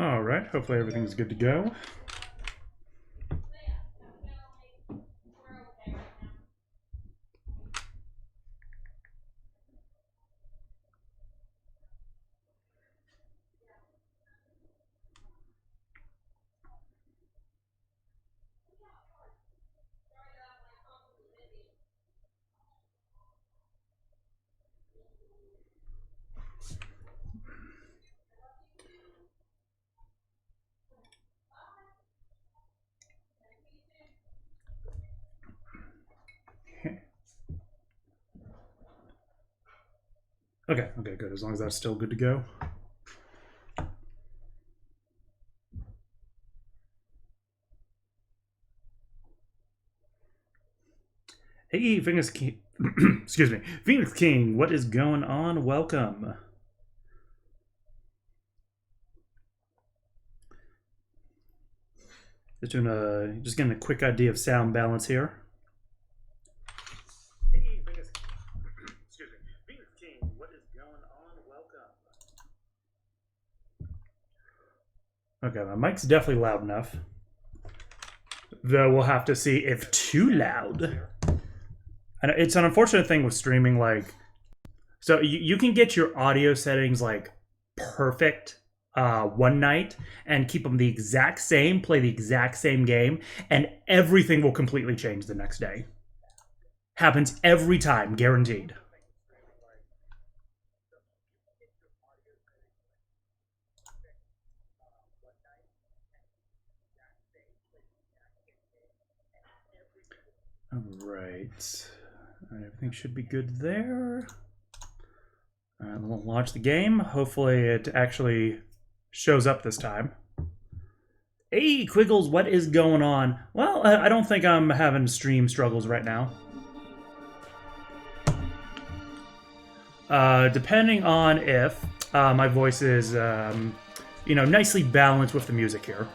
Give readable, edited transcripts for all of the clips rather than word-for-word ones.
All right, hopefully everything's good to go. Okay, good. As long as that's still good to go. Hey, Phoenix King. Excuse me. Phoenix King, what is going on? Welcome. Just getting a quick idea of sound balance here. Hey, Phoenix. Excuse me. Phoenix King, what is going on? Welcome. Okay, my mic's definitely loud enough. Though we'll have to see if too loud. And it's an unfortunate thing with streaming, like, so you can get your audio settings like perfect one night and keep them the exact same, play the exact same game, and everything will completely change the next day. Happens every time, guaranteed. All right. Everything should be good there. We'll launch the game. Hopefully it actually shows up this time. Hey, Quiggles, what is going on? Well, I don't think I'm having stream struggles right now. Depending on if my voice is, nicely balanced with the music here.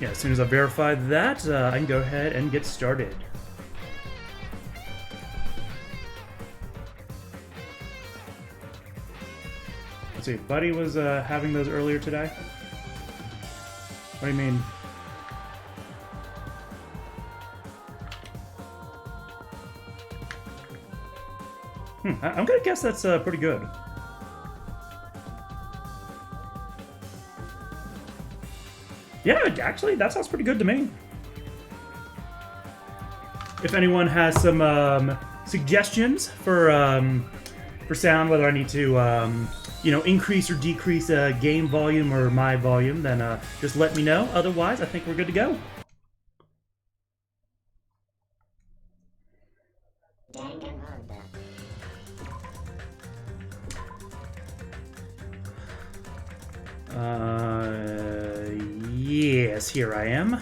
Yeah, as soon as I verify that, I can go ahead and get started. Let's see, Buddy was having those earlier today. What do you mean? I'm gonna guess that's pretty good. Yeah, actually, that sounds pretty good to me. If anyone has some suggestions for sound, whether I need to increase or decrease game volume or my volume, then just let me know. Otherwise, I think we're good to go. Danganronpa. Yes, here I am.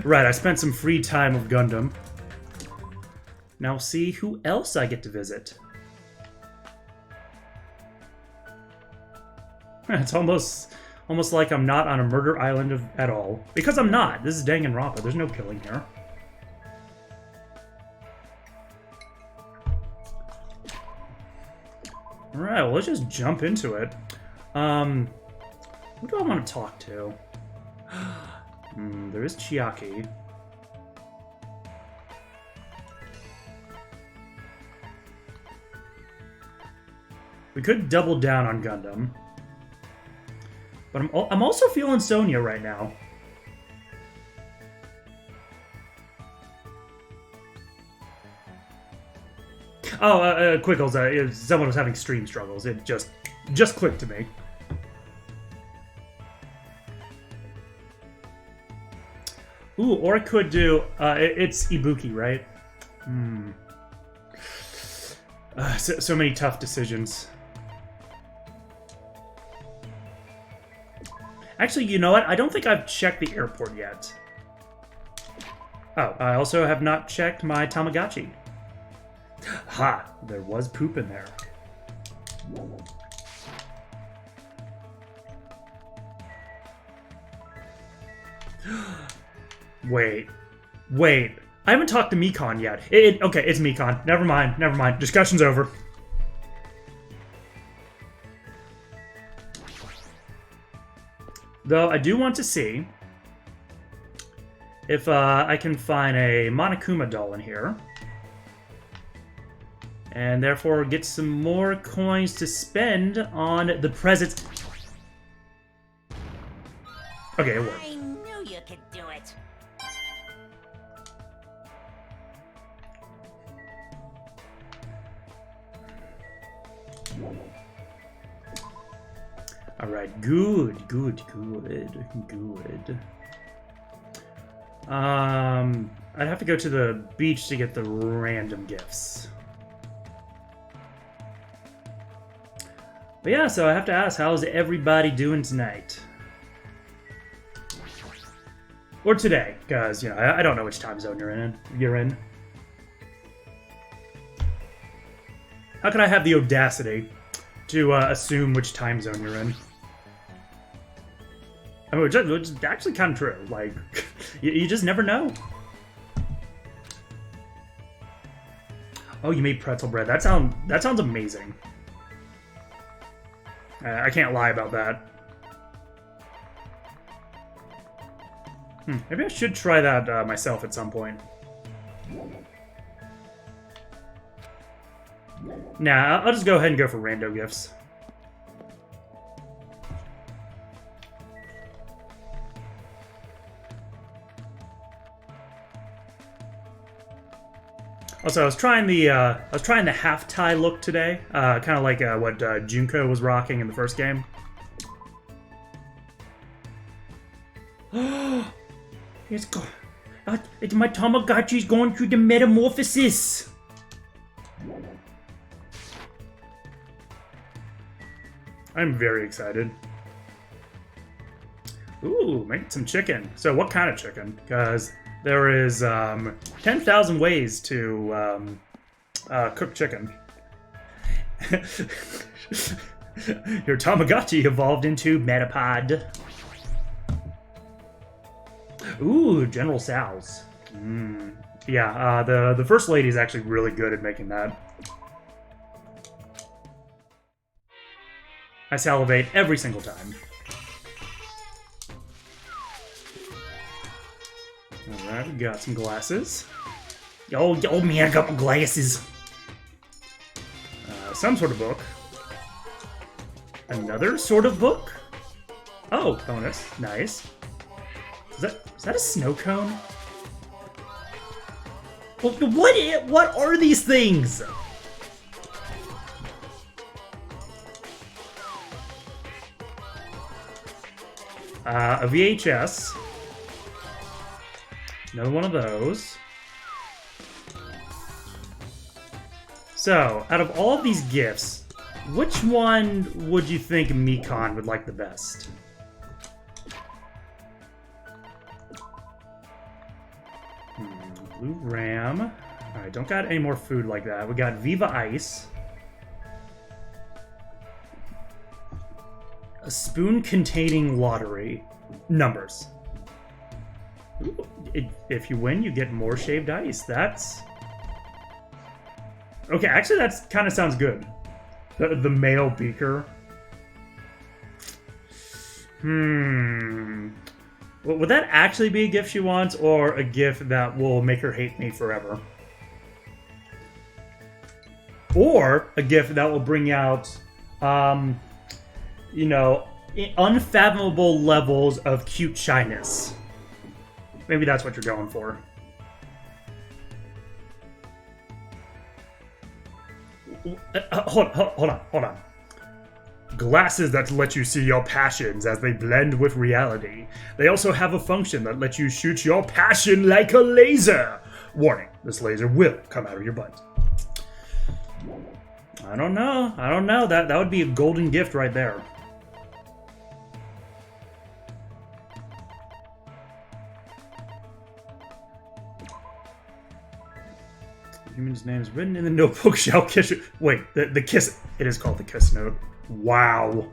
Right, I spent some free time with Gundam. Now see who else I get to visit. It's almost like I'm not on a murder island at all. Because I'm not. This is Danganronpa. There's no killing here. Alright, well, let's just jump into it. Who do I want to talk to? There is Chiaki. We could double down on Gundam. But I'm also feeling Sonya right now. Oh, Quickles, someone was having stream struggles. It just clicked to me. Ooh, or I could do... it's Ibuki, right? So many tough decisions. Actually, you know what? I don't think I've checked the airport yet. Oh, I also have not checked my Tamagotchi. Ha! There was poop in there. Wait. I haven't talked to Mekon yet. Okay, it's Mekon. Never mind. Never mind. Discussion's over. Though I do want to see if I can find a Monokuma doll in here. And therefore get some more coins to spend on the presents. Okay, it worked. I knew you could do it. Alright, good. I'd have to go to the beach to get the random gifts. But yeah, so I have to ask, how's everybody doing tonight? Or today, because, you know, I don't know which time zone you're in. How can I have the audacity to assume which time zone you're in? I mean, which is actually kind of true. Like, you just never know. Oh, you made pretzel bread. That sounds amazing. I can't lie about that. Maybe I should try that myself at some point. Nah, I'll just go ahead and go for rando gifts. Also, I was trying the half tie look today, kind of like what Junko was rocking in the first game. It's go. My Tamagotchi's going through the metamorphosis. I'm very excited. Ooh, making some chicken. So, what kind of chicken? Because there is 10,000 ways to cook chicken. Your Tamagotchi evolved into Metapod. Ooh, General Sal's. Yeah, the First Lady is actually really good at making that. I salivate every single time. Alright, we got some glasses. Oh man, I got my glasses. Some sort of book. Another sort of book? Oh, bonus. Nice. Is that a snow cone? What are these things? A VHS. Another one of those. So, out of all of these gifts, which one would you think Mekon would like the best? Blue Ram. Alright, don't got any more food like that. We got Viva Ice. A spoon containing lottery. Numbers. Ooh, if you win, you get more shaved ice. That's... Okay, actually that kind of sounds good. The male beaker. Would that actually be a gift she wants, or a gift that will make her hate me forever? Or a gift that will bring out, you know, unfathomable levels of cute shyness. Maybe that's what you're going for. Hold on. Glasses that let you see your passions as they blend with reality. They also have a function that lets you shoot your passion like a laser. Warning, this laser will come out of your butt. I don't know. That would be a golden gift right there. The human's name is written in the notebook shall kiss you. Wait, the kiss. It is called the kiss note. Wow.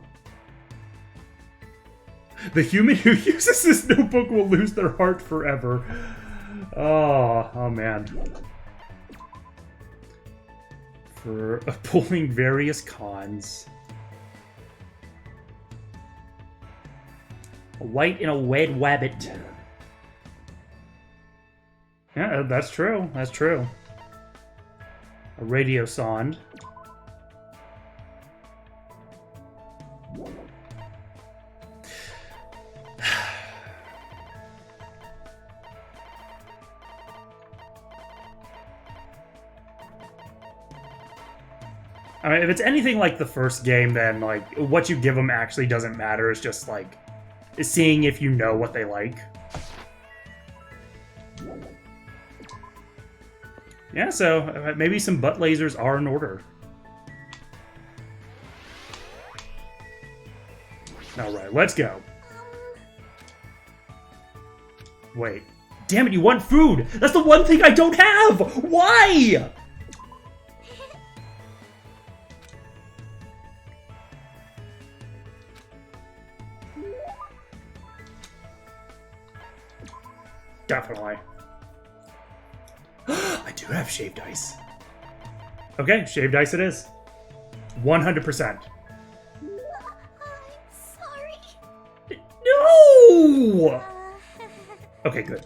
The human who uses this notebook will lose their heart forever. Oh man. For pulling various cons. A white and a wed wabbit. Yeah, that's true. That's true. A radio sonde. I mean, if it's anything like the first game, then like what you give them actually doesn't matter. It's just like seeing if you know what they like. Yeah, so maybe some butt lasers are in order. All right, let's go. Wait. Damn it, you want food! That's the one thing I don't have! Why? Definitely. I do have shaved ice. Okay, shaved ice it is. 100%. Sorry. No! Okay, good.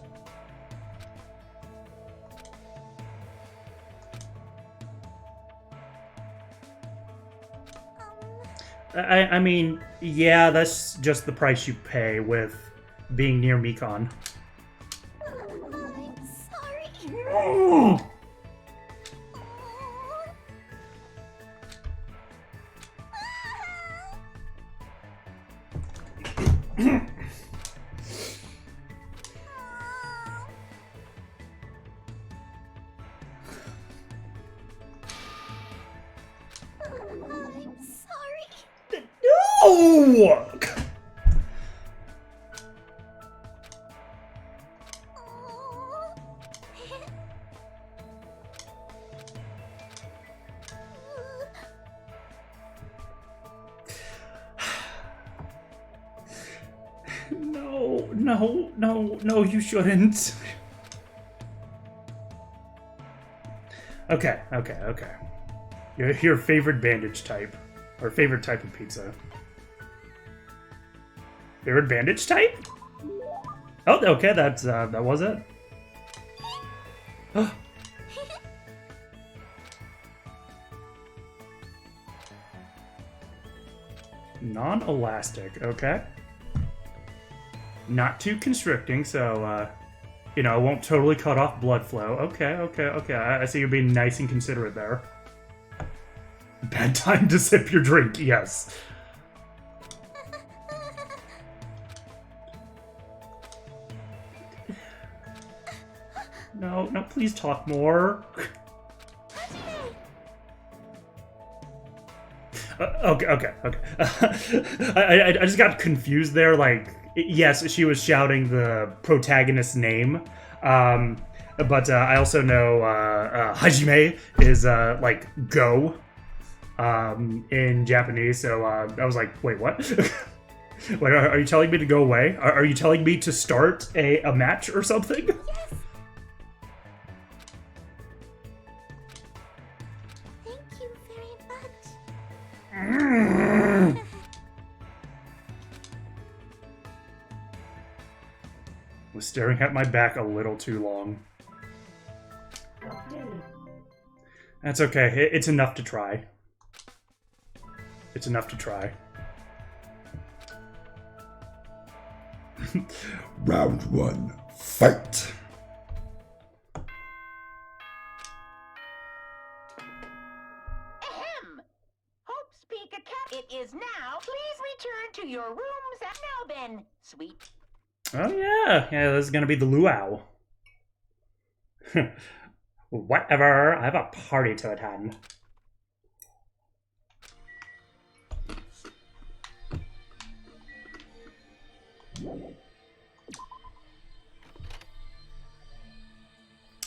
I mean, yeah, that's just the price you pay with being near Mekon. I'm sorry. Oh. I'm sorry. No! No, no, no, no, you shouldn't. Okay, okay, okay. Your favorite bandage type. Or favorite type of pizza. Favorite bandage type? Oh, okay, that's that was it. Non-elastic, okay. Not too constricting, so you know, it won't totally cut off blood flow. Okay, okay, okay. I see you're being nice and considerate there. Bad time to sip your drink, yes. No, no, please talk more. Okay, okay, okay. I just got confused there. Like, yes, she was shouting the protagonist's name, but I also know Hajime is like go in Japanese. So I was like, wait, what? Wait, are you telling me to go away? Are you telling me to start a match or something? Yes. Thank you very much. Was staring at my back a little too long. That's okay. It's enough to try. It's enough to try. Round one, fight! Ahem! Hope's Peak Academy. It is now. Please return to your rooms. Now then, sweet. Oh yeah, yeah. This is gonna be the luau. Whatever. I have a party to attend.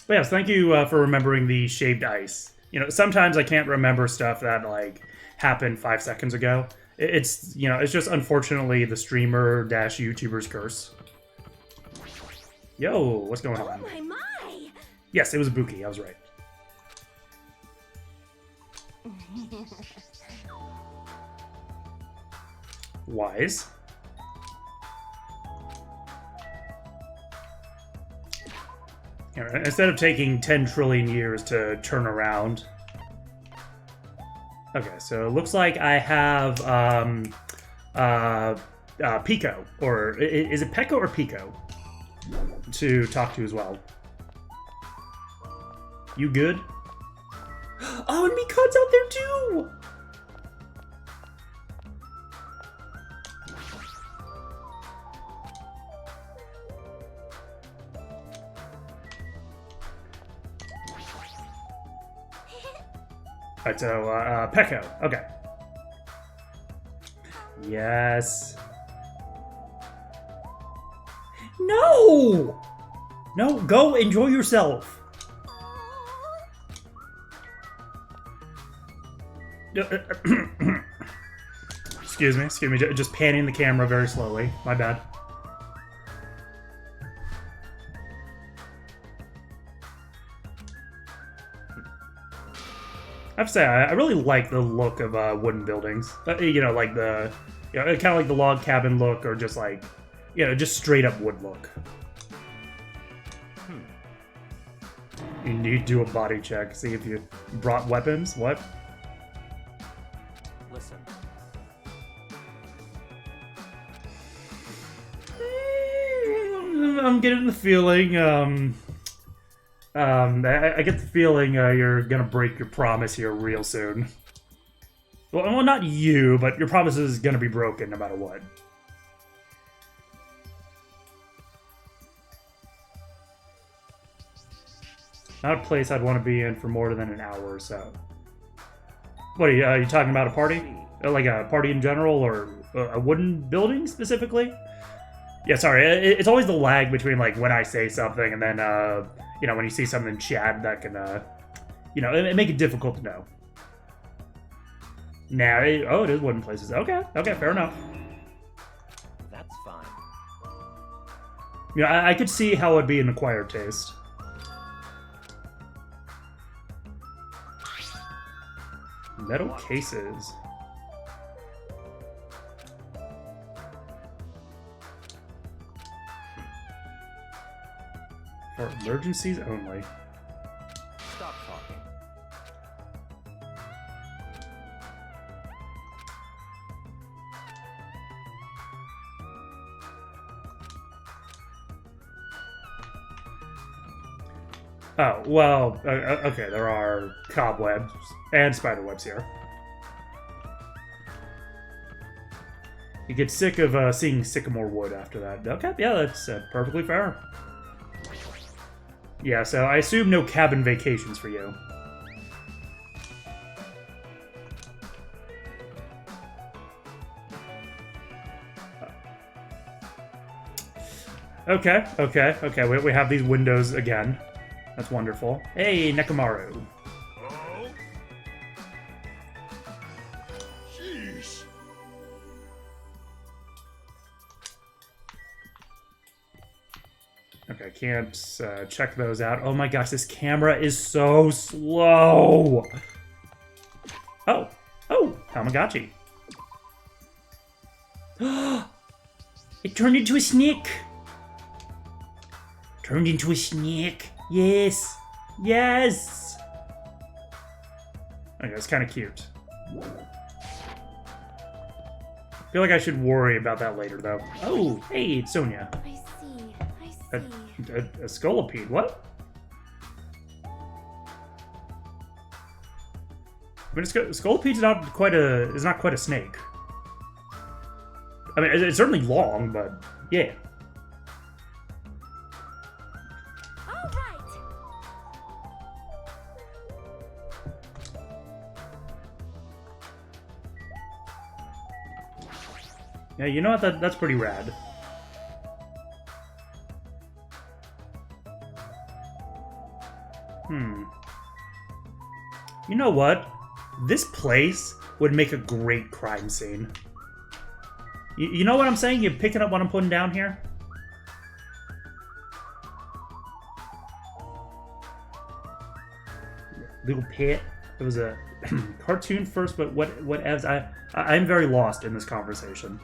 But yes, thank you for remembering the shaved ice. You know, sometimes I can't remember stuff that like happened 5 seconds ago. It's, you know, it's just unfortunately the streamer dash YouTuber's curse. Yo, what's going on? My Yes, it was Buki. I was right. Wise. Instead of taking 10 trillion years to turn around. Okay, so it looks like I have Pico, or is it Peko or Pico, to talk to as well. You good? Oh, and Mikot's out there too! Alright, so, Peko. Okay. Yes. No! No, go enjoy yourself. Excuse me, just panning the camera very slowly. My bad. I have to say, I really like the look of wooden buildings. You know, like the, you know, kind of like the log cabin look, or just like, you know, just straight up wood look. You need to do a body check, see if you brought weapons. What? Listen. I'm getting the feeling, I get the feeling you're gonna break your promise here real soon. Well, not you, but your promise is gonna be broken no matter what. Not a place I'd want to be in for more than an hour or so. What are you talking about? A party? Like a party in general, or a wooden building specifically? Yeah, sorry. It's always the lag between like when I say something and then you know, when you see something in chat that can you know, it make it difficult to know. Now, oh, it is wooden places. Okay, fair enough. That's fine. You know, I could see how it'd be an acquired taste. Metal cases. For emergencies only. Stop talking. Oh, well, okay, there are cobwebs and spiderwebs here. You get sick of seeing sycamore wood after that. Okay, yeah, that's perfectly fair. Yeah, so I assume no cabin vacations for you. Okay, we have these windows again. That's wonderful. Hey, Nekomaru. Sheesh. Okay, can't check those out. Oh my gosh, this camera is so slow. Oh, Tamagotchi. It turned into a snake. Turned into a snake. Yes. Yes. Okay, it's kind of cute. I feel like I should worry about that later, though. Oh, hey, it's Sonia. I see. A scolipede, what? I mean, scolipede's not quite a snake. I mean, it's certainly long, but yeah. All right. Yeah, you know what? That's pretty rad. You know what? This place would make a great crime scene. You know what I'm saying? You picking up what I'm putting down here? little pet. It was a cartoon first, but what as I'm very lost in this conversation.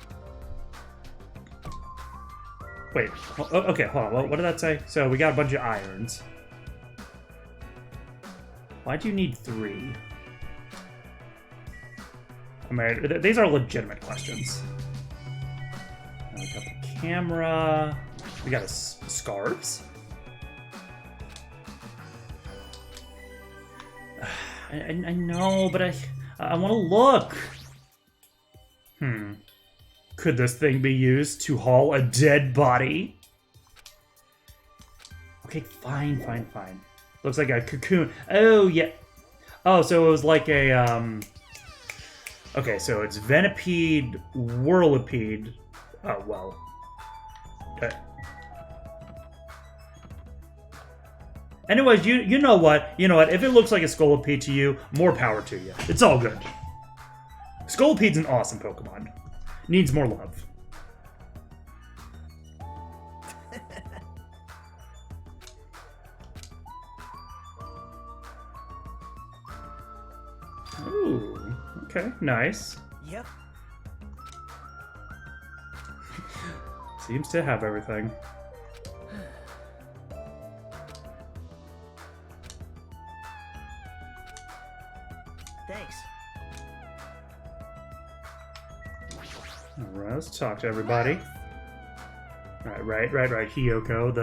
Wait, okay, hold on. What did that say? So we got a bunch of irons. Why do you need 3? I mean, these are legitimate questions. We got the camera. We got scarves. I know, but I want to look. Could this thing be used to haul a dead body? Okay, fine. Looks like a cocoon. Oh, yeah. Oh, so it was like a, Okay, so it's Venipede, Whirlipede. Oh, well. Anyways, you know what? You know what? If it looks like a Scolipede to you, more power to you. It's all good. Scolipede's an awesome Pokemon. Needs more love. Ooh, okay, nice. Yep. Seems to have everything. Thanks. Alright, let's talk to everybody. Right. Hiyoko,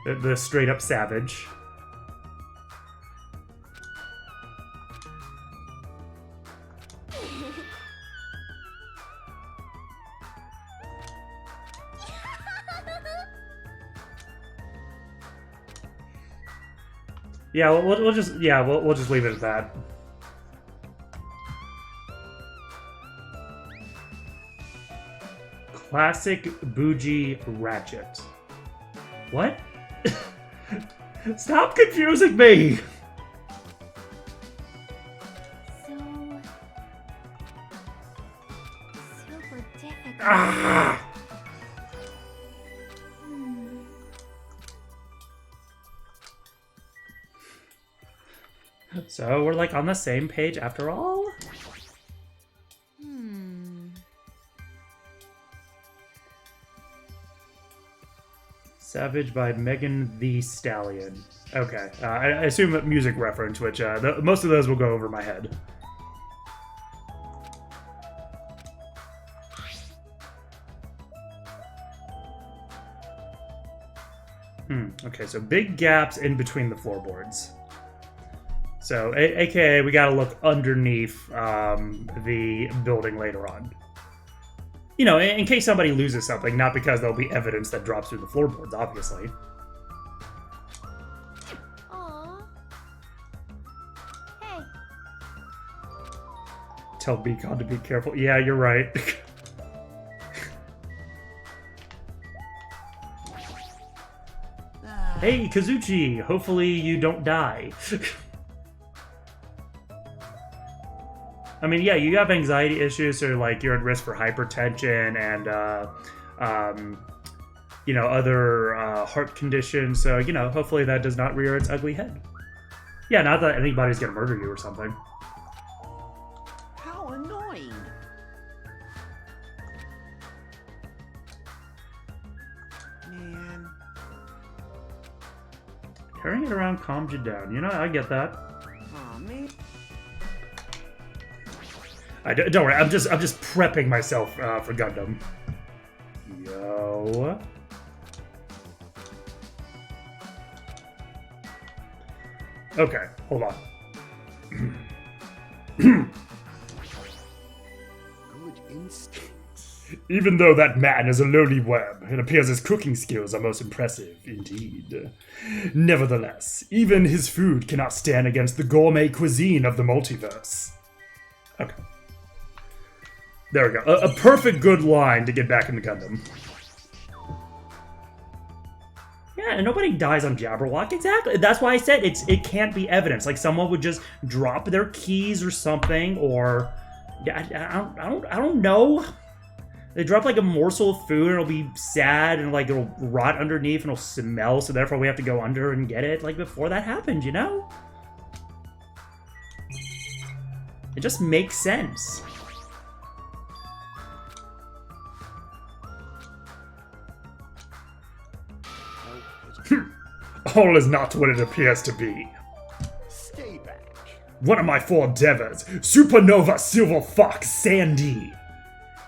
the straight up savage. Yeah, we'll just leave it at that. Classic bougie ratchet. What? Stop confusing me! So super difficult. Ah! So we're like on the same page after all? Savage by Megan Thee Stallion. Okay, I assume a music reference, which most of those will go over my head. Okay, so big gaps in between the floorboards. So, aka, we gotta look underneath the building later on. You know, in case somebody loses something, not because there'll be evidence that drops through the floorboards, obviously. Aww. Hey. Tell Beacon to be careful. Yeah, you're right. Hey, Kazuchi! Hopefully you don't die. I mean, yeah, you have anxiety issues, so like you're at risk for hypertension and, you know, other heart conditions. So, you know, hopefully that does not rear its ugly head. Yeah, not that anybody's gonna murder you or something. How annoying. Man. Carrying it around calms you down. You know, I get that. Aw, man. Don't worry, I'm just prepping myself for Gundam. Yo. Okay, hold on. Good instincts. Even though that man is a lowly worm, it appears his cooking skills are most impressive indeed. Nevertheless, even his food cannot stand against the gourmet cuisine of the multiverse. Okay. There we go. A perfect good line to get back in the Gundam. Yeah, and nobody dies on Jabberwock. Exactly. That's why I said it can't be evidence. Like someone would just drop their keys or something, or I don't know. They drop like a morsel of food and it'll be sad and like it'll rot underneath and it'll smell. So therefore we have to go under and get it. Like before that happened, you know. It just makes sense. All is not what it appears to be. Stay back. One of my four devas, Supernova Silver Fox Sandy,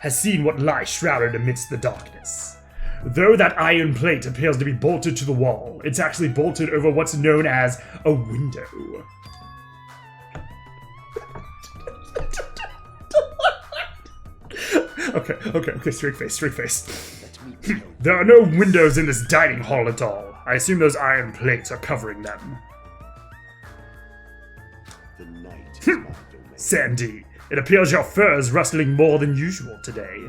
has seen what lies shrouded amidst the darkness. Though that iron plate appears to be bolted to the wall, it's actually bolted over what's known as a window. Okay, straight face. Let me tell you. There are no windows in this dining hall at all. I assume those iron plates are covering them. The night is my domain. Sandy, it appears your fur is rustling more than usual today.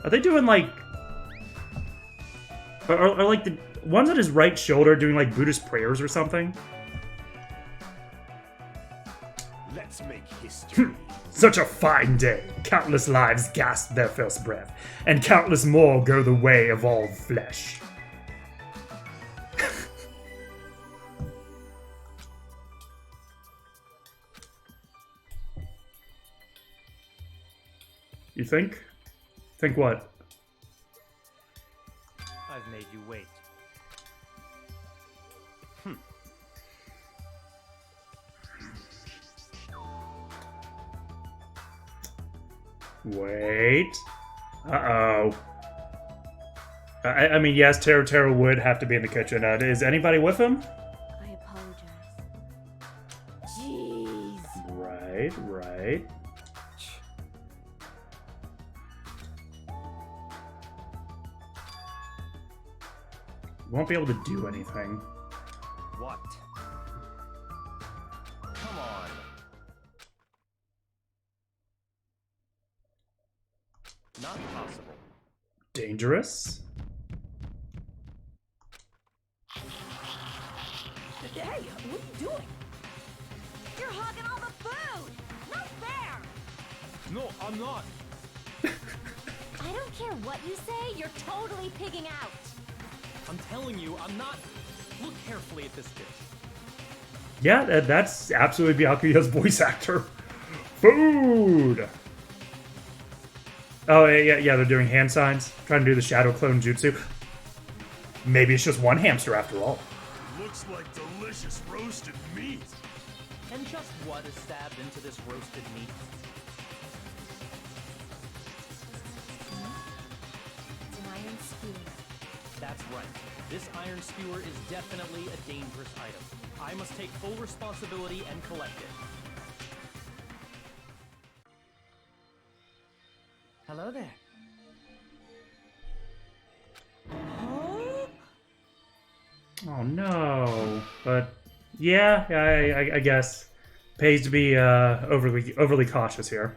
Are they doing like... Are like the ones on his right shoulder doing like Buddhist prayers or something? Let's make history. Such a fine day. Countless lives gasp their first breath, and countless more go the way of all flesh. You think? Think what? I've made you wait. Wait. Uh-oh. I mean, yes, Taro would have to be in the kitchen. Is anybody with him? I apologize. Jeez. Right. Won't be able to do anything. What? Come on. Not possible. Dangerous? Hey, what are you doing? You're hogging all the food! Not fair! No, I'm not. I don't care what you say, you're totally pigging out. I'm telling you, I'm not. Look carefully at this dish. Yeah, that's absolutely Byakuya's voice actor. Food! Oh, yeah, they're doing hand signs. Trying to do the shadow clone jutsu. Maybe it's just one hamster after all. Looks like delicious roasted meat. And just what is stabbed into this roasted meat? It's an iron skewer. That's right. This iron skewer is definitely a dangerous item. I must take full responsibility and collect it. Hello there. Oh no. But yeah, I guess pays to be overly cautious here.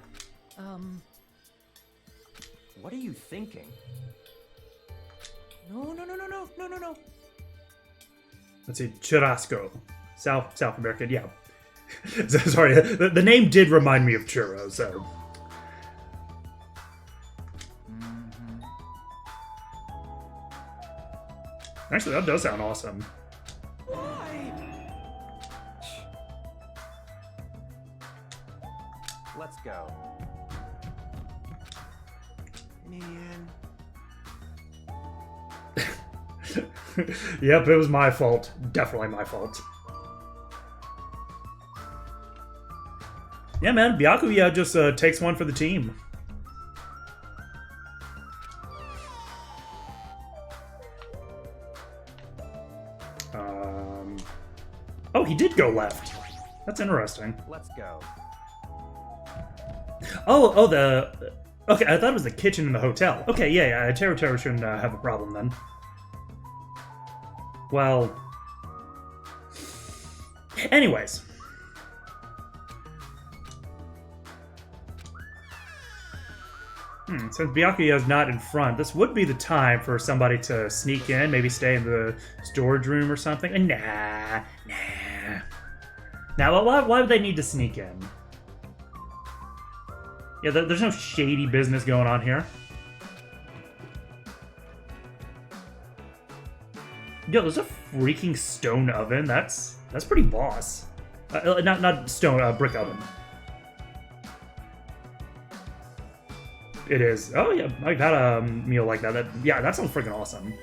What are you thinking? No. Let's see, Churrasco, South American. Yeah. Sorry, the name did remind me of churro. So. Actually, that does sound awesome. Let's go. Man. Yep, it was my fault. Definitely my fault. Yeah, man, Byakuya just takes one for the team. Oh, he did go left. That's interesting. Let's go. Oh, okay, I thought it was the kitchen in the hotel. Okay, yeah, Taro shouldn't have a problem then. Well... Anyways. Since Byakuya's not in front, this would be the time for somebody to sneak in, maybe stay in the storage room or something. Nah. Now, why would they need to sneak in? Yeah, there's no shady business going on here. Yo, there's a freaking stone oven. That's pretty boss. Not stone, brick oven. It is. Oh yeah, I've had a meal like that. Yeah, that sounds freaking awesome.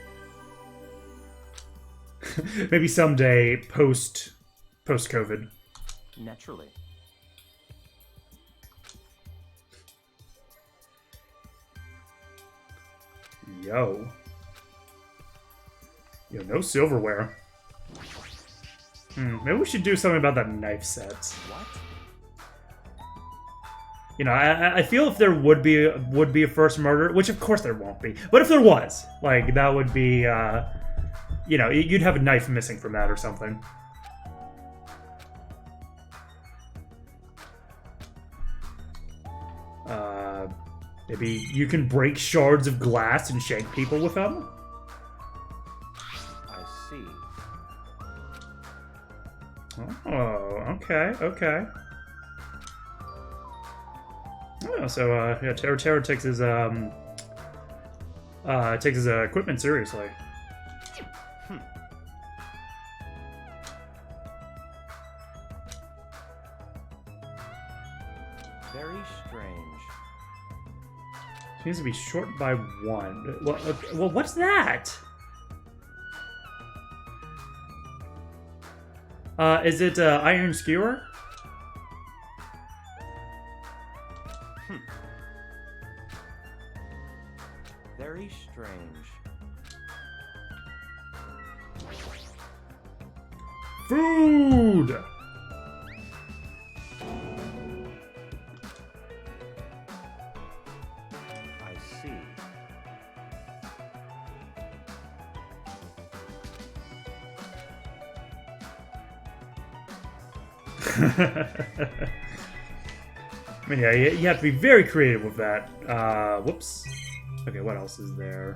Maybe someday post COVID. Naturally. Yo, no silverware. Maybe we should do something about that knife set. What? You know, I feel if there would be a first murder, which of course there won't be, but if there was, like, that would be, you know, you'd have a knife missing from that or something. Maybe you can break shards of glass and shank people with them? I see. Oh, okay. Oh, so yeah, Terror takes his equipment seriously. Very strange. Seems to be short by 1. Well, what's that? Is it iron skewer? Very strange. Food! I see. I mean, yeah, you have to be very creative with that. Whoops. Okay, what else is there?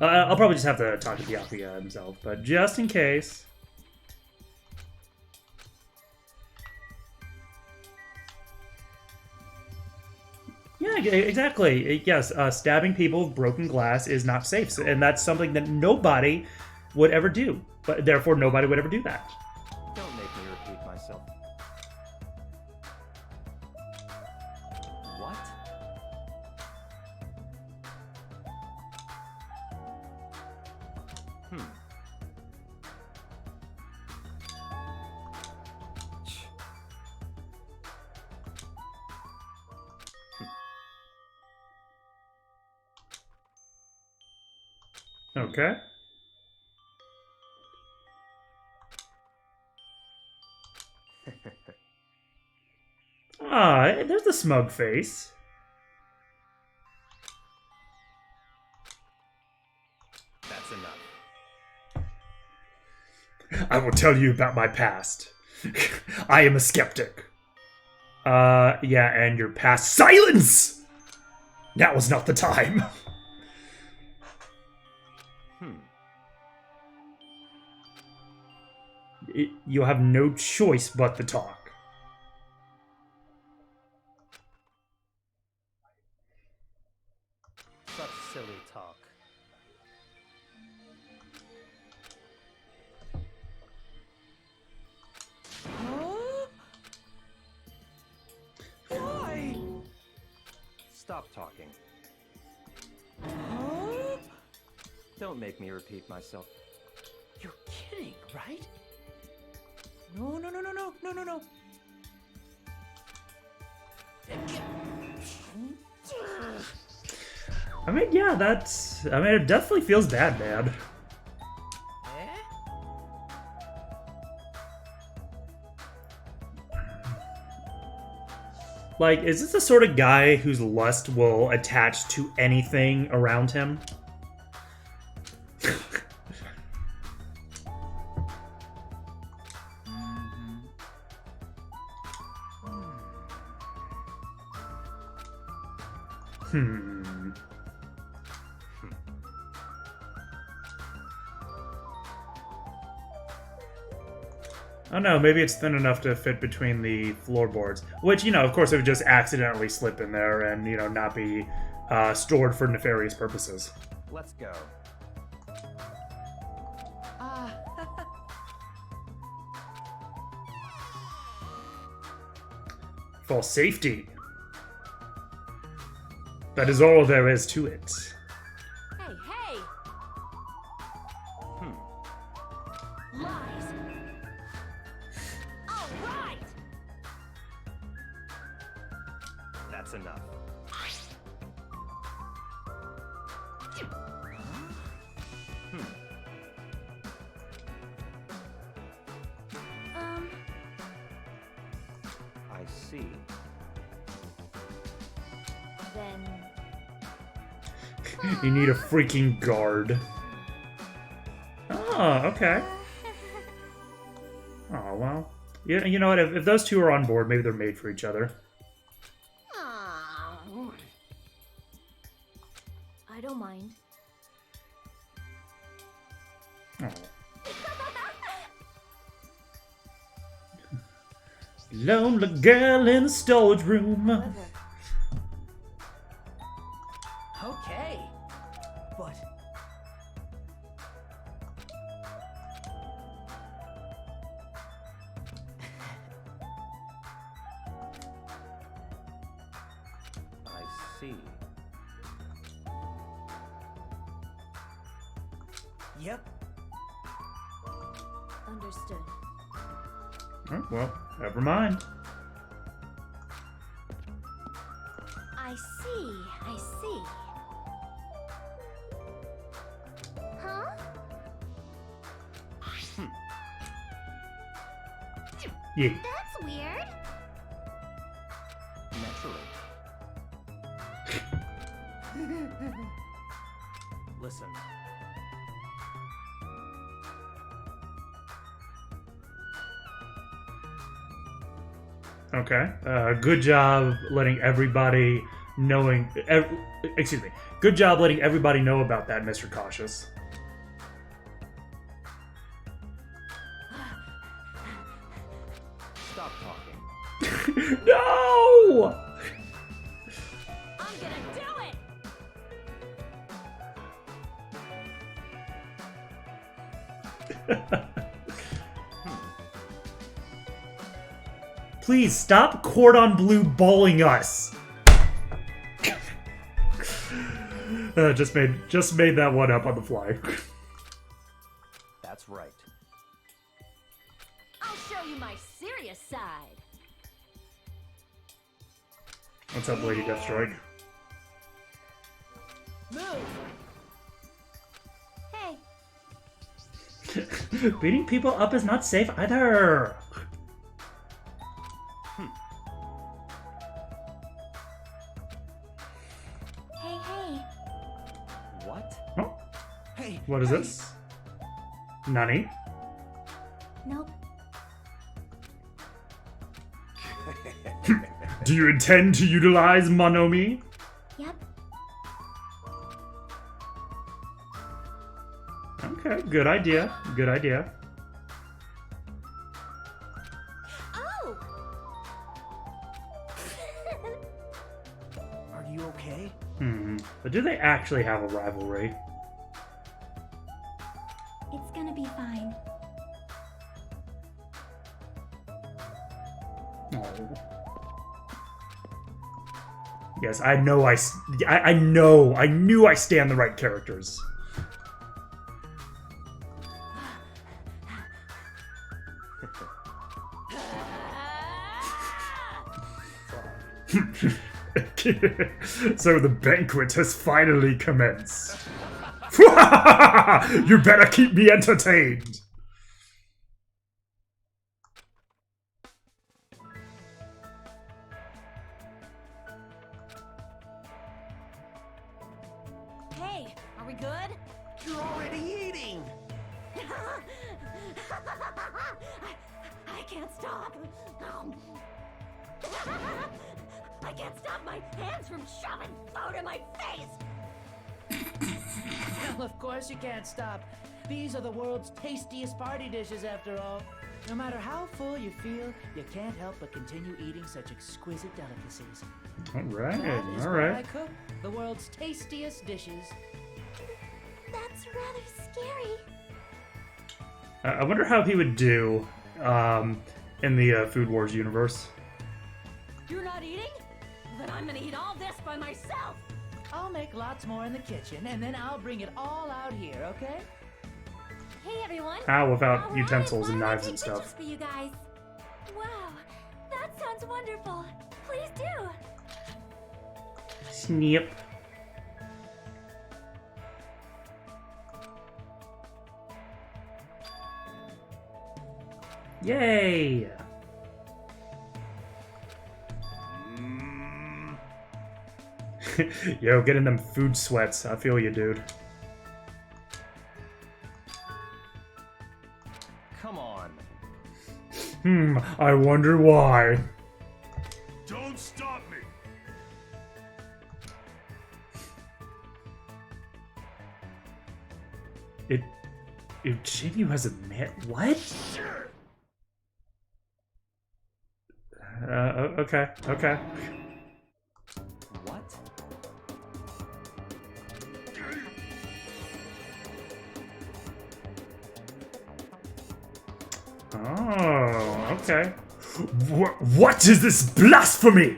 I'll probably just have to talk to Byakuya himself, but just in case. Yeah, exactly. Yes, stabbing people with broken glass is not safe, and that's something that nobody would ever do. But therefore, nobody would ever do that. Don't make me repeat myself. What? Okay. Ah, there's the smug face. That's enough. I will tell you about my past. I am a skeptic. Yeah, and your past. Silence! Now is not the time. You'll have no choice but to talk. Such silly talk. Why? Stop talking. Don't make me repeat myself. You're kidding, right? No. I mean, yeah, I mean, it definitely feels bad, man. Like, is this the sort of guy whose lust will attach to anything around him? Oh no, maybe it's thin enough to fit between the floorboards. Which, you know, of course it would just accidentally slip in there and, you know, not be stored for nefarious purposes. Let's go. For safety. That is all there is to it. Hey, hey! Lies! All right! That's enough. I see. Then... You need a freaking guard. Oh, okay. Oh, well. You know what? If those two are on board, maybe they're made for each other. I don't mind. Oh. Lonely girl in the storage room. Okay. But I see. yep. Understood. Oh, well, never mind. I see, I see. Huh? Yeah. That's weird. Naturally. Listen. Okay. Good job letting everybody knowing. Excuse me. Good job letting everybody know about that, Mr. Cautious. Stop talking. No! I'm gonna do it! Please stop cordon blue balling us. Just made that one up on the fly. That's right. I'll show you my serious side. What's up, Lady Deathstrike? Move. Hey, Beating people up is not safe either. hey, hey. What? Oh, Hey. what is hey. this? Nani? Nope. Do you intend to utilize Monomi? Yep. Okay, good idea. Good idea. Oh! Are you okay? But do they actually have a rivalry? It's gonna be fine. Oh. Yes, I know I know. I knew I stand the right characters. So the banquet has finally commenced. You better keep me entertained. Hey, are we good? You're already eating. I can't stop. I can't stop my hands from shoving food in my face. Well, of course you can't stop. These are the world's tastiest party dishes, after all. No matter how full you feel, you can't help but continue eating such exquisite delicacies. All right, That is all why I right. cook the world's tastiest dishes. That's rather scary. I wonder how he would do in the Food Wars universe. You're about eating? Then I'm gonna eat all this by myself. I'll make lots more in the kitchen, and then I'll bring it all out here, okay? Hey everyone. How without Alright, utensils and why don't I knives and take pictures stuff? for you guys. Wow, that sounds wonderful. Please do. Snip. Yay! Yo, getting them food sweats. I feel you, dude. Come on. I wonder why. Don't stop me! Jinyu has a man. What? Okay, okay. What? Oh, okay. What is this blasphemy?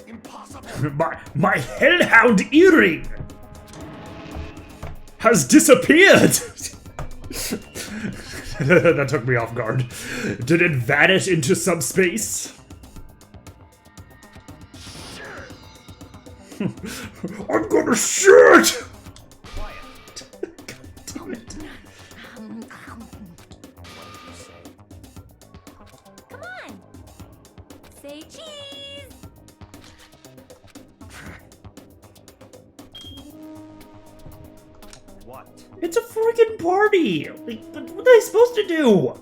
Impossible! My hellhound earring has disappeared. That took me off guard. Did it vanish into subspace? I'm gonna shit! Quiet. Damn it. Come on. Say cheese. What? It's a freaking party! Like, what are they supposed to do?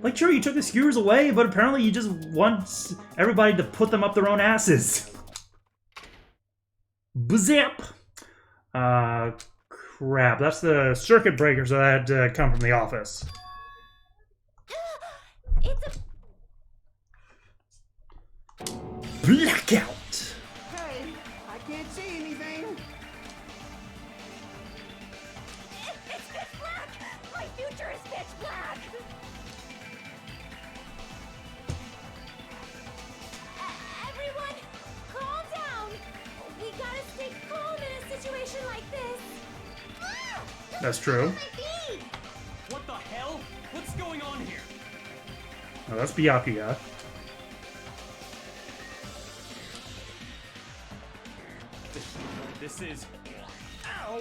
Like, sure, you took the skewers away, but apparently you just want everybody to put them up their own asses. Bazap! Crap, that's the circuit breakers that had come from the office. It's a Blackout! Hey, I can't see anything. It's pitch black! My future is pitch black! Everyone, calm down! We gotta stay calm in a situation like this! Ah! That's true. My feet! What the hell? What's going on here? Oh, that's Byakuya. This is... Ow!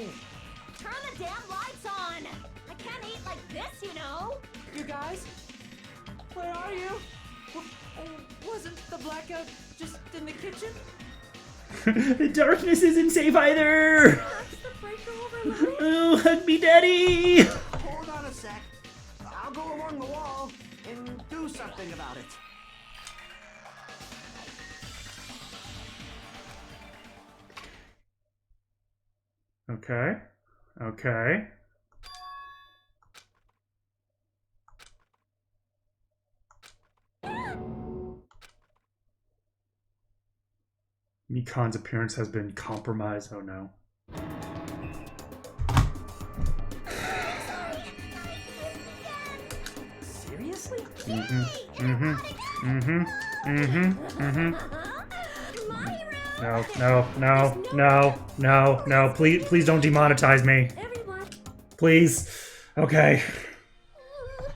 Turn the damn lights on! I can't eat like this, you know! You guys? Where are you? Wasn't the blackout just in the kitchen? The darkness isn't safe either! Perhaps the breaker overloaded? Oh, hug me, daddy! Hold on a sec. I'll go along the wall and do something about it. Okay. Okay. Mikan's appearance has been compromised. Oh no. Seriously? My room! No. Please don't demonetize me. Everyone! Please. Okay. I'm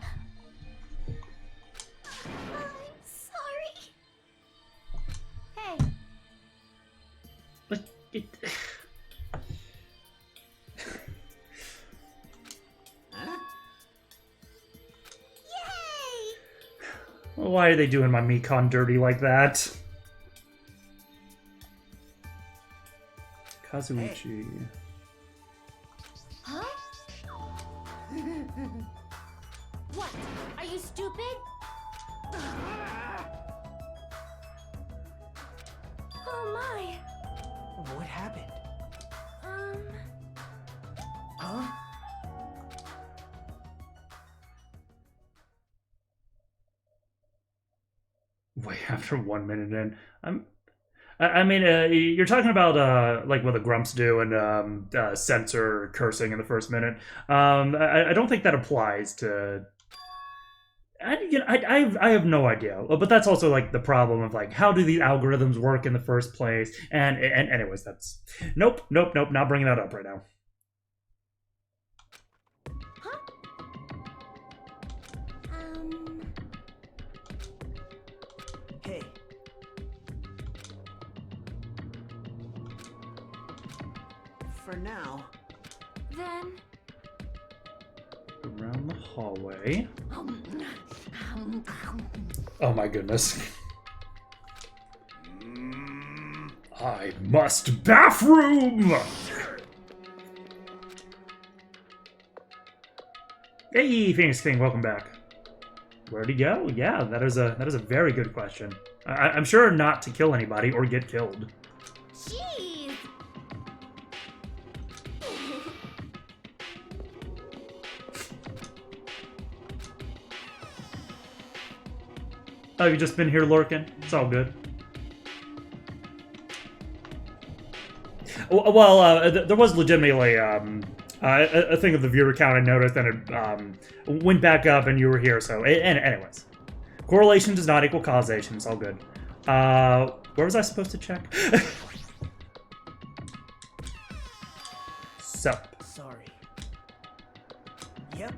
sorry. Hey, But it... yay! Why are they doing my Mikan dirty like that? Kazuichi. Huh? What? Are you stupid? Oh my. What happened? Um. Huh? Way after 1 minute in, I mean, you're talking about like what the grumps do and censor cursing in the first minute. I don't think that applies to I have no idea, but that's also like the problem of like how do these algorithms work in the first place? And anyways, that's nope, not bringing that up right now. Hey. For now. Then. Around the hallway. Oh my goodness. I must bathroom! Hey, Phoenix King, welcome back. Where'd he go? Yeah, that is a very good question. I'm sure not to kill anybody or get killed. Jeez. Oh, you've just been here lurking? It's all good. Well, there was legitimately a thing of the viewer count I noticed, and it went back up, and you were here. So, anyways, correlation does not equal causation. It's all good. Where was I supposed to check? Sup. Sorry. Yep.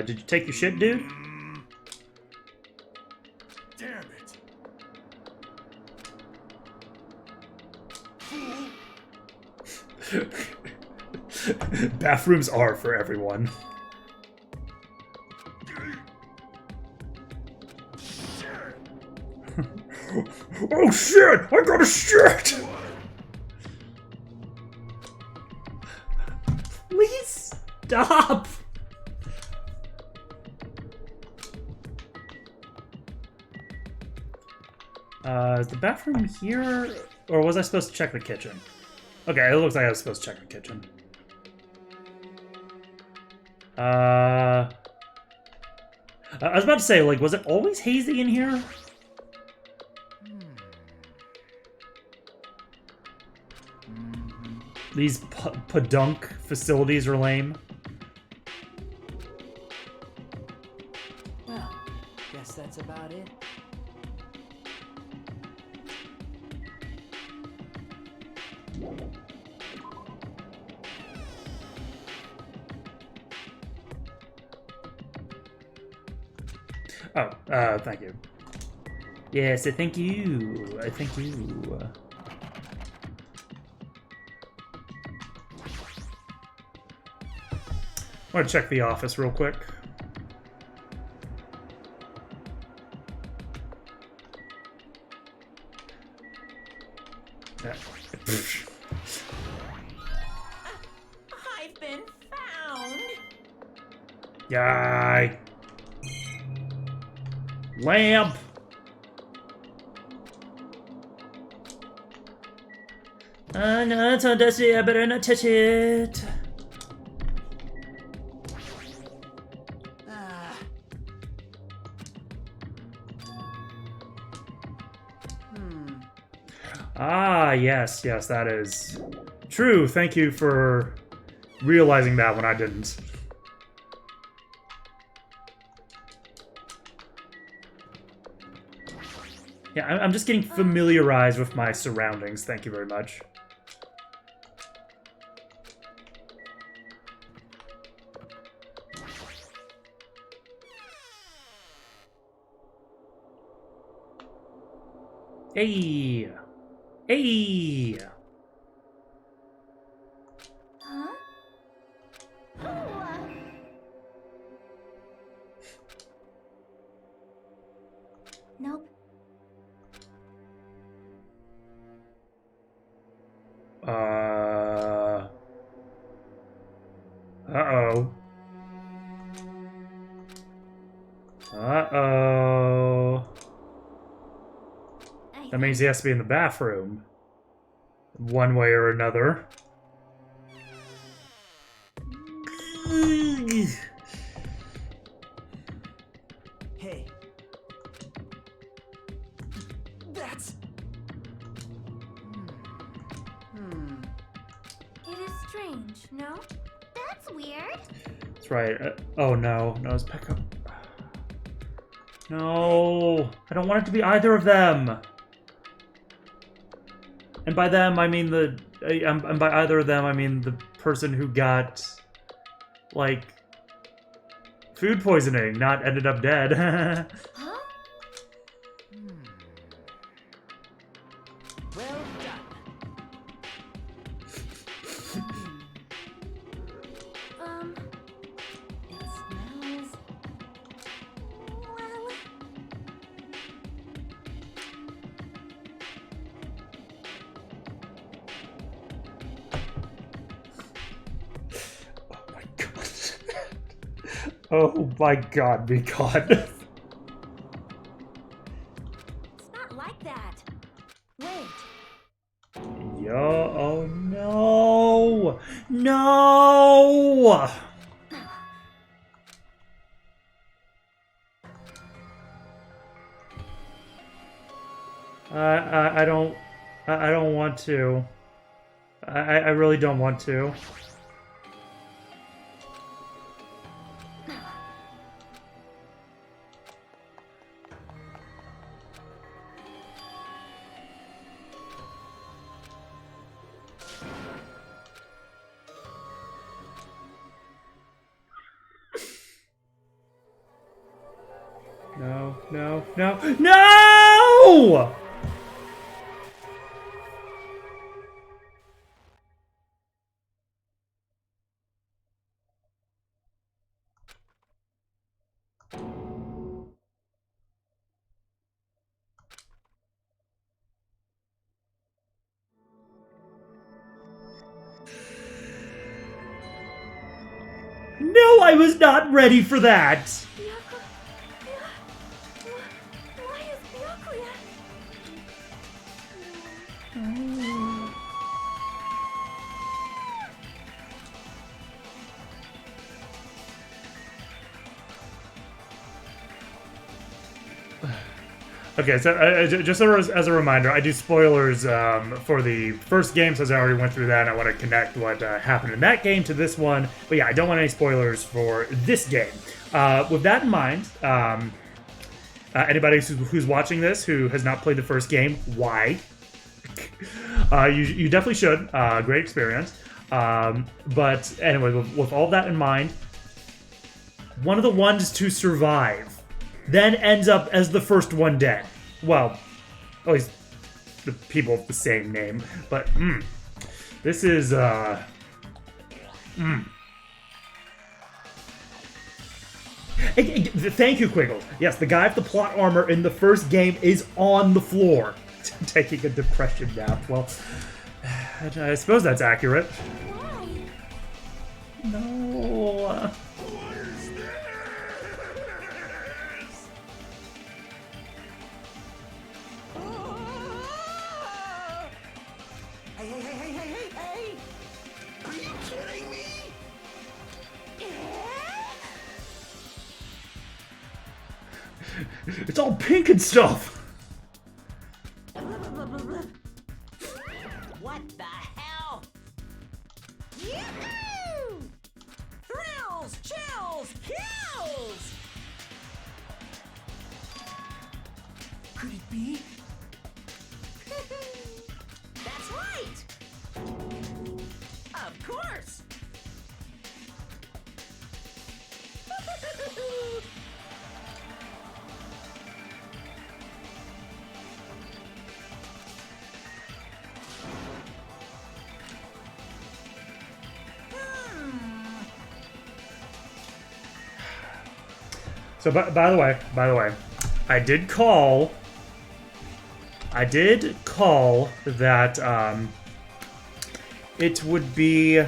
Did you take your shit, dude? Damn it. Bathrooms are for everyone. Oh shit! I got a shit! Please stop! Is the bathroom here? Or was I supposed to check the kitchen? Okay, it looks like I was supposed to check the kitchen. I was about to say, like, was it always hazy in here? These podunk facilities are lame. Well, guess that's about it. Oh, thank you. Yes, thank you. Thank you. I want to check the office real quick. Yeah. I've been found. Yay. Lamp. No, it's so dusty. I better not touch it. Ah, yes, that is true. Thank you for realizing that when I didn't. Yeah, I'm just getting familiarized with my surroundings. Thank you very much. Hey! Hey! Huh? Oh. Nope. Uh-oh. Uh-oh. That means he has to be in the bathroom. One way or another. Hey. That's... Hmm. strange, no? That's weird. That's right. Oh no, no, it's Pekka. No, I don't want it to be either of them. And by them, I mean and by either of them, I mean the person who got, like, food poisoning, not ended up dead. Huh? Well done. It smells... well... Oh my god. Oh my god, be god. It's not like that. Wait. Yo, oh no! No! I don't want to. I really don't want to. No, no, no, no! No, I was not ready for that! Why is Byakuya? Okay, so just as a reminder, I do spoilers for the first game, since I already went through that, and I want to connect what happened in that game to this one. But yeah, I don't want any spoilers for this game. With that in mind, anybody who's watching this who has not played the first game, why? You definitely should. Great experience. But anyway, with all that in mind, one of the ones to survive then ends up as the first one dead. Well, at least the people with the same name. But, this is, Thank you, Quiggle. Yes, the guy with the plot armor in the first game is on the floor, taking a depression nap. Well, I suppose that's accurate. Why? No. What is this? Hey, hey, hey, hey, hey, hey, hey! Are you kidding me? It's all pink and stuff. What the hell? Yoo-hoo! Thrills, chills, kills! Could it be? That's right! Of course! So, by the way, I did call that it would be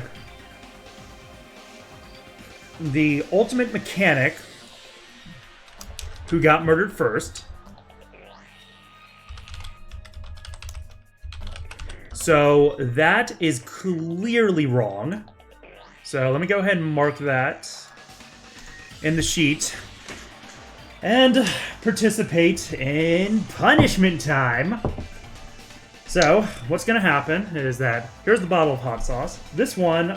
the ultimate mechanic who got murdered first. So that is clearly wrong. So let me go ahead and mark that in the sheet. And participate in punishment time. So, what's going to happen is that here's the bottle of hot sauce. This one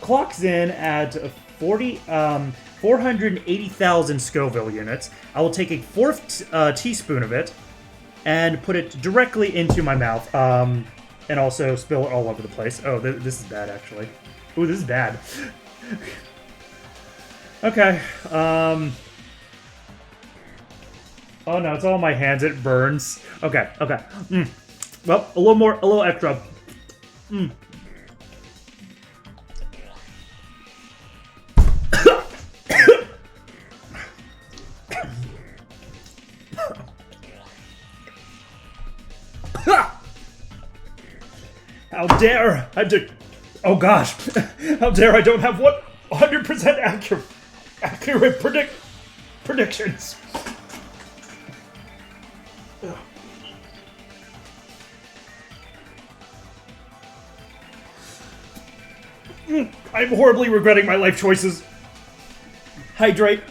clocks in at 480,000 Scoville units. I will take a fourth teaspoon of it and put it directly into my mouth, and also spill it all over the place. Oh, this is bad, actually. Ooh, this is bad. Okay. Oh no, it's all in my hands. It burns. Okay. Well, a little extra. How dare I oh gosh. How dare I don't have 100% accurate predictions. I'm horribly regretting my life choices. Hydrate.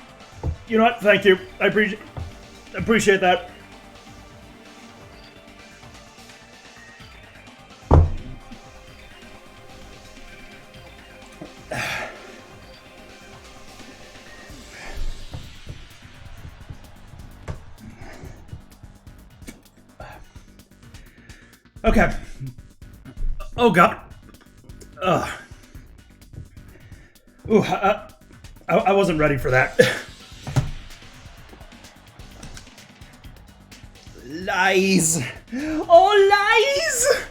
You know what? Thank you. I appreciate that. Okay. Oh god. Ooh, I wasn't ready for that. Lies. Oh, lies!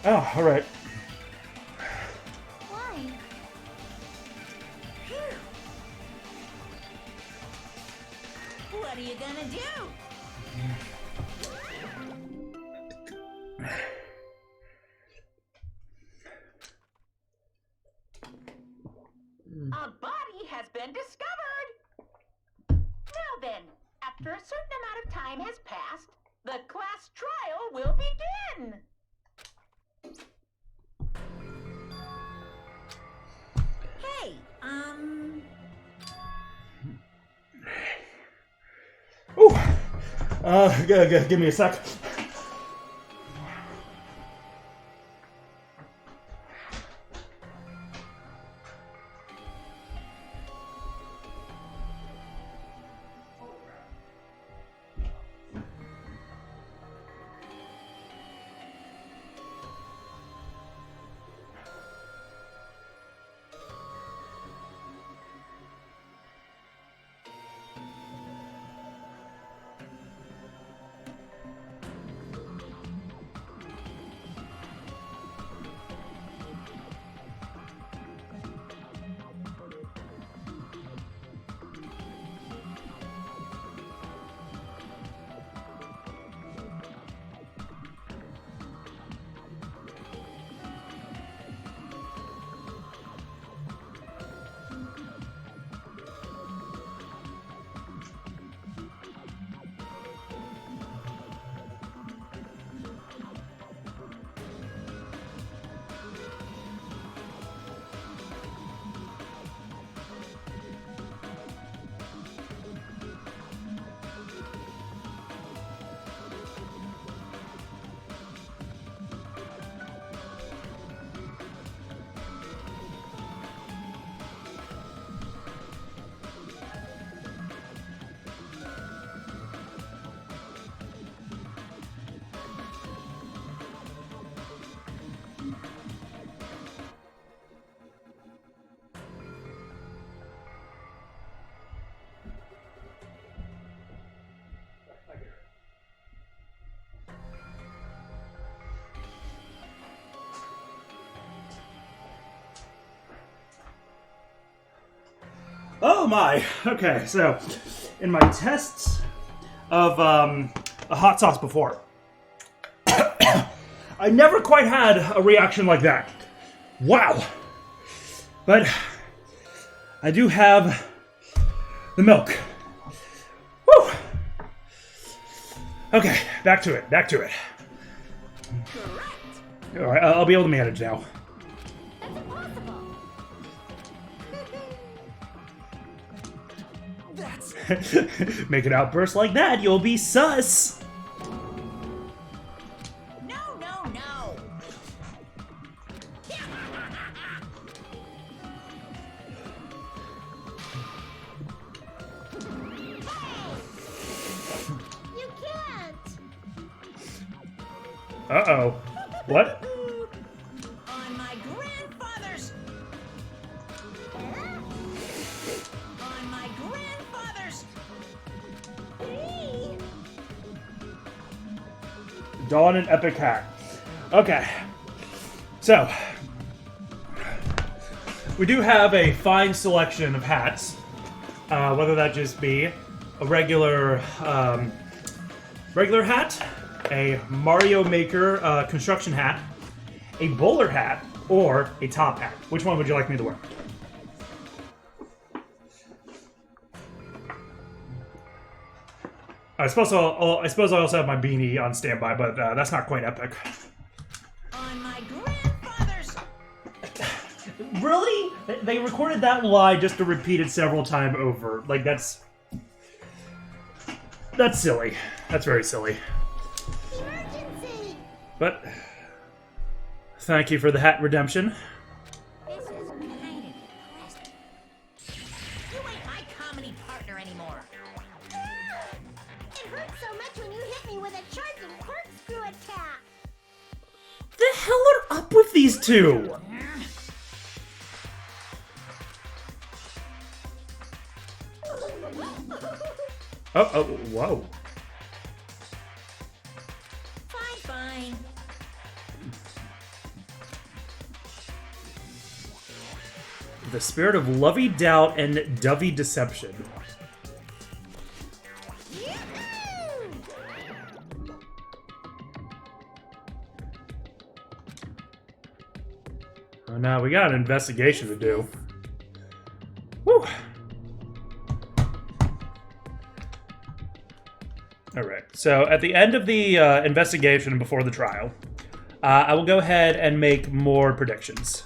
Oh, all right. Why? What are you gonna do? A body has been discovered! Now then, after a certain amount of time has passed, the class trial will begin! Hey, Ooh. Give me a sec. Oh my. Okay, so in my tests of a hot sauce before, I never quite had a reaction like that. Wow. But I do have the milk. Okay, back to it. Back to it. All right, I'll be able to manage now. That's impossible. Make an outburst like that, you'll be sus. No, no, no. You can't. Uh-oh. What? On my grandfather's. On my grandfather's. Hey. Dawn and Epic Hat. Okay. So, we do have a fine selection of hats. Whether that just be a regular hat, a Mario Maker construction hat, a bowler hat, or a top hat. Which one would you like me to wear? I suppose I also have my beanie on standby, but that's not quite epic. On my grandfather's. Really? They recorded that lie just to repeat it several times over. Like, that's silly. That's very silly. Emergency. But thank you for the hat redemption. This is kind of depressing. You ain't my comedy partner anymore. It hurts so much when you hit me with a charging corkscrew attack. The hell are up with these two? Oh, whoa. Fine, fine. The spirit of lovey doubt and dovey deception. Oh, now we got an investigation to do. Woo! Alright, so at the end of the investigation before the trial, I will go ahead and make more predictions.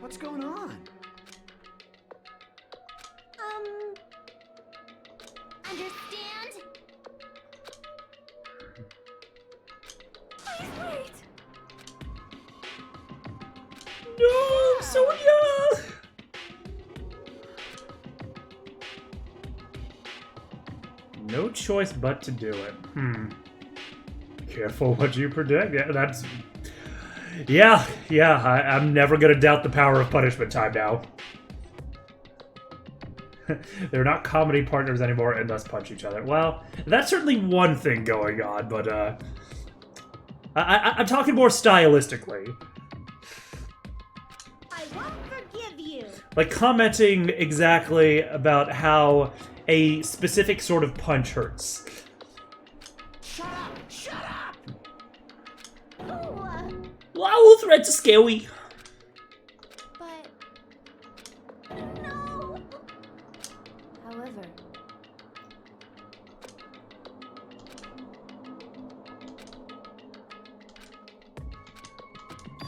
What's going on? Understand? Please wait. No, Sonia! No choice but to do it. Careful what you predict. Yeah, that's... Yeah, I'm never gonna doubt the power of punishment time now. They're not comedy partners anymore and thus punch each other. Well, that's certainly one thing going on, but I'm talking more stylistically. I won't forgive you. Like commenting exactly about how a specific sort of punch hurts. Shut up! Shut up! Oh, Wow, threats are scary. but no. However,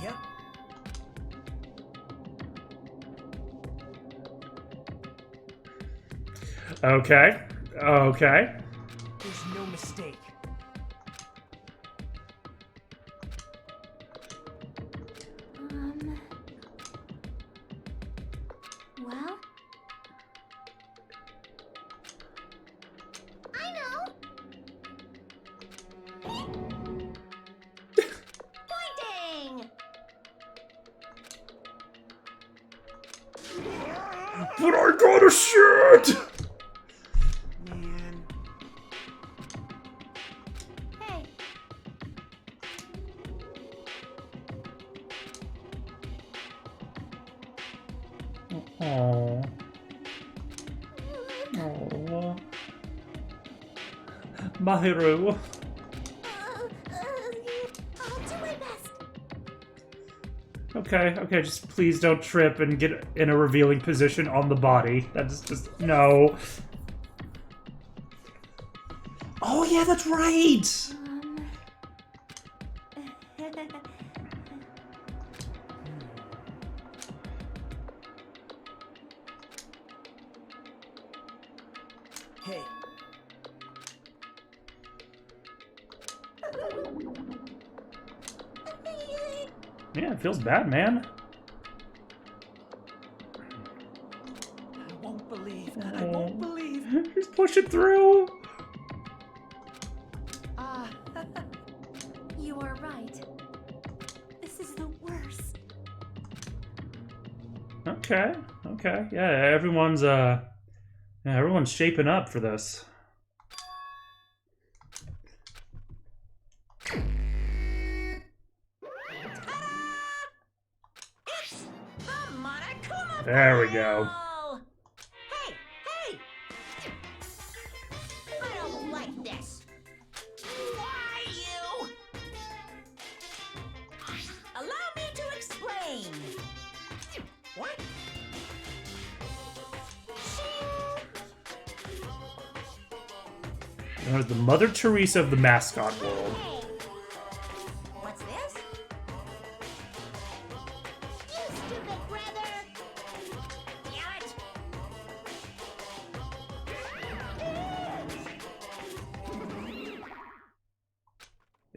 Yep. Okay. There's no mistake. well, I know. Pointing. But I got a shit! Man. Hey. Aww. Aww. Mahiru. I'll do my best. Okay, okay, just please don't trip and get in a revealing position on the body. That's just... no. Oh, yeah, that's right! Hey, Yeah, it feels bad, man. I won't believe. I won't believe. Just push it through. Ah, you are right. This is the worst. Okay, okay. Yeah, everyone's shaping up for this. The Monokuma There we go. Ball! Hey, hey! I don't like this. Why you? Allow me to explain. What? There's the Mother Teresa of the mascot world. Hey. What's this? You stupid brother! Damn it!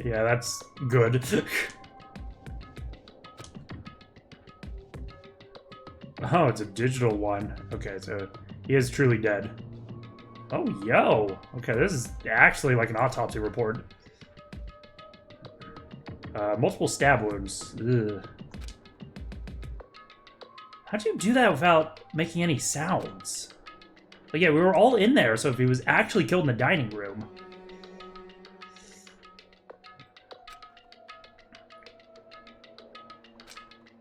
Yeah, that's good. Oh, it's a digital one. Okay, so he is truly dead. Oh, yo! Okay, this is actually like an autopsy report. Multiple stab wounds. Ugh. How'd you do that without making any sounds? Like, yeah, we were all in there, so if he was actually killed in the dining room...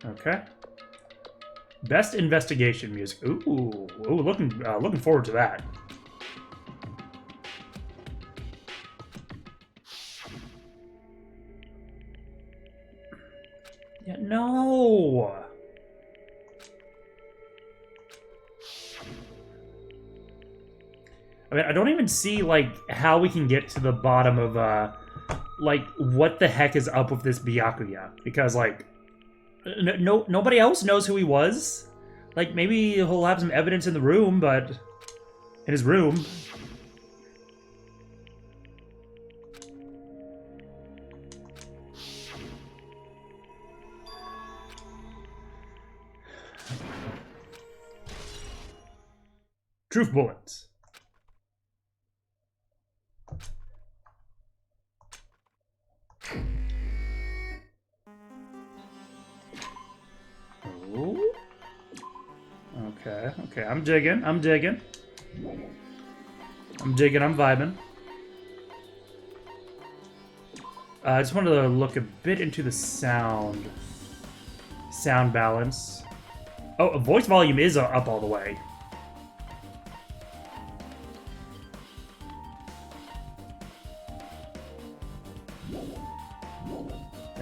Okay. Best investigation music. Ooh, looking forward to that. Yeah, no. I mean, I don't even see like how we can get to the bottom of like what the heck is up with this Byakuya, because like nobody else knows who he was. Like, maybe he'll have some evidence in the room, but... in his room. Truth bullets. Oh. Okay, okay, I'm digging, I'm vibing. I just wanted to look a bit into the sound balance. Oh, voice volume is up all the way.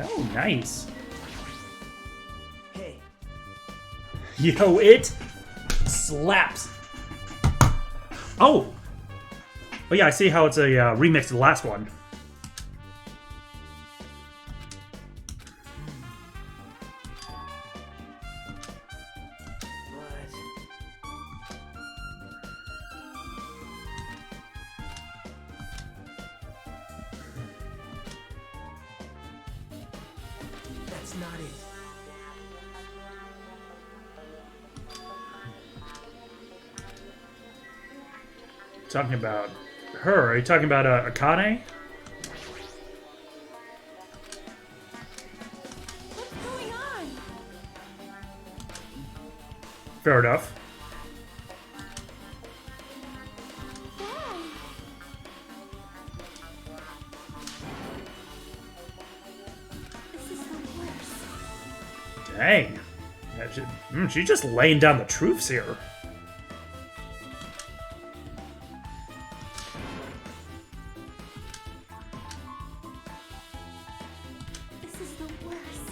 Oh, nice. Hey, Yo, it slaps. Oh! Oh yeah, I see how it's a remix of the last one. what? That's not it. Talking about her? Are you talking about Akane? What's going on? Fair enough. Dad. This is the worst. Dang. She's just laying down the truths here. This is the worst.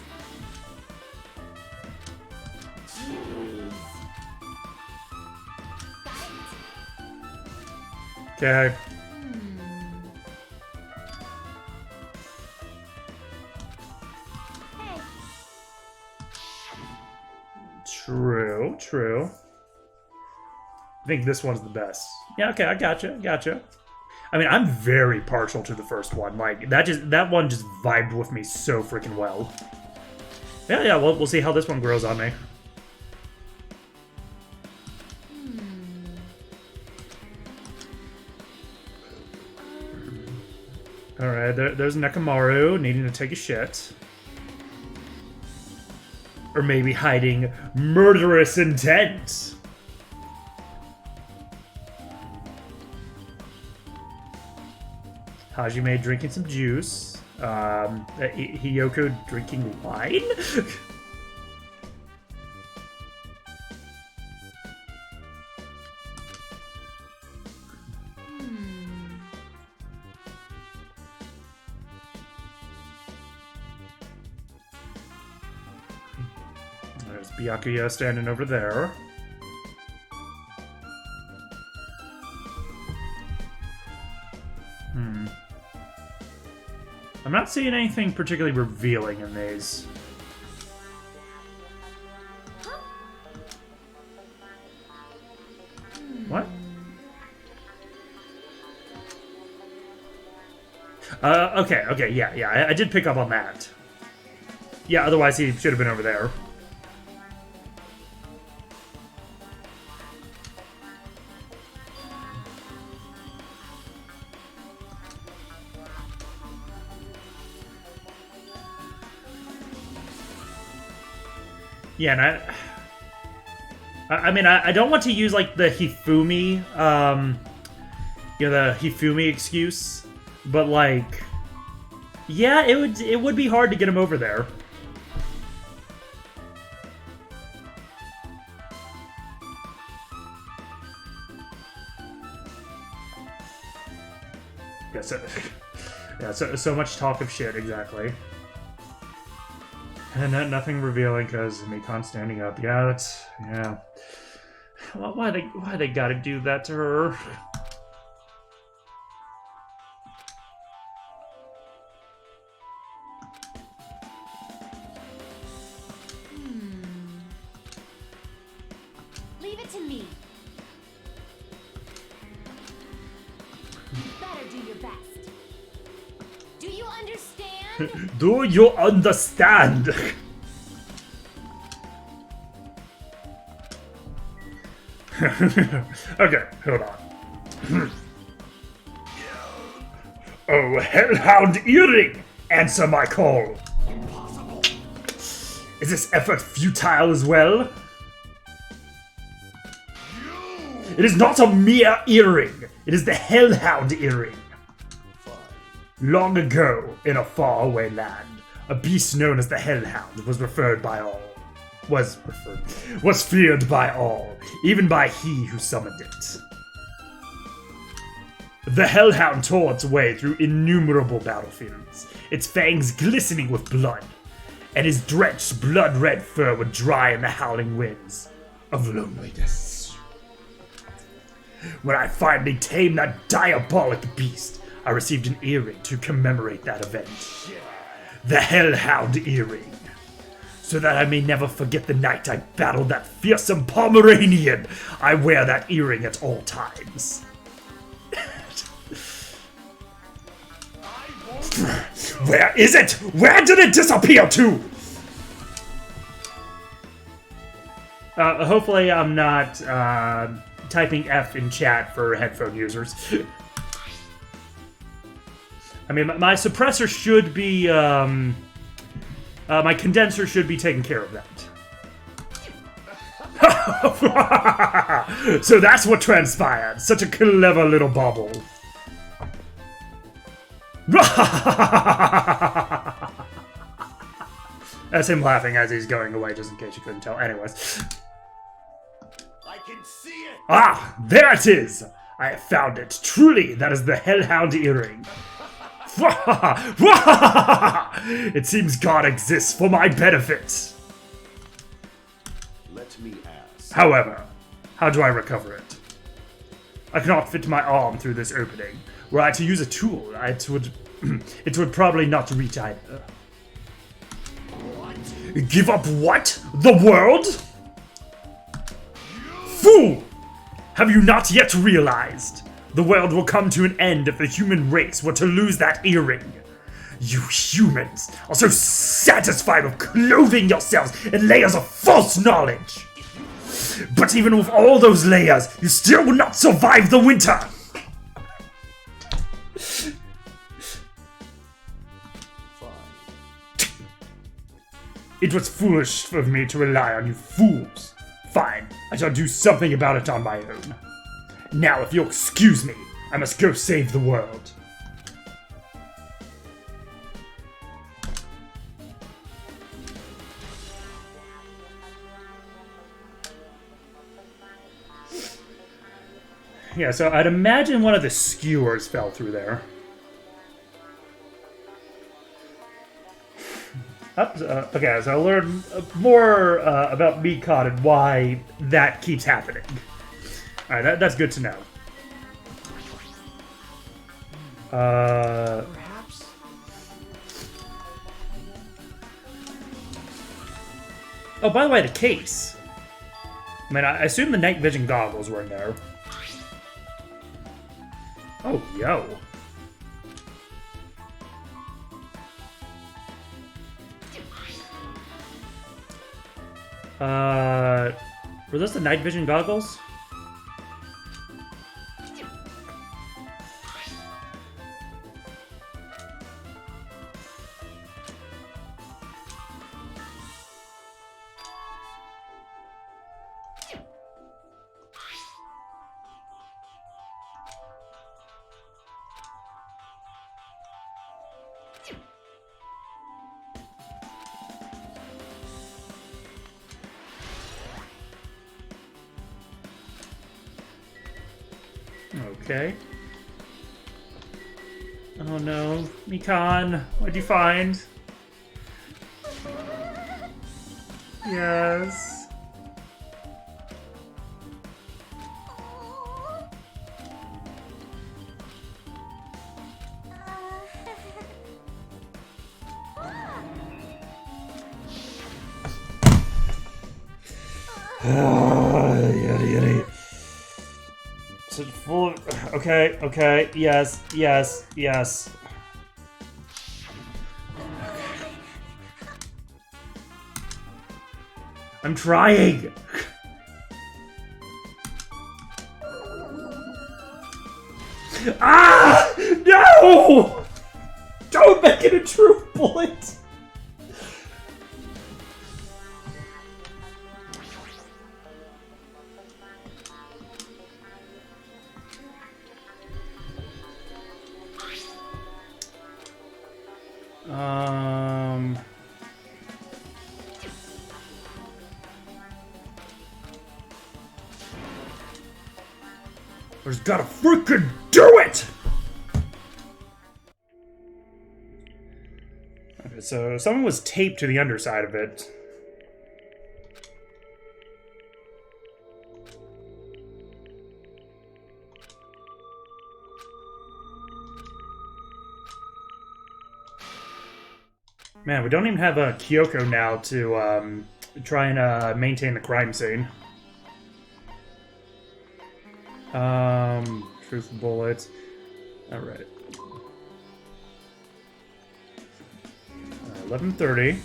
Jeez. Got it. Okay. Hey. True, true. I think this one's the best. Yeah, okay, I gotcha. I mean, I'm very partial to the first one. Like, that one just vibed with me so freaking well. Yeah, we'll see how this one grows on me. Alright, there's Nekomaru needing to take a shit. Or maybe hiding murderous intent. Hajime drinking some juice. Hiyoko drinking wine? There's Byakuya standing over there. I'm not seeing anything particularly revealing in these. What? Okay, yeah, I did pick up on that. Yeah, otherwise he should have been over there. Yeah, and I mean, I don't want to use, like, the Hifumi, the Hifumi excuse, but, like, yeah, it would be hard to get him over there. Yeah, so much talk of shit, exactly. And nothing revealing because Mikon standing up. Yeah, that's... yeah. Why they gotta do that to her? Leave it to me. You better do your best. Do you understand? Do you understand? Okay, hold on. Oh, Hellhound Earring! Answer my call! Impossible. Is this effort futile as well? It is not a mere earring. It is the Hellhound Earring. Long ago, in a faraway land, a beast known as the Hellhound was feared by all, even by he who summoned it. The Hellhound tore its way through innumerable battlefields, its fangs glistening with blood, and his drenched, blood-red fur would dry in the howling winds of loneliness. When I finally tamed that diabolic beast, I received an earring to commemorate that event. The Hellhound Earring. So that I may never forget the night I battled that fearsome Pomeranian, I wear that earring at all times. Where is it? Where did it disappear to? Hopefully I'm not typing F in chat for headphone users. I mean, my suppressor should be, my condenser should be taking care of that. So that's what transpired. Such a clever little bauble. That's him laughing as he's going away, just in case you couldn't tell. Anyways. I can see it. Ah, there it is. I have found it. Truly, that is the Hellhound Earring. It seems God exists for my benefit. Let However, how do I recover it? I cannot fit my arm through this opening. Were I to use a tool, it would probably not reach either. Give up what? The world? Fool! Have you not yet realized? The world will come to an end if the human race were to lose that earring. You humans are so satisfied with clothing yourselves in layers of false knowledge. But even with all those layers, you still will not survive the winter. It was foolish of me to rely on you fools. Fine, I shall do something about it on my own. Now, if you'll excuse me, I must go save the world. Yeah, so I'd imagine one of the skewers fell through there. Okay, so I learned more about Mikon and why that keeps happening. Alright, that's good to know. Perhaps. Oh, by the way, the case. I mean, I assume the night vision goggles were in there. Oh, yo. Were those the night vision goggles? Okay. Oh no. Mikon, what'd you find? Yes. Full of, okay, yes. I'm trying! Ah! No! Don't make it a true bullet! I just gotta freaking do it! Okay, so someone was taped to the underside of it. Man, we don't even have a Kyoko now to try and maintain the crime scene. Truth bullets. All right. 11:30.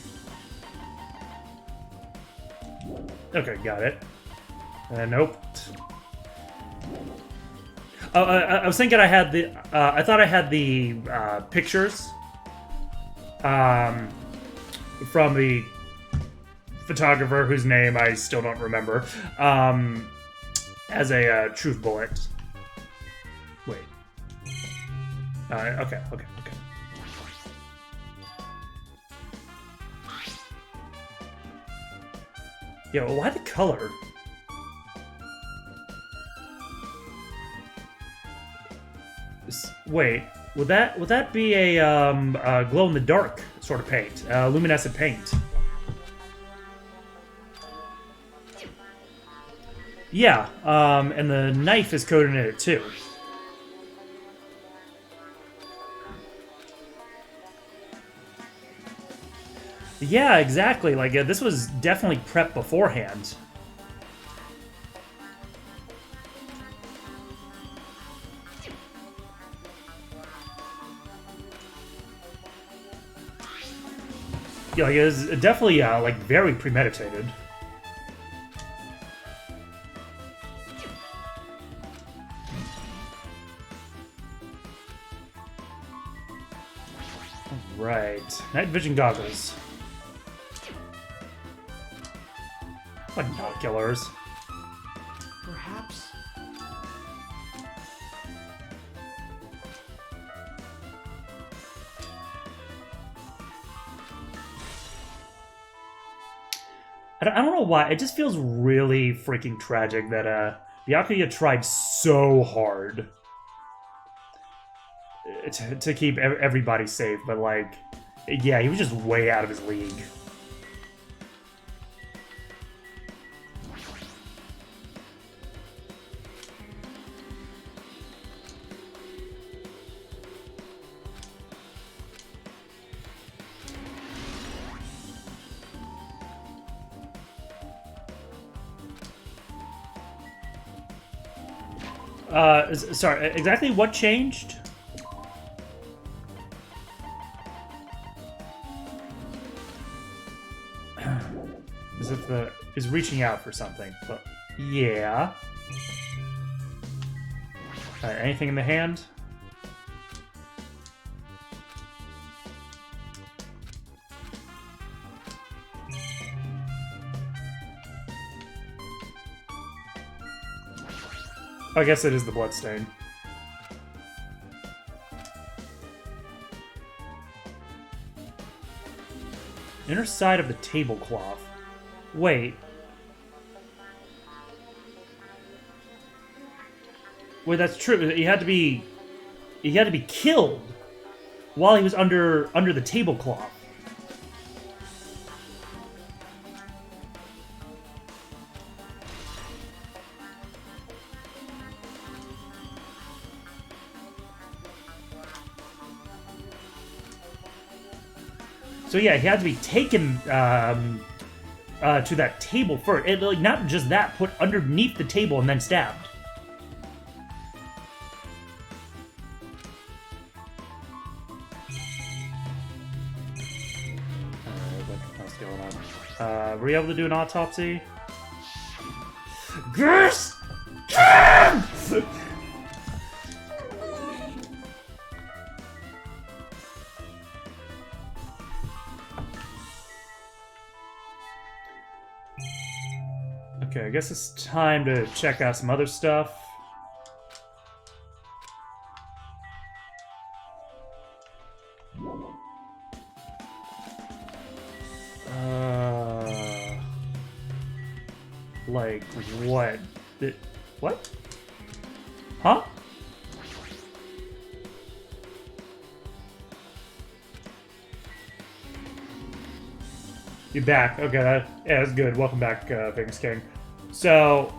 Okay, got it. Nope. Oh, I was thinking I had the. I thought I had the pictures. From the photographer whose name I still don't remember. As a truth bullet. Wait. Okay. Yeah, well, why the color? Wait, would that be a glow in the dark sort of paint, luminescent paint? Yeah, and the knife is coded in it too. Yeah, exactly. Like, this was definitely prepped beforehand. Yeah, like, it was definitely, like, very premeditated. Right. Night vision goggles. Binoculars. Perhaps. I don't know why. It just feels really freaking tragic that Byakuya tried so hard to keep everybody safe, but like, yeah, he was just way out of his league. Sorry, exactly what changed? As if is reaching out for something, but yeah. Alright, anything in the hand? I guess it is the bloodstain. Inner side of the tablecloth. Wait. Wait, that's true. He had to be killed while he was under the tablecloth. So yeah, he had to be taken to that table first. And, like, not just that, put underneath the table and then stabbed. What else going on? Were you able to do an autopsy? Yes! Okay, I guess it's time to check out some other stuff. Like, what? What? Huh? You're back. Okay, yeah, that's good. Welcome back, Famous King. So,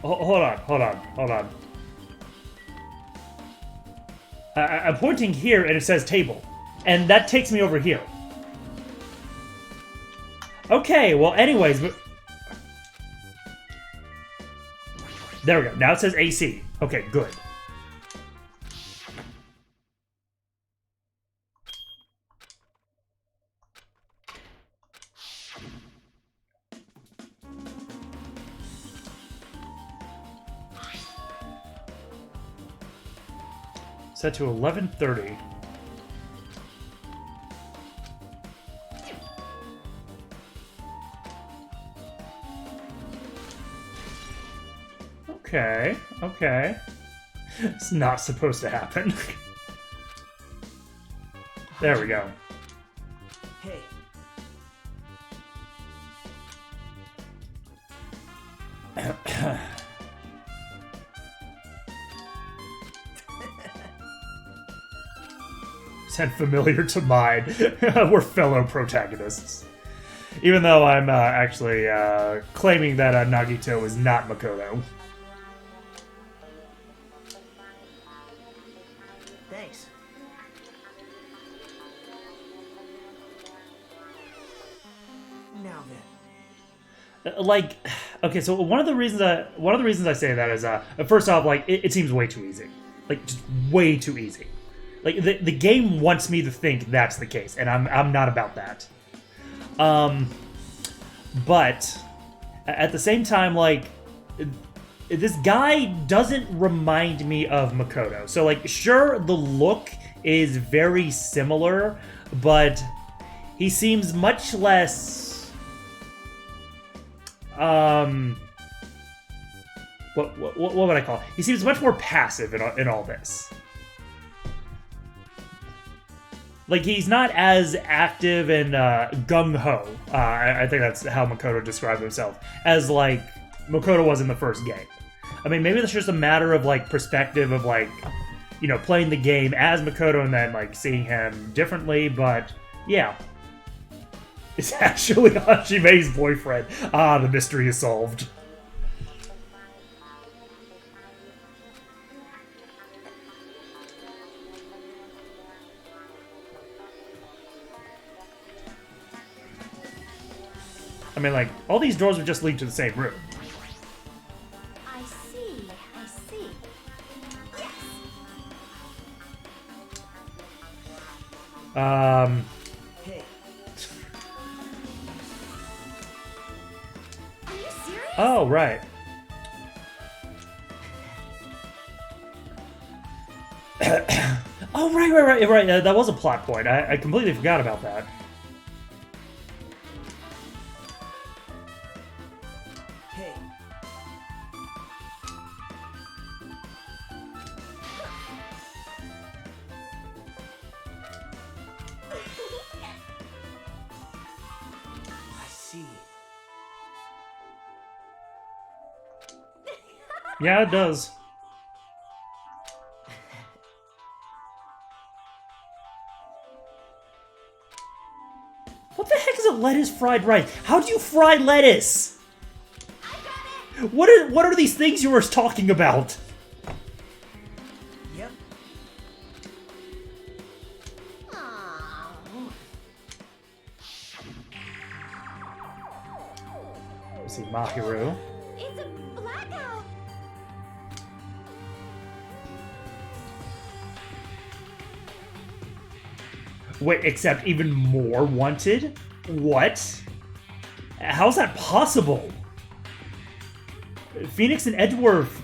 hold on. I'm pointing here and it says table. And that takes me over here. Okay, well, anyways, but... There we go. Now it says AC. Okay, good. Set to 11:30. Okay. It's not supposed to happen. There we go. Hey. Sound familiar to mine. We're fellow protagonists. Even though I'm actually claiming that Nagito is not Makoto. Thanks. Now then. Like, okay, so one of the reasons I say that is first off, like it seems way too easy, like just way too easy. Like the game wants me to think that's the case, and I'm not about that. But at the same time, like this guy doesn't remind me of Makoto. So like, sure, the look is very similar, but he seems much less. What would I call it? He seems much more passive in all this. Like, he's not as active and gung-ho, I think that's how Makoto described himself, as, like, Makoto was in the first game. I mean, maybe that's just a matter of, like, perspective of, like, you know, playing the game as Makoto and then, like, seeing him differently, but, yeah. It's actually Hajime's boyfriend. Ah, the mystery is solved. I mean, like, all these doors would just lead to the same room. I see. Yes. Hey, Are you serious? Oh, right. Oh, right. That was a plot point. I completely forgot about that. hey. I see. Yeah, it does. What the heck is a lettuce fried rice? How do you fry lettuce? I got it. What are these things you were talking about? Yep. Aw. Let's see, Mahiru. It's a blackout. Wait, except even more wanted? What? How's that possible? Phoenix and Edgeworth,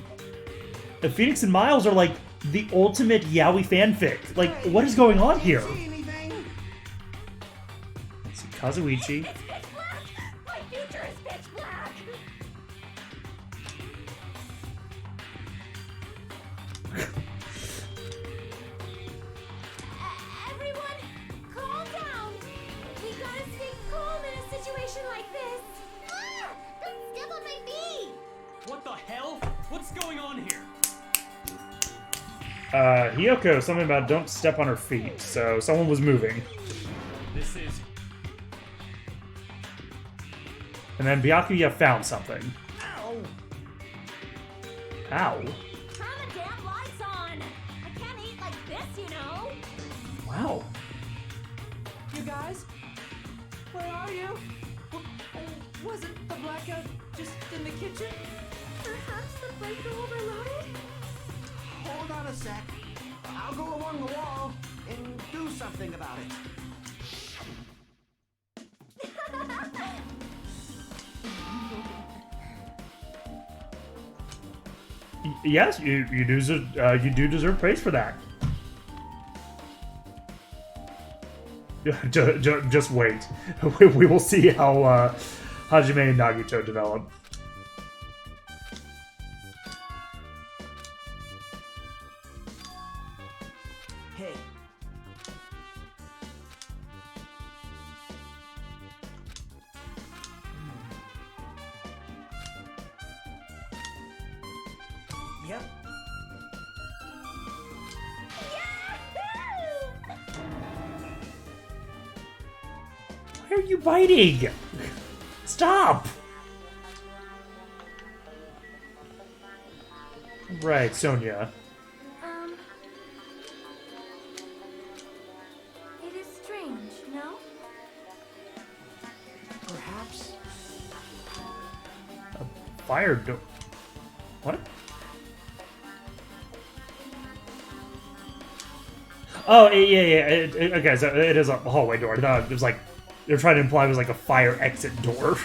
Phoenix and Miles are like the ultimate yaoi fanfic. Like, what is going on here? See anything? Let's see, Kazuichi. It's pitch black. My future is pitch black. Everyone, calm down. We gotta stay calm in a situation like this. Ah! Don't step on my feet. What the hell? What's going on here? Hiyoko, something about don't step on her feet, so someone was moving. This is... And then Byakuya found something. Ow! Ow. Turn the damn lights on. I can't eat like this, you know. Wow. You guys? Where are you? Wasn't the blackout just in the kitchen? Perhaps the breaker overloaded? Hold on a sec. I'll go along the wall and do something about it. Yes, you do deserve praise for that. Just wait. We will see how Hajime and Nagito develop. Hey, yep. are you biting? Stop! Right, Sonia. It is strange, no? Perhaps. Fire door. What? Oh, yeah. Okay, so it is a hallway door. I thought it was like they're trying to imply it was like a fire exit door.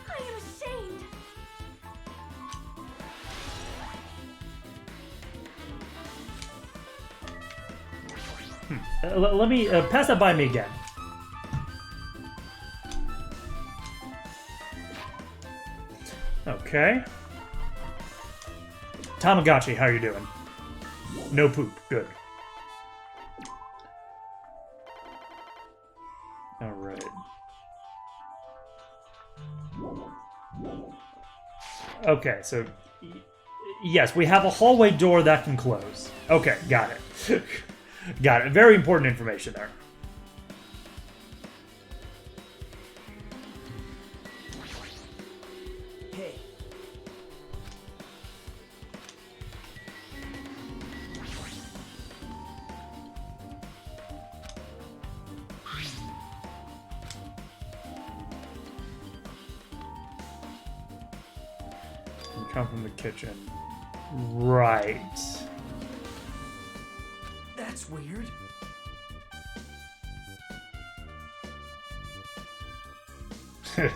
I am ashamed. Let me pass that by me again. Okay. Tamagotchi, how are you doing? No poop. Good. Alright. Okay, so... Yes, we have a hallway door that can close. Okay, got it. Got it. Very important information there. Hey. You come from the kitchen. Right. That's weird. Hey.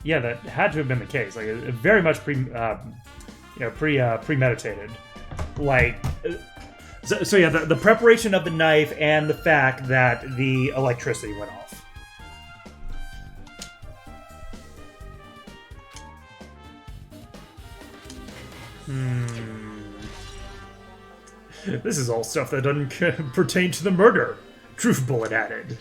Yeah, that had to have been the case. Like, it very much premeditated. Like, so yeah, the preparation of the knife and the fact that the electricity went off. This is all stuff that doesn't pertain to the murder. Truth bullet added.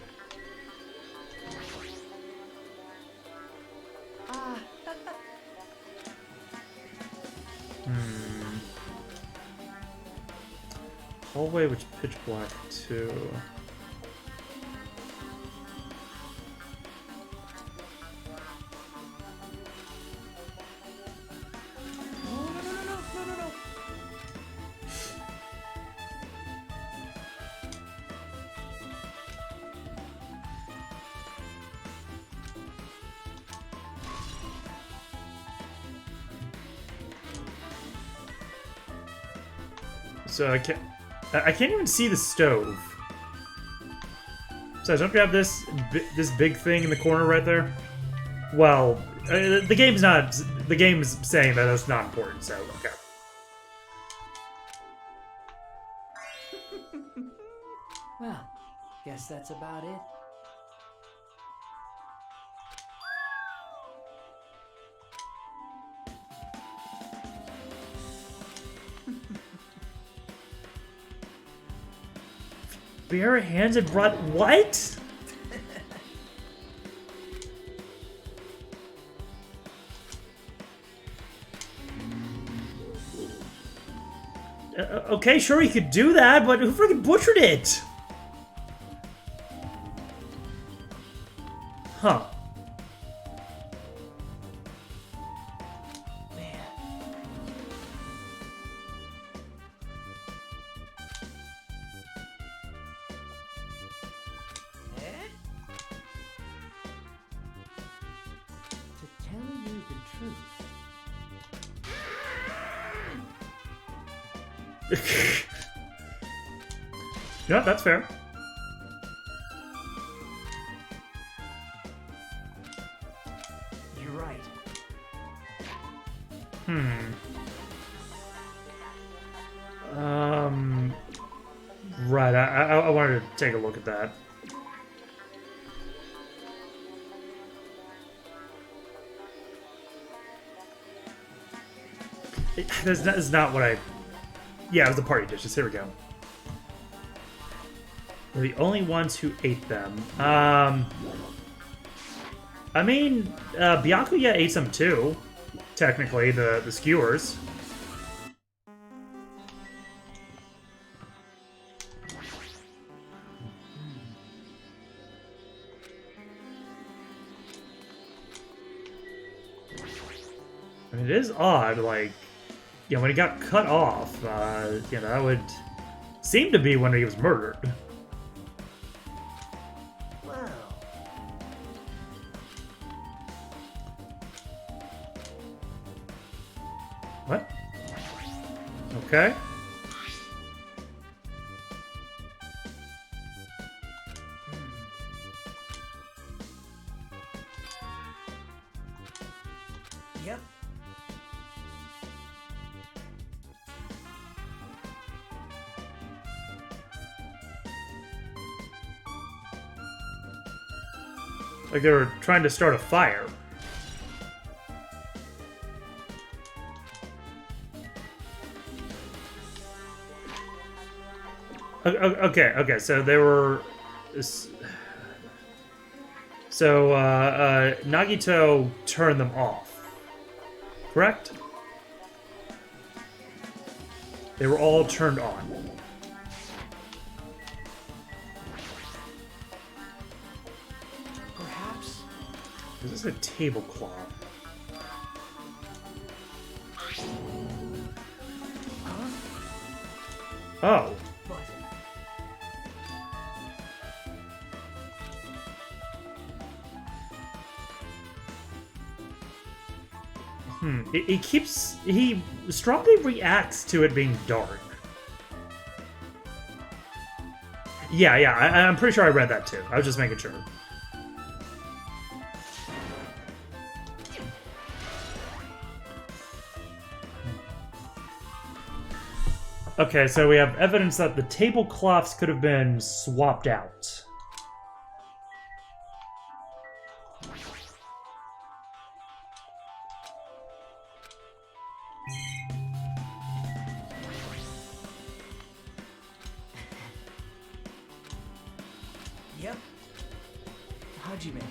Hallway which pitch black too. No. So I can't even see the stove. So don't you have this big thing in the corner right there? Well, the game's saying that that's not important. So okay. Well, guess that's about it. Bare hands and brought what? Okay, sure, he could do that, but who freaking butchered it? Huh. Man. To tell you the truth. Yeah, that's fair. You're right. Right, I wanted to take a look at that. That's not what I... Yeah, it was the party dishes. Here we go. We're the only ones who ate them. I mean, Byakuya ate some too. technically, the skewers. I mean, it is odd, like, you know, when he got cut off, you know, that would seem to be when he was murdered. Well, What? Okay. yep. Like they were trying to start a fire. Okay, so they were... So, Nagito turned them off. Correct? They were all turned on. Perhaps. Is this a tablecloth? Oh. But He strongly reacts to it being dark. Yeah, I'm pretty sure I read that too. I was just making sure. Okay, so we have evidence that the tablecloths could have been swapped out. yep. Hajime.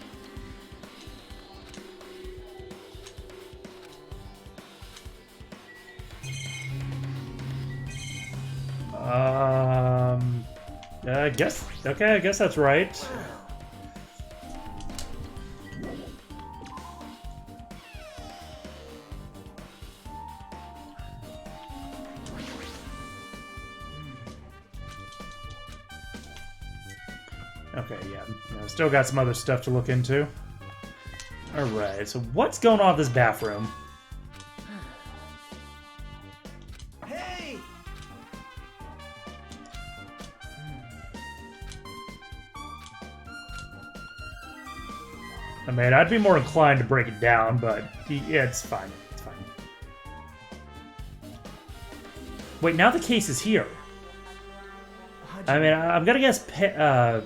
I guess. Okay, I guess that's right. Okay, yeah. Still got some other stuff to look into. Alright, so what's going on in this bathroom? Hey! I mean, I'd be more inclined to break it down, but yeah, it's fine. It's fine. Wait, now the case is here. I mean, I'm gonna guess Peko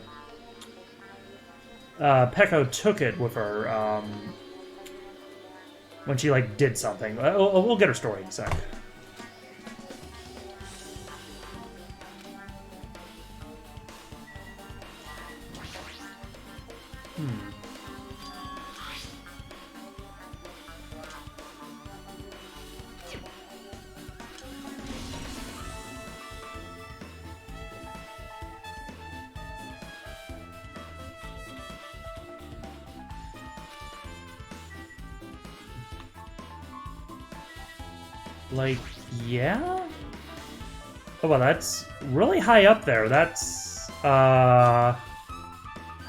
took it with her when she like did something. We'll get her story in a sec. Like, yeah? Oh, well, that's really high up there. That's, I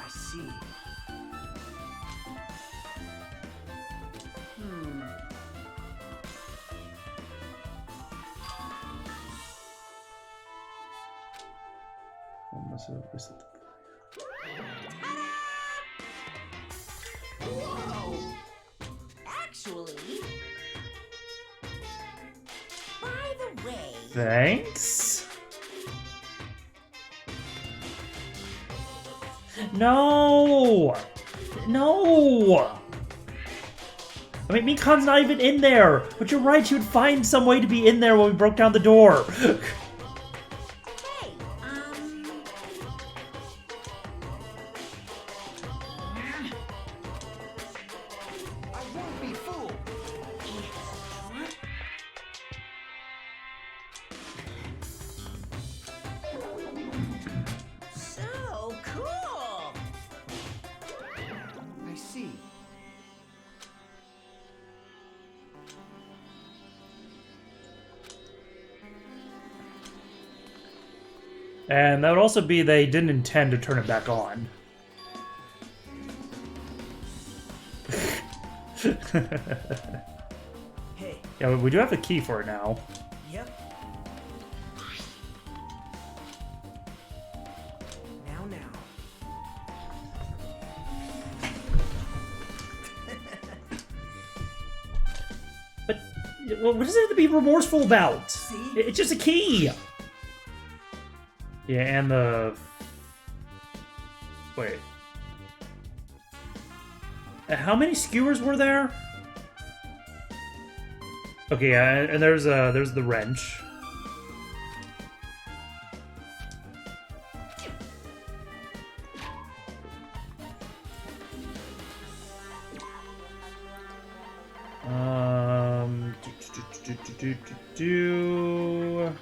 see. Whoa! Actually, by the way, Thanks. No! No! I mean, Mikan's not even in there! But you're right, she would find some way to be in there when we broke down the door. hey, I won't be fooled. it's And that would also be they didn't intend to turn it back on. Hey. Yeah, we do have a key for it now. Yep. Now. But what does it have to be remorseful about? See? It's just a key. Yeah, and the... Wait. How many skewers were there? Okay, yeah, and there's the wrench. Do.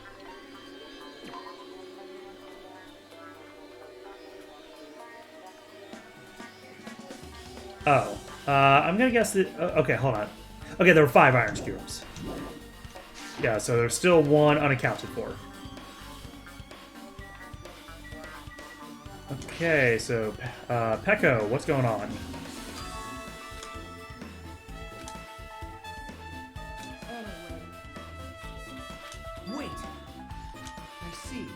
Oh, I'm gonna guess that. Okay, hold on. Okay, there were 5 iron skewers. Yeah, so there's still 1 unaccounted for. Okay, so Pecco, what's going on? Wait. I see.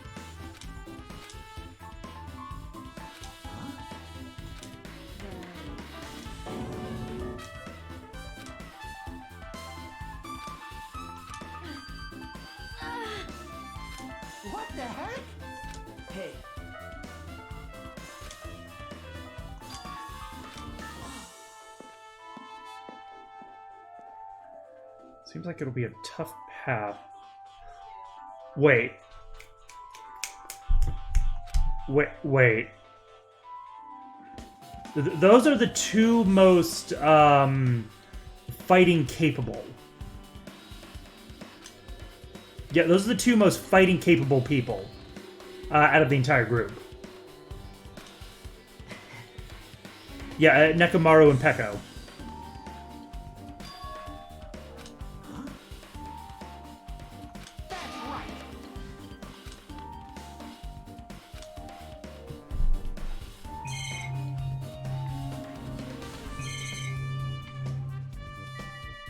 What the heck? Hey. Seems like it'll be a tough path. Wait. Wait. Those are the 2 most fighting capable. Yeah, those are the 2 most fighting capable people out of the entire group. Yeah, Nekomaru and Pecco. That's right.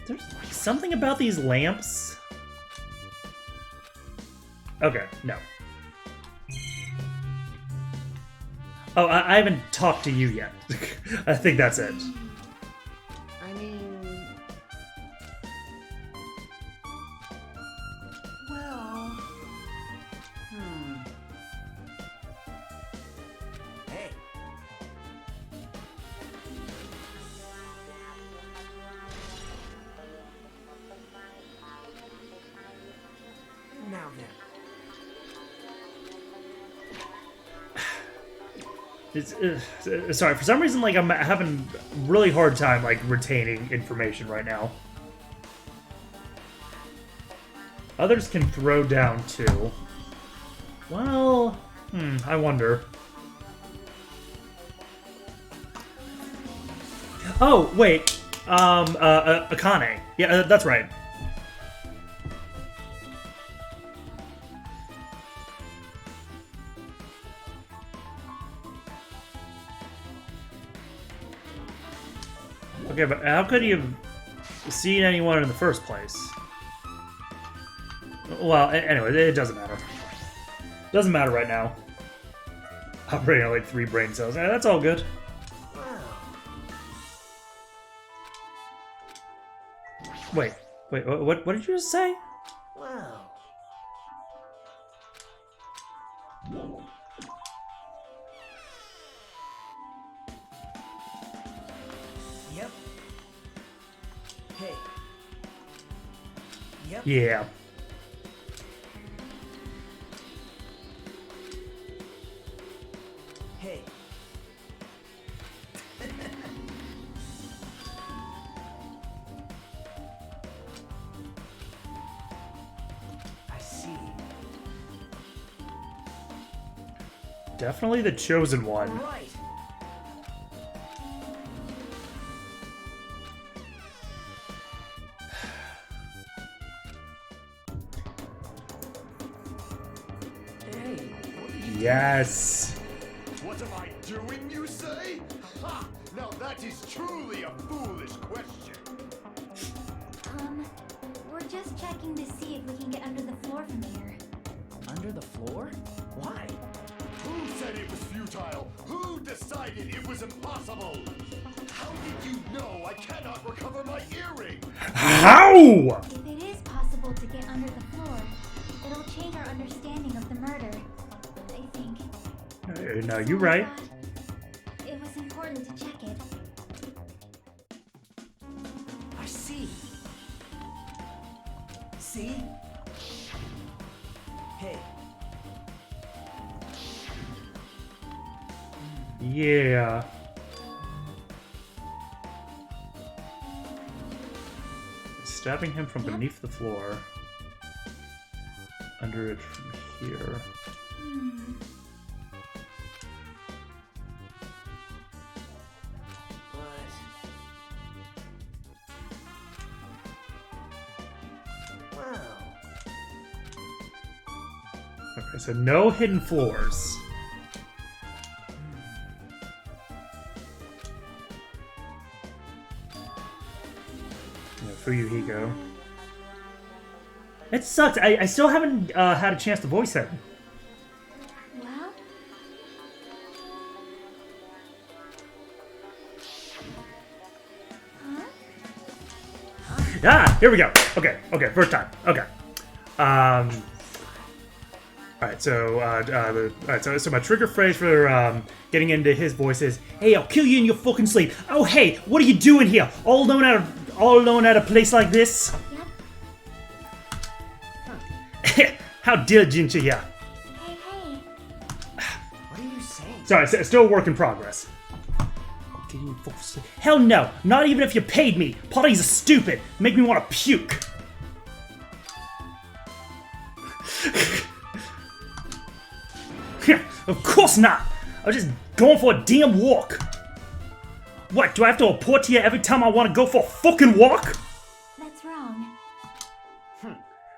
There's something about these lamps. Okay, no. Oh, I haven't talked to you yet. I think that's it. I mean... Well... Hey. Now then. Sorry, for some reason, like, I'm having a really hard time, like, retaining information right now. Others can throw down, too. Well, I wonder. Oh, wait. Akane. Yeah, that's right. Okay, but how could he have seen anyone in the first place? Well, anyway, it doesn't matter. Doesn't matter right now. Operating on like 3 brain cells. That's all good. Wait, what did you just say? Wow. Yep. Hey. Yep. Yeah. Hey. I see. Definitely the chosen one. Right. Hey, what are you Yes. What am I doing, you say? Ha! Now that is truly a foolish question. We're just checking to see if we can get under the floor from here. Under the floor? Why? Who said it was futile? Who decided it was impossible? How did you know I cannot recover my earring? How? If it is possible to get under the floor, it'll change our understanding of the murder. I think. No, So you're I right. thought it was important to check it. I see. See? Hey, Yeah. Stabbing him from beneath the floor. Under it from here. well, Okay, so no hidden floors. Yeah, Fuyuhiko. It sucks. I still haven't had a chance to voice it. Well, Ah, here we go. Okay, first time. Okay. All right, so my trigger phrase for getting into his voice is, "Hey, I'll kill you in your fucking sleep." Oh, hey, what are you doing here? All alone at a place like this? yep. How diligent you are. Hey, hey. what are you saying? Sorry, still a work in progress. Hell no, not even if you paid me. Parties are stupid. Make me want to puke. Of course not. I was just going for a damn walk. What, do I have to report to you every time I want to go for a fucking walk? That's wrong.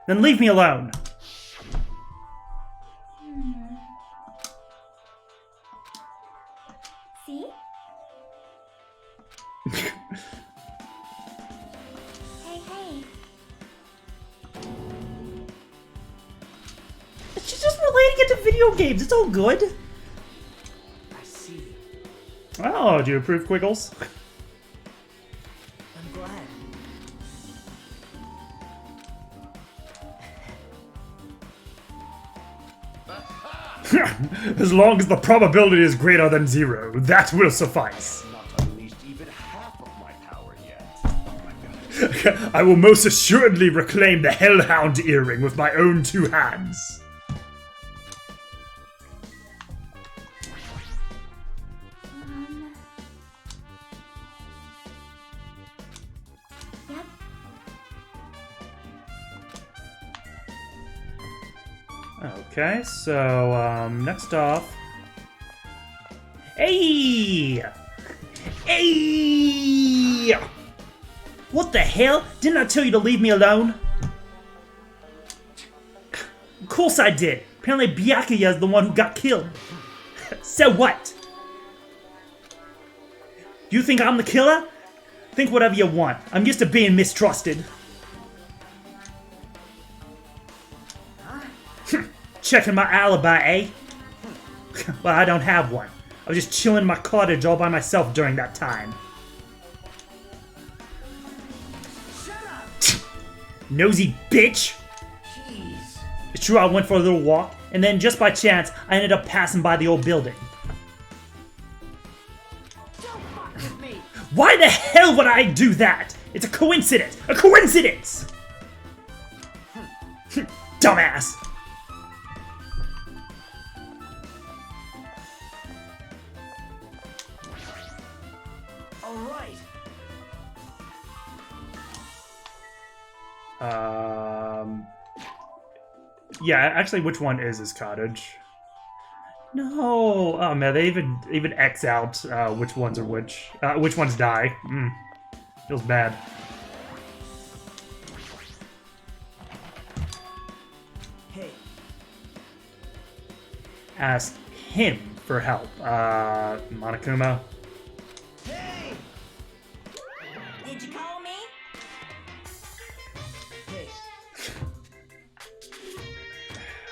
Then leave me alone. See? Hey, hey. She's just relating it to video games. It's all good. I see. Oh, do you approve, Quiggles? I'm glad. As long as the probability is greater than 0, that will suffice. Not unleashed even half of my power yet. Oh my god. I will most assuredly reclaim the Hellhound earring with my own 2 hands. Yep. Okay, so, next off... Hey! Hey! What the hell? Didn't I tell you to leave me alone? Of course I did. Apparently Byakuya is the one who got killed. So what? You think I'm the killer? Think whatever you want. I'm used to being mistrusted. Checking my alibi, eh? Well, I don't have one. I was just chilling in my cottage all by myself during that time. Shut up! Nosy bitch! Jeez. It's true I went for a little walk, and then just by chance, I ended up passing by the old building. Don't fuck with me! Why the hell would I do that? It's a coincidence! A coincidence! Dumbass! All right. Yeah, actually, which one is his cottage? No! Oh man, they even X out which ones are which ones die. Feels bad. Hey, ask him for help. Monokuma. Hey! Did you call me? Hey,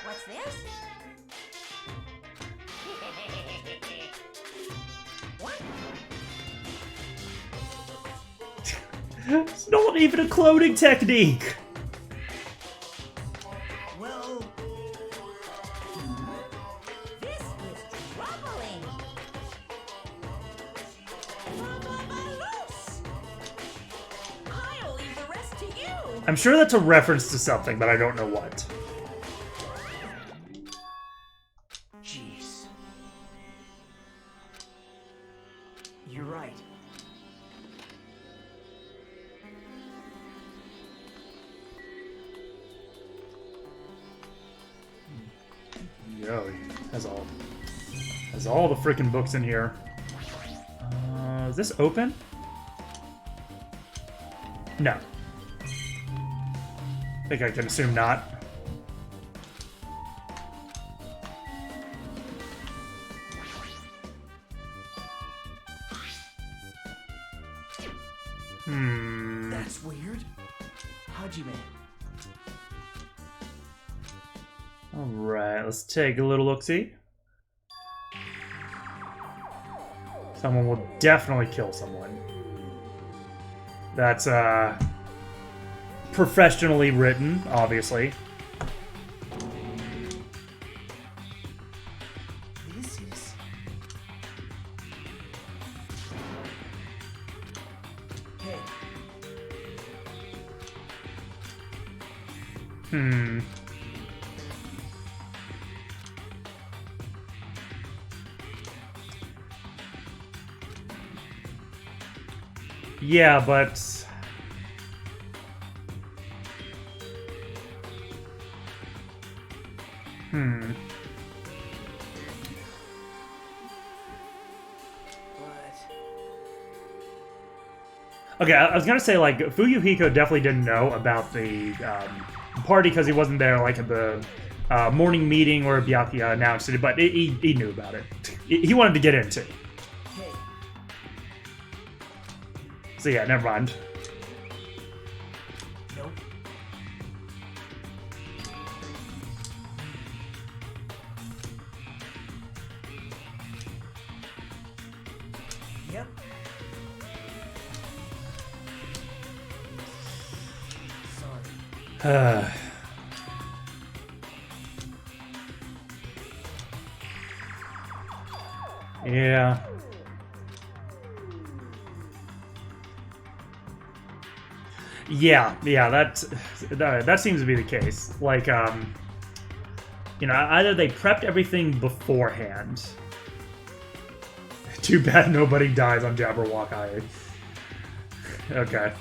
What's this? What? It's not even a cloning technique. well, This is troubling. Loose. I'll leave the rest to you. I'm sure that's a reference to something, but I don't know what. jeez. You're right. Yo, has all the freaking books in here. Is this open? No. I think I can assume not. That's weird. Hajime. Alright, let's take a little look-see. Someone will definitely kill someone. That's, professionally written, obviously. This is... Hey, Yeah, but... but... Okay, I was gonna say, like, Fuyuhiko definitely didn't know about the party because he wasn't there, like, at the morning meeting where Byakuya announced it, but he knew about it. He wanted to get into it. Hey, So yeah, never mind. nope. Yep. Sorry. Yeah. Yeah, that seems to be the case. Like, you know, either they prepped everything beforehand. Too bad nobody dies on Jabberwock. Okay.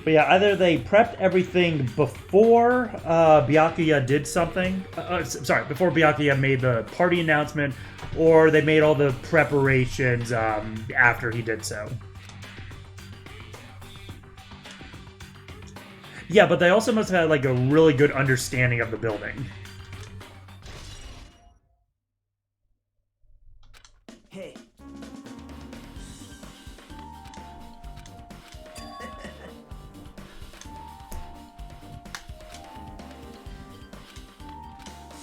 But yeah, either they prepped everything before Byakuya did something. Sorry, before Byakuya made the party announcement, or they made all the preparations after he did so. Yeah, but they also must have had like a really good understanding of the building. Hey.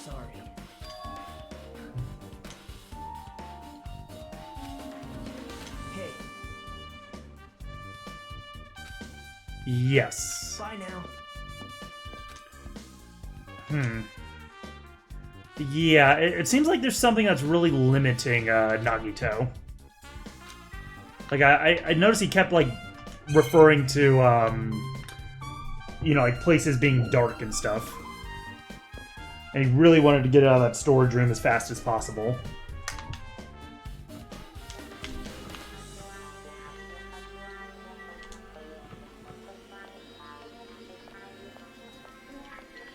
Sorry. Hey, Yes. bye now. Yeah, it seems like there's something that's really limiting Nagito. Like, I noticed he kept, like, referring to, you know, like, places being dark and stuff. And he really wanted to get out of that storage room as fast as possible.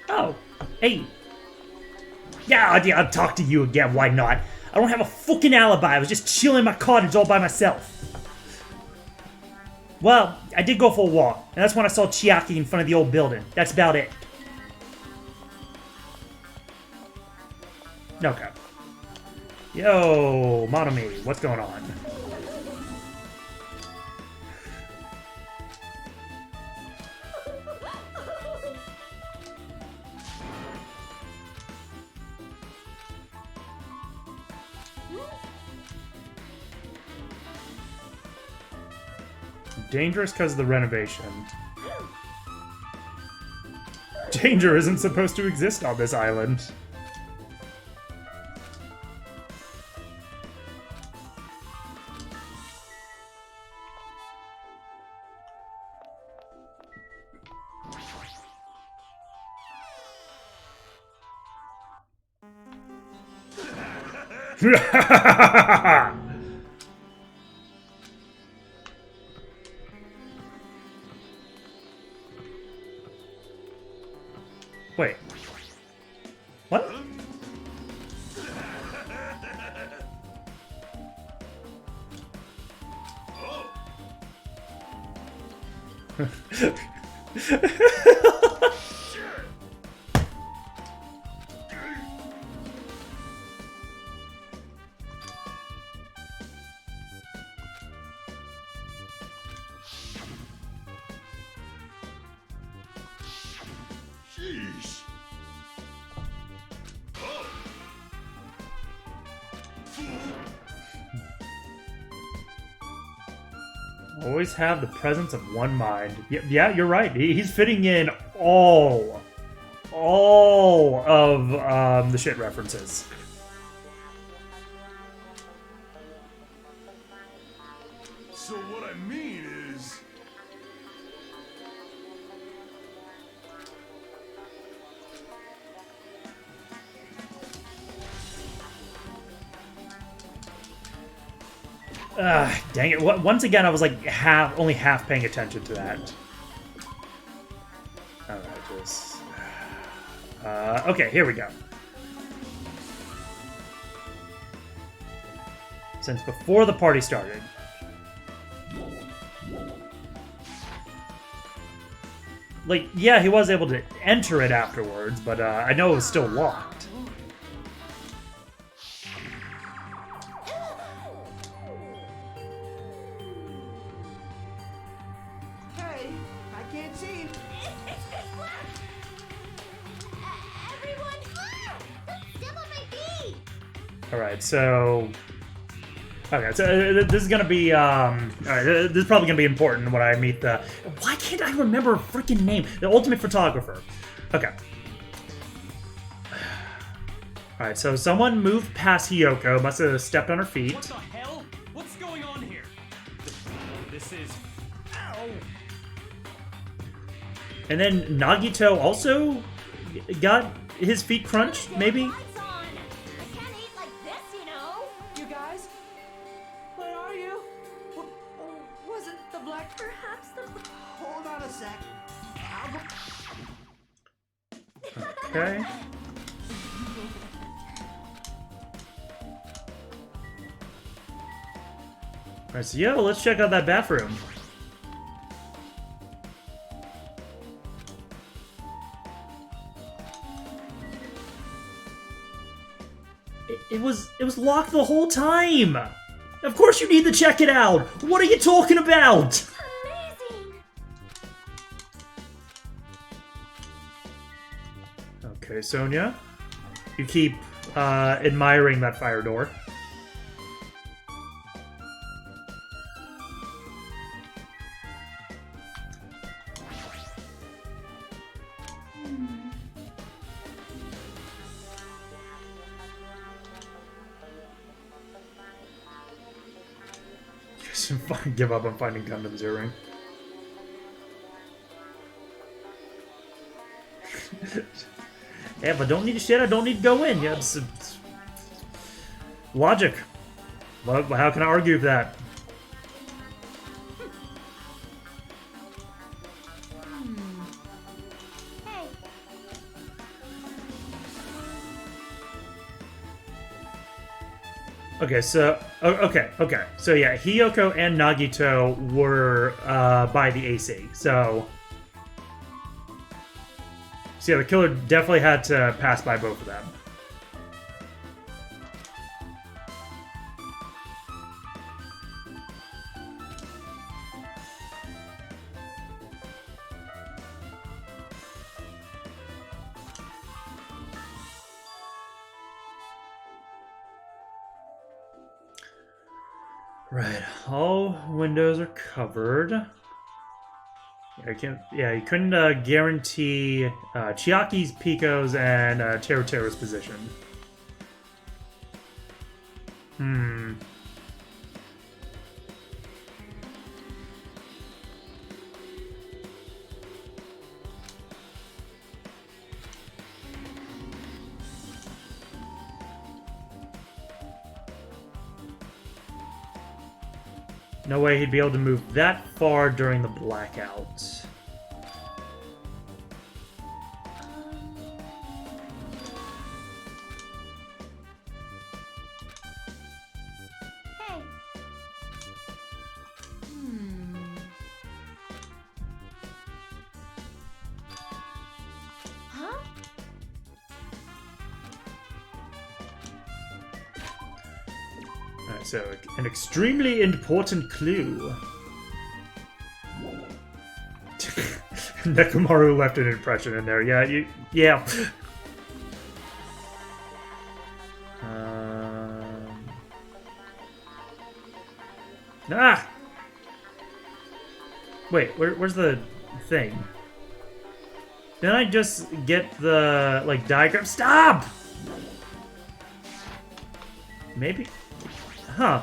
Oh, hey. Yeah, I'll talk to you again, why not? I don't have a fucking alibi, I was just chilling in my cottage all by myself. Well, I did go for a walk, and that's when I saw Chiaki in front of the old building. That's about it. Okay. Yo, Monomi, what's going on? Dangerous because of the renovation. Danger isn't supposed to exist on this island. Wait. What? Sheesh. Always have the presence of one mind. Yeah, you're right. He's fitting in all of the shit references. So what I mean is... Dang it. Once again, I was like only half paying attention to that. Alright, just... okay, here we go. Since before the party started. Like, yeah, he was able to enter it afterwards, but I know it was still locked. Hey, I can't see. Everyone, don't step on my feet. Alright, so... Okay, so this is gonna be, alright, this is probably gonna be important when I meet the... Why can't I remember a freaking name? The ultimate photographer. Okay. Alright, so someone moved past Hiyoko, must have stepped on her feet. What the hell? What's going on here? This is... Ow! And then Nagito also got his feet crunched, maybe? Lights on. I can't eat like this, you know. You guys? Where are you? Was it the black... Perhaps the... Hold on a sec. I'll go. Okay. Alright, so yo, let's check out that bathroom. It was locked the whole time! Of course you need to check it out! What are you talking about? Amazing. Okay, Sonia. You keep admiring that fire door. Just fucking give up on finding Gundam's earring. Yeah, but don't need to shit, I don't need to go in. Yeah, it's logic. Well, how can I argue with that? Hey. Okay, so okay. So yeah, Hiyoko and Nagito were by the AC. So yeah, the killer definitely had to pass by both of them. Right, all windows are covered. Yeah, I can't. Yeah, you couldn't guarantee Chiaki's, Pico's, and Teru's position. No way he'd be able to move that far during the blackout. Hey. Huh? Alright, so an extremely important clue. Nekomaru left an impression in there. Yeah, yeah. Ah! Wait, where's the thing? Didn't I just get the, like, diagram? Stop! Maybe? Huh.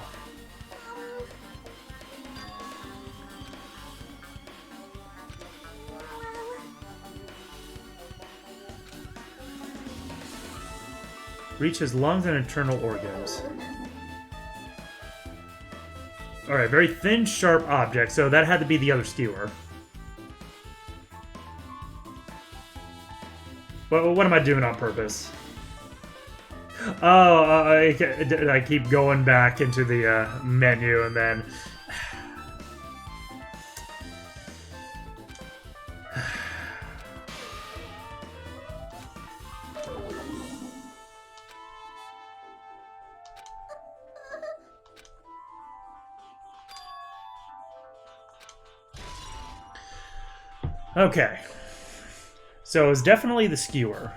Reach his lungs and internal organs. Alright, very thin, sharp object, so that had to be the other skewer. What am I doing on purpose? Oh, I keep going back into the menu and then... Okay. So it was definitely the skewer.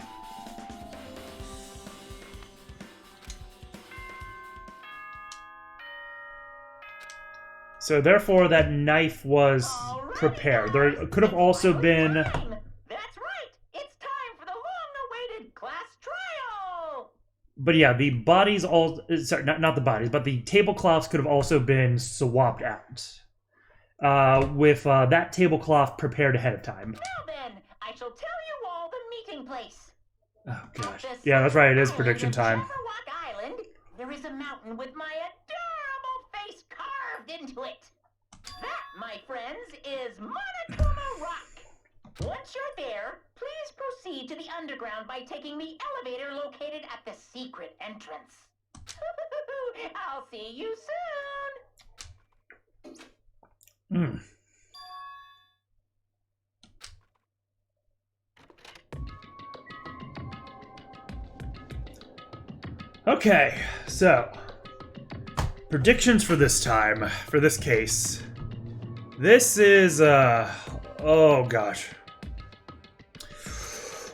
So therefore, that knife was prepared. There could have also been... That's right! It's time for the long-awaited class trial! But yeah, the bodies all... Sorry, not the bodies, but the tablecloths could have also been swapped out. With that tablecloth prepared ahead of time. Now then, I shall tell you all the meeting place. Oh, gosh. Yeah, that's right. It is prediction time. Jabberwock Island, there is a mountain with my adorable face carved into it. That, my friends, is Monokuma Rock. Once you're there, please proceed to the underground by taking the elevator located at the secret entrance. I'll see you soon. Okay, so predictions for this time, for this case. This is oh gosh.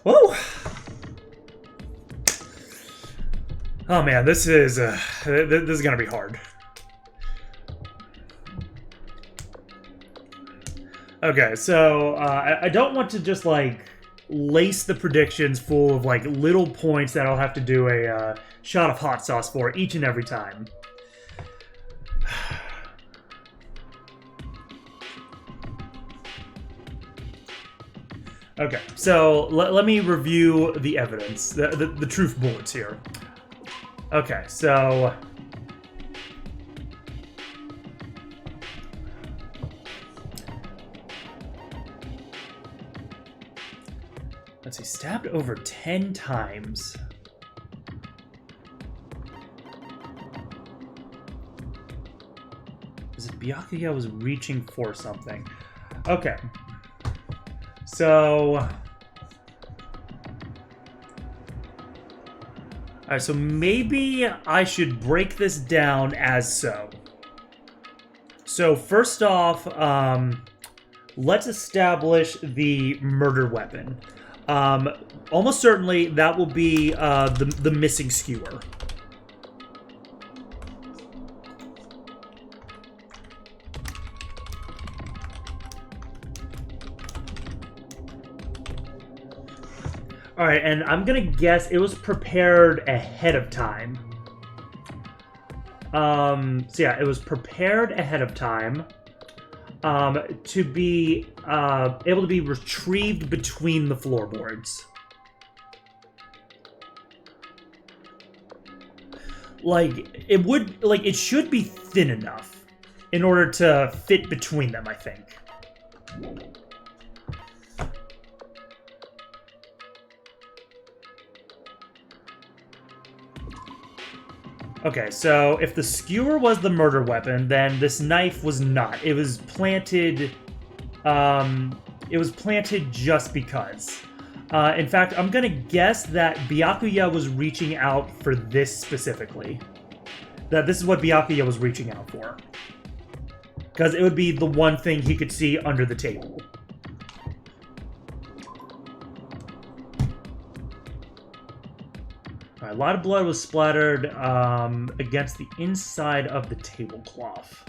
Whoa. Oh man, this is gonna be hard. Okay, so I don't want to just like lace the predictions full of like little points that I'll have to do a shot of hot sauce for each and every time. Okay, so let me review the evidence, the truth bullets here. Okay, so... Let's see, stabbed over 10 times. Is it Byakuya was reaching for something? Okay. So... Alright, so maybe I should break this down as so. So first off, let's establish the murder weapon. Almost certainly that will be the missing skewer. All right, and I'm gonna guess it was prepared ahead of time. So yeah, it was prepared ahead of time to be able to be retrieved between the floorboards. Like, it should be thin enough in order to fit between them, I think. Okay, so if the skewer was the murder weapon, then this knife was not. It was planted just because. In fact, I'm gonna guess that Byakuya was reaching out for this specifically. That this is what Byakuya was reaching out for. Because it would be the one thing he could see under the table. A lot of blood was splattered against the inside of the tablecloth.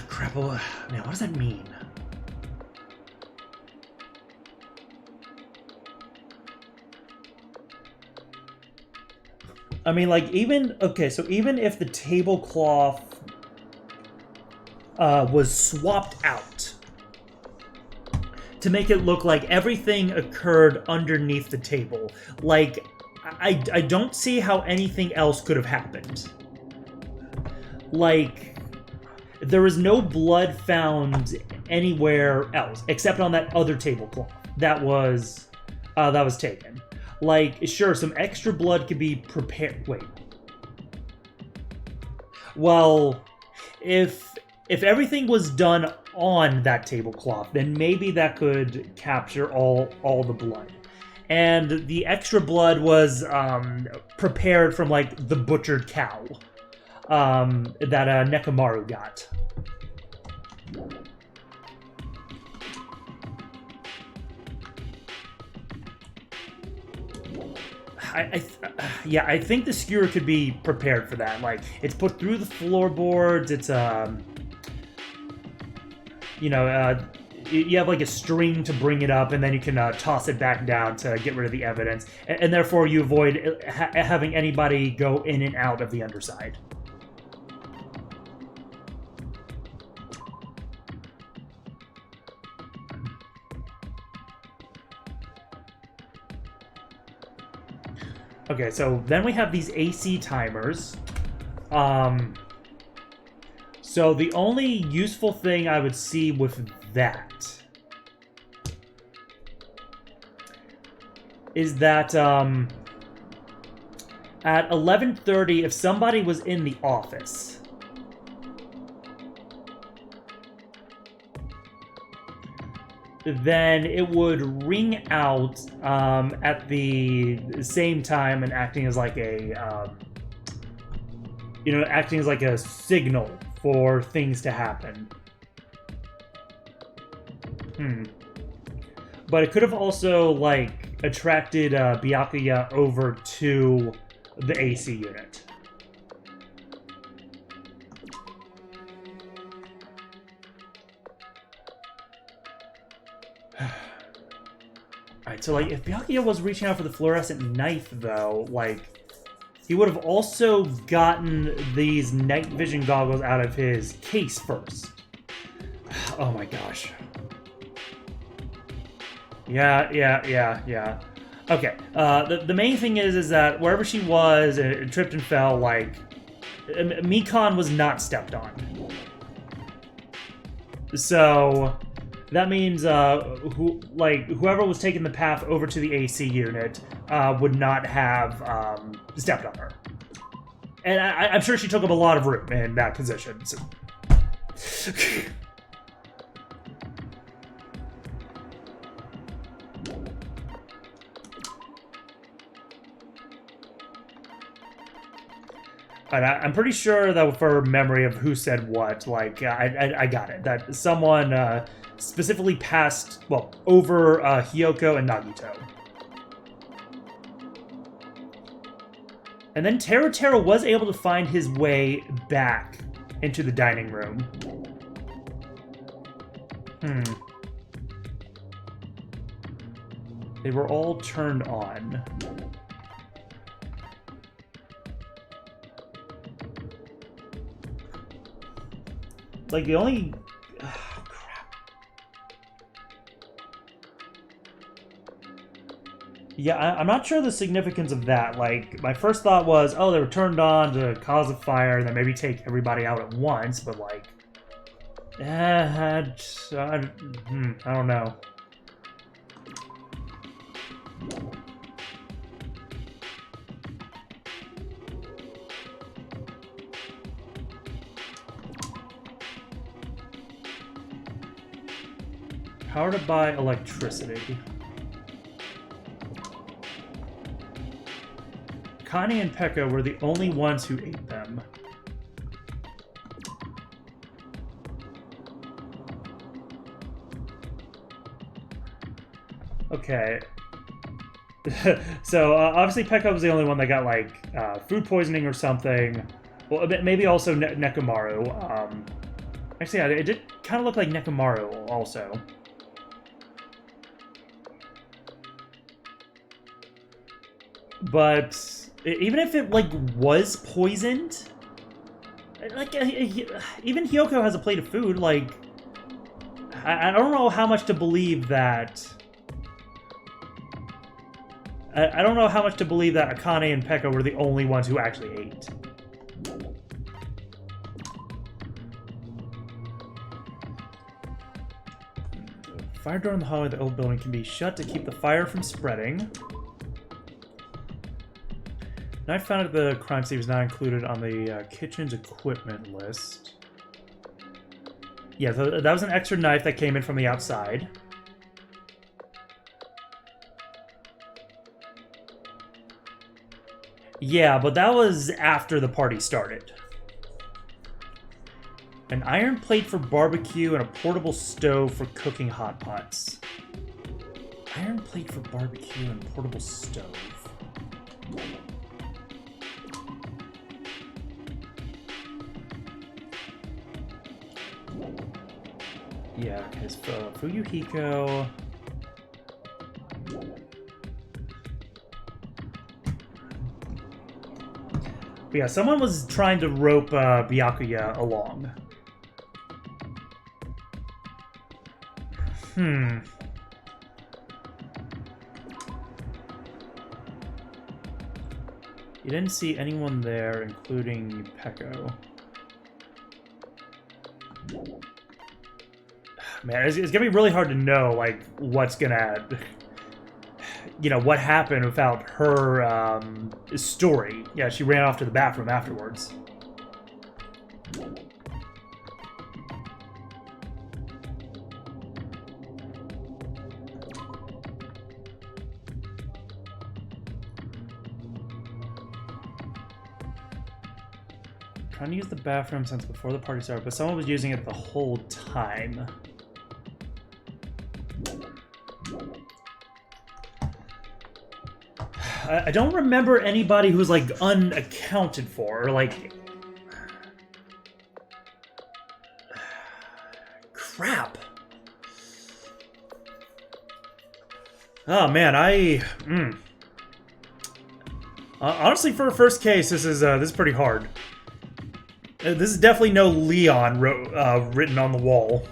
Crap, man, what does that mean? I mean, like, okay, so even if the tablecloth was swapped out to make it look like everything occurred underneath the table, like, I don't see how anything else could have happened. Like, there was no blood found anywhere else except on that other tablecloth that was taken. Like, sure, some extra blood could be prepared. Wait. Well, if everything was done on that tablecloth, then maybe that could capture all the blood. And the extra blood was prepared from, like, the butchered cow that Nekomaru got. I think the skewer could be prepared for that. Like, it's put through the floorboards. It's you have like a string to bring it up, and then you can toss it back down to get rid of the evidence, and therefore you avoid having anybody go in and out of the underside. Okay, so then we have these AC timers. So the only useful thing I would see with that is that at 11:30, if somebody was in the office, then it would ring out at the same time and acting as like a, acting as like a signal for things to happen. But it could have also, like, attracted Byakuya over to the AC unit. Alright, so, like, if Byakuya was reaching out for the fluorescent knife, though, like, he would have also gotten these night vision goggles out of his case first. Oh my gosh. Yeah. Okay, the main thing is that wherever she was, it tripped and fell, like, Mikan was not stepped on. So that means whoever was taking the path over to the AC unit would not have stepped on her. And I'm sure she took up a lot of room in that position. So. And I'm pretty sure that for memory of who said what, like, I got it. That someone specifically passed, well, over Hiyoko and Nagito. And then Teru was able to find his way back into the dining room. They were all turned on. Like, the only... Oh, crap. Yeah, I'm not sure the significance of that. Like, my first thought was, oh, they were turned on to cause a fire and then maybe take everybody out at once, but, like... I don't know. Powered by electricity. Connie and Pekka were the only ones who ate them. Okay. So, obviously Pekka was the only one that got, like, food poisoning or something. Well, maybe also Nekomaru. Actually, yeah, it did kind of look like Nekomaru also. But even if it, like, was poisoned, like, even Hyoko has a plate of food, like, I don't know how much to believe that... I don't know how much to believe that Akane and Pekka were the only ones who actually ate. Fire door in the hallway of the old building can be shut to keep the fire from spreading. Knife found at the crime scene was not included on the kitchen's equipment list. Yeah, that was an extra knife that came in from the outside. Yeah, but that was after the party started. An iron plate for barbecue and a portable stove for cooking hot pots. Iron plate for barbecue and portable stove. Yeah, because Fuyuhiko... But yeah, someone was trying to rope Byakuya along. You didn't see anyone there, including Peko. Man, it's gonna be really hard to know, like, what's gonna... You know, what happened without her story. Yeah, she ran off to the bathroom afterwards. Trying to use the bathroom since before the party started, but someone was using it the whole time. I don't remember anybody who's, like, unaccounted for, or, like... Crap. Oh, man, honestly, for a first case, this is pretty hard. This is definitely no Leon written on the wall.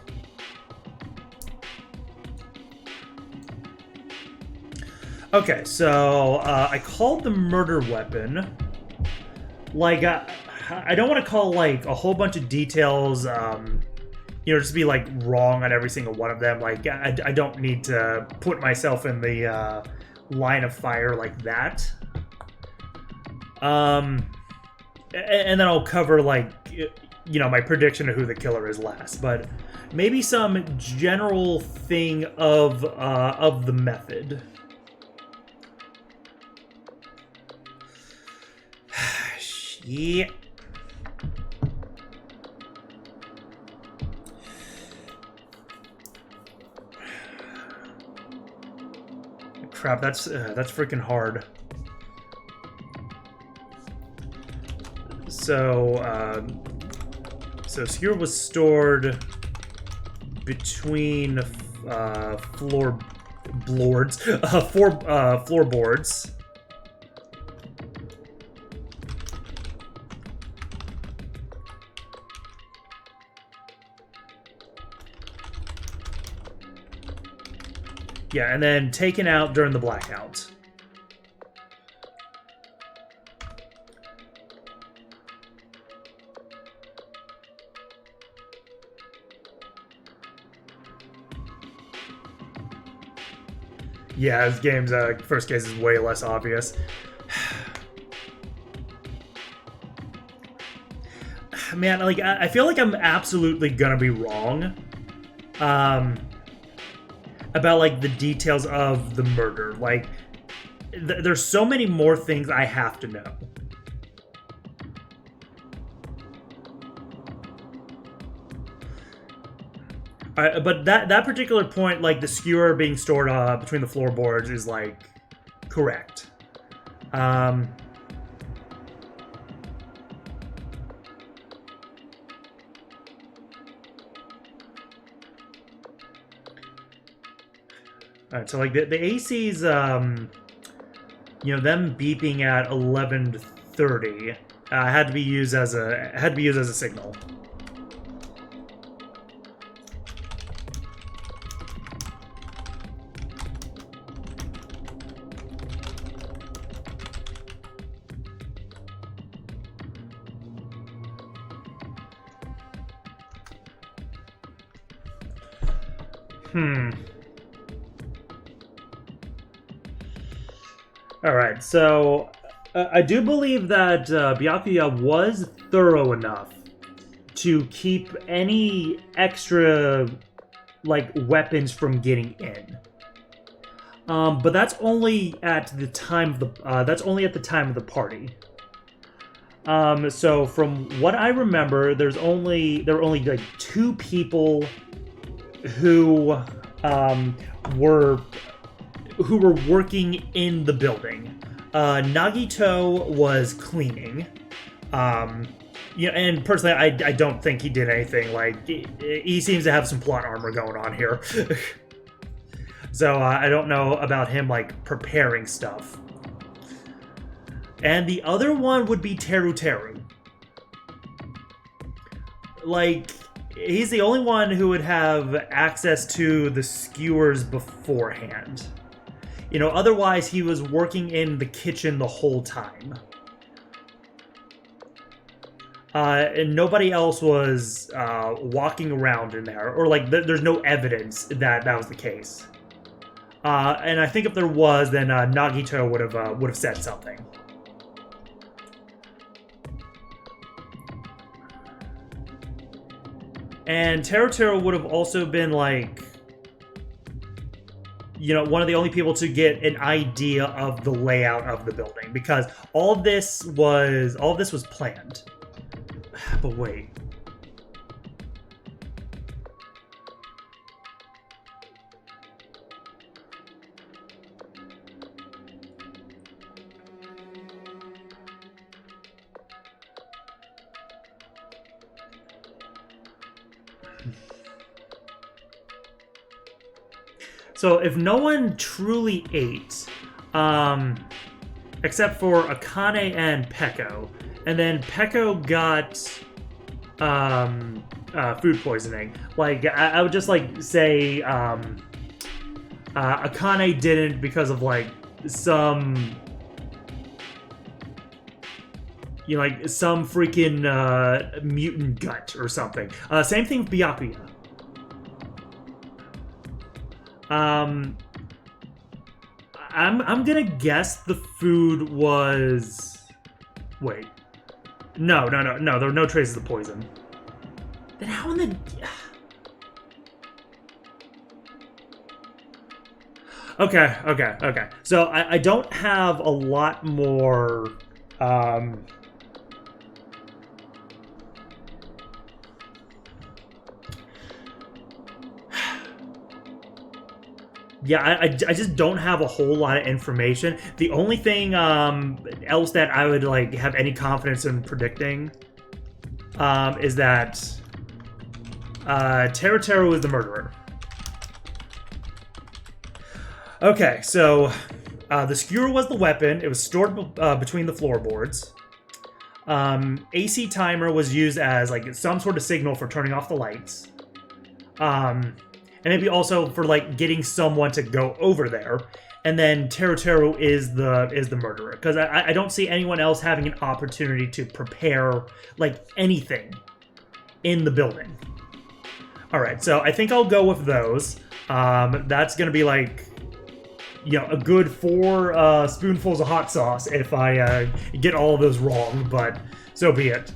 Okay, so I called the murder weapon. Like, I don't want to call, like, a whole bunch of details, you know, just be, like, wrong on every single one of them. Like, I don't need to put myself in the line of fire like that. And then I'll cover, like, you know, my prediction of who the killer is last. But maybe some general thing of the method. Yeah. Crap, that's freaking hard. So, so Skewer was stored between floorboards. Yeah, and then taken out during the blackout. Yeah, this game's first case is way less obvious. Man, like I feel like I'm absolutely gonna be wrong, about like the details of the murder. Like, there's so many more things I have to know. But that particular point, like the skewer being stored between the floorboards, is like correct. Alright, so like the AC's, you know, them beeping at 11:30 had to be used as a signal. Alright, so I do believe that Byakuya was thorough enough to keep any extra, like, weapons from getting in. But that's only at the time of the party. So from what I remember, there were only like 2 people who were working in the building. Nagito was cleaning. You know, and personally, I don't think he did anything. Like, he seems to have some plot armor going on here. So I don't know about him, like, preparing stuff. And the other one would be Teru. Like, he's the only one who would have access to the skewers beforehand. You know, otherwise he was working in the kitchen the whole time. And nobody else was walking around in there, or like there's no evidence that that was the case. And I think if there was, then Nagito would have said something. And Teru would have also been like, you know, one of the only people to get an idea of the layout of the building, because all of this was planned. But wait. So if no one truly ate, except for Akane and Peko, and then Peko got food poisoning, like I would just like say Akane didn't because of like some, you know, like some freaking mutant gut or something. Same thing with Byakuya. I'm gonna guess the food was... Wait. No. There were no traces of poison. Then how in the... Okay. So I don't have a lot more... Yeah, I just don't have a whole lot of information. The only thing else that I would like have any confidence in predicting is that Teru is the murderer. Okay, so the skewer was the weapon. It was stored between the floorboards. AC timer was used as like some sort of signal for turning off the lights. And maybe also for like getting someone to go over there. And then Teru is the murderer, because I don't see anyone else having an opportunity to prepare like anything in the building. All right, so I think I'll go with those. That's gonna be like, you know, a good 4 spoonfuls of hot sauce if I get all of those wrong, but so be it.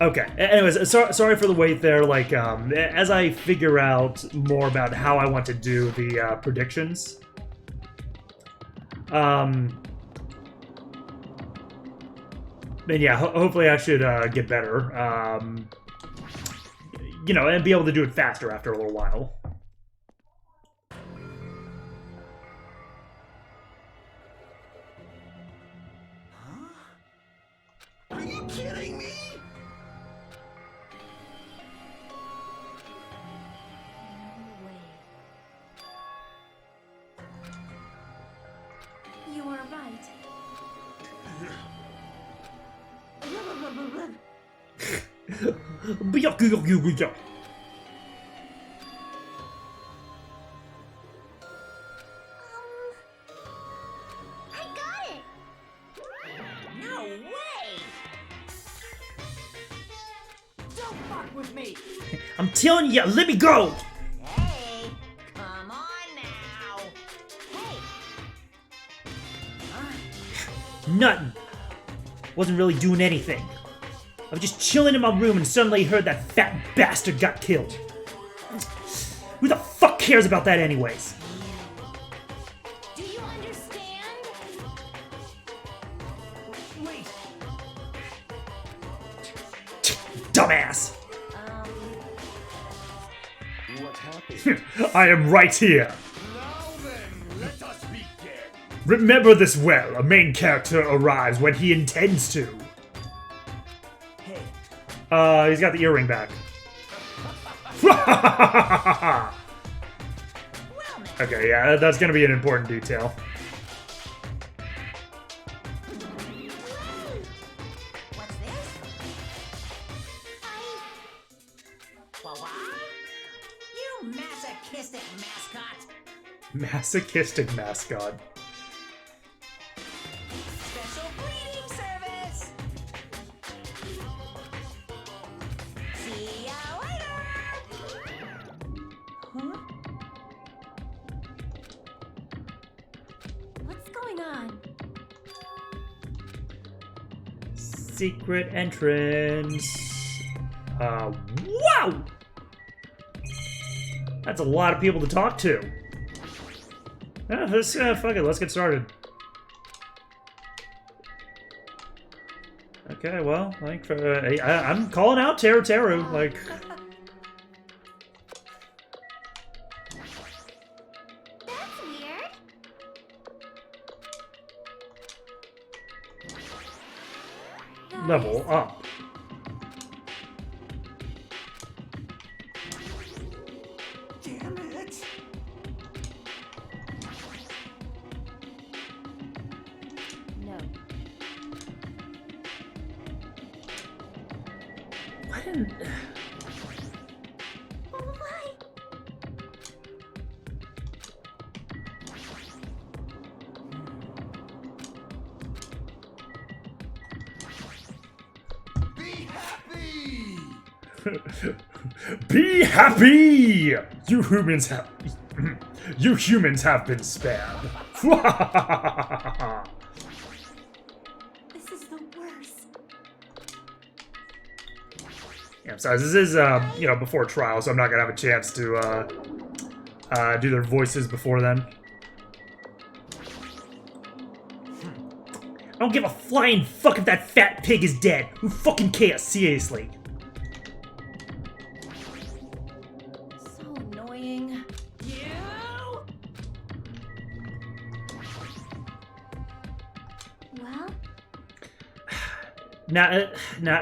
Okay. Anyways, sorry for the wait there. Like, as I figure out more about how I want to do the predictions, then yeah, hopefully I should get better. You know, and be able to do it faster after a little while. Are you kidding me? You are right. I got it. No way! Don't fuck with me! I'm telling you, let me go! Hey, come on now. Hey, Nothing. Wasn't really doing anything. I was just chilling in my room and suddenly heard that fat bastard got killed. Who the fuck cares about that anyways? Do you understand? Wait! Dumbass! What happened? I am right here. Now then, let us begin. Remember this well. A main character arrives when he intends to. Hey, He's got the earring back. Okay, yeah, that's gonna be an important detail. what's this? What? You masochistic mascot! Masochistic mascot. Special cleaning service! See ya later! Huh? What's going on? Secret entrance. Wow! That's a lot of people to talk to. Let's fuck it. Let's get started. Okay, well, like, I'm calling out Teru. Like, That's weird. level up. Damn it! No. Why didn't? Why? Be happy! Be happy! You humans have been spared. This is the worst. Yeah, so this is you know, before trial, so I'm not gonna have a chance to do their voices before then. I don't give a flying fuck if that fat pig is dead. Who fucking cares? Seriously. So annoying. you! Well, Now,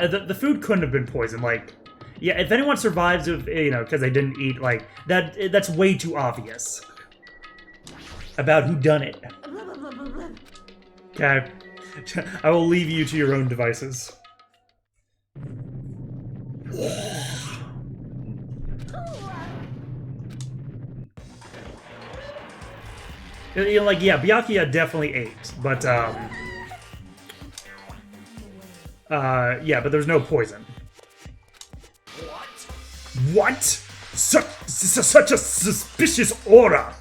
the food couldn't have been poisoned. Like, yeah, if anyone survives with, you know, because they didn't eat, like, that's way too obvious. about who done it. Blah, blah, blah, blah, blah. Okay. I will leave you to your own devices. You know, like, yeah, Byakuya definitely ate, but, yeah, but there's no poison. What? Such a suspicious aura!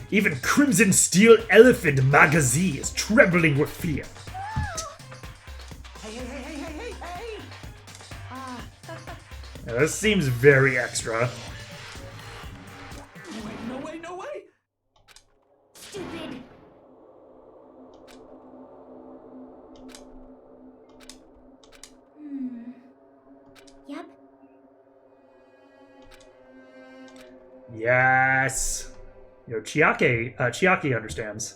Even Crimson Steel Elephant Magazine is trembling with fear. Hey! Now, this seems very extra. No way! Stupid. Yep. Yes! Yo, Chiaki understands.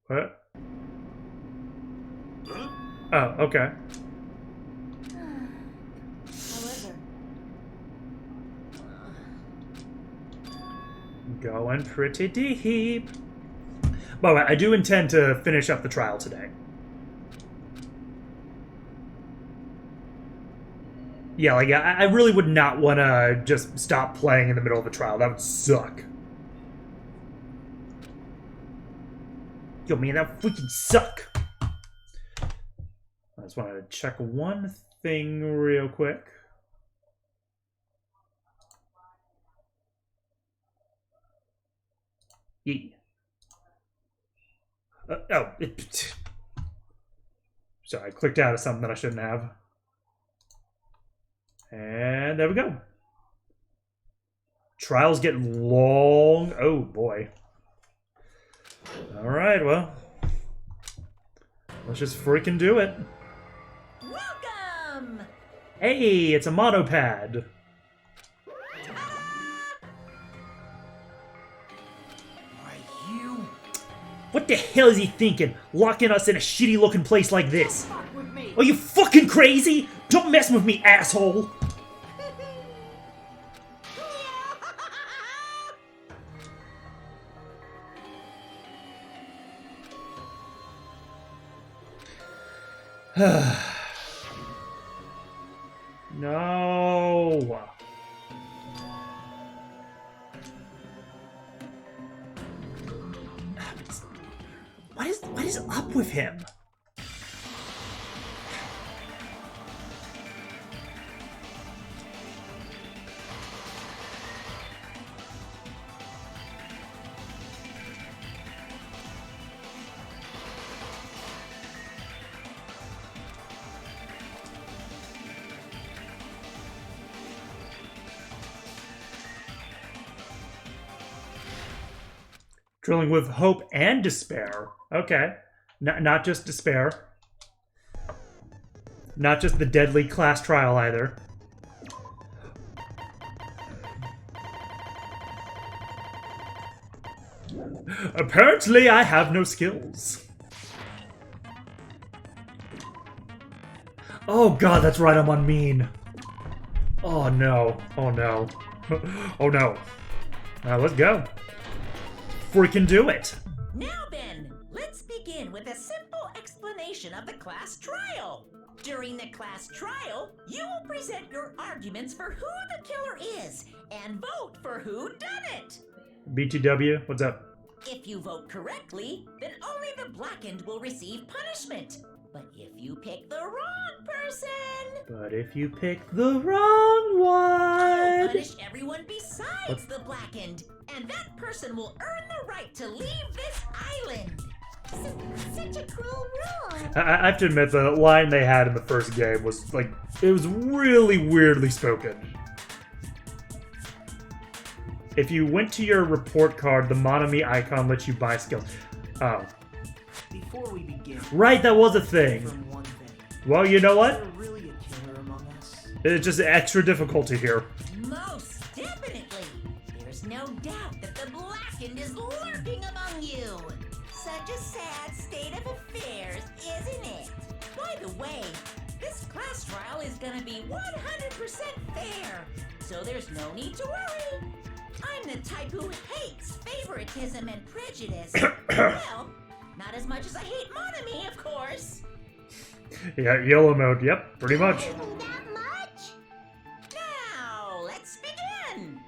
What? Oh, okay. However, Going pretty deep. By the way, I do intend to finish up the trial today. Yeah, like, I really would not want to just stop playing in the middle of a trial. That would suck. Yo, man, that would freaking suck. I just wanted to check one thing real quick. Sorry, I clicked out of something that I shouldn't have. And there we go. Trial's getting long. Oh, boy. Alright, well. Let's just freaking do it. Welcome! Hey, it's a monopad. What the hell is he thinking? Locking us in a shitty looking place like this? Fuck with me! Are you fucking crazy? Don't mess with me, asshole! No. What is up with him? Drilling with hope and despair. Okay. Not just despair. Not just the deadly class trial either. Apparently I have no skills. Oh god, that's right, I'm on mean. Oh no. Oh no. Oh no. Let's go. Freaking do it. Now then, let's begin with a simple explanation of the class trial. During the class trial, you will present your arguments for who the killer is and vote for who done it. BTW, what's up? If you vote correctly, then only the blackened will receive punishment. But if you pick the wrong one, you'll punish everyone besides the blackened, and that person will earn the right to leave this island. Such a cruel rule. I have to admit, the line they had in the first game was, like, it was really weirdly spoken. If you went to your report card, the Monami icon lets you buy skills. Oh. Before we begin, Right, that was a thing. from one thing. Well, you know Is what? there really a killer among us? It's just extra difficulty here. Most definitely. There's no doubt that the black second is lurking among you. Such a sad state of affairs, isn't it? By the way, this class trial is gonna be 100% fair, so there's no need to worry. I'm the type who hates favoritism and prejudice. Well, not as much as I hate monogamy, of course. Yeah, yellow mode. Yep, pretty much. That much? Now, let's begin.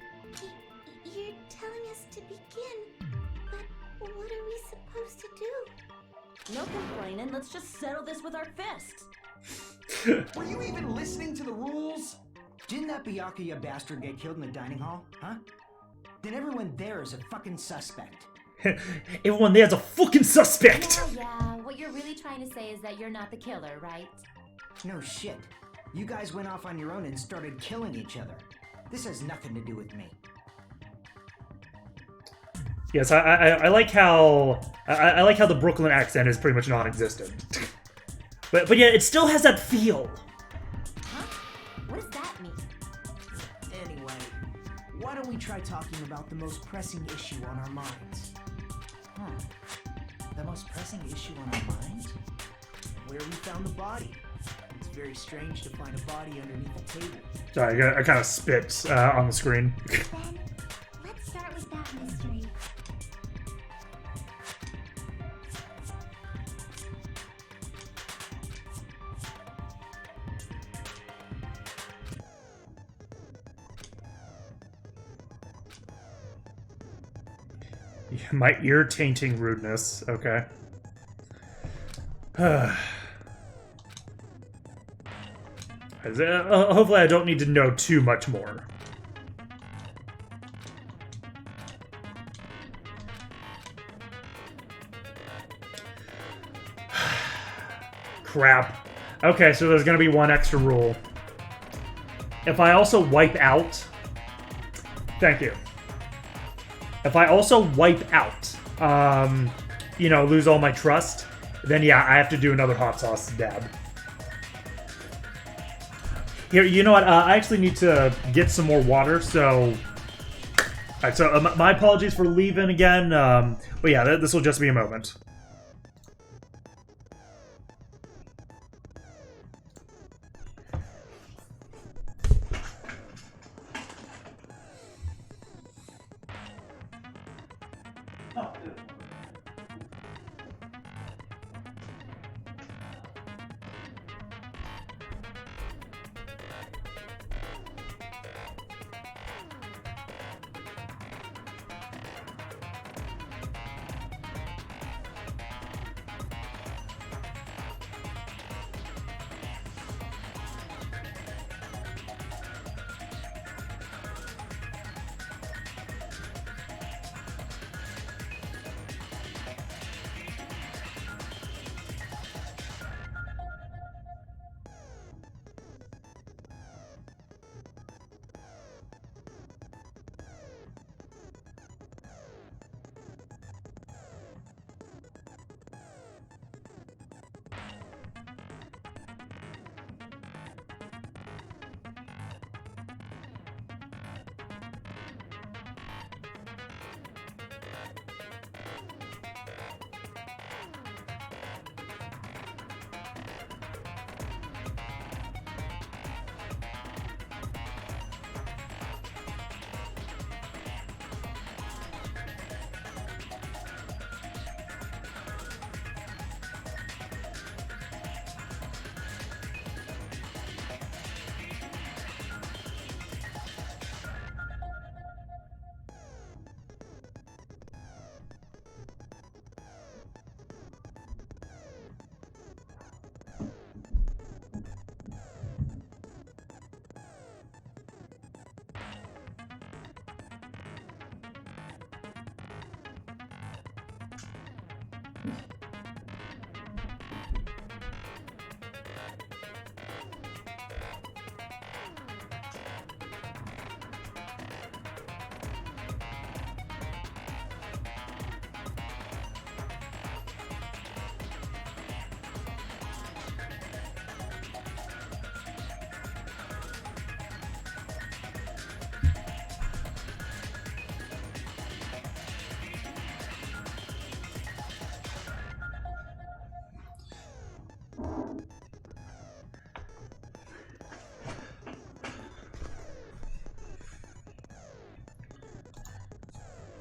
You're telling us to begin, but what are we supposed to do? No complaining. Let's just settle this with our fists. Were you even listening to the rules? Didn't that Byakuya bastard get killed in the dining hall? Huh? Then everyone there is a fucking suspect. Everyone there's a fucking suspect. Yeah, what you're really trying to say is that you're not the killer, right? No shit. You guys went off on your own and started killing each other. This has nothing to do with me. Yes, I like how I like how the Brooklyn accent is pretty much non-existent. But yeah, it still has that feel. Huh? What does that mean? Anyway, why don't we try talking about the most pressing issue on our minds? The most pressing issue on our minds? Where we found the body. It's very strange to find a body underneath a table. Sorry, I kind of spit on the screen. Then, let's start with that mystery. My ear-tainting rudeness. Okay. Hopefully I don't need to know too much more. Crap. Okay, so there's gonna be one extra rule. If I also wipe out... Thank you. If I also wipe out, you know, lose all my trust, then yeah, I have to do another hot sauce dab. Here, you know what? I actually need to get some more water, so... Alright, so my apologies for leaving again, but yeah, this will just be a moment.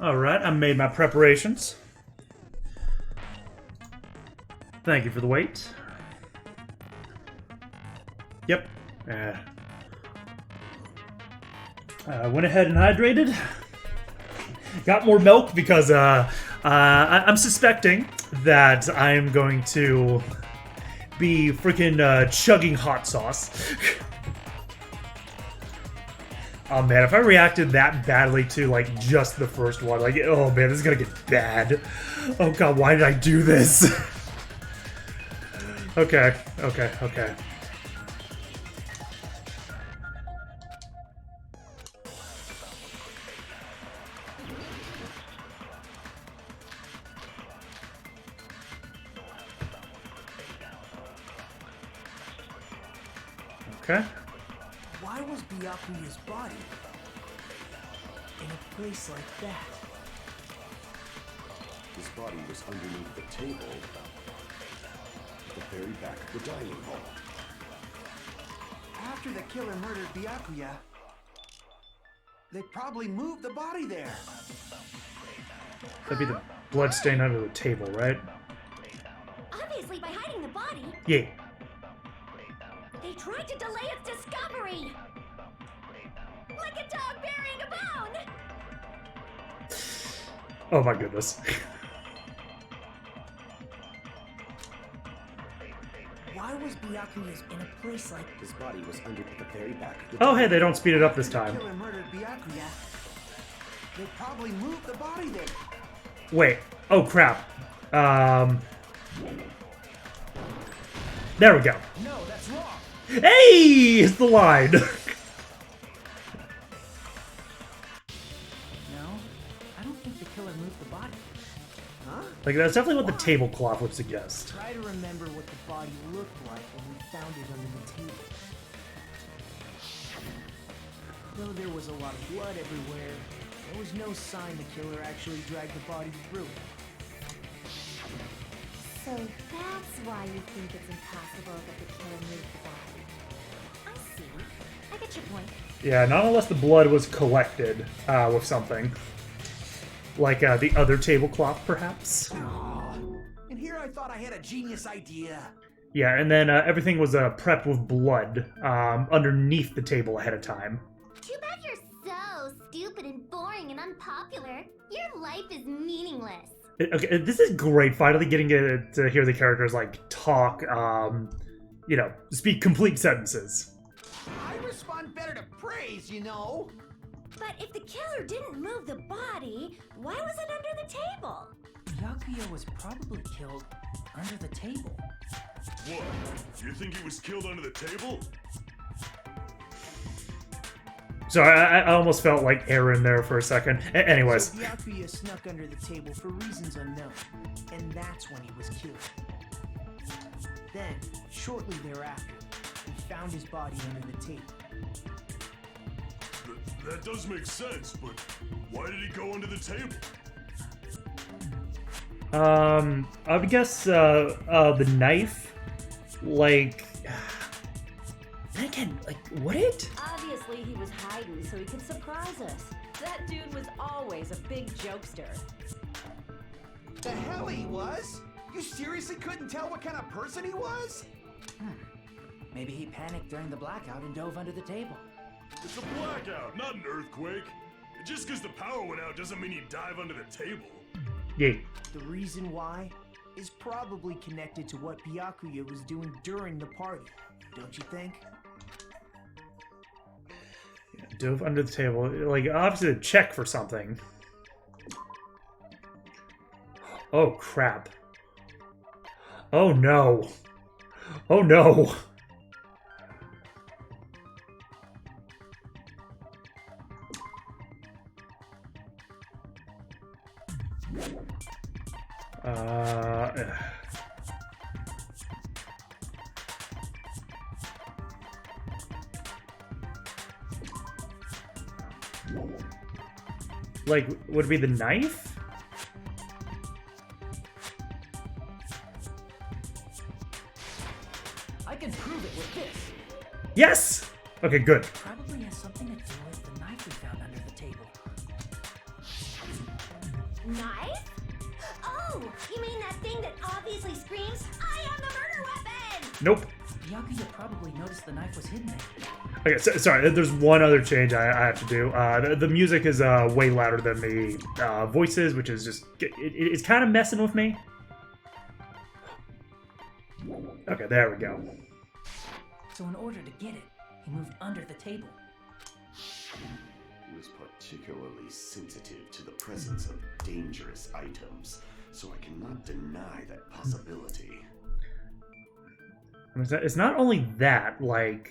Alright, I made my preparations. Thank you for the wait. Yep. Went ahead and hydrated. Got more milk because I'm suspecting that I'm going to be freaking chugging hot sauce. Oh man, if I reacted that badly to like just the first one, like, oh man, this is gonna get bad. Oh god, why did I do this? Okay. Okay. Why was Byakuya's body in a place like that? His body was underneath the table at the very back of the dining hall. After the killer murdered Byakuya, they probably moved the body there. That'd be the blood stain under the table, right? Obviously, by hiding the body, Yeah. they tried to delay its discovery. Like a dog burying a bone. Oh my goodness. Why was Byakuya's in a place like His body was under at the very back of the Oh hey, they don't speed it up this time. The killer murdered Byakuya. They probably moved the body there. Wait. Oh crap. There we go. No, that's wrong. Hey! It's the line. No, I don't think the killer moved the body. Like, that's definitely what the tablecloth would suggest. Try to remember what the body looked like when we found it under the table. Though there was a lot of blood everywhere, there was no sign the killer actually dragged the body through it. So that's why you think it's impossible that the killer moved the body. I see. I get your point. Yeah, not unless the blood was collected with something. Like the other tablecloth, perhaps? And here I thought I had a genius idea. Yeah, and then everything was prepped with blood underneath the table ahead of time. Too bad you're so stupid and boring and unpopular. Your life is meaningless. Okay, this is great, finally getting to hear the characters, like, talk, you know, speak complete sentences. I respond better to praise, you know. But if the killer didn't move the body, why was it under the table? Byakuya was probably killed under the table. What? You think he was killed under the table? So I almost felt like Aaron there for a second. Anyways. So Byakuya snuck under the table for reasons unknown, and that's when he was killed. Then, shortly thereafter, we found his body under the table. That does make sense, but why did he go under the table? I would guess the knife, like. Then again, like, would it? Obviously, he was hiding so he could surprise us. That dude was always a big jokester. The hell he was? You seriously couldn't tell what kind of person he was? Maybe he panicked during the blackout and dove under the table. It's a blackout, not an earthquake. Just because the power went out doesn't mean you dive under the table. Yeah. The reason why is probably connected to what Byakuya was doing during the party, don't you think? Dove under the table. Like, obviously to check for something. Oh, crap. Oh, no. Oh, no. Like, would it be the knife? I can prove it with this. Yes! Okay, good. Probably has something to do with the knife we found under the table. Knife? Oh, you mean that thing that obviously screams, I am the murder weapon! Nope. Byakuya probably noticed the knife was hidden there. Okay, sorry, there's one other change I have to do. The music is way louder than the voices, which is just... it's kind of messing with me. Okay, there we go. So in order to get it, he moved under the table. He was particularly sensitive to the presence of dangerous items, so I cannot deny that possibility. I mean, it's not only that, like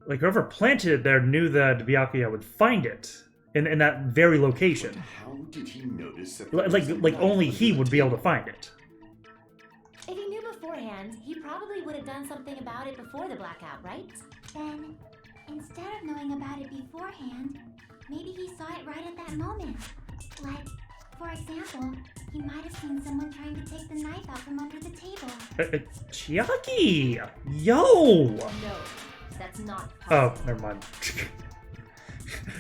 whoever planted it there knew that Byakuya would find it in that very location. How did he notice that? Like only he would be able to find it. If he knew beforehand, he probably would have done something about it before the blackout, right? Then, instead of knowing about it beforehand, maybe he saw it right at that moment. Like, for example, he might have seen someone trying to take the knife out from under the table. Chiaki! Yo! No, that's not Oh, possible. never mind.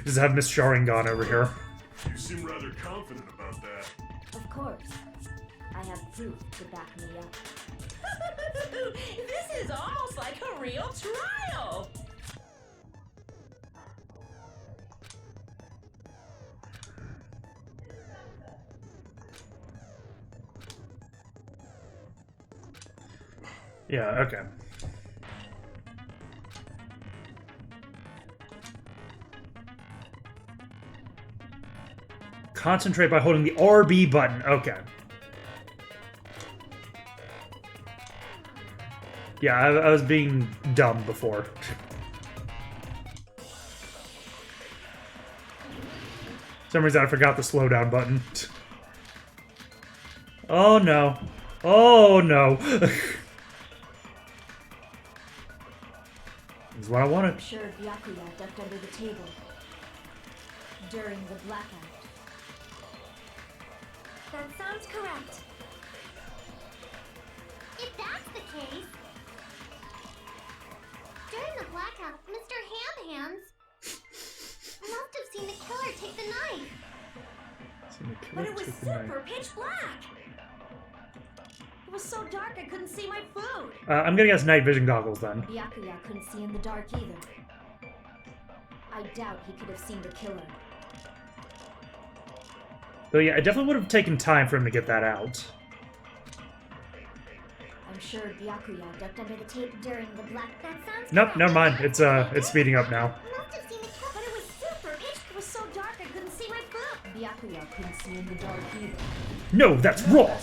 Just have Miss Sharingan over here. You seem rather confident about that. Of course. I have proof to back me up. This is almost like a real trial. Yeah, okay. Concentrate by holding the RB button. Okay. Yeah, I was being dumb before. For some reason I forgot the slowdown button. Oh no. Oh no. This is what I wanted. I'm sure Byakuya ducked under the table during the blackout. That sounds correct. If that's the case, during the blackout, Mr. Hand must have seen the killer take the knife. But it was super pitch black! It was so dark I couldn't see my food! I'm gonna guess night vision goggles then. Byakuya couldn't see in the dark either. I doubt he could have seen the killer. So yeah, it definitely would have taken time for him to get that out. I'm sure Byakuya ducked under the table during the black... That sounds Nope, correct. never mind. It's speeding up now. Must have seen the killer. But it was super pitch... It was so dark I couldn't see my food! Byakuya couldn't see in the dark either. No, that's wrong.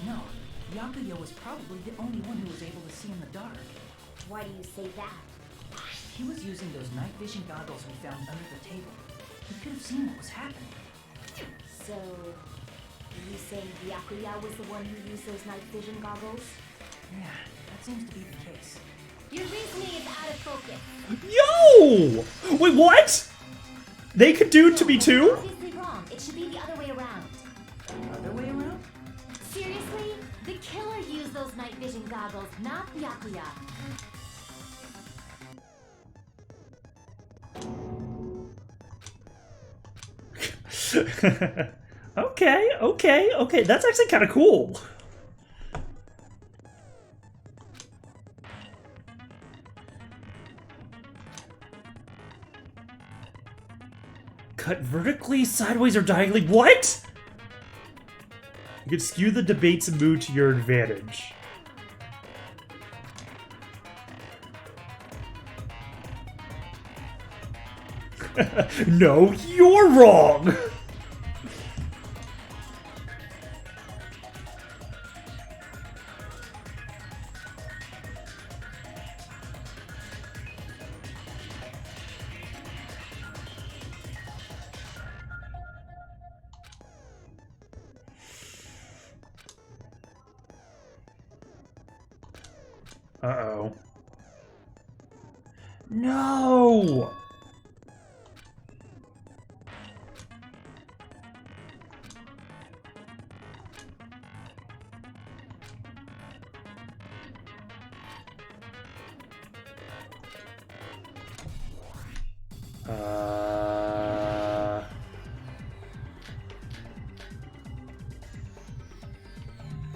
No, Byakuya was probably the only one who was able to see in the dark. Why do you say that? He was using those night vision goggles we found under the table. He could have seen what was happening. So... you saying Byakuya was the one who used those night vision goggles? Yeah, that seems to be the case. Your reasoning is out of focus. Yo! Wait, what? They could do it to me too? Obviously wrong. It should be the other way around. Other way around? Seriously? The killer used those night vision goggles, not Byakuya. Okay. That's actually kind of cool. Cut vertically, sideways, or diagonally. What? You could skew the debate's mood to your advantage. No, you're wrong! Uh-oh. No!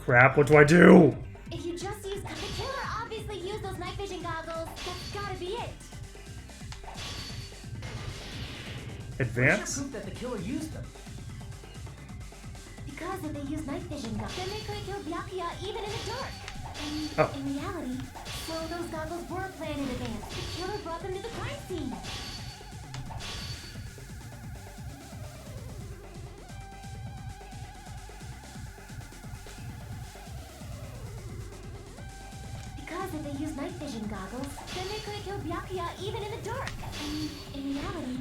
Crap, what do I do? If you just use... The killer obviously used those night vision goggles. That's gotta be it. Advance? Proof that the killer used them. Because if they used night vision goggles, then they could have killed Byakuya even in the dark. And Oh. in reality, so those goggles were planned in advance. The killer brought them to the crime scene. Because if they used night vision goggles, then they could have killed Byakuya even in the dark. And in reality,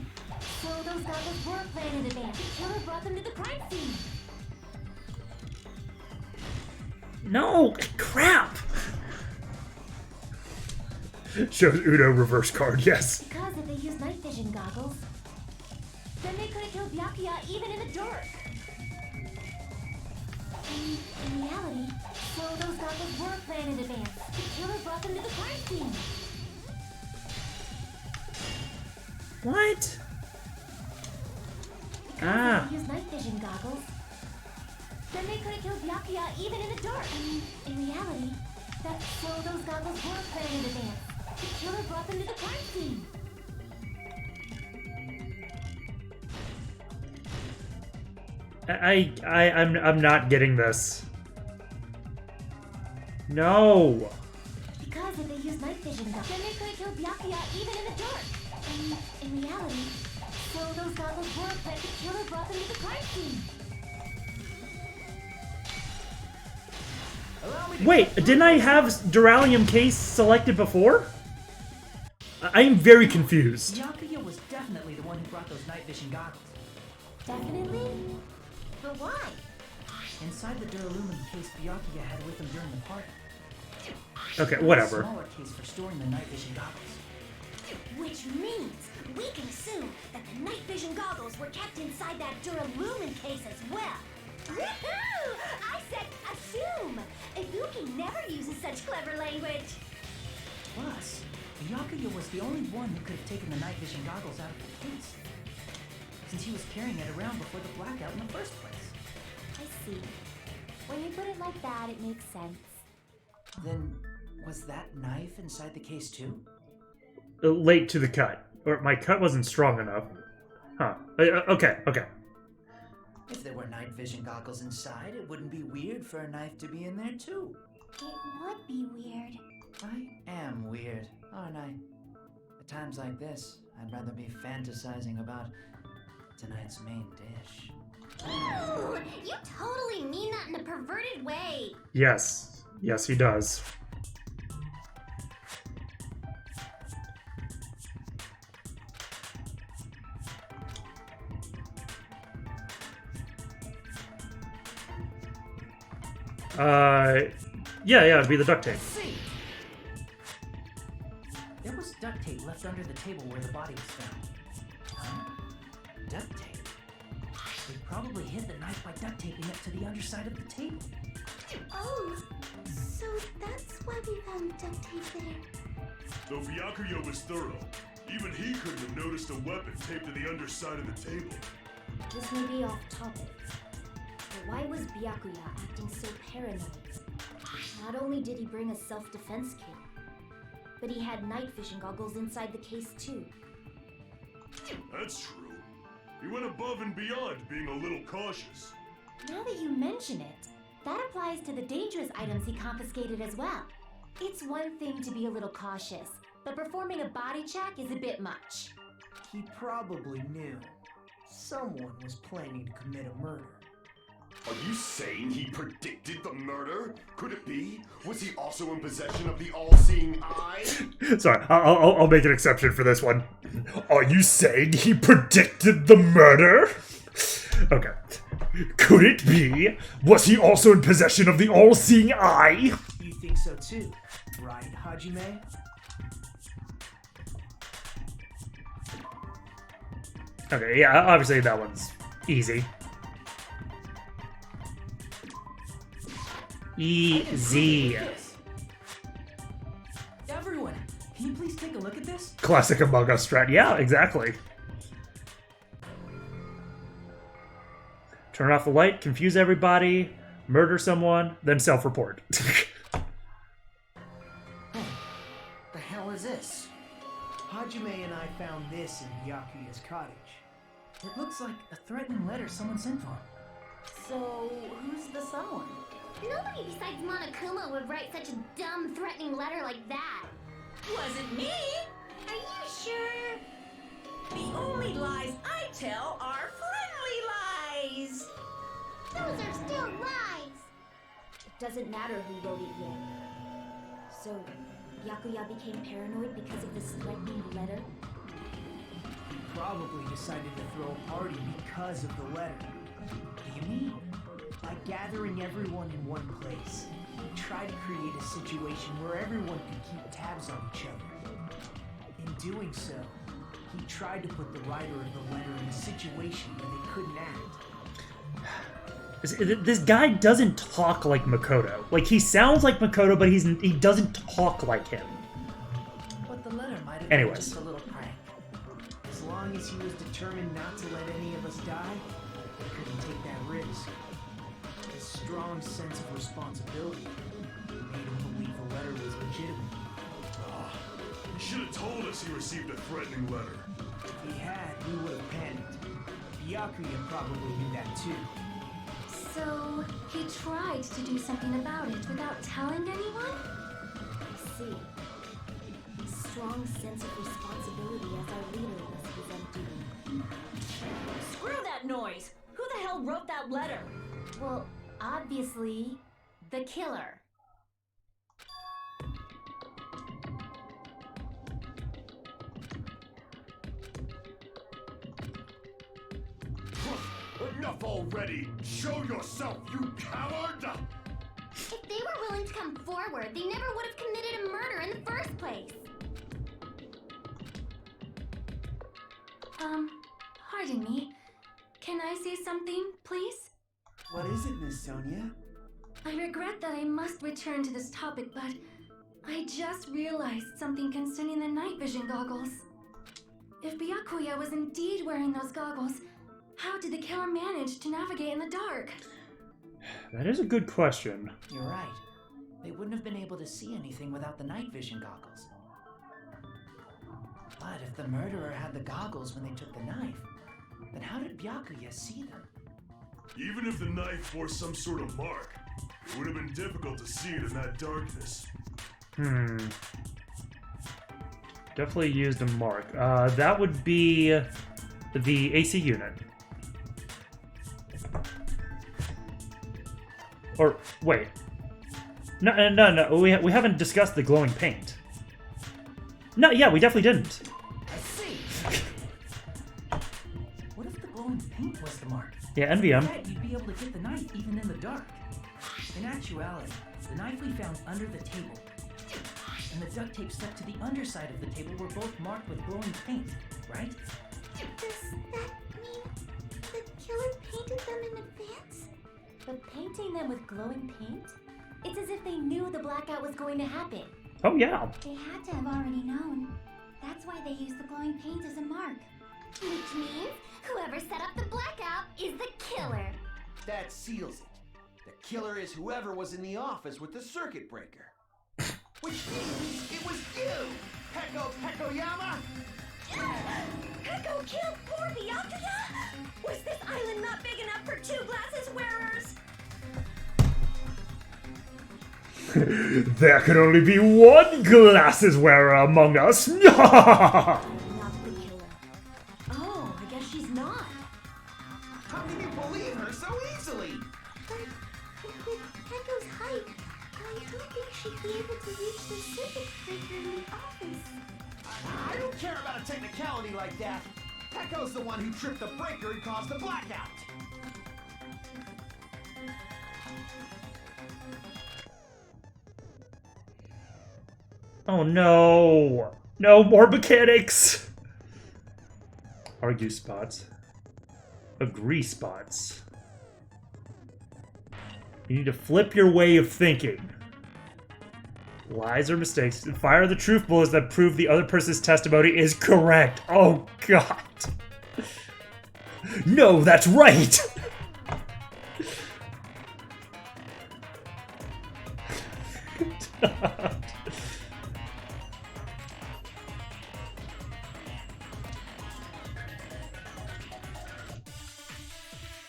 so those goggles were planned in advance. The killer brought them to the crime scene. No! Crap! Shows Udo reverse card, yes. Because if they used night vision goggles, then they could have killed Byakuya even in the dark. And in reality, so those goggles were planned in advance. The killer brought them to the crime scene. What? Because if they used night vision goggles, then they could have killed Byakuya even in the dark. And in reality, so those goggles were planned in advance. The killer brought them to the crime scene. I'm not getting this. No. Because if they used night vision goggles, then they could have killed Byakuya even in the dark. And in reality, so those goggles were planned. The killer brought them to the crime scene. Wait, didn't I have Duralium case selected before? I am very confused. Byakuya was definitely the one who brought those night vision goggles. Definitely? But why? Inside the Duralumin case Byakuya had with him during the party. Okay, A whatever. smaller case for storing the night vision goggles. Which means we can assume that the night vision goggles were kept inside that Duralumin case as well. Woohoo! I said assume! Ibuki never uses such clever language. Plus, Byakuya was the only one who could have taken the night vision goggles out of the case, since he was carrying it around before the blackout in the first place. I see. When you put it like that, it makes sense. Then, was that knife inside the case too? Late to the cut. Or my cut wasn't strong enough. Huh. Okay. If there were night vision goggles inside, it wouldn't be weird for a knife to be in there too. It would be weird. I am weird, aren't I? At times like this, I'd rather be fantasizing about tonight's main dish. Ooh, you totally mean that in a perverted way. Yes, he does. Yeah, it'd be the duct tape. Let's see. There was duct tape left under the table where the body was found. Huh? Duct tape? They probably hid the knife by duct taping it to the underside of the table. Oh, so that's why we found duct tape there. Though Byakuya was thorough, even he couldn't have noticed a weapon taped to the underside of the table. This may be off topic, but why was Byakuya acting so paranoid? Not only did he bring a self-defense kit, but he had night vision goggles inside the case too. That's true. He went above and beyond being a little cautious. Now that you mention it, that applies to the dangerous items he confiscated as well. It's one thing to be a little cautious, but performing a body check is a bit much. He probably knew. Someone was planning to commit a murder. Are you saying he predicted the murder? Could it be? Was he also in possession of the all-seeing eye? Sorry, I'll make an exception for this one. Are you saying he predicted the murder? Okay. Could it be? Was he also in possession of the all-seeing eye? You think so too, right, Hajime? Okay, yeah, obviously that one's easy. Easy. Everyone, can you please take a look at this? Classic Among Us strat. Yeah, exactly. Turn off the light, confuse everybody, murder someone, then self-report. Hey, the hell is this? Hajime and I found this in Byakuya's cottage. It looks like a threatening letter someone sent to him. So, who's the someone? Nobody besides Monokuma would write such a dumb, threatening letter like that. Wasn't me! Are you sure? The only lies I tell are friendly lies! Those are still lies! It doesn't matter who wrote it yet. So, Byakuya became paranoid because of this threatening letter? He probably decided to throw a party because of the letter. Do you mean? By gathering everyone in one place, he tried to create a situation where everyone could keep tabs on each other. In doing so, he tried to put the writer of the letter in a situation where they couldn't act. This guy doesn't talk like Makoto. Like, he sounds like Makoto, but he doesn't talk like him. But the letter might have Anyways. been just a little prank. As long as he was determined not to let any of us die, he couldn't take that risk. His strong sense of responsibility made him believe the letter was legitimate. You should have told us you received a threatening letter. If he had, we would have panicked. Byakuya probably knew that too. So, he tried to do something about it without telling anyone? I see. Strong sense of responsibility as our leader was his undoing. Screw that noise! Who the hell wrote that letter? Well, obviously, the killer. Enough already! Show yourself, you coward! If they were willing to come forward, they never would have committed a murder in the first place. Pardon me. Can I say something, please? What is it, Miss Sonia? I regret that I must return to this topic, but I just realized something concerning the night vision goggles. If Byakuya was indeed wearing those goggles, how did the killer manage to navigate in the dark? That is a good question. You're right. They wouldn't have been able to see anything without the night vision goggles. But if the murderer had the goggles when they took the knife, then how did Byakuya see them? Even if the knife bore some sort of mark, it would have been difficult to see it in that darkness. Definitely used a mark. That would be the AC unit. Or, wait. No. We haven't discussed the glowing paint. No, yeah, we definitely didn't. I see! What if the glowing paint was the mark? Yeah, NVM. Bet you'd be able to get the knife even in the dark. In actuality, the knife we found under the table and the duct tape stuck to the underside of the table were both marked with glowing paint, right? Does that mean the killer painted them in advance? But painting them with glowing paint? It's as if they knew the blackout was going to happen. Oh, yeah. They had to have already known. That's why they used the glowing paint as a mark. Which means whoever set up the blackout is the killer. That seals it. The killer is whoever was in the office with the circuit breaker. Which means it was you, Peko Pekoyama! Peko killed poor Byakuya? Was this island not big enough for two glasses wearers? There can only be one glasses wearer among us. Not the killer. Oh, I guess she's not. How can you believe her so easily? But with Peko's height, I don't think she'd be able to reach the circuit breaker in the office. I don't care about a technicality like that. Peko's the one who tripped the breaker and caused the blackout. Oh no! No more mechanics! Argue spots. Agree spots. You need to flip your way of thinking. Lies or mistakes. Fire the truth bullets that prove the other person's testimony is correct. Oh god. No, that's right!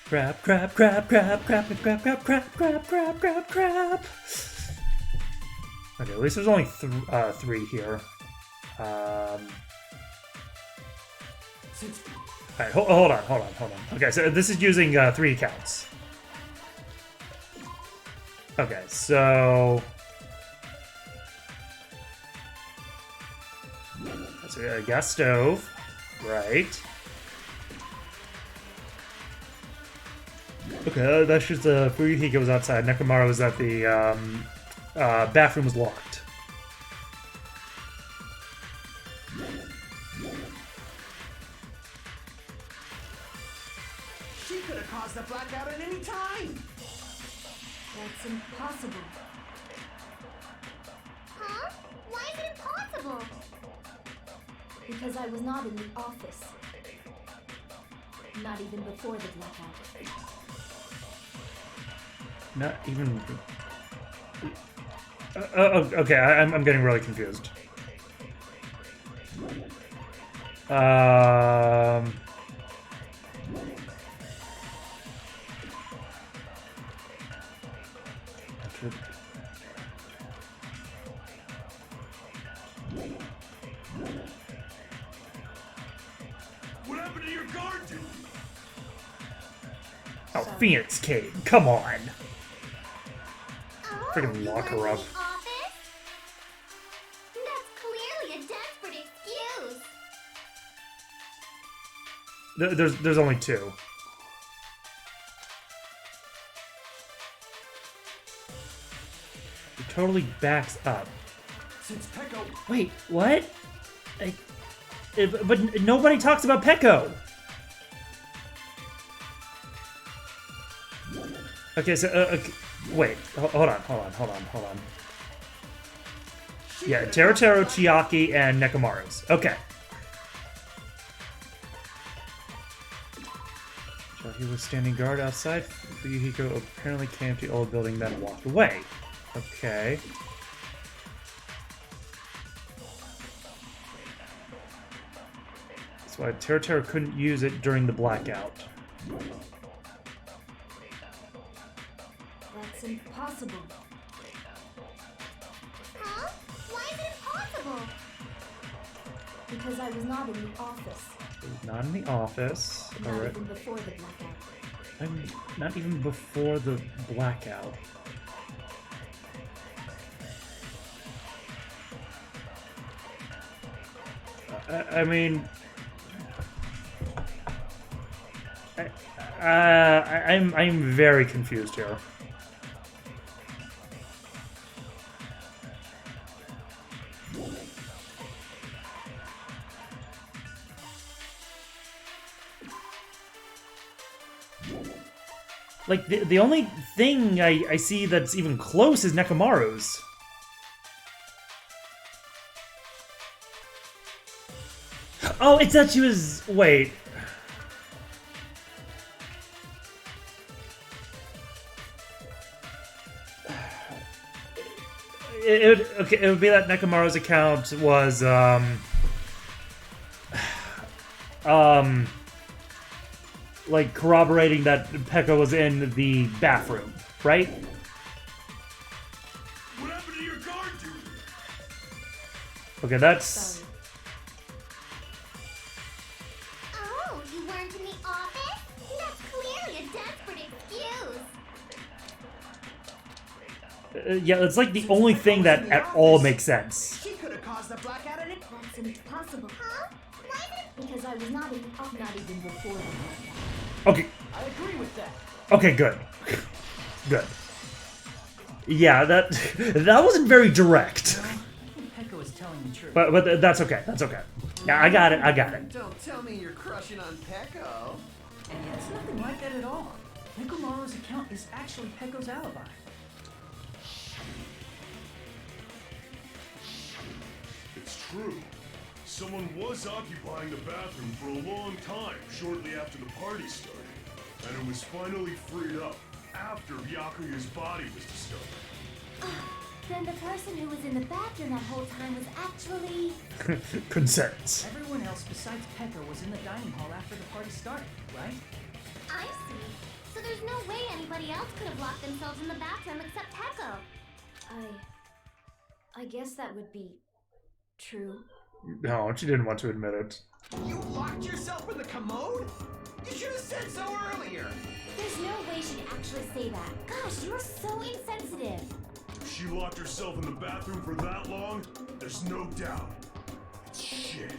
Crap, crap, crap, crap, crap, crap, crap, crap, crap, crap, crap, crap. Okay, at least there's only 3 here. Alright, hold on. Okay, so this is using 3 accounts. Okay, so... That's a gas stove. Right. Okay, that's just Fuyuhiko was outside. Nekomaru was at the bathroom was locked. She could have caused the blackout at any time. That's impossible. Huh? Why is it impossible? Because I was not in the office. Not even before the blackout. Not even... okay, I'm getting really confused. What happened to your guard duty? Oh, Phoenix Cade, come on! Oh, Freaking you lock her weren't up. in the office? That's clearly a desperate excuse. There's only 2. It totally backs up. Since Pecco... Wait, what? But nobody talks about Pecco! Okay, so, wait, hold on. Yeah, Teruteru, Chiaki, and Nekomaru's. Okay. Chiaki was standing guard outside. Fuyuhiko apparently came to the old building, then walked away. Okay. That's why Teruteru couldn't use it during the blackout. That's impossible. Huh? Why is it impossible? Because I was not in the office. It was not in the office. Not Alright. even before the blackout. I'm not even before the blackout. I mean, I'm very confused here. Like, the only thing I see that's even close is Nekomaru's. Oh, it's that she was... Wait. Okay, it would be that Nekomaru's account was, like, corroborating that Pekka was in the bathroom, right? What happened to your guard duty? Okay, that's... Sorry. Oh, you weren't in the office? That's clearly a desperate excuse. Yeah, it's like the only thing that at all makes sense. She could have caused the blackout at any... That's impossible. Huh? Why is it? Because I was not in the office. Not even before the blackout. Okay, I agree with that. okay, good. Good. Yeah, that wasn't very direct. I think Pecco is telling the truth. But that's okay, that's okay. Yeah, I got it. Don't tell me you're crushing on Pecco. And yeah, it's nothing like that at all. Nekomaru's account is actually Pecco's alibi. It's true. Someone was occupying the bathroom for a long time shortly after the party started, and it was finally freed up after Byakuya's body was discovered. Then the person who was in the bathroom that whole time was actually... Consents. Everyone else besides Pekka was in the dining hall after the party started, right? I see. So there's no way anybody else could have locked themselves in the bathroom except Pecco. I guess that would be true. No, she didn't want to admit it. You locked yourself in the commode? You should have said so earlier. There's no way she'd actually say that. Gosh, you're so insensitive. She locked herself in the bathroom for that long? There's no doubt. It's shit.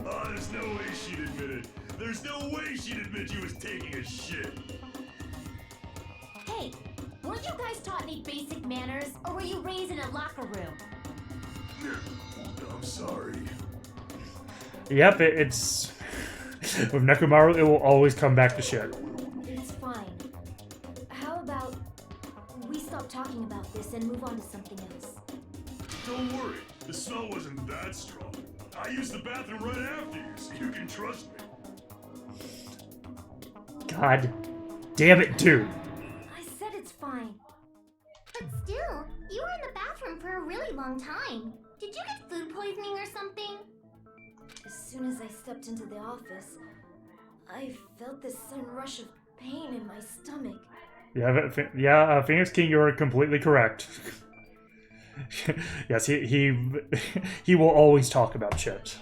Oh, there's no way she'd admit it. There's no way she'd admit she was taking a shit. Hey, weren't you guys taught any basic manners, or were you raised in a locker room? I'm sorry. Yep, it's... With Nekomaru, it will always come back to shit. It's fine. How about we stop talking about this and move on to something else? Don't worry, the smell wasn't that strong. I used the bathroom right after you, so you can trust me. God damn it, dude. I said it's fine. But still, you were in the bathroom for a really long time. Did you get food poisoning or something? As soon as I stepped into the office, I felt this sudden rush of pain in my stomach. Yeah, Phoenix King, you're completely correct. Yes, he will always talk about shit.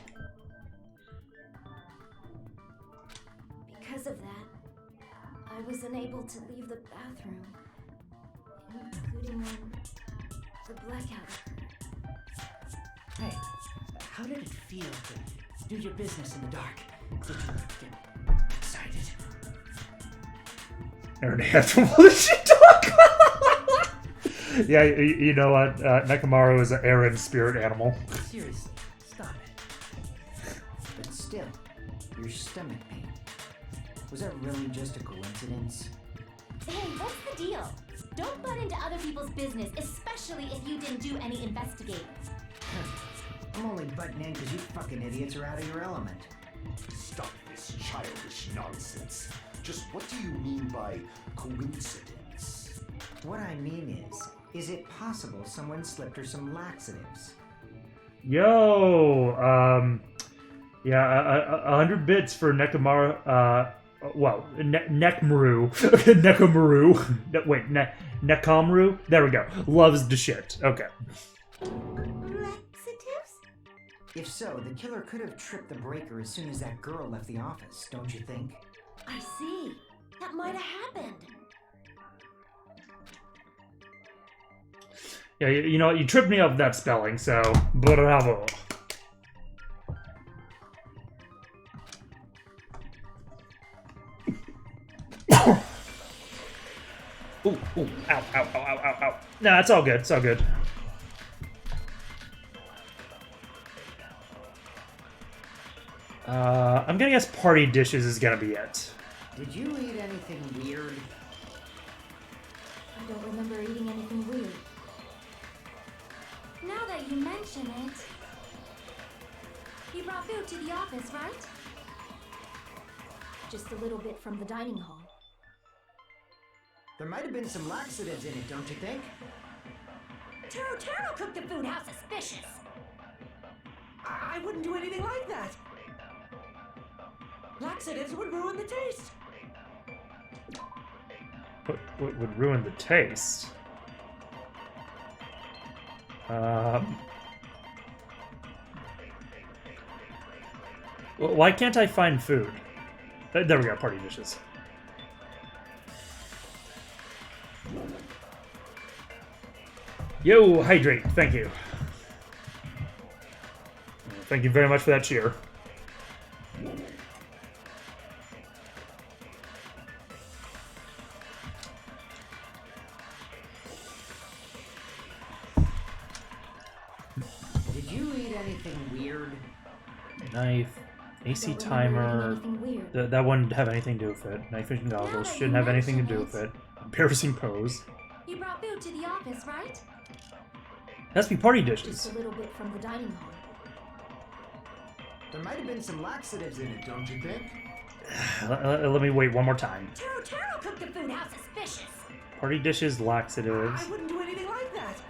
Because of that, I was unable to leave the bathroom, including when the blackout occurred. Hey, how did it feel to do your business in the dark? Did you get excited? I already have to bullshit talk. Yeah, you know what? Nekomaru is an errand spirit animal. Seriously, stop it. But still, your stomach pain. Was that really just a coincidence? Hey, what's the deal? Don't butt into other people's business, especially if you didn't do any investigating. I'm only butting in because you fucking idiots are out of your element. Stop this childish nonsense. Just what do you mean by coincidence? What I mean is it possible someone slipped her some laxatives? Yo, yeah, 100 bits for Nekomaru, well, Nekmaru, Nekomaru, wait, Nekomaru, there we go, loves the shit, okay. Laxatives? If so, the killer could have tripped the breaker as soon as that girl left the office, don't you think? I see. That might have happened. Yeah, you know what, you tripped me up with that spelling, so, bravo. Ooh, ow, ow, ow, ow, ow, ow. Nah, it's all good, it's all good. I'm gonna guess party dishes is gonna be it. Did you eat anything weird? I don't remember eating anything weird. Now that you mention it... You brought food to the office, right? Just a little bit from the dining hall. There might have been some laxatives in it, don't you think? Taro cooked the food. How suspicious! I wouldn't do anything like that. Laxatives would ruin the taste. What would ruin the taste? Well, why can't I find food? There we go, party dishes. Yo, hydrate, thank you. Thank you very much for that cheer. Did you eat anything weird? Knife, AC Don't remember timer. eating anything weird. That wouldn't have anything to do with it. Night vision goggles that shouldn't you have anything to do mention with it. Embarrassing pose. You brought food to the office, right? Has to be party Just dishes. a little bit from the dining hall. There might have been some laxatives in it, don't you think? Let me wait one more time. Taro cooked the food. How suspicious. Party dishes, laxatives. I wouldn't do anything like that.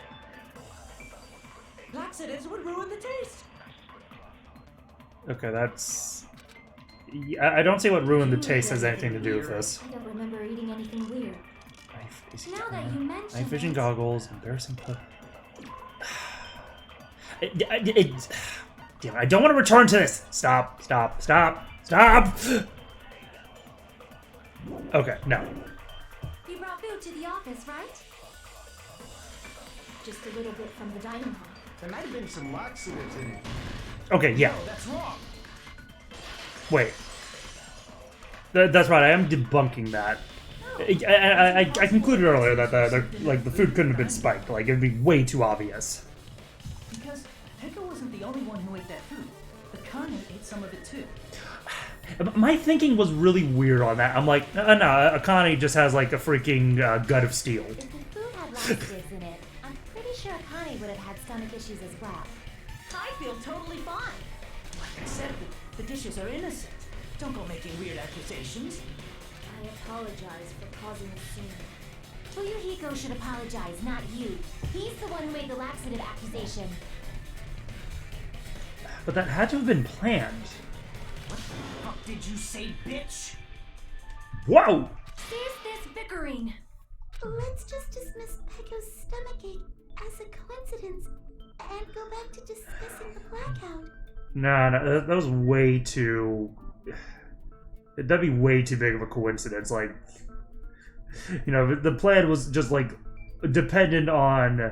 Laxatives would ruin the taste. Okay, that's... I don't see what ruined the taste has anything to do with this. I don't remember eating anything weird. Now that you mention Night vision it. goggles, embarrassing put. Damn, I don't want to return to this. Stop. Okay, no. You brought food to the office, right? Just a little bit from the dining hall. There might have been some laxatives in it. Okay, yeah. No, that's wrong. Wait. That's right. I am debunking that. I concluded earlier that the food couldn't have been spiked. Like, it'd be way too obvious. Because Pekka wasn't the only one who ate that food. Akane ate some of it too. My thinking was really weird on that. I'm like, no, Akane just has like a freaking gut of steel. If the food had laxatives in it, I'm pretty sure Akane would have had stomach issues as well. I feel totally fine. Like I said, the dishes are innocent. Don't go making weird accusations. I apologize for causing a scene. Toyohiko should apologize, not you. He's the one who made the laxative accusation. But that had to have been planned. What the fuck did you say, bitch? Whoa! Cease this bickering. Let's just dismiss Pekko's stomachache as a coincidence and go back to discussing the blackout. No, that was way too... That'd be way too big of a coincidence. Like, you know, the plan was just, like, dependent on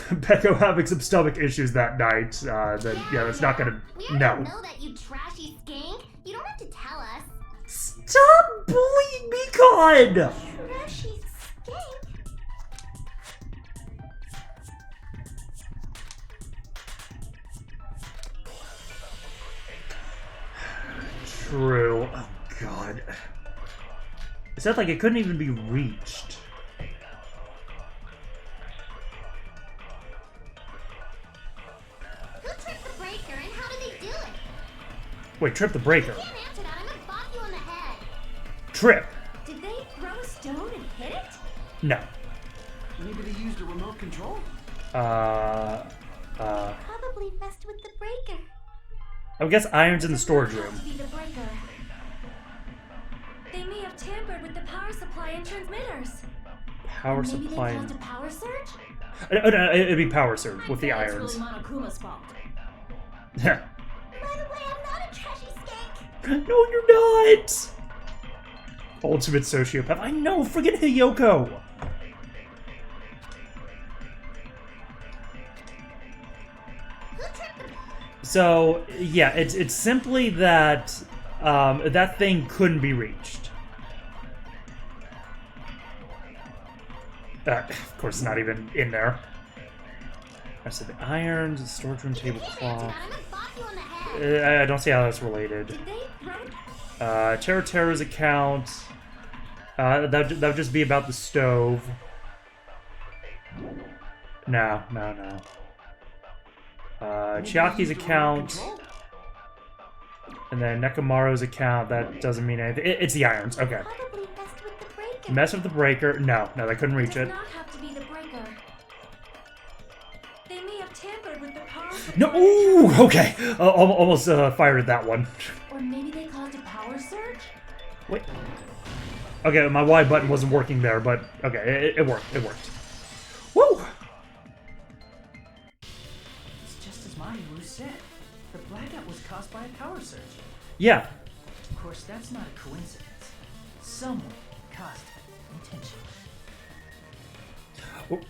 Pekko having some stomach issues that night. It's not gonna... We already No. know that, you trashy skank. You don't have to tell us. Stop bullying me, God! Trashy skank? True. Oh, God. It said, like, it couldn't even be reached. Who tripped the breaker and how did they do it? Wait, trip the breaker. You can't answer that. I'm gonna bop you on the head. Trip. Did they throw a stone and hit it? No. Maybe they used a remote control? Probably messed with the breaker. I would guess Iron's in the storage room. To be the breaker. They may have tampered with the power supply and transmitters. Power Maybe supply. they caused a power surge? No, it'd be power surge with the I bet irons. It's really Monokuma's fault. By the way, I'm not a trashy skank. No, you're not! Ultimate sociopath. I know, friggin' Hiyoko! Who tripped the... So, yeah, it's simply that that thing couldn't be reached. Of course, it's not even in there. I said the irons, the storage room tablecloth. I'm gonna bop you on the head. I don't see how that's related. Did they throw... Tera's account. That would just be about the stove. No. Chiaki's account. And then Nekomaru's account. That doesn't mean anything. It's the irons. Okay. Probably messed with the breaker. Mess with the breaker. No, they couldn't reach Does it. not have to be the breaker. They may have tampered with the power supply. No. Ooh. Okay. Almost fired at that one. Or maybe they caused a power surge? Wait. Okay, my Y button wasn't working there, but okay, it worked. It worked. Woo! It's just as Mahiru said. The blackout was caused by a power surge. Yeah. Of course, that's not a coincidence. Someone caused it intentionally.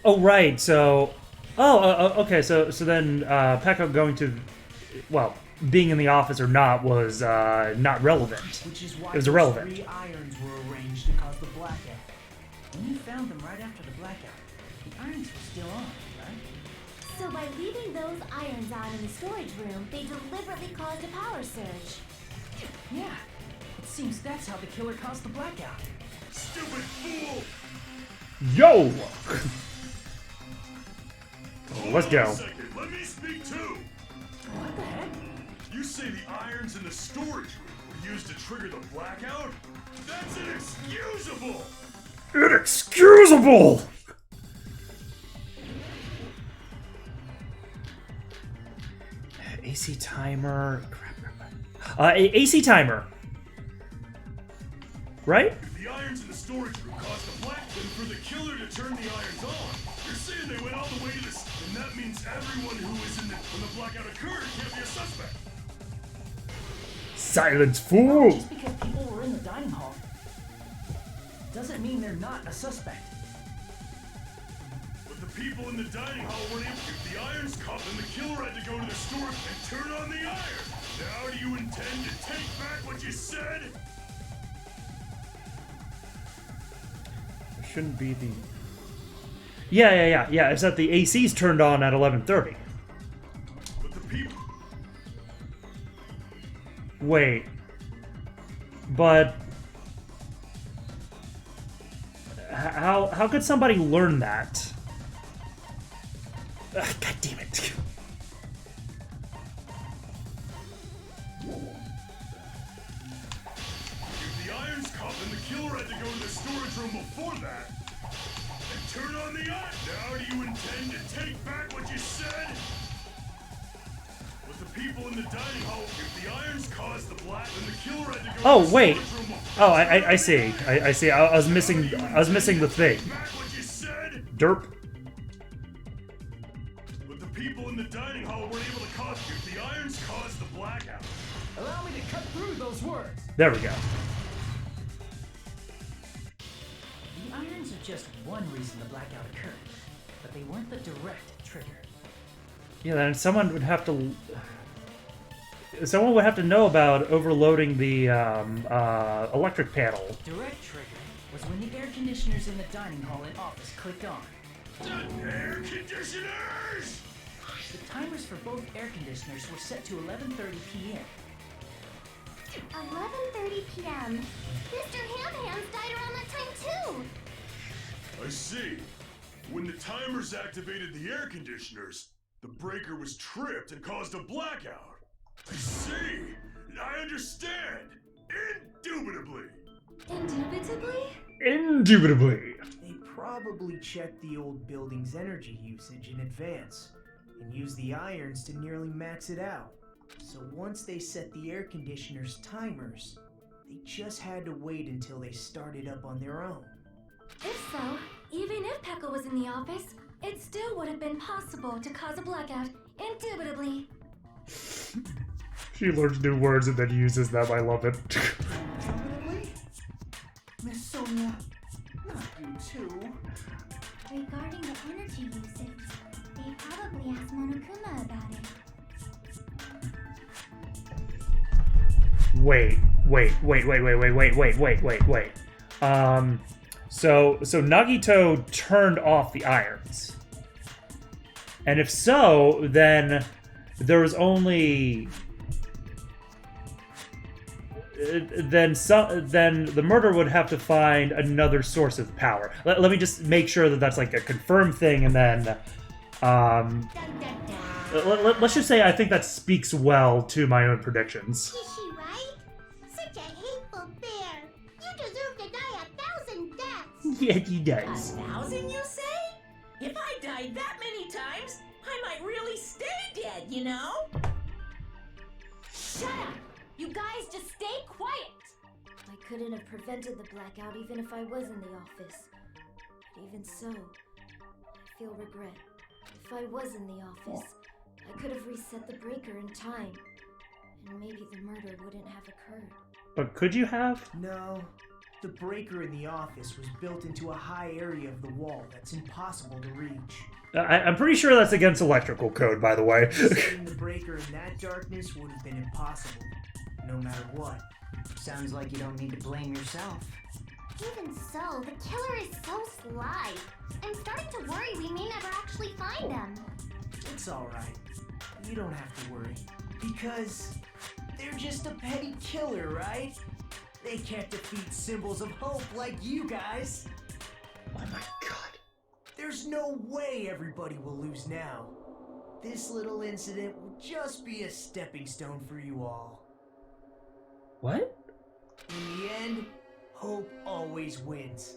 Oh, right. So, okay. So then Pekka going to, well, being in the office or not was not relevant. Which is why It was those irrelevant. 3 irons were arranged to cause the blackout. When you found them right after the blackout, the irons were still on, right? So by leaving those irons on in the storage room, they deliberately caused a power surge. Yeah. It seems that's how the killer caused the blackout. Stupid fool! Yo. Let's Hold on go. a second, let me speak too! What the heck? You say the irons in the storage room were used to trigger the blackout? That's inexcusable! Inexcusable! AC timer. AC timer. Right? If the irons in the storage room caused the black, then for the killer to turn the irons on, you're saying they went all the way to this, and that means everyone who was in the when the blackout occurred can't be a suspect. Silence, fool! Just because people were in the dining hall doesn't mean they're not a suspect. But the people in the dining hall weren't able to. If the irons caught, then the killer had to go to the store and turn on the iron. Now do you intend to take back what you said? Shouldn't be the... Yeah. It's that the AC's turned on at 11:30. But the people... Wait. But... How could somebody learn that? Ugh, God damn it. If the irons caught, then the killer had to go to the storage room before that and turn on the iron. Now do you intend to take back what you said? With the people in the dining hall, if the irons caused the black, then the killer had to go Oh, to the wait. storage room before. Oh, I see. I see. I was missing the thing. Back what you said? Derp. But the people in the dining hall weren't able to cause you. If the irons caused the blackout. Allow me to cut through those words. There we go. The irons are just one reason the blackout occurred, but they weren't the direct trigger. Yeah, then someone would have to... Someone would have to know about overloading the electric panel. Direct trigger was when the air conditioners in the dining hall and office clicked on. Air conditioners! The timers for both air conditioners were set to 11:30 p.m. 11:30 p.m. Mr. Ham-Hands died around that time too. I see. When the timers activated the air conditioners, the breaker was tripped and caused a blackout. I see. I understand. Indubitably. Indubitably? Indubitably. They probably checked the old building's energy usage in advance and used the irons to nearly max it out. So once they set the air conditioner's timers, they just had to wait until they started up on their own. If so, even if Pekka was in the office, it still would have been possible to cause a blackout. Indubitably. She learns new words and then uses them. I love it. Indubitably? Miss Sonia, not you too. Regarding the energy usage, they probably asked Monokuma about it. Wait. So Nagito turned off the irons. And if so, then there was only... Then the murderer would have to find another source of power. Let me just make sure that that's like a confirmed thing, and then... let's just say I think that speaks well to my own predictions. Is she right? Such a hateful bear. You deserve to die 1,000 deaths. Yeah, he does. 1,000, you say? If I died that many times, I might really stay dead, you know? Shut up! You guys just stay quiet! I couldn't have prevented the blackout even if I was in the office. But even so, I feel regret. If I was in the office, I could have reset the breaker in time. And maybe the murder wouldn't have occurred. But could you have? No, the breaker in the office was built into a high area of the wall that's impossible to reach. I'm pretty sure that's against electrical code, by the way. Setting the breaker in that darkness would have been impossible, no matter what. Sounds like you don't need to blame yourself. Even so, the killer is so sly. I'm starting to worry we may never actually find them. It's alright. You don't have to worry. Because they're just a petty killer, right? They can't defeat symbols of hope like you guys. Oh my god. There's no way everybody will lose now. This little incident will just be a stepping stone for you all. What? In the end, hope always wins.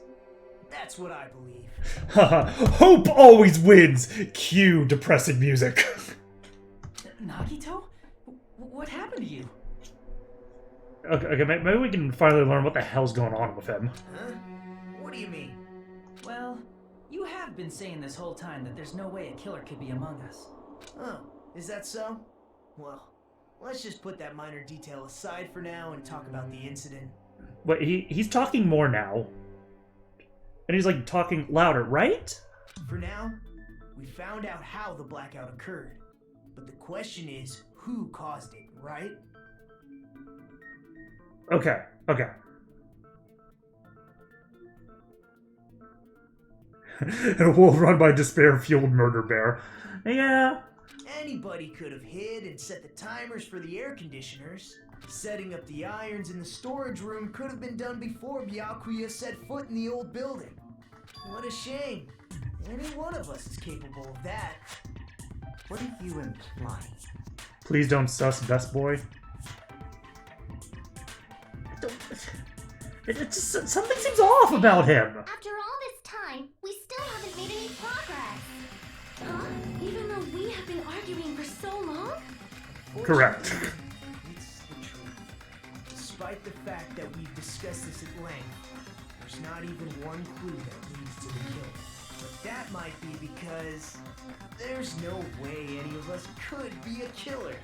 That's what I believe. Haha, hope always wins! Cue depressing music. Nagito? What happened to you? Okay, maybe we can finally learn what the hell's going on with him. Huh? What do you mean? Well, you have been saying this whole time that there's no way a killer could be among us. Oh, is that so? Well, let's just put that minor detail aside for now and talk about the incident. Wait, he's talking more now. And he's like talking louder, right? For now, we found out how the blackout occurred. But the question is, who caused it, right? Okay. And a wolf run by despair-fueled murder bear. Yeah. Anybody could have hid and set the timers for the air conditioners. Setting up the irons in the storage room could have been done before Byakuya set foot in the old building. What a shame. Any one of us is capable of that. What are you implying? Please don't sus best boy. It's just, something seems off about him. After all this time, we still haven't made any progress. Huh? Even though we have been arguing for so long? Correct. It's the truth. Despite the fact that we've discussed this at length, there's not even one clue that leads to the kill. But that might be because there's no way any of us could be a killer.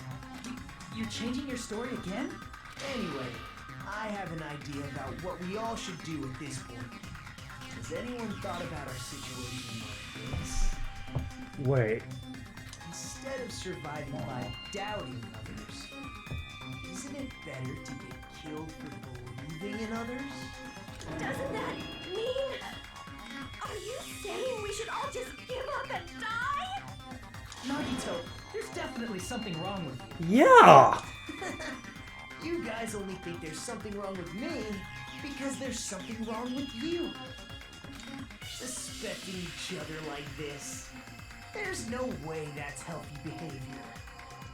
You're changing your story again? Anyway, I have an idea about what we all should do at this point. Has anyone thought about our situation like this? Wait. Instead of surviving by doubting others, isn't it better to get killed for believing in others? Doesn't that mean... Are you saying we should all just give up and die? Nagito, there's definitely something wrong with you. Yeah. You guys only think there's something wrong with me because there's something wrong with you. Suspecting each other like this. There's no way that's healthy behavior.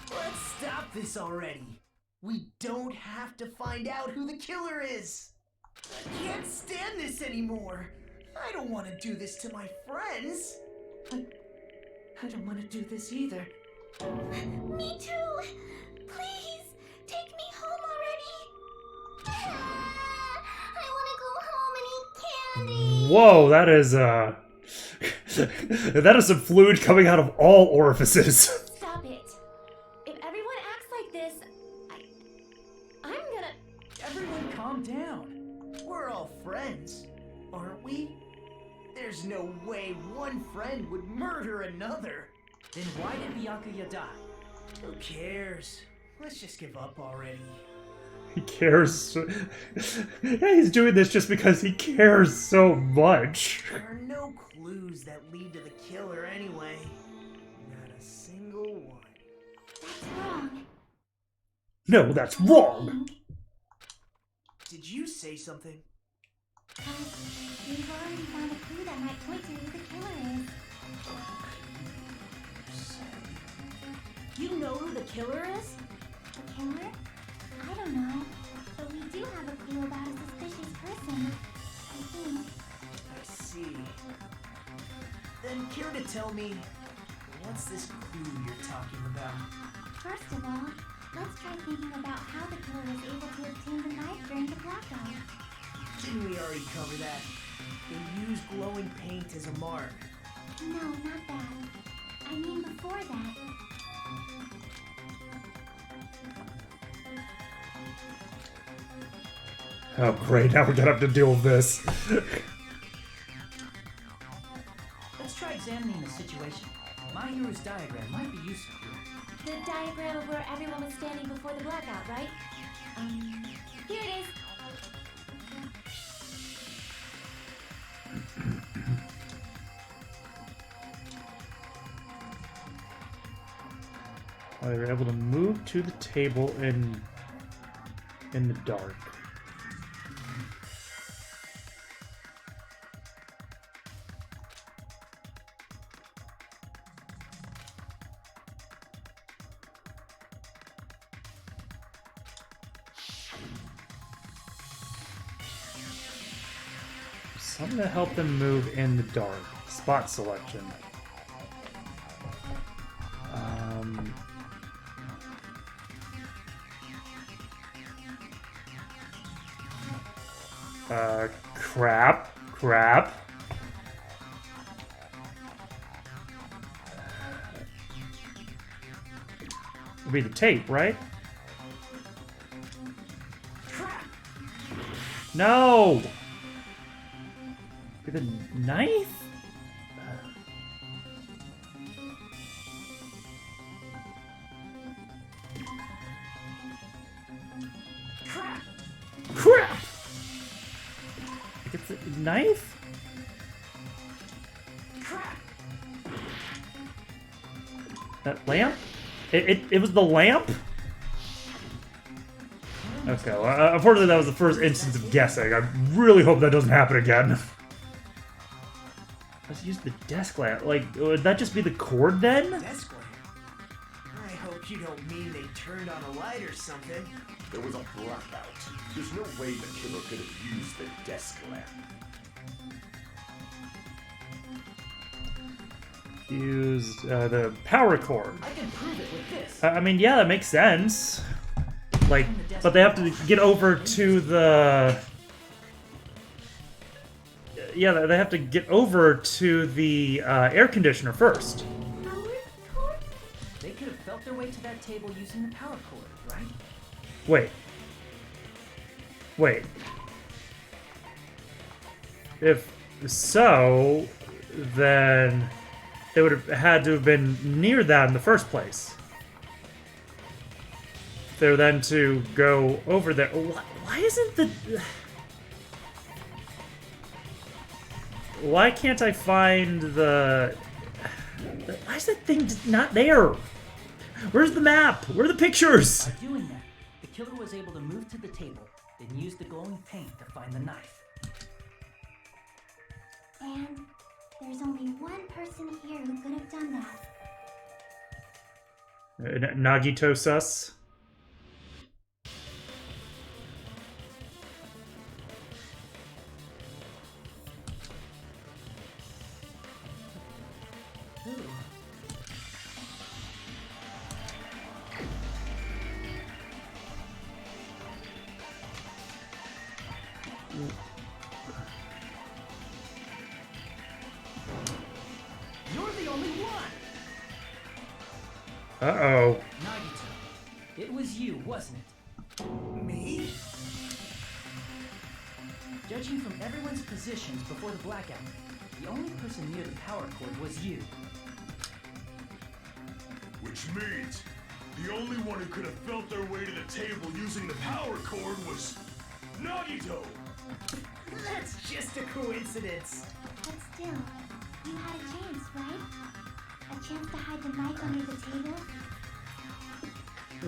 Let's stop this already. We don't have to find out who the killer is. I can't stand this anymore. I don't want to do this to my friends. I don't want to do this either. Me too! Please, take me home already! I want to go home and eat candy! Whoa, that is that is some fluid coming out of all orifices. Stop it. If everyone acts like this, I'm gonna... Everyone calm down. We're all friends, aren't we? There's no way one friend would murder another. Then why did Byakuya die? Who cares? Let's just give up already. He cares. Yeah, he's doing this just because he cares so much. There are no clues that lead to the killer anyway. Not a single one. That's wrong. No, that's wrong. Did you say something? We've already found a clue that might point to who the killer is. You know who the killer is? The killer? I don't know. But we do have a clue about a suspicious person. I think. I see. Then care to tell me, what's this clue you're talking about? First of all, let's try thinking about how the killer was able to obtain the knife during the blackout. Didn't we already cover that? They used glowing paint as a mark. No, not that. I mean before that. Oh great, now we're gonna have to deal with this. Let's try examining the situation. My hero's diagram might be useful here. The diagram of where everyone was standing before the blackout, right? Here it is. They were able to move to the table in the dark. Something to help them move in the dark. Spot selection. Crap. It'll be the tape, right? No! Be the knife? Crap! It's a knife? That lamp? It was the lamp? Okay, well, unfortunately that was the first instance of guessing. I really hope that doesn't happen again. Let's use the desk lamp. Like, would that just be the cord then? Desk lamp? I hope you don't mean they turned on a light or something. There was a blackout. There's no way the killer could have used the desk lamp. Used the power cord. I can prove it with this. I mean, yeah, that makes sense. Like, but they have to get over to the... Yeah, they have to get over to the air conditioner first. They could have felt their way to that table using the power cord, right? Wait. If so, then they would have had to have been near that in the first place. They're then to go over there. Why isn't the... Why can't I find the... Why is that thing just not there? Where's the map? Where are the pictures? By doing that, the killer was able to move to the table, then use the glowing paint to find the knife. And there's only one person here who could have done that. Nagito sus. You're the only one! Uh-oh. Nagito, it was you, wasn't it? Me? Judging from everyone's positions before the blackout, the only person near the power cord was you. Which means the only one who could have felt their way to the table using the power cord was Nagito! That's just a coincidence. But still, you had a chance, right? A chance to hide the knife under the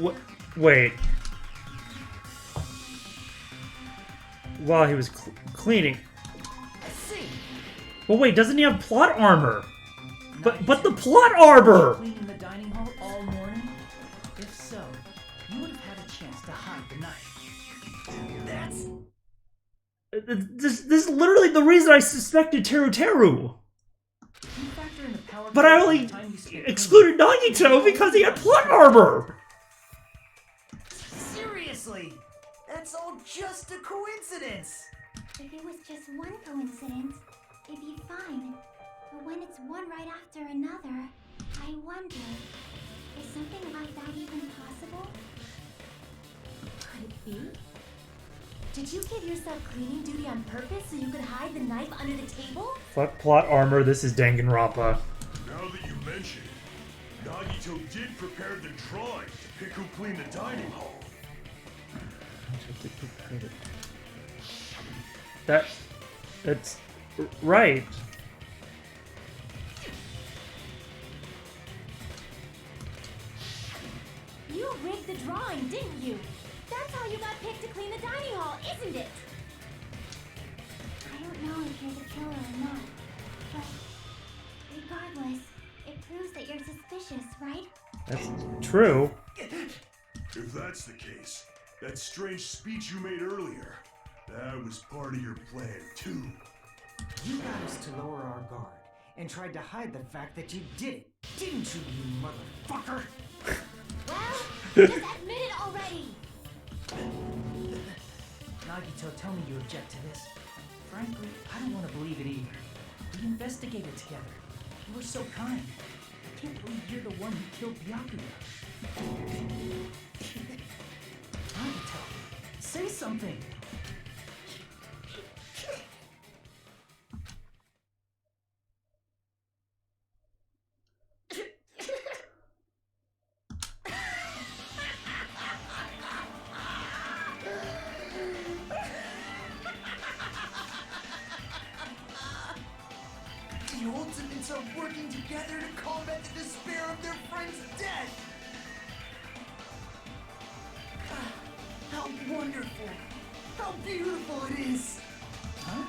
table? Wait. While he was cleaning. I see. Well, wait, doesn't he have plot armor? But Nagito, the plot armor! cleaning the dining hall all morning? If so, you would have had a chance to hide the knife. That's... This is literally the reason I suspected Teru Teru. You factor in the power But I cord only and the time you spent excluded Nagito because he had plot armor! Seriously! That's all just a coincidence! If it was just one coincidence, it'd be fine. But when it's one right after another, I wonder, is something like that even possible? Could it be? Did you give yourself cleaning duty on purpose so you could hide the knife under the table? Fuck plot armor, this is Danganronpa. Now that you mention it, Nagito did prepare the drawing to pick who cleaned the dining hall. That's right. You rigged the drawing, didn't you? That's how you got picked to clean the dining hall, isn't it? I don't know if you're the killer or not, but regardless, it proves that you're suspicious, right? That's true. If that's the case, that strange speech you made earlier, that was part of your plan too. You got us to lower our guard and tried to hide the fact that you did it, didn't you, you motherfucker? Well, just admit it already! Nagito, tell me you object to this. Frankly, I don't want to believe it either. We investigated together. You were so kind. I can't believe you're the one who killed Byakuya. Nagito, say something. The Ultimates are working together to combat the despair of their friend's death! How wonderful! How beautiful it is! Huh?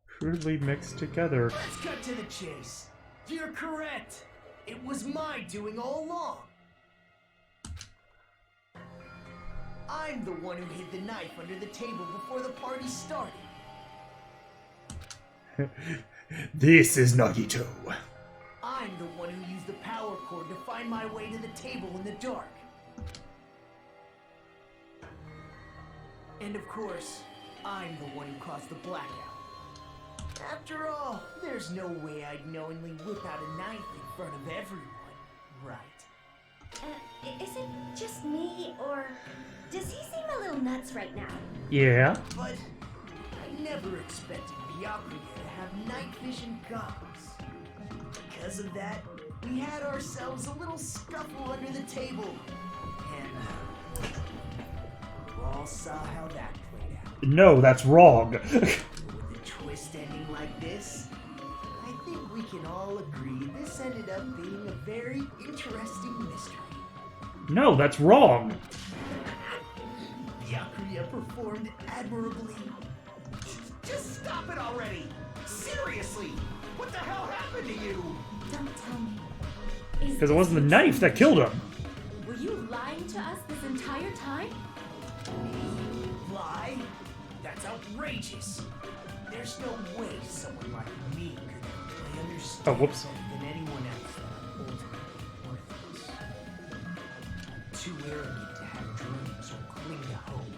Crudely mixed together. Let's cut to the chase. You're correct. It was my doing all along. I'm the one who hid the knife under the table before the party started. This is Nagito. I'm the one who used the power cord to find my way to the table in the dark. And of course, I'm the one who caused the blackout. After all, there's no way I'd knowingly whip out a knife in front of everyone, right? Is it just me, or does he seem a little nuts right now? Yeah. But I never expected Byakuya to have night vision goggles. Because of that, we had ourselves a little scuffle under the table. And you all saw how that played out. No, that's wrong. With a twist ending like this, I think we can all agree this ended up being a very interesting mystery. No, that's wrong. Byakuya performed admirably. Just stop it already! Seriously! What the hell happened to you? Don't tell me. Because it wasn't the knife that killed him. Were you lying to us this entire time? Lie? That's outrageous. There's no way someone like me could really understand Oh, whoops. than anyone else that I'm ultimately worthless. Too arrogant to have dreams or cling to hope.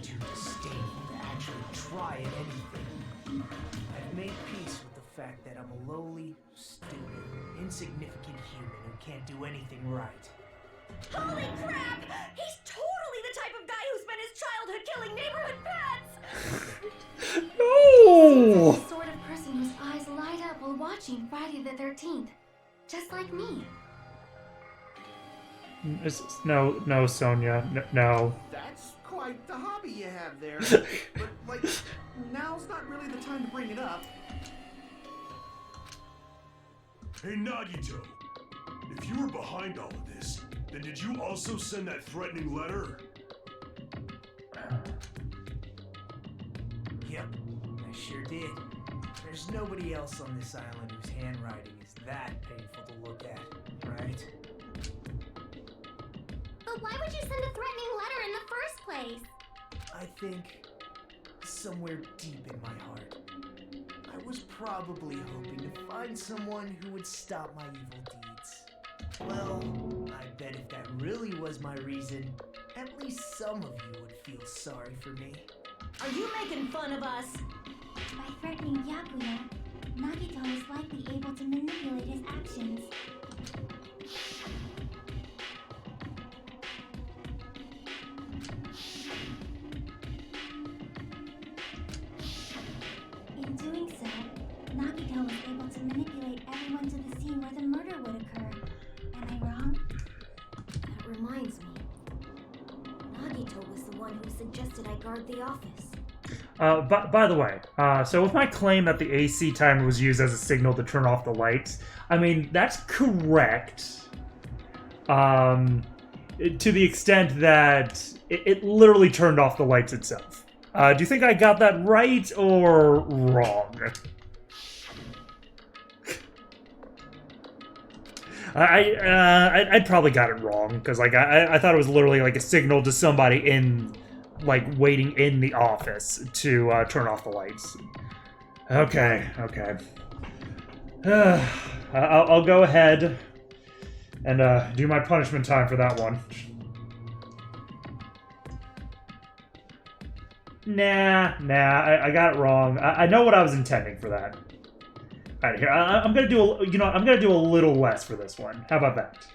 Too disdainful to actually try at anything. I've made peace with the fact that I'm a lowly, stupid, insignificant human who can't do anything right. Holy crap! He's totally the type of guy who spent his childhood killing neighborhood pets! No! The sort of person whose eyes light up while watching Friday the 13th. Just like me. No, Sonia. No. That's quite the hobby you have there. But, like, now's not really the time to bring it up. Hey, Nagito. If you were behind all of this, then did you also send that threatening letter? Yep, I sure did. There's nobody else on this island whose handwriting is that painful to look at, right? But why would you send a threatening letter in the first place? I think somewhere deep in my heart, I was probably hoping to find someone who would stop my evil deeds. Well, I bet if that really was my reason, at least some of you would feel sorry for me. Are you making fun of us? By threatening Byakuya, Nagito is likely able to manipulate his actions. In doing so, Nagito was able to manipulate everyone to the scene where the murder would occur. Am I wrong? That reminds me. Nagito was the one who suggested I guard the office. By the way, so with my claim that the AC timer was used as a signal to turn off the lights, I mean, that's correct. To the extent that it literally turned off the lights itself. Do you think I got that right or wrong? I'd probably got it wrong because like I thought it was literally like a signal to somebody in like waiting in the office to turn off the lights. Okay. I'll go ahead and do my punishment time for that one. Nah, I got it wrong. I know what I was intending for that. All right, here I'm gonna do I'm gonna do a little less for this one. How about that?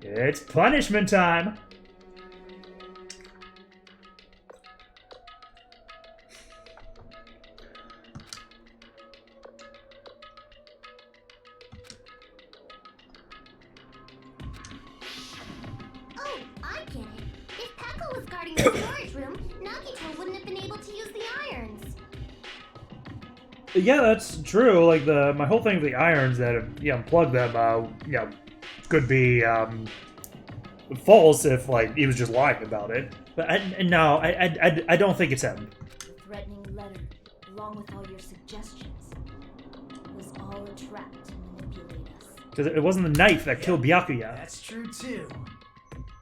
It's punishment time. Oh, I get it. If Pekka was guarding the storage room, Nagito wouldn't have been able to use the irons. Yeah, that's true. Like my whole thing with the irons that unplug them, could be false if like he was just lying about it. But I don't think it's him. The threatening letter, along with all your suggestions, was all a trap to manipulate us. Because it wasn't the knife that killed Byakuya. That's true too.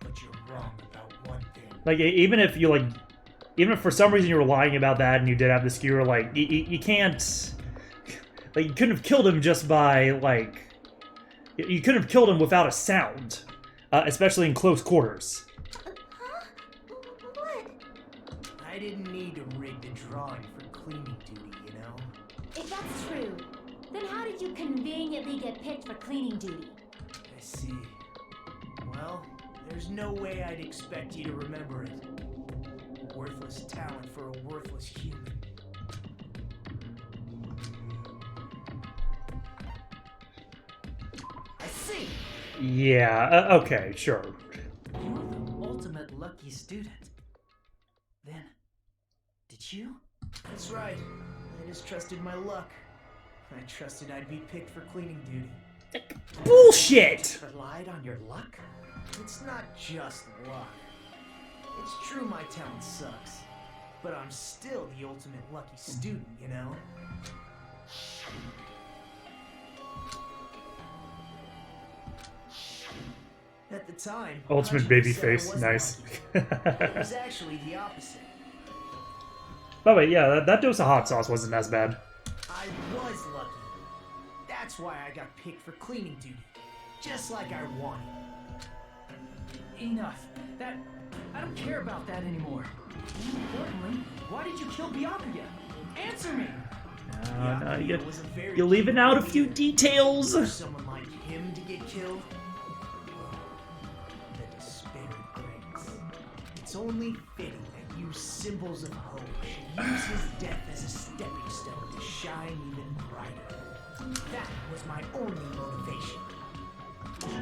But you're wrong about one thing. Like even if for some reason you were lying about that and you did have the skewer, like you can't, like you couldn't have killed him just by like, you couldn't have killed him without a sound, especially in close quarters. Huh? What? I didn't need to rig the drawing for cleaning duty, you know? If that's true, then how did you conveniently get picked for cleaning duty? I see. Well, there's no way I'd expect you to remember it. A worthless talent for a worthless human. I see! Yeah. Okay. Sure. You're the ultimate lucky student. Then, did you? That's right. I just trusted my luck. I trusted I'd be picked for cleaning duty. Bullshit. Relied on your luck? It's not just luck. It's true my talent sucks, but I'm still the ultimate lucky student, you know? At the time, Ultimate 100% baby I face. was Nice. lucky. It was actually the opposite. By the way, yeah, that dose of hot sauce wasn't as bad. I was lucky. That's why I got picked for cleaning duty, just like I wanted. Enough. I don't care about that anymore. More importantly, why did you kill Byakuya? Answer me! No, Was a very you're leaving out a few details. For someone like him to get killed, the despair brings. It's only fitting that you symbols of hope should use his death as a stepping stone to shine even brighter. That was my only motivation.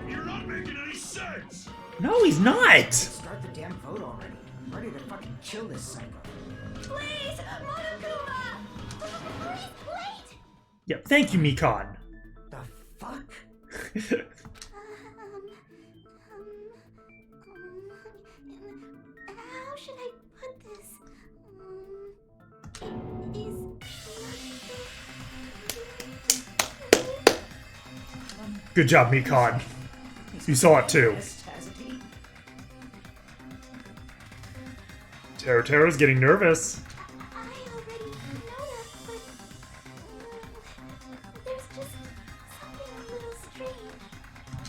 You're not making any sense! No, he's not. Start the damn vote already. I'm ready to fucking kill this psycho. Please, Monokuma! Please, wait! Yeah, thank you, Mikon. The fuck? How should I put this? Good job, Mikon. You saw it too. Tero's getting nervous. I already know that, but there's just something a little strange.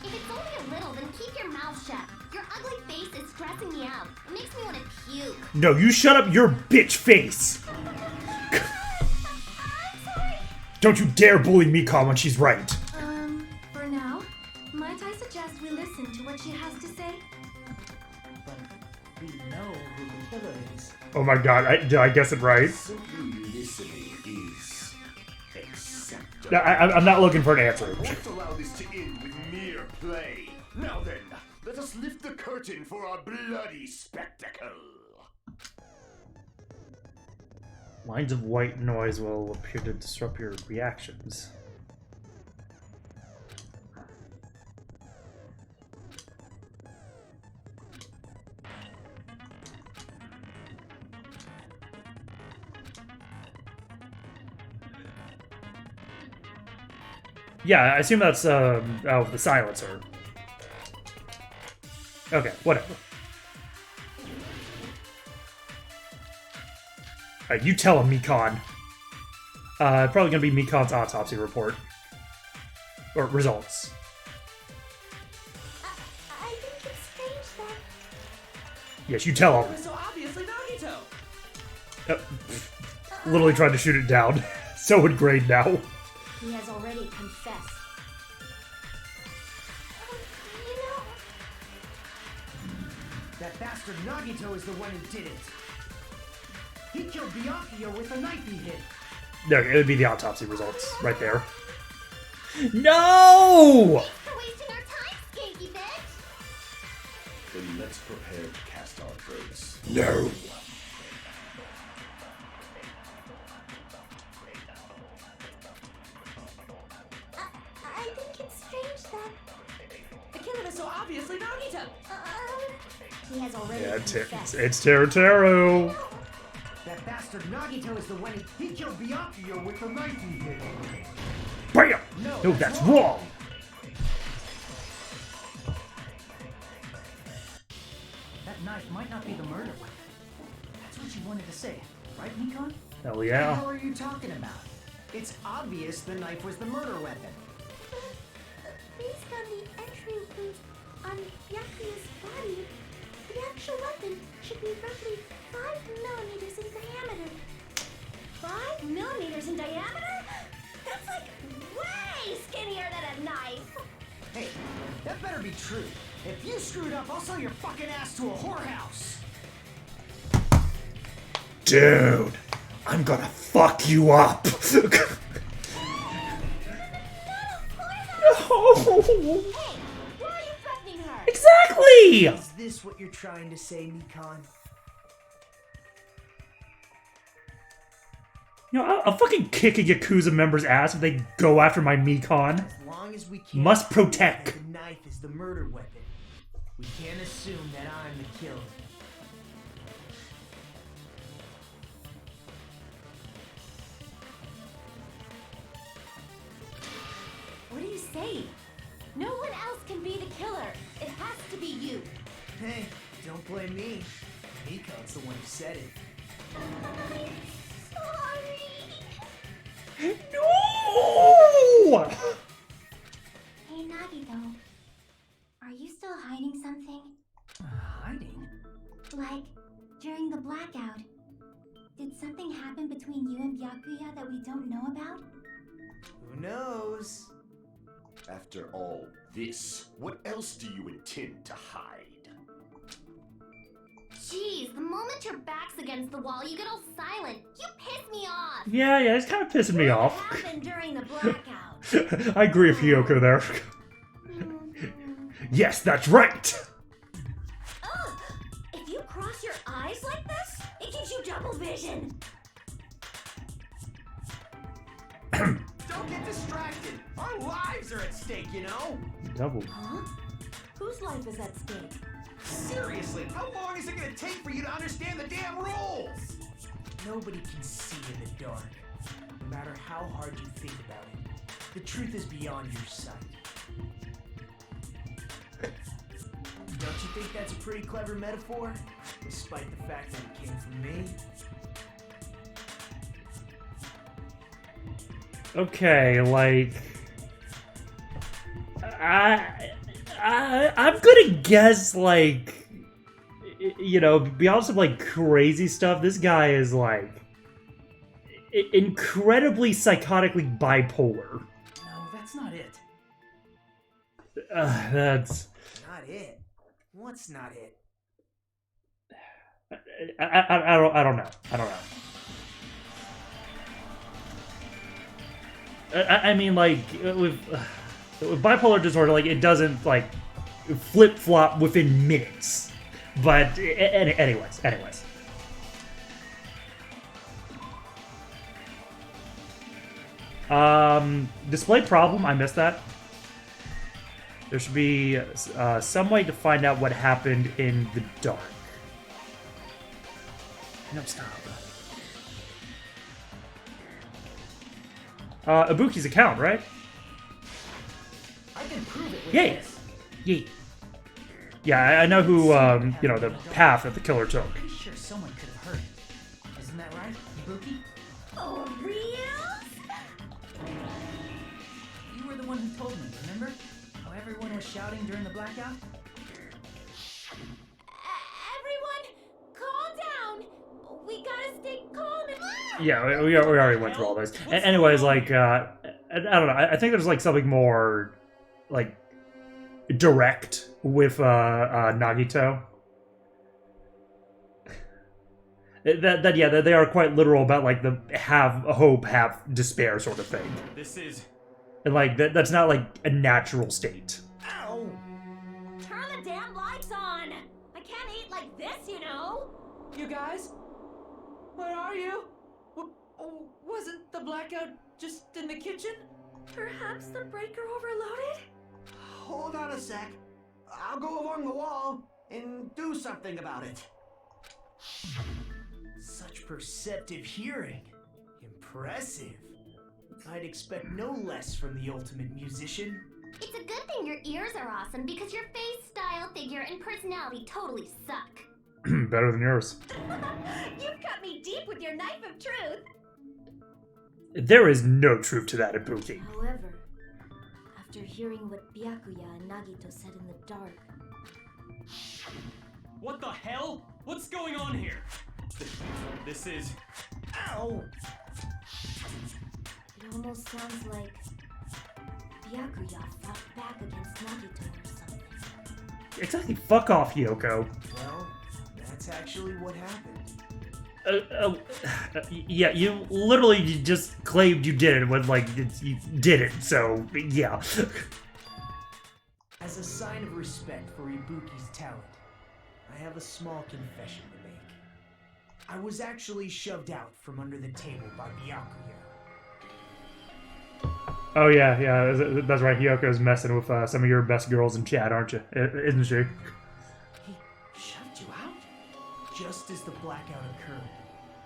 If it's only a little, then keep your mouth shut. Your ugly face is stressing me out. It makes me want to puke. No, you shut up your bitch face. I'm sorry. Don't you dare bully Mikon when she's right. For now, might I suggest we listen to what she has to say? But we know who the killer is. Oh my god, did I guess it right? Simply listening is acceptable. I'm not looking for an answer. Won't allow this to end with mere play. Now then, let us lift the curtain for our bloody spectacle. Lines of white noise will appear to disrupt your reactions. Yeah, I assume that's the silencer. Okay, whatever. Alright, you tell him, Mikon. Probably gonna be Mikon's autopsy report. Or results. I think it's strange that... Yes, you tell him. So obviously Nagito! Literally tried to shoot it down. So would Grade now. He has already confessed. You know... That bastard Nagito is the one who did it. He killed Byakuya with a knife he hid. There, it would be the autopsy results right there. No! We're wasting our time, skanky bitch! Then let's prepare to cast our votes. No. I think it's strange that... The killer is so obviously Nagito! He has already Yeah, confessed. it's Teru. That bastard Nagito is the one he killed Byakuya with a knife he hid. Bam! No, that's wrong. That knife might not be the murder weapon. That's what you wanted to say, right, Mikon? Hell What the yeah. hell are you talking about? It's obvious the knife was the murder weapon. Based on the entry clues on Byakuya's body, the actual weapon should be roughly 5 millimeters in diameter. 5 millimeters in diameter? That's like way skinnier than a knife! Hey, that better be true. If you screwed up, I'll sell your fucking ass to a whorehouse. Dude, I'm gonna fuck you up. Hey, why are you threatening her? Exactly! Is this what you're trying to say, Mikon? You know, I'll fucking kick a Yakuza member's ass if they go after my Mikon. As long as we can't Must prove protect. that the knife is the murder weapon, we can't assume that I'm the killer. What do you say? No one else can be the killer. It has to be you. Hey, don't blame me. Mikon's the one who said it. Sorry. No! Hey, Nagito. Are you still hiding something? Hiding? Like, during the blackout, did something happen between you and Byakuya that we don't know about? Who knows? After all this, what else do you intend to hide? Jeez, the moment your back's against the wall, you get all silent. You piss me off. Yeah, it's kind of pissing me off. What happened during the blackout? I agree with Hiyoko there. Yes, that's right! Ugh! If you cross your eyes like this, it gives you double vision. Don't get distracted. Our lives are at stake, you know? Double. Huh? Whose life is at stake? Seriously, how long is it gonna take for you to understand the damn rules? Nobody can see in the dark, no matter how hard you think about it. The truth is beyond your sight. Don't you think that's a pretty clever metaphor? Despite the fact that it came from me? Okay, like... I'm gonna guess, like... You know, beyond some, like, crazy stuff, this guy is, like... incredibly psychotically bipolar. No, that's not it. That's... Not it. What's not it? I don't know. I don't know. I mean, like, with bipolar disorder, like, it doesn't, like, flip-flop within minutes. But, anyways. Display problem, I missed that. There should be some way to find out what happened in the dark. No, stop. Ibuki's account, right? I can prove it with Yay! this. Yay. Yeah, I know who, you know, the path that the killer took. Pretty sure someone could have heard it. Isn't that right, Ibuki? Oh, real? You were the one who told me, remember? How everyone was shouting during the blackout? Everyone, calm down. We gotta stay calm and... Yeah, we already went through all this. Anyways, like, I don't know. I think there's, like, something more, like, direct with Nagito. That they are quite literal about, like, the have hope, have despair sort of thing. This is... And, like, that's not, like, a natural state. Ow! Turn the damn lights on. I can't eat like this, you know. You guys? Where are you? Wasn't the blackout just in the kitchen? Perhaps the breaker overloaded? Hold on a sec. I'll go along the wall and do something about it. Such perceptive hearing. Impressive. I'd expect no less from the ultimate musician. It's a good thing your ears are awesome because your face, style, figure, and personality totally suck. Better than yours. You've cut me deep with your knife of truth. There is no truth to that, Ibuki. However, after hearing what Byakuya and Nagito said in the dark, What the hell? What's going on here? This is... Ow! it almost sounds like Byakuya fought back against Nagito or something. Exactly. Fuck off, Hyoko. Well, that's actually what happened. Yeah, you literally just claimed you did it when, like, you did it, so, yeah. As a sign of respect for Ibuki's talent, I have a small confession to make. I was actually shoved out from under the table by Byakuya. Oh, yeah, that's right. Hyoko's messing with some of your best girls in chat, aren't you? Isn't she? He shoved you out? Just as the blackout occurred,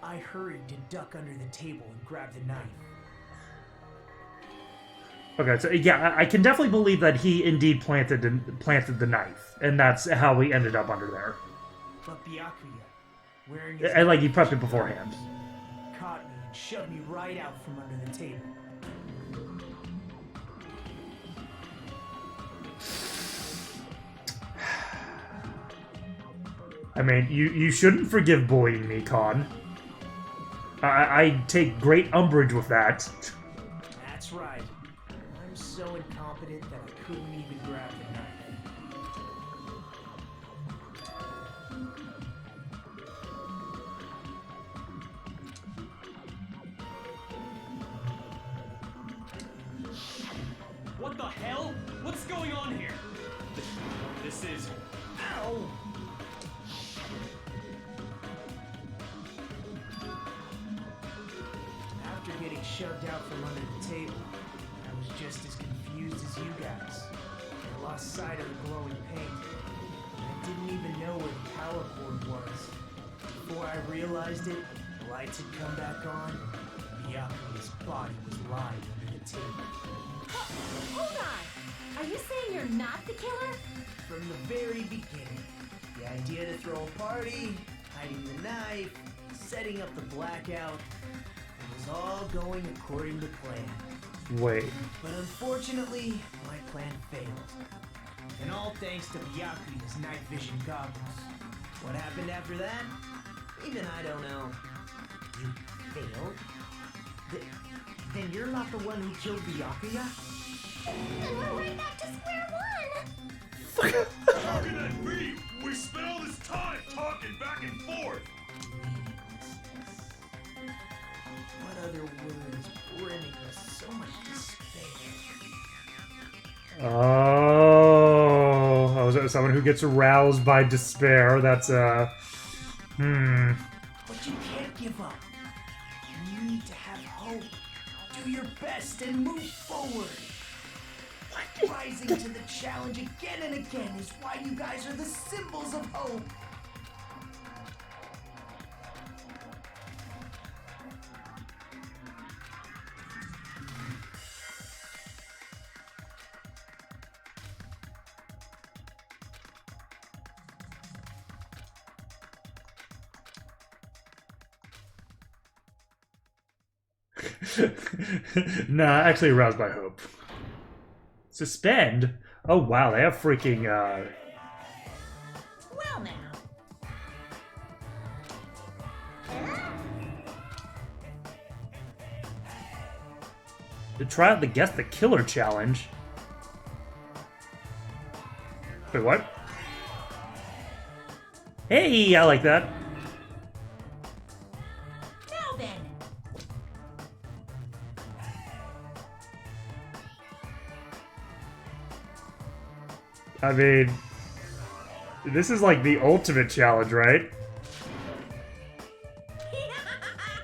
I hurried to duck under the table and grab the knife. Okay, so yeah, I can definitely believe that he indeed planted the knife, and that's how we ended up under there. But Byakuya, wearing his And, like, he prepped it beforehand. caught me and shoved me right out from under the table. I mean, you shouldn't forgive bullying me, Con. I take great umbrage with that. That's right. I'm so incompetent that I couldn't even grab the knife. What the hell? What's going on here? This is... Ow! After getting shoved out from under the table, I was just as confused as you guys. I lost sight of the glowing paint. I didn't even know where the power cord was. Before I realized it, the lights had come back on. Byakuya's body was lying under the table. Hold on. Are you saying you're not the killer? From the very beginning, the idea to throw a party, hiding the knife, setting up the blackout, it was all going according to plan. Wait. But unfortunately, my plan failed. And all thanks to Byakuya's night vision goggles. What happened after that? Even I don't know. You failed? Then you're not the one who killed Byakuya? then we're right back to square one! How can that be? We spent all this time talking back and forth. What other words brimming with so much despair? Oh, so someone who gets aroused by despair. That's But you can't give up. You need to have hope. Do your best and move forward. Rising to the challenge again and again is why you guys are the symbols of hope. Nah, actually aroused by hope. Suspend? Oh wow, they have freaking Well now. to try out the Guess the Killer challenge. Wait, what? Hey, I like that. Now then. I mean, this is like the ultimate challenge, right?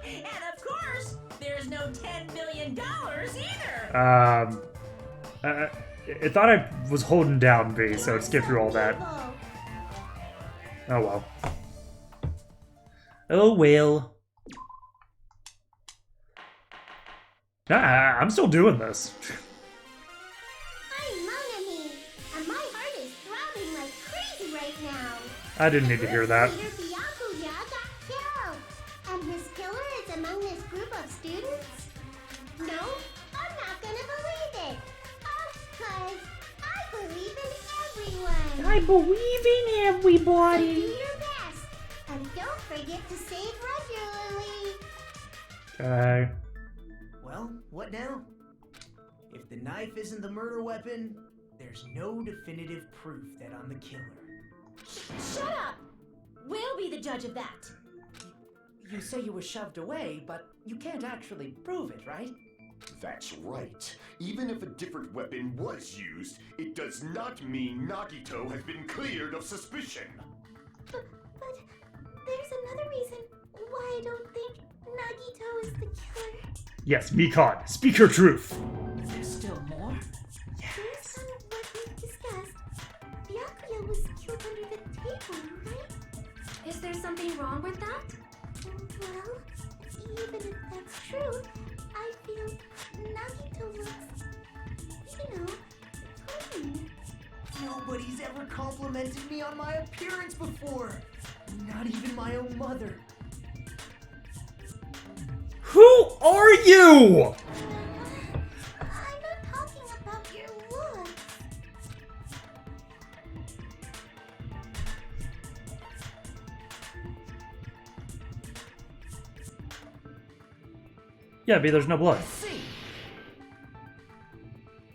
And of course, there's no $10 million either. I thought I was holding down B, so it skipped through all that. Oh well. Oh well. Nah, I'm still doing this. I'm Monami, and my heart is throbbing like crazy right now. I didn't need to hear that. Leader Byakuya got killed, and his killer is among this group of students? No, I'm not gonna believe it. Cause I believe in everyone. I believe in So everybody. do your best, and don't forget to save regularly. Okay. Well, what now? If the knife isn't the murder weapon, there's no definitive proof that I'm the killer. Shut up! We'll be the judge of that. You say you were shoved away, but you can't actually prove it, right? That's right. Even if a different weapon was used, it does not mean Nagito has been cleared of suspicion. But there's another reason why I don't think Nagito is the killer. Yes, Mikon, speak your truth. There's still more? Based on what we've discussed, Byakuya was killed under the table, right? Is there something wrong with that? Well, even if that's true, I feel Nagito looks, clean. Nobody's ever complimented me on my appearance before. Not even my own mother. Who are you? I'm not talking about your looks. Yeah, B, there's no blood. See.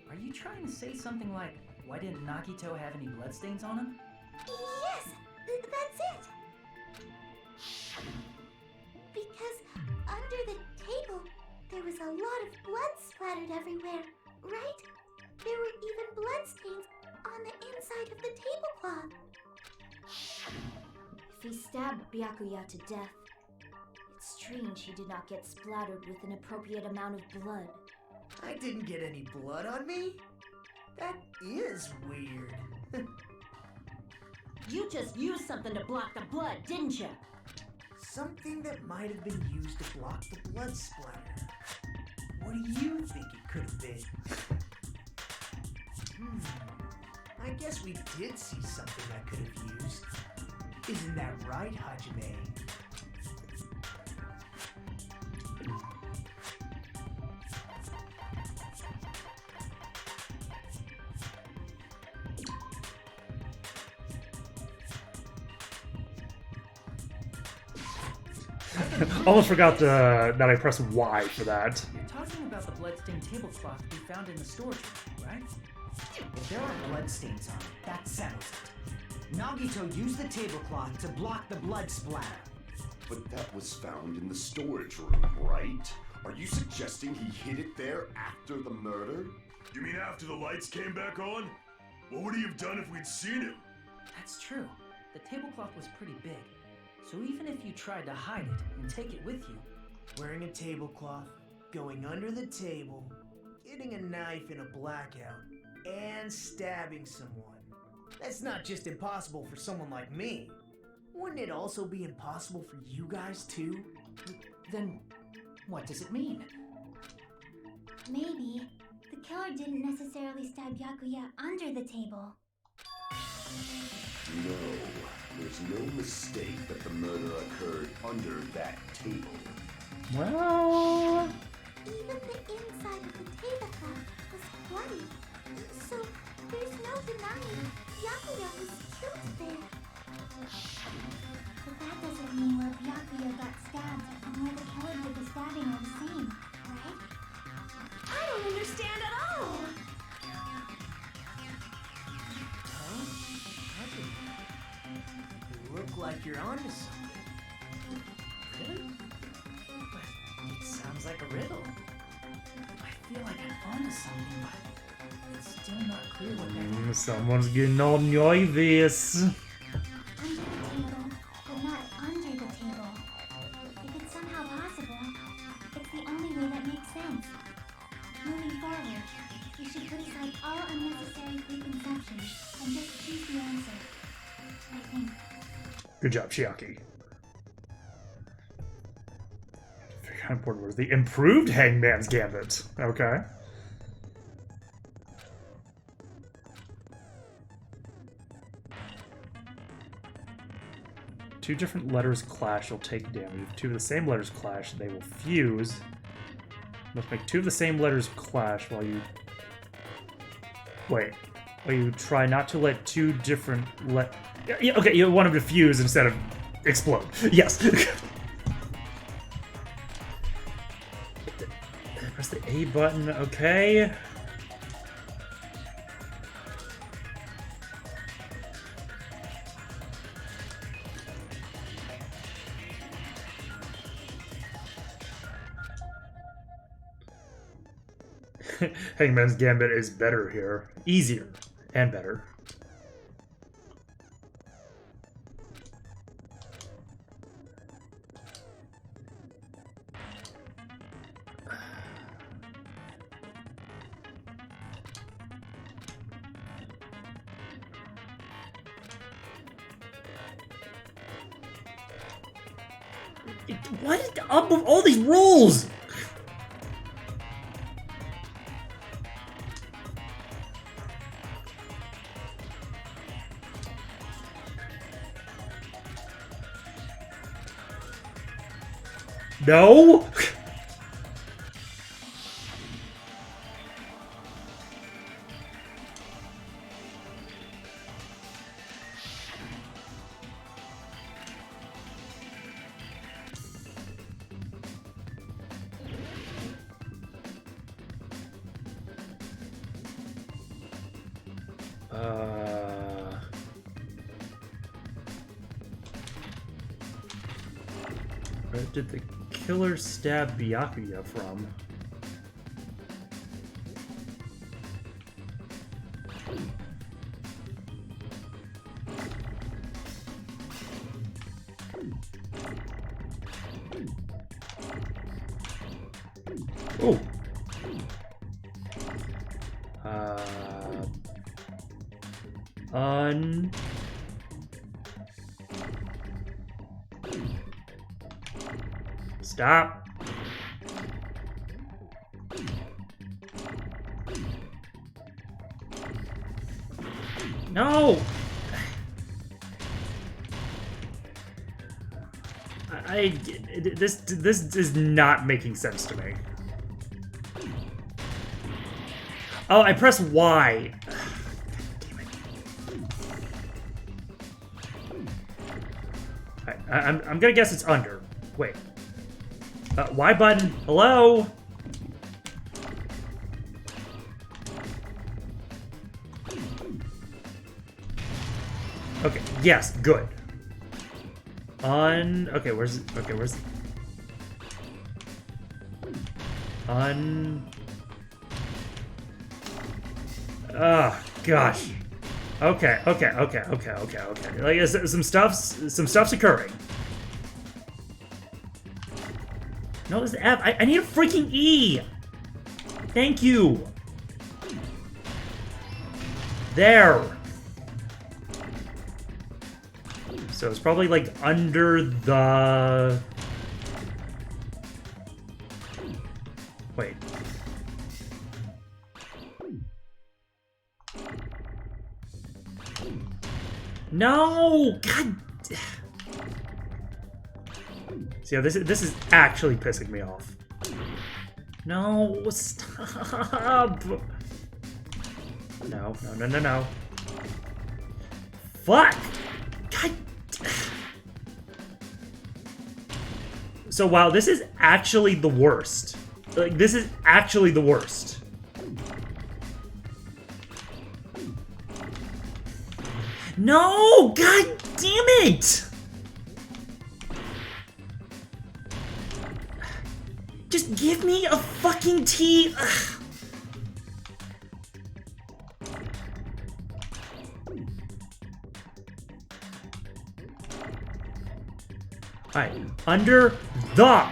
Are you trying to say something like, why didn't Nagito have any bloodstains on him? Yes, that's it. Because under the table, there was a lot of blood splattered everywhere, right? There were even bloodstains on the inside of the tablecloth. If he stabbed Byakuya to death, it's strange he did not get splattered with an appropriate amount of blood. I didn't get any blood on me? That is weird. You just used something to block the blood, didn't you? Something that might have been used to block the blood splatter. What do you think it could have been? I guess we did see something I could have used. Isn't that right, Hajime? Almost forgot that I pressed Y for that. You're talking about the bloodstained tablecloth we found in the storage room, right? If there are bloodstains on it, that settles it. Nagito used the tablecloth to block the blood splatter. But that was found in the storage room, right? Are you suggesting he hid it there after the murder? You mean after the lights came back on? What would he have done if we'd seen him? That's true. The tablecloth was pretty big. So even if you tried to hide it and take it with you, Wearing a tablecloth, going under the table, getting a knife in a blackout, and stabbing someone. That's not just impossible for someone like me. Wouldn't it also be impossible for you guys too? then what does it mean? Maybe the killer didn't necessarily stab Byakuya under the table. No, there's no mistake that the murder occurred under that table. Well, Even the inside of the tablecloth was bloody. So there's no denying Byakuya was killed there. But that doesn't mean where Byakuya got stabbed and where the killer did the stabbing are the same, right? I don't understand at all. You look like you're onto something. Really? But it sounds like a riddle. I feel like I'm onto something, but it's still not clear what that is. Someone's getting on your this. Under the table, but not under the table. If it's somehow possible, it's the only way that makes sense. Moving forward, we should put aside all unnecessary preconceptions and just choose the answer. I think. Good job, Chiaki. Very important was the improved Hangman's Gambit. Okay. Two different letters clash will take damage. If two of the same letters clash, they will fuse. Must make two of the same letters clash while you... Wait. While you try not to let two different Yeah, okay, you want them to fuse instead of explode. Yes. Press the A button, okay. Hangman's Gambit is better here. Easier and better. What is up with all these rules? No? Where did the killer stab Byakuya from? Oh. Stop. No. This is not making sense to me. Oh, I press Y. I'm gonna guess it's under. Wait. Y button. Hello? Okay, yes, good. Okay, where's oh gosh. Okay. Like some stuff's occurring. No, it's F. I need a freaking E. Thank you. There. So it's probably like under the... Wait. No! God! See, this is actually pissing me off. No, stop. No, no, no, no, no. Fuck! God. So, wow, this is actually the worst. Like, this is actually the worst. No! God damn it! Just give me a fucking tea. Ugh. Alright, under the.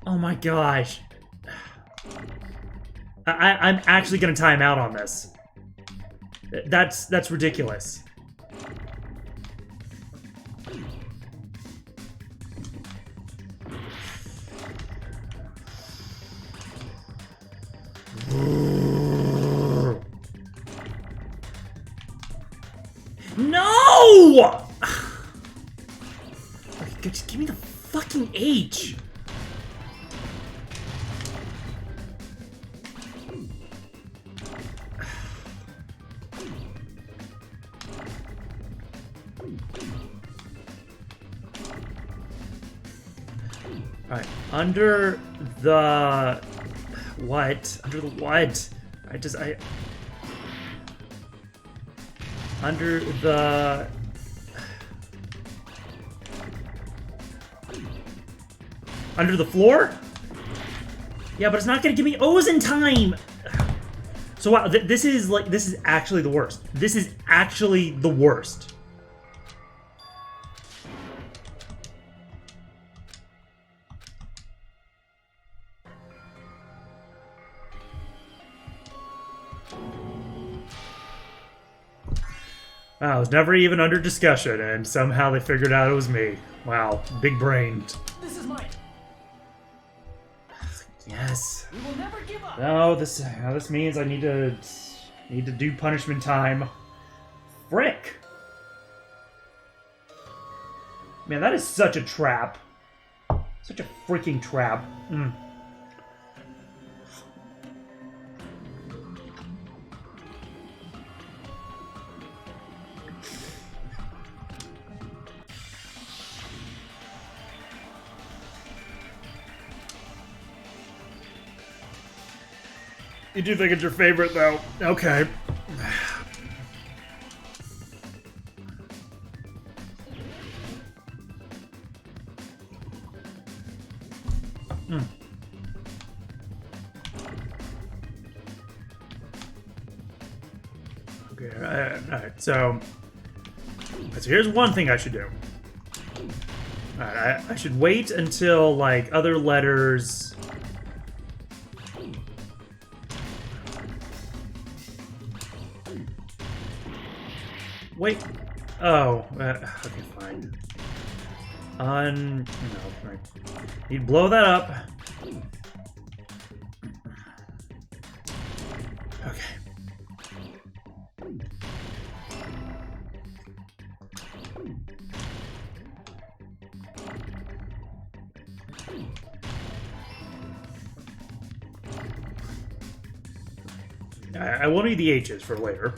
Oh my gosh. I'm actually gonna time out on this. That's ridiculous. No! Okay, just give me the fucking H. Alright, under the... What? Under the what? Under the... Under the floor? Yeah, but it's not gonna give me O's in time! So wow, this is actually the worst. This is actually the worst. Wow, it was never even under discussion, and somehow they figured out it was me. Wow, big brained. This is mine. Yes. We will never give up. No, this means I need to do punishment time. Frick. Man, that is such a trap. Such a freaking trap. Mm. You do think it's your favorite, though. Okay. Okay, alright, so here's one thing I should do. Alright, I should wait until, like, other letters... Wait. Oh. Okay, fine. No. Right. You'd blow that up. Okay. I will need the H's for later.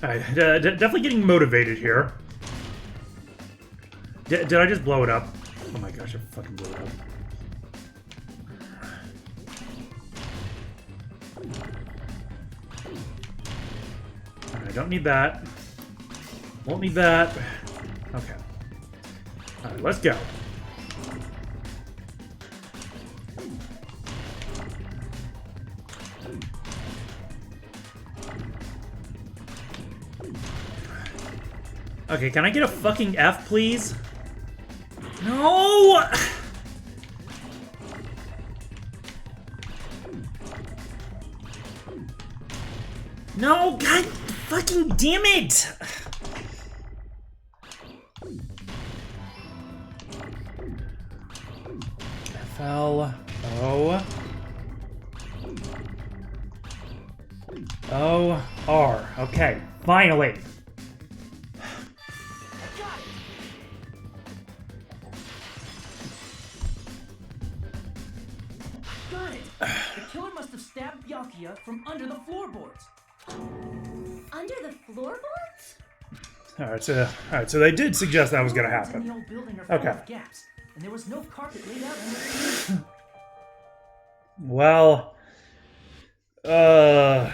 Alright, definitely getting motivated here. Did I just blow it up? Oh my gosh, I fucking blew it up. I don't need that. Won't need that. Okay. Alright, let's go. Okay, can I get a fucking F, please? No! No, God Fucking damn it! FL O O R. Okay, finally. Got it! The killer must have stabbed Byakuya from under the floorboards. Under the floorboards? Alright, so they did suggest that was gonna Floorboards in happen. the old building are full Okay. of gaps, and there was no carpet laid out under. Well, so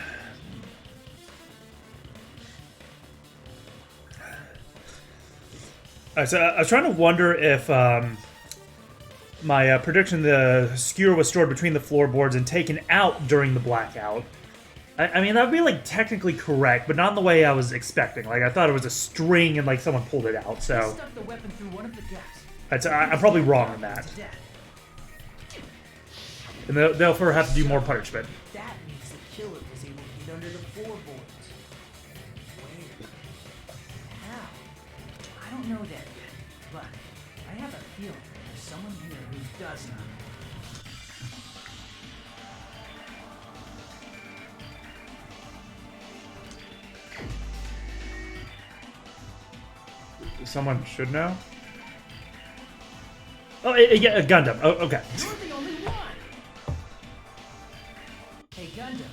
I was trying to wonder if my prediction the skewer was stored between the floorboards and taken out during the blackout. I mean, that would be, like, technically correct, but not in the way I was expecting. Like, I thought it was a string and, like, someone pulled it out, so... Stuck the weapon through one of the gaps. I'm probably wrong on that. To death. And they'll have to do more punishment. That means the killer was able to get under the floorboards. Where? How? I don't know that yet, but I have a feeling there's someone here who does know. Someone should know? Oh, yeah, Gundam. Oh, okay. You're the only one! Hey, Gundam,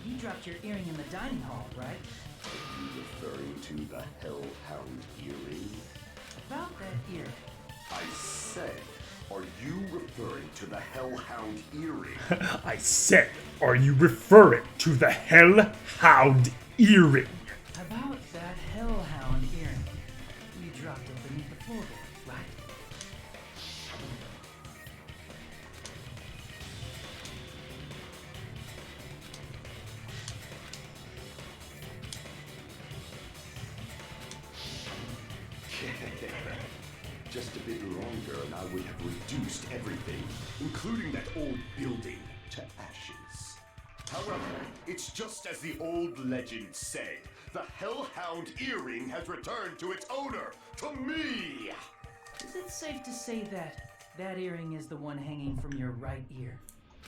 you dropped your earring in the dining hall, right? Are you referring to the Hellhound earring? About that earring. I said, are you referring to the Hellhound earring? I said, are you referring to the Hellhound earring? About that hellhound earring. You dropped it beneath the floorboards, right? Just a bit longer and I would have reduced everything, including that old building, to ashes. However, it's just as the old legend said. The Hellhound earring has returned to its owner, to me! Is it safe to say that that earring is the one hanging from your right ear?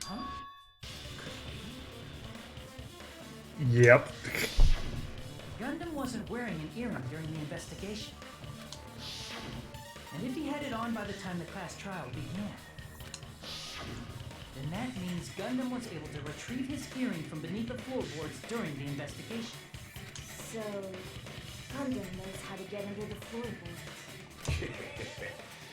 Huh? Yep. Gundam wasn't wearing an earring during the investigation. And if he had it on by the time the class trial began, then that means Gundam was able to retrieve his earring from beneath the floorboards during the investigation. So, Gundam knows how to get under the floorboards.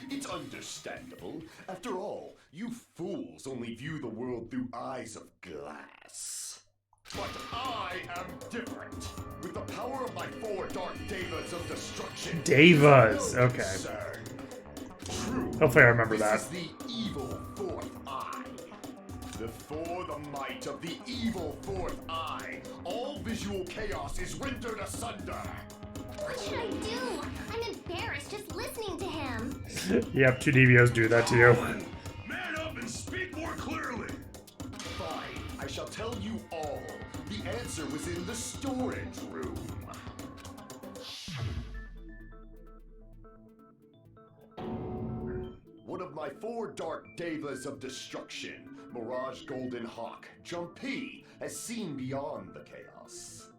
It's understandable. After all, you fools only view the world through eyes of glass. But I am different. With the power of my 4 dark devas of destruction. Devas, no okay. concern. True. Hopefully I remember This that. is the evil 4th eye. Before the might of the evil 4th eye, all visual chaos is rendered asunder. What should I do? I'm embarrassed just listening to him. Yep, 2 DVOs do that to you. Man up and speak more clearly. Fine, I shall tell you all. The answer was in the storage room. One of my 4 dark devas of destruction, Mirage Golden Hawk, Jumpy, has seen beyond the chaos.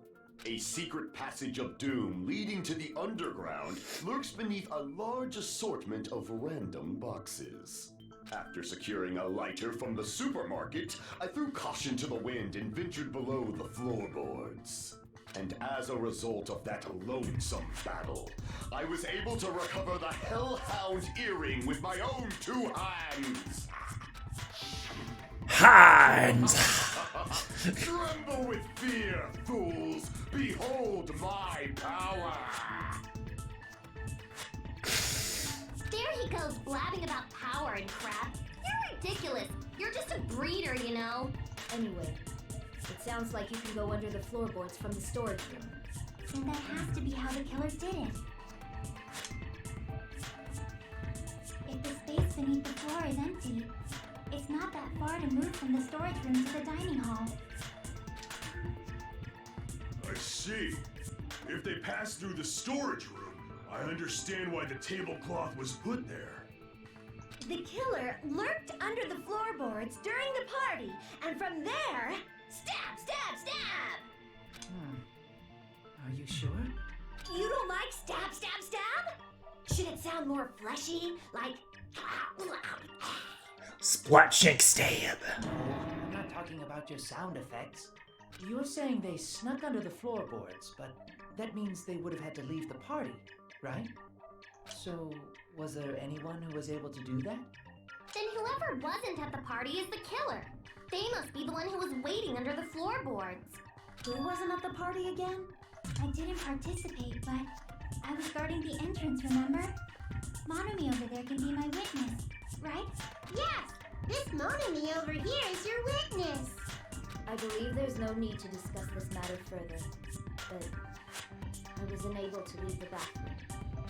A secret passage of doom leading to the underground lurks beneath a large assortment of random boxes. After securing a lighter from the supermarket, I threw caution to the wind and ventured below the floorboards. And as a result of that lonesome battle, I was able to recover the Hellhound earring with my own 2 hands. Hands! Tremble with fear, fools! Behold my power! There he goes, blabbing about power and crap. You're ridiculous. You're just a breeder, you know. Anyway, it sounds like you can go under the floorboards from the storage room. And that has to be how the killers did it. If the space beneath the floor is empty, it's not that far to move from the storage room to the dining hall. I see. If they passed through the storage room, I understand why the tablecloth was put there. The killer lurked under the floorboards during the party, and from there, stab, stab, stab! Are you sure? You don't like stab, stab, stab? Should it sound more fleshy, like... Splat shank stab. I'm not talking about your sound effects. You're saying they snuck under the floorboards, but that means they would have had to leave the party, right? So, was there anyone who was able to do that? Then whoever wasn't at the party is the killer. They must be the one who was waiting under the floorboards. Who wasn't at the party again? I didn't participate, but I was guarding the entrance, remember? Monomi over there can be my witness, right? Yes! This Monomi over here is your witness! I believe there's no need to discuss this matter further, but I was unable to leave the bathroom.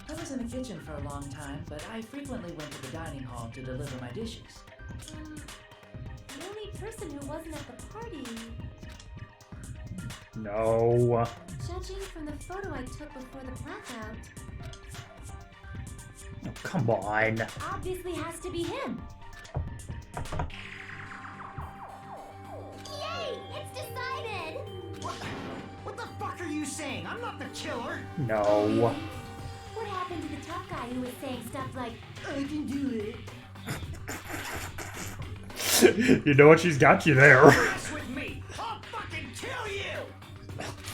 I was in the kitchen for a long time, but I frequently went to the dining hall to deliver my dishes. The only person who wasn't at the party... No. Judging from the photo I took before the blackout... Oh, come on. Obviously has to be him. Yay! It's decided! What the fuck are you saying? I'm not the killer! No. What happened to the tough guy who was saying stuff like, I can do it. You know what? She's got you there. Mess with me! I'll fucking kill you!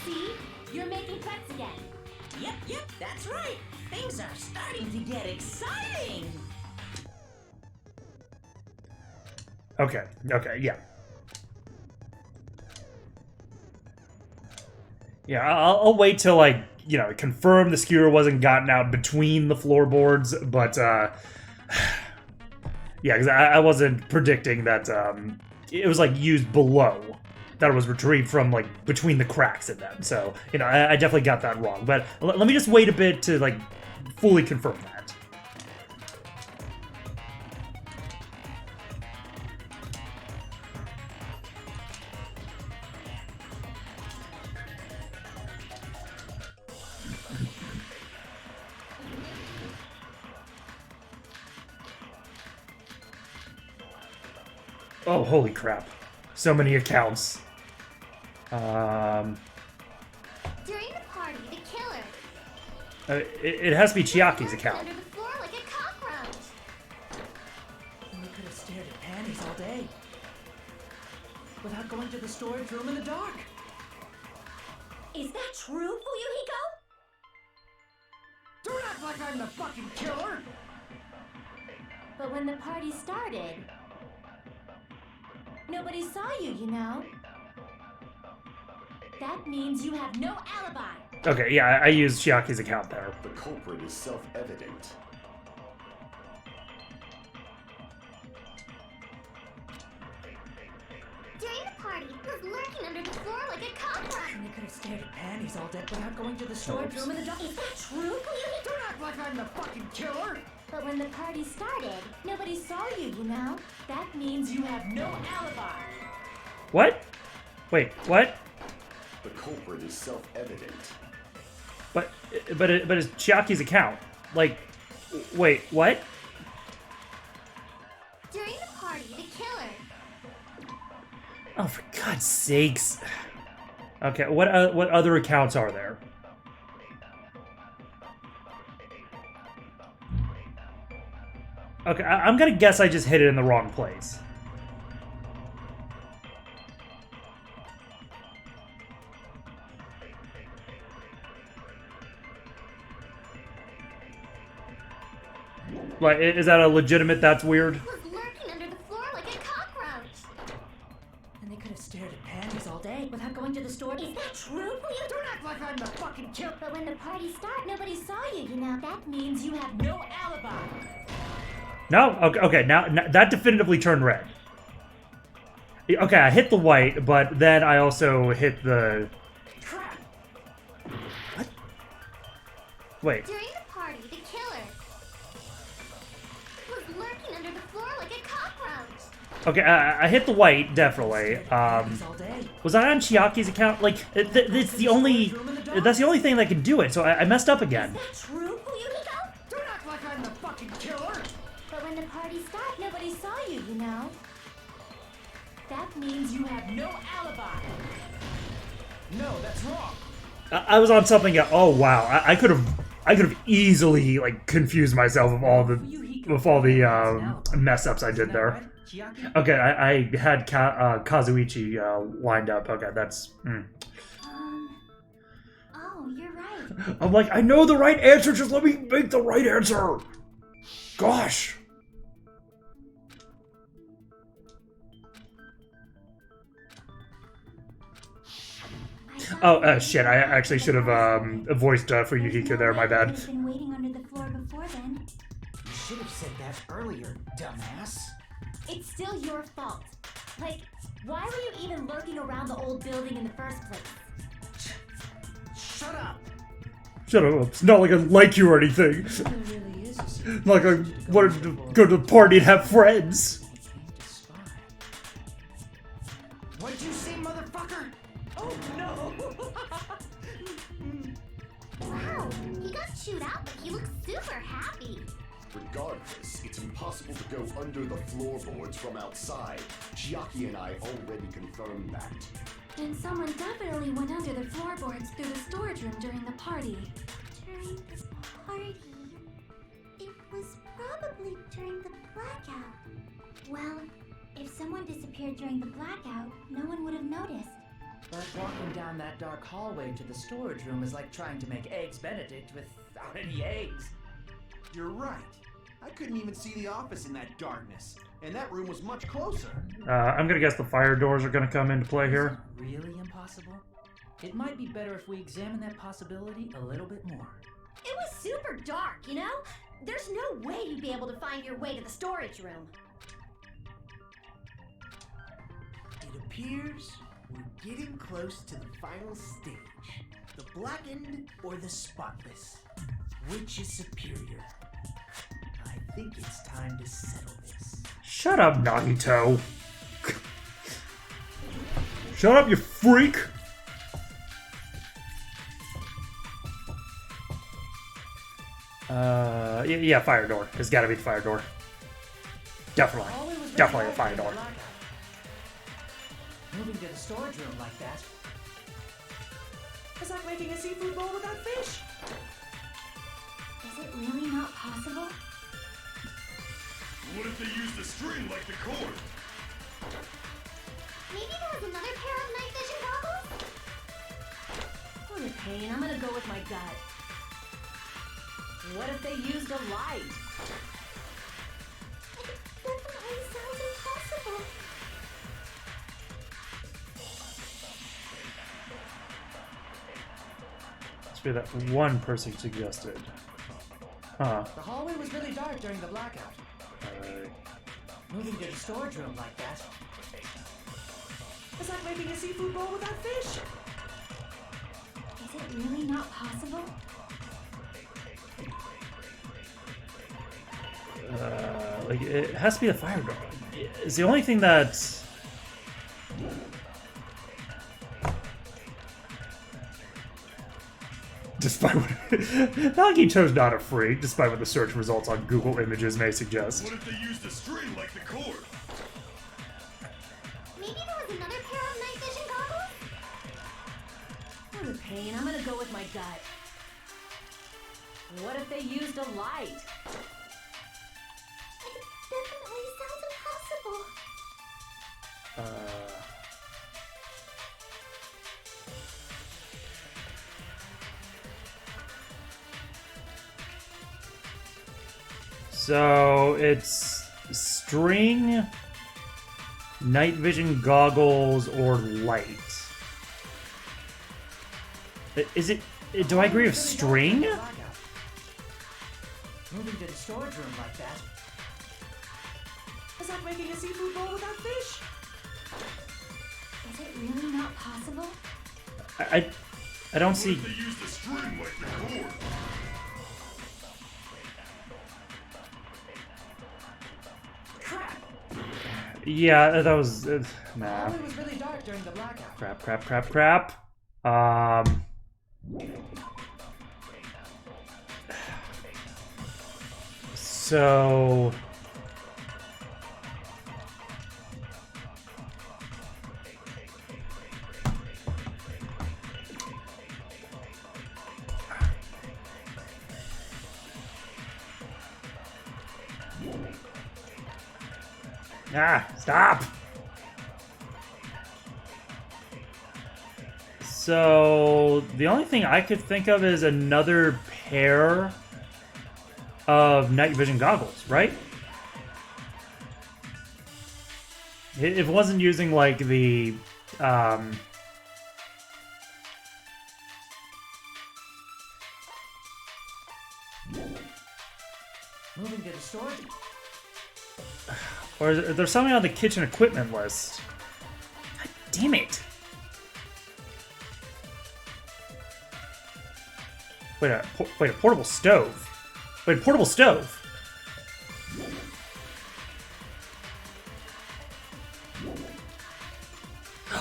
see? You're making threats again. Yep, that's right. Things are starting to get exciting. Okay, yeah. Yeah, I'll wait till, like, confirm the skewer wasn't gotten out between the floorboards, but, yeah, because I wasn't predicting that, it was, like, used below. That it was retrieved from, like, between the cracks in them. So, I definitely got that wrong. But let me just wait a bit to, like, fully confirm that. Oh, holy crap. So many accounts. During the party, the killer... It has to be Chiaki's account. Under the floor like a cockroach. And they could have stared at panties all day. Without going to the storage room in the dark. Is that true, Fuyuhiko? Don't act like I'm the fucking killer! But when the party started, nobody saw you, you know? That means you have no alibi. Okay, yeah, I used Chiaki's account there. The culprit is self-evident. During the party, he was lurking under the floor like a cockroach. And they could have stared at panties all day without going to the storage room in the dark. Is that true, Fuyuhiko? Don't act like I'm the fucking killer! But when the party started, nobody saw you, you know? That means you have no alibi. What? Wait, what? The culprit is self-evident. But it's Chiaki's account. Like, wait, what? During the party, the killer... Oh, for God's sakes. Okay, what other accounts are there? Okay, I'm gonna guess I just hit it in the wrong place. Like, is that a legitimate that's weird? was lurking under the floor like a cockroach. And they could have stared at panties all day without going to the storage. Is that true, Fuyuhiko? Don't act like I'm the fucking killer! But when the party started, nobody saw you, you know? That means you have no alibi. No? Okay, now that definitively turned red. Okay, I hit the white, but then I also hit the... Crap! What? Wait. During the party, the killer... was lurking under the floor like a cockroach. Okay, I hit the white, definitely. Panties all day. Was I on Chiaki's account? Like, it's the only... Room in the that's the only thing that can do it. So I messed up again. Is that true, Fuyuhiko? Don't act like I'm the fucking killer! But when the party stopped, nobody saw you, you know. That means you have no alibi. No, that's wrong. I was on something. Oh wow, I could have easily like confused myself with all the mess ups I did there. Okay, I had Kazuichi lined up. Okay, that's. Oh, you're right. I'm like, I know the right answer. Just let me make the right answer. Gosh. Oh, shit, I actually should have voiced for Yuhiko there, my bad. I've been waiting under the floor before then. You should have said that earlier, dumbass. It's still your fault. Like, why were you even lurking around the old building in the first place? Shut up! Shut up, it's not like I like you or anything. There really is a secret. Like I wanted to go to the party and have friends. What'd you say, motherfucker? Oh no! Wow, he got chewed out, but he looks super happy. Regardless, it's impossible to go under the floorboards from outside. Chiaki and I already confirmed that. Then someone definitely went under the floorboards through the storage room during the party. During the party? It was probably during the blackout. Well, if someone disappeared during the blackout, no one would have noticed. But walking down that dark hallway to the storage room is like trying to make eggs Benedict without any eggs. You're right. I couldn't even see the office in that darkness. And that room was much closer. I'm gonna guess the fire doors are gonna come into play here. Really impossible? It might be better if we examine that possibility a little bit more. It was super dark, you know? There's no way you'd be able to find your way to the storage room. It appears we're getting close to the final stage. The blackened or the spotless? Which is superior? I think it's time to settle this. Shut up, Nagito. Shut up, you freak. Yeah, fire door. It's gotta be the fire door. Definitely. Definitely the fire door. Moving to the storage room like that. It's like making a seafood bowl without fish. Is it really not possible? What if they used a string like the cord? Maybe there was another pair of night vision goggles? What a pain. I'm gonna go with my gut. What if they used a light? It definitely sounds impossible. Must be that one person suggested. Huh. The hallway was really dark during the blackout. Moving to the storage room like that. It's like making a seafood bowl without fish. Is it really not possible? Like it has to be the fire door. It's the only thing that's. Despite what Nagito's not a freak, despite what the search results on Google Images may suggest. What if they used a string like the cord? Maybe there was another pair of night vision goggles? What a pain. I'm gonna go with my gut. What if they used a light? It definitely sounds impossible. So it's string, night vision goggles, or light. Is it? Do I agree with string? Moving to the storage room like that. It's like making a seafood bowl without fish. Is it really not possible? I don't see. What if they used a string like the cord? Crap! Yeah, that was nah. Hallway was really dark during the blackout. Crap. So... Ah, stop! So, the only thing I could think of is another pair of night vision goggles, right? It wasn't using, like, the, Moving to the storage. or there's something on the kitchen equipment list. God damn it! Wait, a portable stove. Wait, portable stove.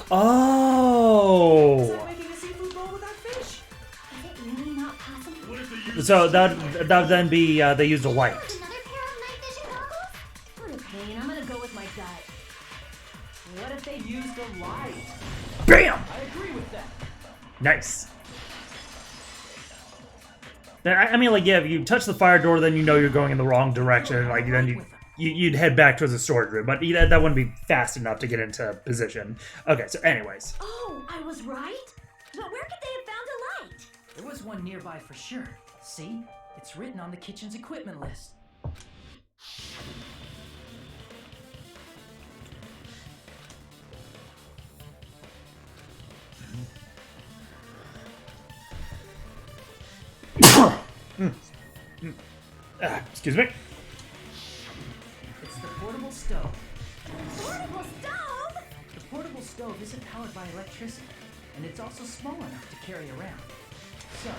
Oh. Is that making a seafood bowl without fish? Is it really not possible? What if they use So that would then be they used a light. Another pair of night vision goggles? What a pain. I'm gonna go with my gut. What if they used a light? Bam! I agree with that. Nice. I mean, like, yeah, if you touch the fire door, then you know you're going in the wrong direction. Like, then you'd head back towards the storage room. But that wouldn't be fast enough to get into position. Okay, so anyways. Oh, I was right? But where could they have found a light? There was one nearby for sure. See? It's written on the kitchen's equipment list. Excuse me. It's the portable stove. Portable stove? The portable stove isn't powered by electricity, and it's also small enough to carry around. So,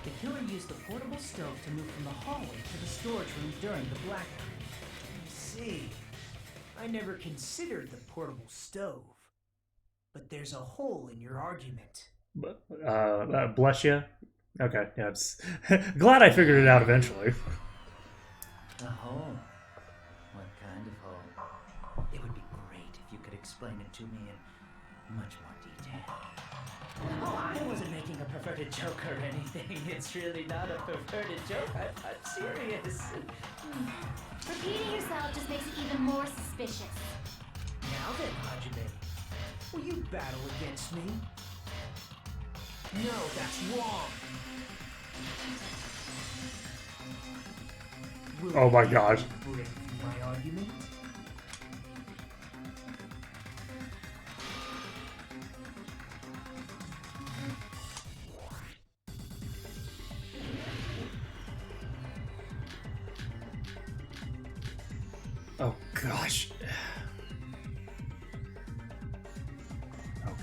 the killer used the portable stove to move from the hallway to the storage room during the blackout. I see. I never considered the portable stove. But there's a hole in your argument. Bless you. Okay, yeah, it's glad I figured it out eventually. A hole? What kind of hole? It would be great if you could explain it to me in much more detail. Oh, I wasn't making a perverted joke or anything. It's really not a perverted joke. I'm serious. Repeating yourself just makes it even more suspicious. Now then, Hajime, will you battle against me? No, that's wrong. Will Oh my you gosh. break my argument? Oh gosh.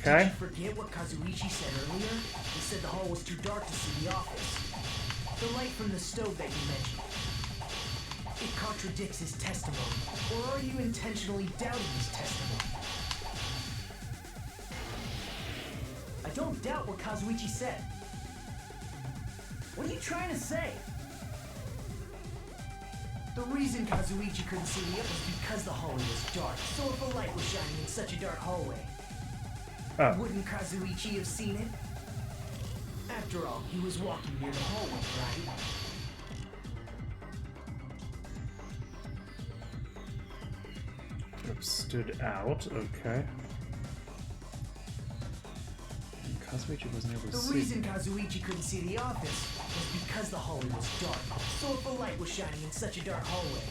Did Okay. you forget what Kazuichi said earlier? He said the hall was too dark to see the office. The light from the stove that you mentioned. It contradicts his testimony. Or are you intentionally doubting his testimony? I don't doubt what Kazuichi said. What are you trying to say? The reason Kazuichi couldn't see it was because the hallway was dark. So if a light was shining in such a dark hallway, Oh. wouldn't Kazuichi have seen it? After all, he was walking near the hallway, right? Stood out. Okay. And Kazuichi wasn't able to The see. reason Kazuichi couldn't see the office was because the hallway was dark. So if a light was shining in such a dark hallway,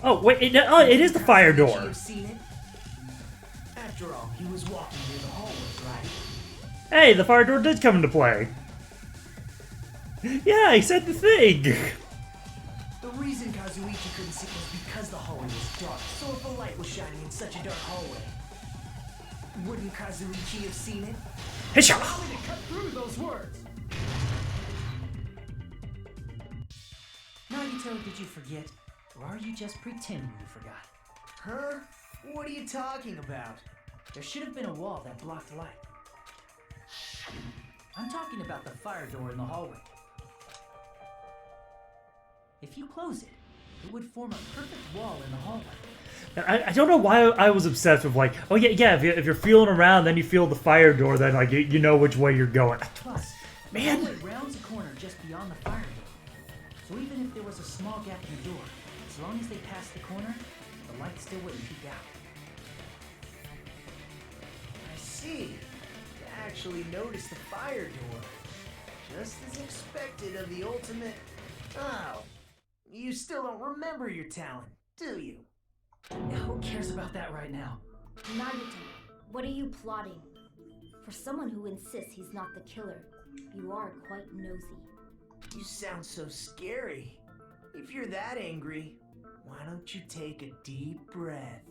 Oh wait! It is the fire Kazuichi door. have seen it? After all, he was walking near the hallway, right? Hey, the fire door did come into play. Yeah, I said the thing. The reason Kazuichi couldn't see was because the hallway was dark. So if a light was shining in such a dark hallway, wouldn't Kazuichi have seen it? Hisha! Allow me to cut through those words. Nagito, did you forget? Or are you just pretending you forgot? Huh? What are you talking about? There should have been a wall that blocked light. I'm talking about the fire door in the hallway. If you close it, it would form a perfect wall in the hallway. And I don't know why I was obsessed with like, oh yeah, if you're feeling around, then you feel the fire door, then like you know which way you're going. Plus, Man. the hallway rounds a corner just beyond the fire door. So even if there was a small gap in the door, as long as they passed the corner, the light still wouldn't peek out. I see. You actually noticed the fire door. Just as expected of the ultimate... Oh, you still don't remember your talent, do you? Who cares about that right now? Nagito, what are you plotting? For someone who insists he's not the killer, you are quite nosy. You sound so scary. If you're that angry, why don't you take a deep breath?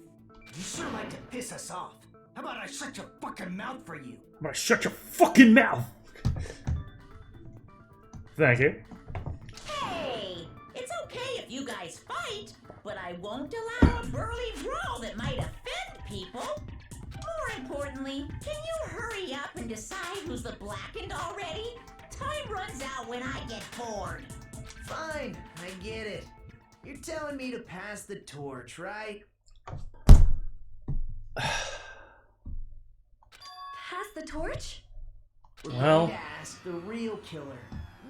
You sure like to piss us off. How about I shut your fucking mouth for you? I'm gonna shut your fucking mouth. Thank you. Hey, it's okay if you guys fight, but I won't allow a burly brawl that might offend people. More importantly, can you hurry up and decide who's the blackened already? Time runs out when I get bored. Fine, I get it. You're telling me to pass the torch, right? Pass the torch? We're Well. going to ask the real killer,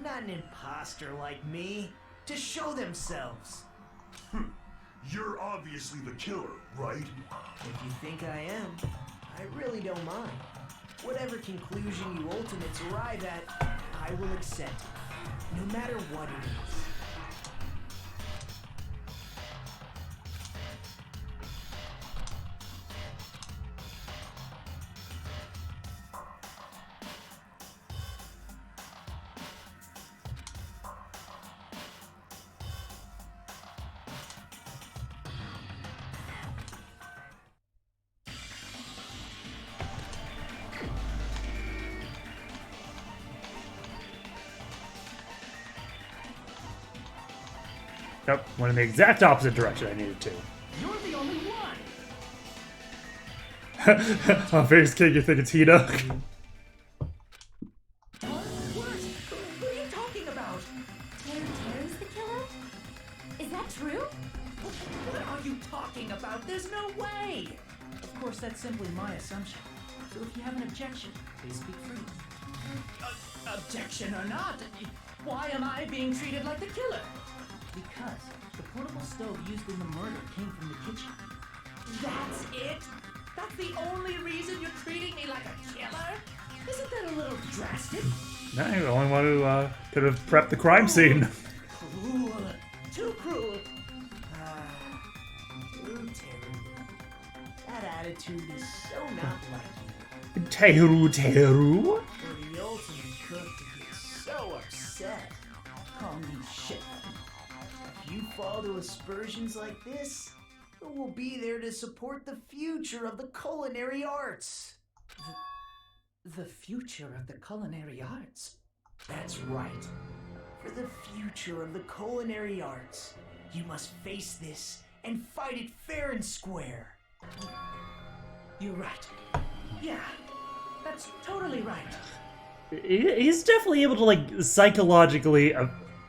not an imposter like me, to show themselves. You're obviously the killer, right? If you think I am, I really don't mind. Whatever conclusion you ultimates arrive at, I will accept, no matter what it is. Nope, went in the exact opposite direction I needed to. You're the only one! On Face King, you think it's Hina? What? What are you talking about? Terry's the killer? Is that true? What are you talking about? There's no way! Of course, that's simply my assumption. So if you have an objection, please speak freely. Objection or not, why am I being treated like the killer? Because the portable stove used in the murder came from the kitchen. That's it? That's the only reason you're treating me like a killer? Isn't that a little drastic? No, you're the only one who could have prepped the crime scene. Cruel. Too cruel. Ooh, Teru. That attitude is so not like you. Teru. For the ultimate cook to get so upset. Call me shit. If you fall to aspersions like this, who will be there to support the future of the culinary arts? The future of the culinary arts? That's right. For the future of the culinary arts, you must face this and fight it fair and square. You're right. Yeah, that's totally right. He's definitely able to, like, psychologically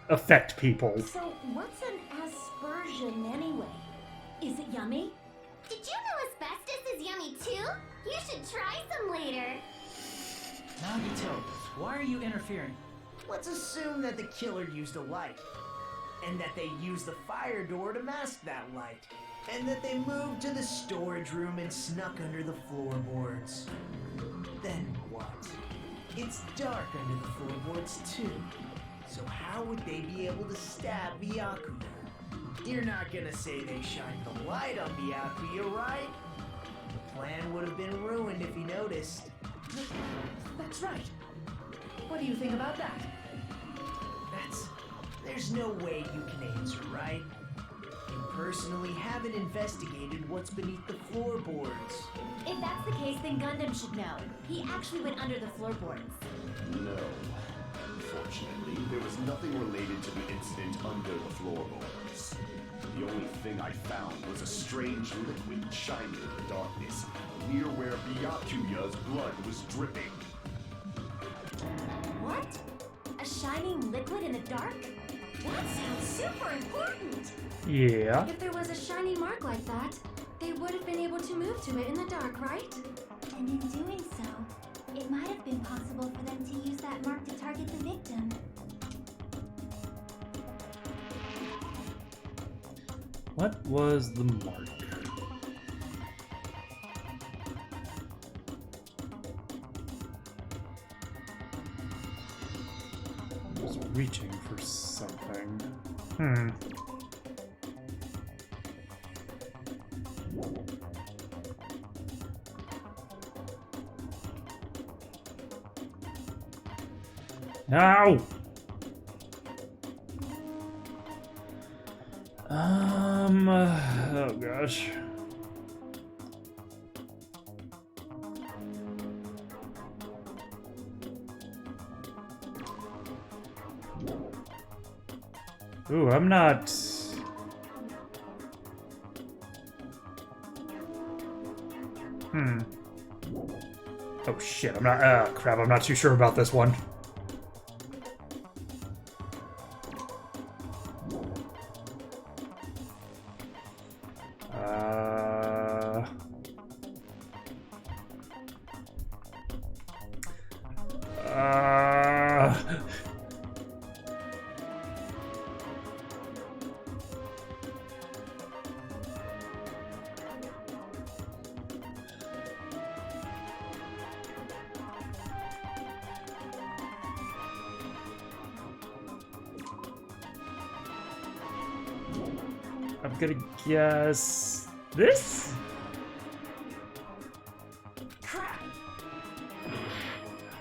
affect people. So, what's an aspersion anyway? Is it yummy? Did you know asbestos is yummy too? You should try some later. Nagito, why are you interfering? Let's assume that the killer used a light, and that they used the fire door to mask that light, and that they moved to the storage room and snuck under the floorboards. Then what? It's dark under the floorboards too, so how would they be able to stab Byakuya? You're not gonna say they shined the light on Byakuya, right? The plan would have been ruined if he noticed. That's right. What do you think about that? There's no way you can answer, right? You personally haven't investigated what's beneath the floorboards. If that's the case, then Gundam should know. He actually went under the floorboards. No. Unfortunately, there was nothing related to the incident under the floorboards. The only thing I found was a strange liquid shining in the darkness, near where Byakuya's blood was dripping. What? A shining liquid in the dark? That sounds super important! Yeah. If there was a shiny mark like that, they would have been able to move to it in the dark, right? And in doing so, it might have been possible for them to use that mark to target the victim. What was the mark? I was reaching for something. No! Oh gosh. Ooh, I'm not... Oh shit, I'm not... crap, I'm not too sure about this one. I'm gonna guess this? Crap!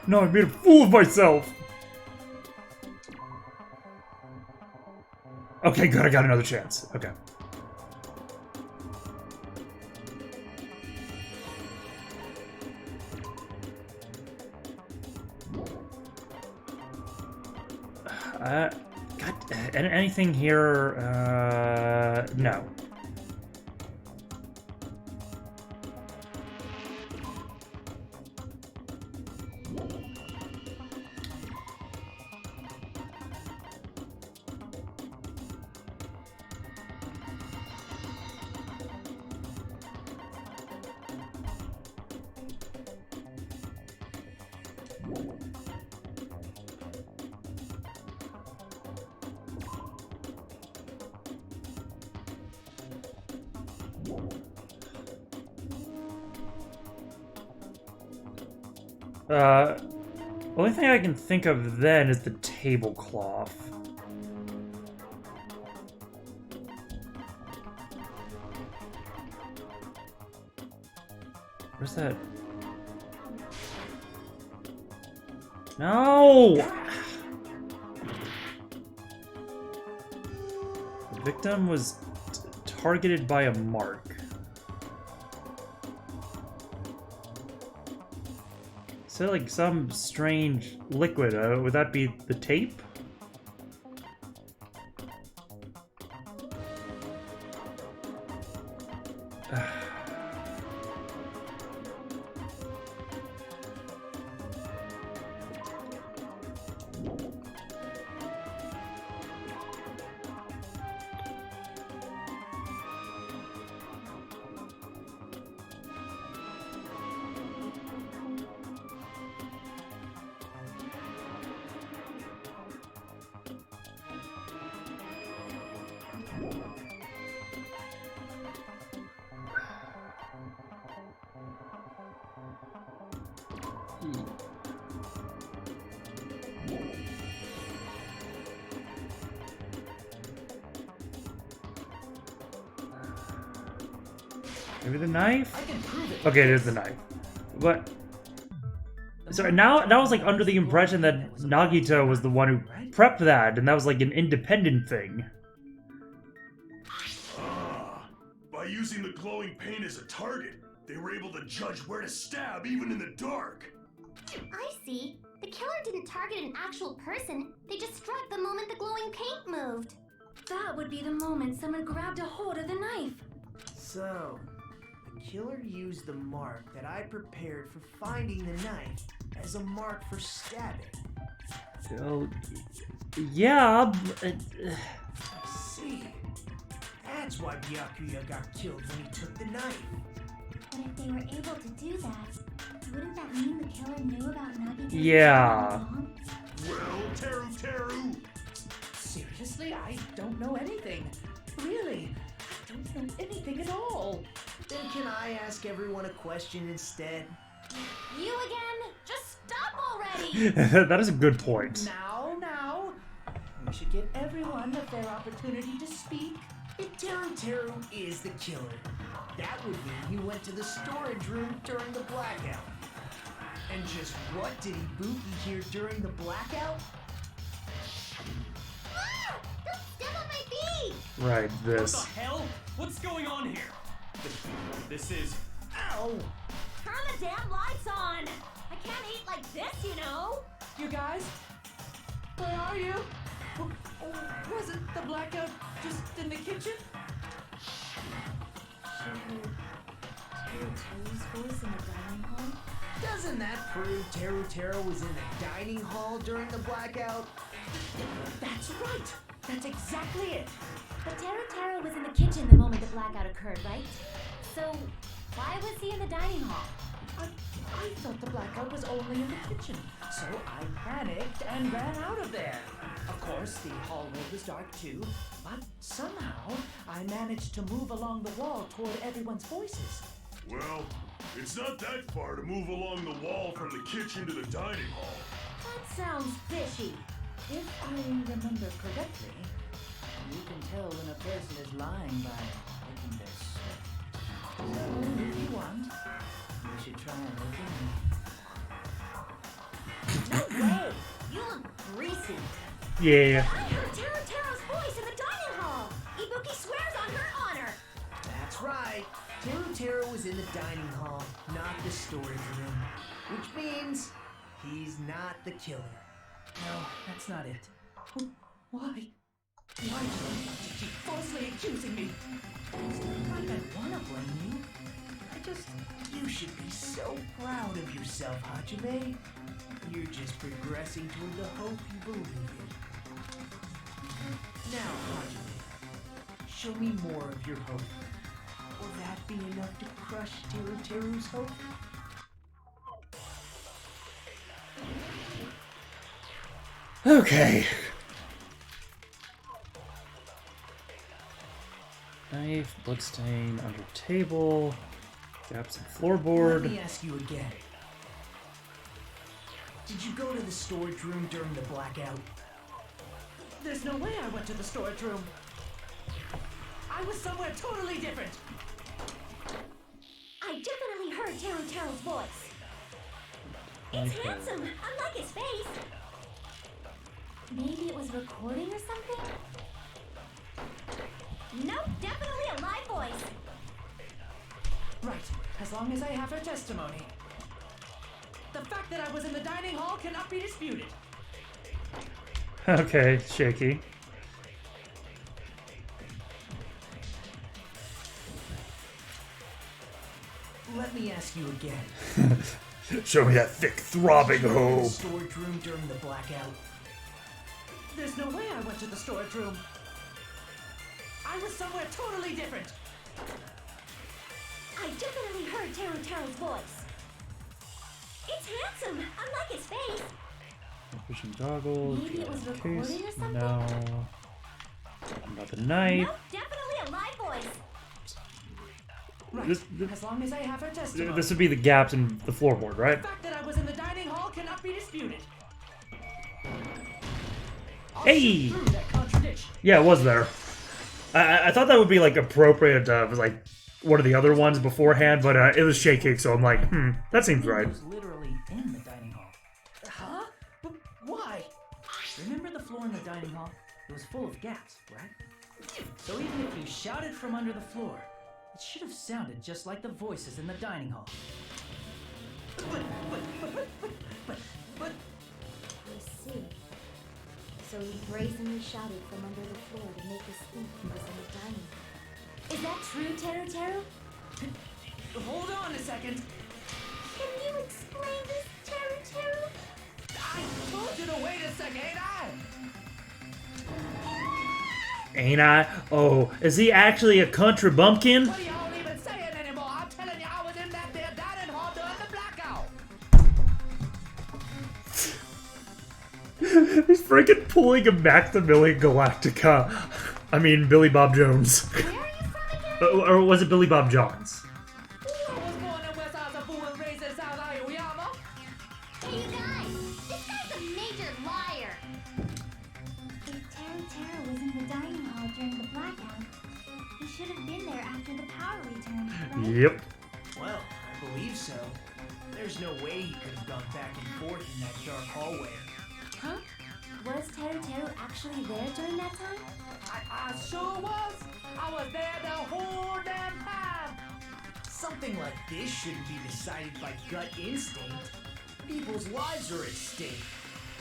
No, I made a fool of myself! Okay, good, I got another chance. Okay. Anything here? No. Only thing I can think of then is the tablecloth. Where's that? No! The victim was targeted by a mark. So like some strange liquid, would that be the tape? Maybe the knife? I can prove it. Okay, it is the knife. What? Sorry, now I was like under the impression that Nagito was the one who prepped that, and that was like an independent thing. By using the glowing paint as a target, they were able to judge where to stab even in the dark. I see. The killer didn't target an actual person. They just struck the moment the glowing paint moved. That would be the moment someone grabbed a hold of the knife. So, the killer used the mark that I prepared for finding the knife as a mark for stabbing. Oh, yeah. I see. That's why Byakuya got killed when he took the knife. But if they were able to do that, wouldn't that mean the killer knew about Nagito? Yeah. Well, Teru! Seriously, I don't know anything. Really, I don't know anything at all. Then can I ask everyone a question instead? You again? Just stop already! That is a good point. Now. We should give everyone a fair opportunity to speak. If Teru is the killer, that would mean he went to the storage room during the blackout. And just what did Ibuki hear during the blackout? Ah! Don't step on my feet! Right, this. What the hell? What's going on here? This is... Ow! Turn the damn lights on! I can't eat like this, you know! You guys? Where are you? Wasn't the blackout just in the kitchen? Teru's voice in the dining hall? Doesn't that prove Teru was in the dining hall during the blackout? That's right! That's exactly it! But Teru was in the kitchen the moment the blackout occurred, right? So, why was he in the dining hall? I thought the blackout was only in the kitchen, so I panicked and ran out of there. Of course, the hallway was dark too, but somehow I managed to move along the wall toward everyone's voices. Well, it's not that far to move along the wall from the kitchen to the dining hall. That sounds fishy. If I remember correctly, you can tell when a person is lying by licking their sweat. So if you want, you should try and look in. No way! You look greasy. Yeah. I heard Teru's voice in the dining hall. Ibuki swears on her honor. That's right. Teru was in the dining hall, not the storage room. Which means he's not the killer. No, that's not it. Why? Why do you keep falsely accusing me? It's not like I want to blame you. You should be so proud of yourself, Hajime. You're just progressing toward the hope you believe in. Now, Hajime, show me more of your hope. Will that be enough to crush Teru's hope? Okay. Knife, bloodstain under table, gaps in floorboard. Let me ask you again. Did you go to the storage room during the blackout? There's no way I went to the storage room. I was somewhere totally different. I definitely heard Teru's voice. It's handsome, unlike his face. Maybe it was recording or something? Nope, definitely a live voice. Right, as long as I have her testimony. The fact that I was in the dining hall cannot be disputed. Okay, shaky. Let me ask you again. Show me that thick, throbbing Did you go to the hope. storage room during the blackout? There's no way I went to the storage room. I was somewhere totally different. I definitely heard Teru's voice. It's handsome, unlike his face. Vision goggles. Maybe it was case. recording or something? No. Talking about the knife. Nope, definitely a live voice. Right, This- as long as I have her testimony. This would be the gaps in the floorboard, right? The fact that I was in the dining hall cannot be disputed. I'll Hey! see through that contradiction. Yeah, it was there. I thought that would be like appropriate, like one of the other ones beforehand, but it was shaky, so I'm like, that seems right. He was literally in the dining hall. Huh? But why? Remember the floor in the dining hall? It was full of gaps, right? So even if you shouted from under the floor, it should have sounded just like the voices in the dining hall. But I see. So he brazenly shouted from under the floor to make us think he was in the dining hall. Is that true, Teru? hold on a second. Can you explain this, Teru? you to wait a second, ain't I? Ain't I? Oh, is he actually a country bumpkin? What are y'all even saying anymore? I'm telling you, I was in that there dining hall during the blackout. He's freaking pulling him back to Billy Galactica. I mean, Billy Bob Jones. Where are you from again? Or was it Billy Bob Johns? I was born in West Azabu and raised in South Iowa. Hey, you guys! This guy's a major liar! If Tara was in the dining hall during the blackout, he should have been there after the power returned, right? Yep. Well, I believe so. There's no way he could have gone back and forth in that dark hallway. Huh? Was Teru actually there during that time? I sure was. I was there the whole damn time. Something like this shouldn't be decided by gut instinct. People's lives are at stake.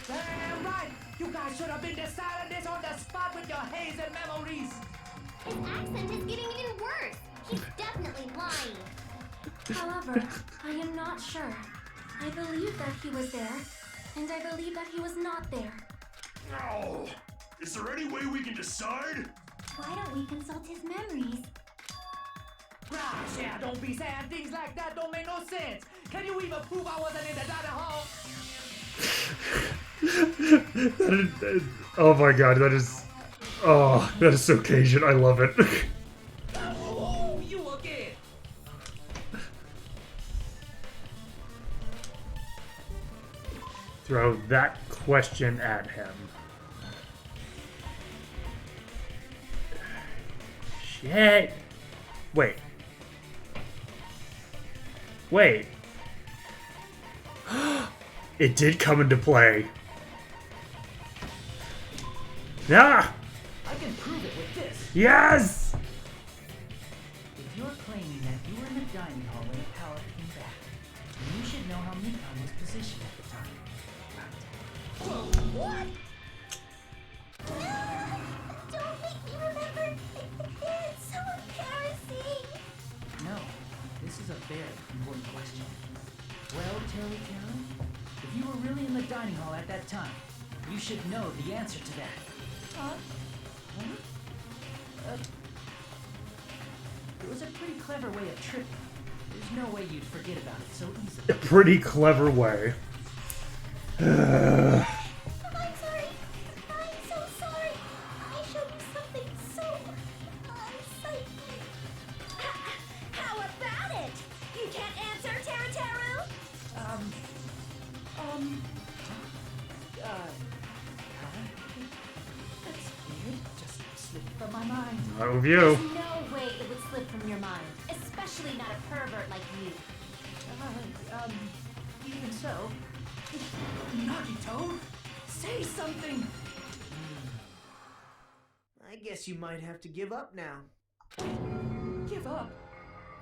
Damn right. You guys should have been deciding this on the spot with your hazy memories. His accent is getting even worse. He's definitely lying. However, I am not sure. I believe that he was there, and I believe that he was not there. Oh, is there any way we can decide? Why don't we consult his memories? Gosh, yeah, don't be saying things like that. Don't make no sense. Can you even prove I wasn't in the dining hall? Oh my god, that is... Oh, that is so Cajun. I love it. Oh, you again. Throw that question at him. Shit. Wait. Wait. It did come into play. Ah! I can prove it with this. Yes! If you're claiming that you were in the dining hall when the power came back, then you should know how Mikon was positioned at the time. What? Don't make me remember. It's so embarrassing. No, this is a very important question. Well, Terry, if you were really in the dining hall at that time, you should know the answer to that. Huh? It was a pretty clever way of tripping. There's no way you'd forget about it so easily. A pretty clever way. I'm sorry. I'm so sorry. I showed you something so unsightly. How about it? You can't answer, Teru? That's weird. Just slipped from my mind. Not with you. There's no way it would slip from your mind, especially not a pervert like you. Even so. Nagito, say something. I guess you might have to give up now. Give up?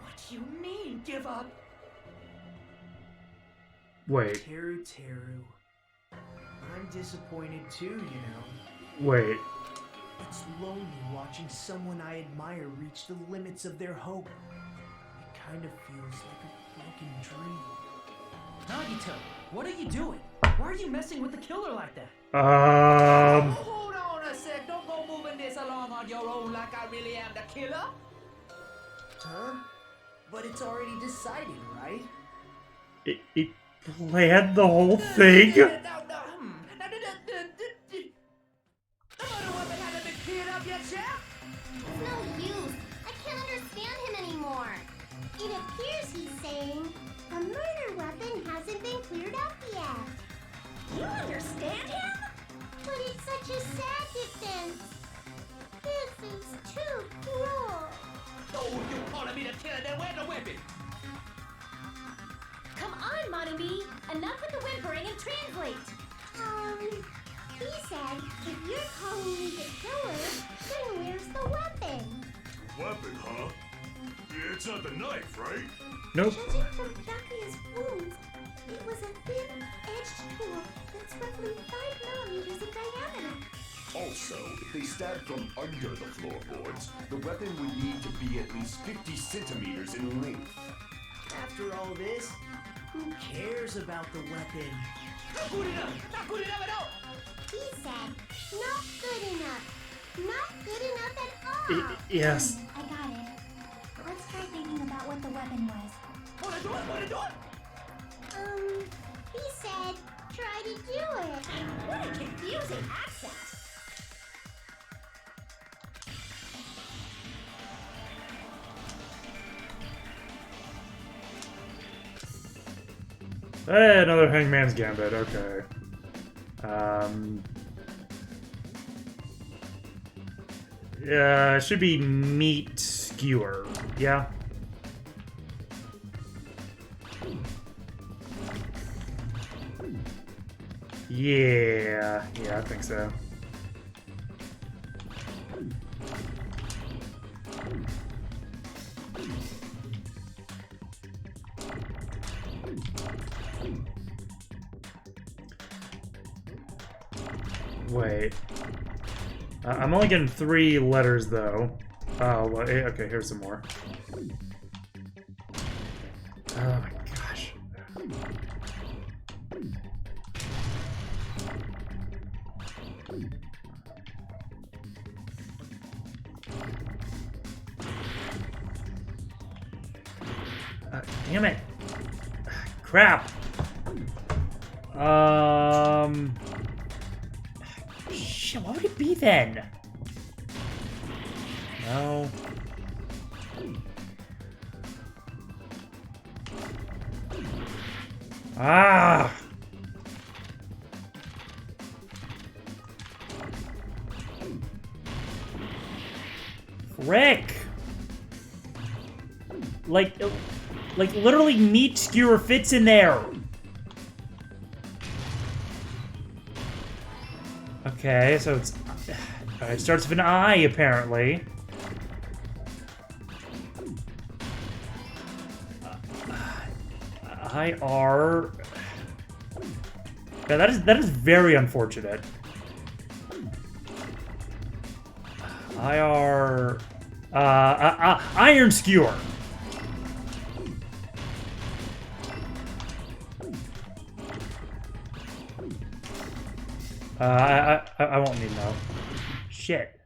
What do you mean, give up? Wait. Teru. I'm disappointed too, you know. Wait. It's lonely watching someone I admire reach the limits of their hope. It kind of feels like a broken dream. Nagito, what are you doing? Why are you messing with the killer like that? Hold on a sec. Don't go moving this along on your own like I really am the killer. Huh? But it's already decided, right? It planned the whole thing? The murder weapon hasn't been cleared up yet, Chef? It's no use. I can't understand him anymore. It appears he's saying the murder weapon hasn't been cleared up yet. You understand him? But it's such a sad defense. This is too cruel. Oh, you calling me the killer, then where's the weapon? Come on, Monumi. Enough with the whimpering and translate. He said if you're calling me the killer, then where's the weapon? Weapon, huh? It's not the knife, right? Nope. Judging from Byakuya's wounds, it was a thin-edged tool that's roughly 5 millimeters in diameter. Also, if they stabbed from under the floorboards, the weapon would need to be at least 50 centimeters in length. After all this, who Who cares about the weapon? Not good enough! Not good enough at all! He said, not good enough. Not good enough at all. Yes. I got it. Let's try thinking about what the weapon was. Wanna do it? Wanna do it? He said, try to do it. What a confusing accent. Hey, another Hangman's Gambit. Okay. Yeah, it should be meat skewer. Yeah. Yeah, I think so. Wait. I'm only getting 3 letters, though. Oh, well, okay, here's some more. Oh my gosh. Damn it. Crap. Shit, what would it be then? No. Ah! Frick! Like literally meat skewer fits in there. Okay, so it's it starts with an I apparently. IR. Yeah, that is very unfortunate. IR. Iron skewer. I won't need no. Shit.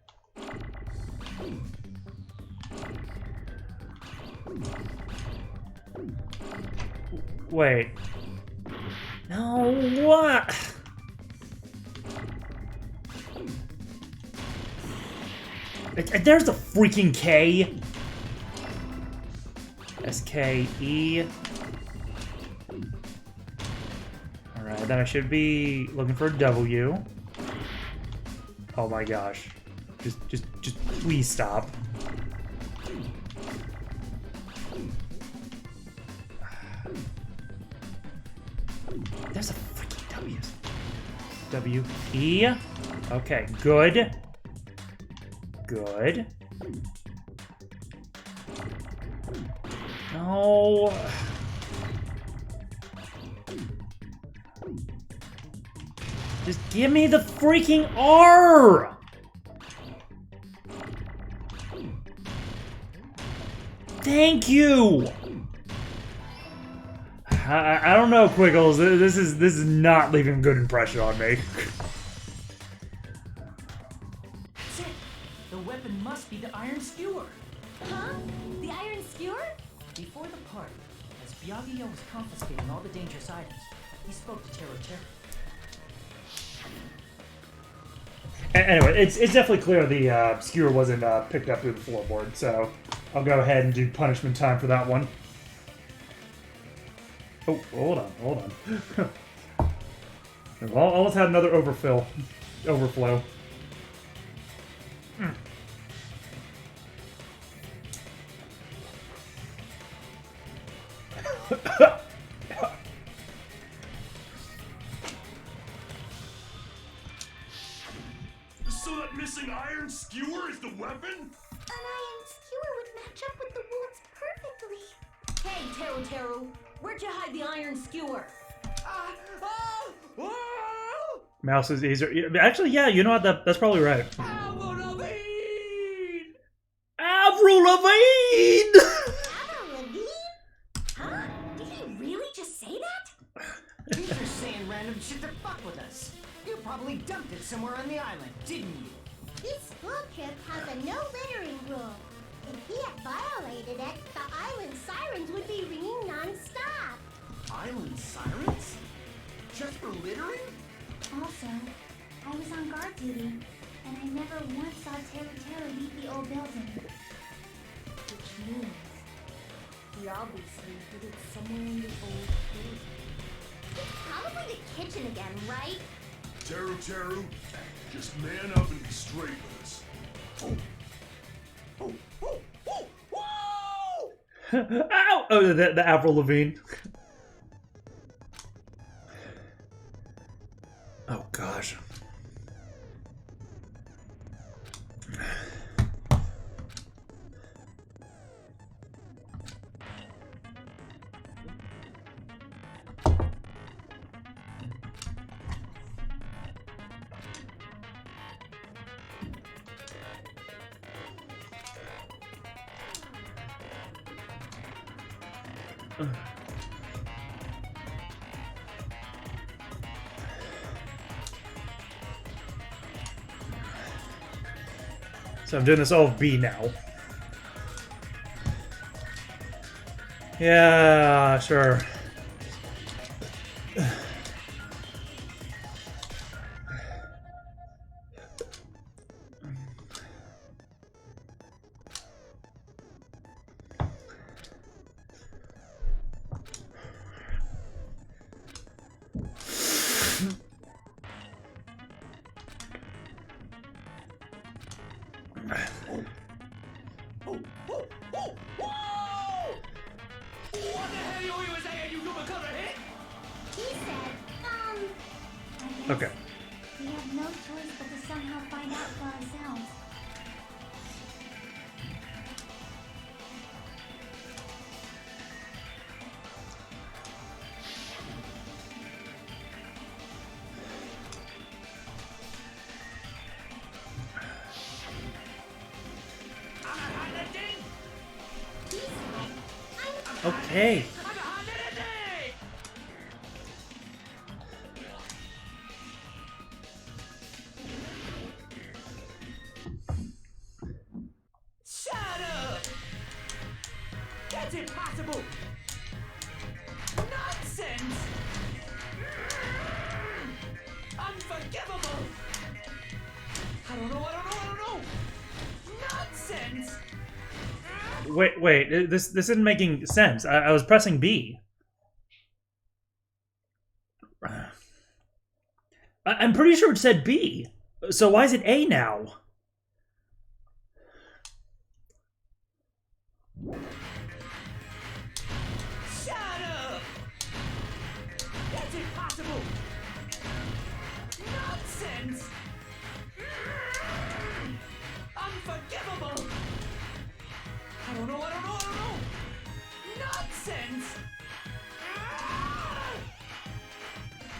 Wait. No, what? There's the freaking K. SKE. Alright, then I should be looking for a W. Oh my gosh. Just please stop. There's a freaking W. W-E. Okay, good. Good. No. Just give me the freaking R! Thank you! I don't know, Quiggles. This is not leaving a good impression on me. That's it. The weapon must be the iron skewer. Huh? The iron skewer? Before the party, as Byakuya was confiscating all the dangerous items, he spoke to Tero. Anyway, it's definitely clear the skewer wasn't picked up through the floorboard, so I'll go ahead and do punishment time for that one. Oh, hold on. I've almost had another overflow. So that missing iron skewer is the weapon? An iron skewer would match up with the wounds perfectly. Hey, Teru, where'd you hide the iron skewer? Mouse is easier. Actually, yeah, you know what? That's probably right. Avril Lavigne! Avril Lavigne! Avril Lavigne? Huh? Did he he really just say that? He's just saying random shit to fuck with us. You probably dumped it somewhere on the island, didn't you? This school trip has a no littering rule. If he had violated it, the island sirens would be ringing non-stop. Island sirens? Just for littering? Also, I was on guard duty, and I never once saw Terry leave the old building. Which means he obviously hid it somewhere in the old building. It's probably the kitchen again, right? Teru, just man up and be straight with us. Ow! Oh, the Avril Lavigne. Oh gosh. So I'm doing this all of B now. Yeah, sure. Okay. We have no choice but to somehow find out for ourselves. Okay. Shut up! That's impossible! Nonsense! Unforgivable! I don't know! Nonsense! Wait. This isn't making sense. I was pressing B. I'm pretty sure it said B. So why is it A now? Shut up! That's impossible! Nonsense! Unforgivable! I don't know! Nonsense!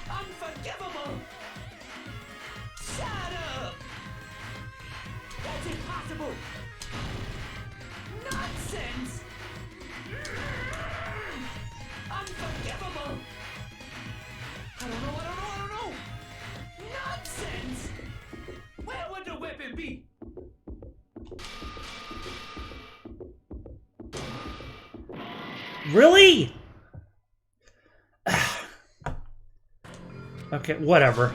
Unforgivable! Shut up! That's impossible! Nonsense! Unforgivable! I don't know! Nonsense! Where would the weapon be? Really? Okay, whatever.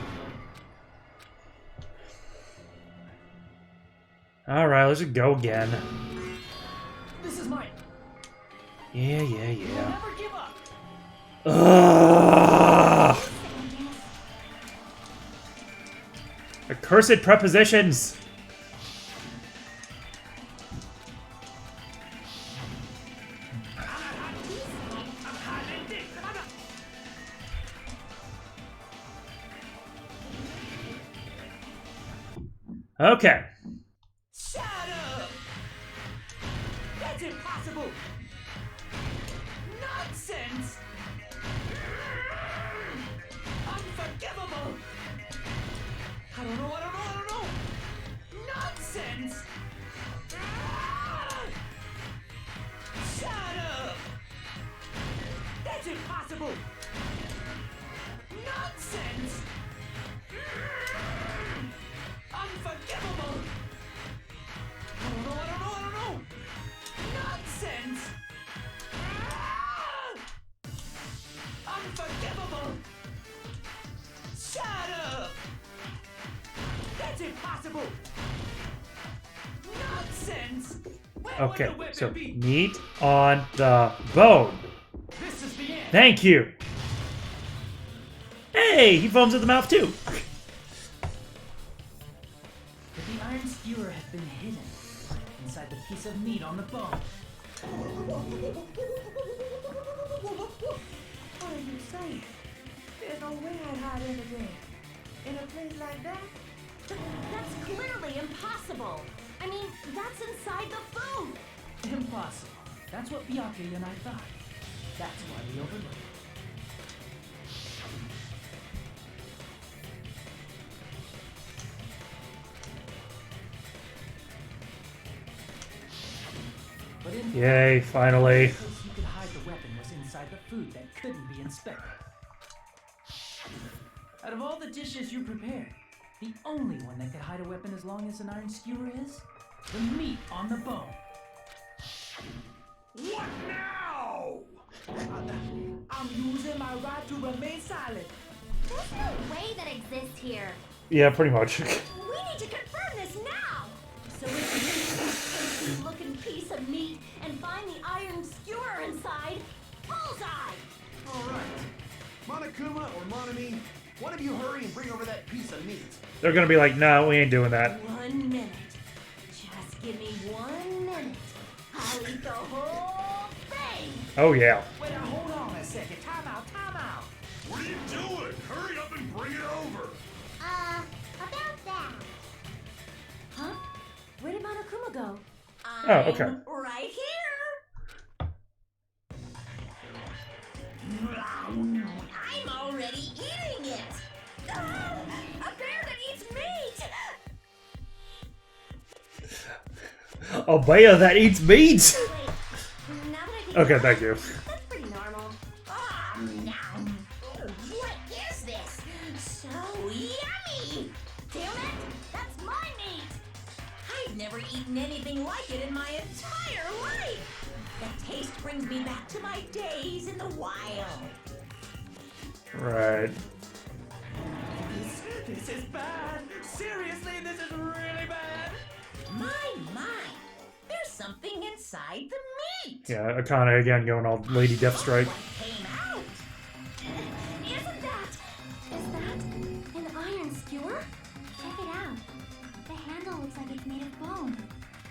Alright, let's just go again. This is mine. Yeah. Never give up. Ugh. Accursed prepositions. Okay. Shut up! That's impossible! Nonsense! Unforgivable! I don't know! Nonsense! Shut up! That's impossible! impossible! Nonsense! Unforgivable! I don't know! Nonsense! Unforgivable! Shut up! That's impossible! Nonsense! Where would Okay, the weapon so be? meat on the bone. This is the end! Thank you. Hey, he foams at the mouth too. But the iron skewer has been hidden inside the piece of meat on the bone. What are you saying? There's no way I'd hide anything. In a place like that? That's clearly impossible. I mean, that's inside the food. Impossible. That's what Byakuya and I thought. That's why we overlooked it. But in Yay, finally. the place you could hide the weapon was inside the food that couldn't be inspected. Out of all the dishes you prepared, the only one that could hide a weapon as long as an iron skewer is the meat on the bone. What now? I'm using my right to remain silent. There's no way that exists here. Yeah, pretty much. We need to confirm this now. So if you take this tasty looking piece of meat and find the iron skewer inside, bullseye! Alright. Monokuma or Monami, one of you hurry and bring over that piece of meat. They're gonna be like, no, we ain't doing that. 1 minute. Just give me 1 minute. I'll eat the whole thing. Oh yeah. Wait, hold on a second. Time out. What are you doing? Hurry up and bring it over! About that. Huh? Where did Monokuma go? Oh, okay. I'm right here. I'm already eating it. A bear that eats meat. A bear that eats meat. Wait, now that I think Okay, about thank it, you. That's pretty normal. What is this? So yummy! Damn it! That's my meat! I've never eaten anything like it in my entire life! The taste brings me back to my days in the wild. Right. This is bad. Seriously, this is really bad. My! There's something inside the meat! Yeah, Akane again going all Lady Deathstrike. What came out? Isn't that? Is that an iron skewer? Check it out. The handle looks like it's made of bone.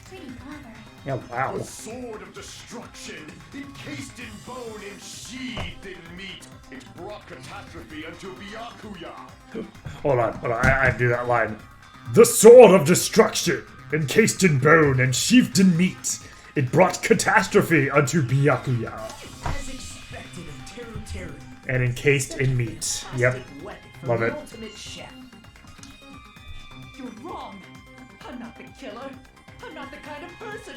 Pretty clever. Yeah, wow. A sword of destruction, encased in bone and sheathed in meat. It brought catastrophe unto Byakuya. Hold on. I have to do that line. The sword of destruction, encased in bone and sheathed in meat. It brought catastrophe unto Byakuya. As expected of Teru. And encased in meat. Yep. Fantastic weapon from Love the it. ultimate chef. You're wrong. I'm not the killer. I'm not the kind of person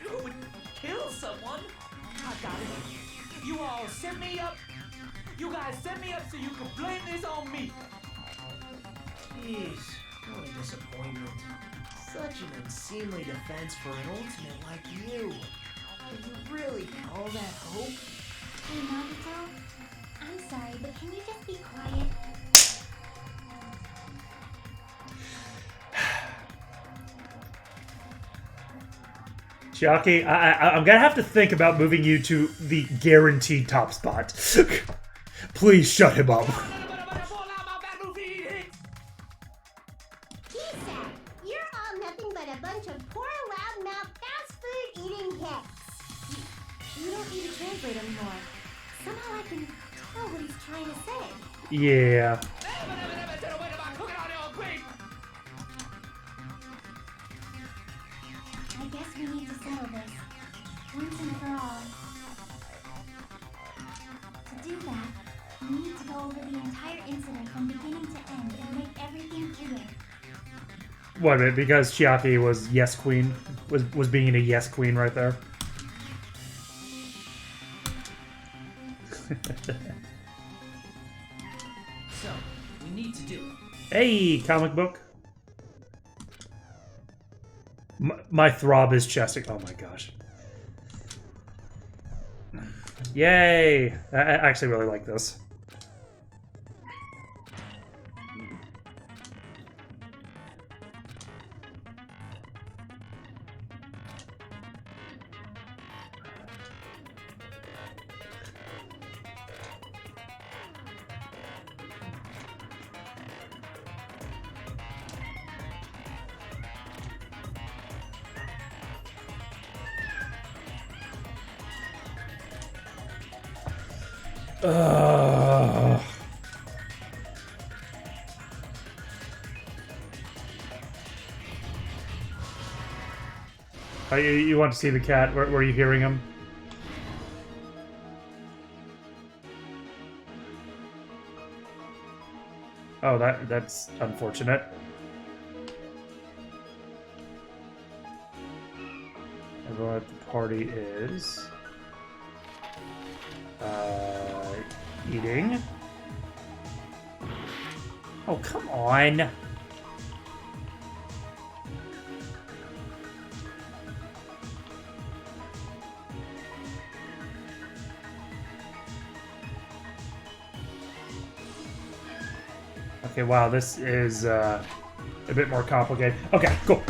who would kill someone. I got it. You all set me up. You guys set me up so you could blame this on me. Jeez, what a disappointment. Such an unseemly defense for an ultimate like you. Can you really call that hope? Hey, Nobito. I'm sorry, but can you just be quiet? Chiaki, I'm gonna have to think about moving you to the guaranteed top spot. Please shut him up. Kisa, you're all nothing but a bunch of poor, loudmouth, fast food eating hicks. You don't need to translate anymore. Somehow I can tell what he's trying to say. Yeah. I guess we need to settle this. Once and for all. To do that, we need to go over the entire incident from beginning to end and make everything clear. What, because Chiaki was yes queen? Was being a yes queen right there? So, we need to do it. Hey, comic book. My throb is chesting. Oh my gosh. Yay! I actually really like this. You want to see the cat? Were you hearing him? Oh, that's unfortunate. Everyone at the party is eating. Oh, come on. Okay, wow, this is a bit more complicated. Okay, cool.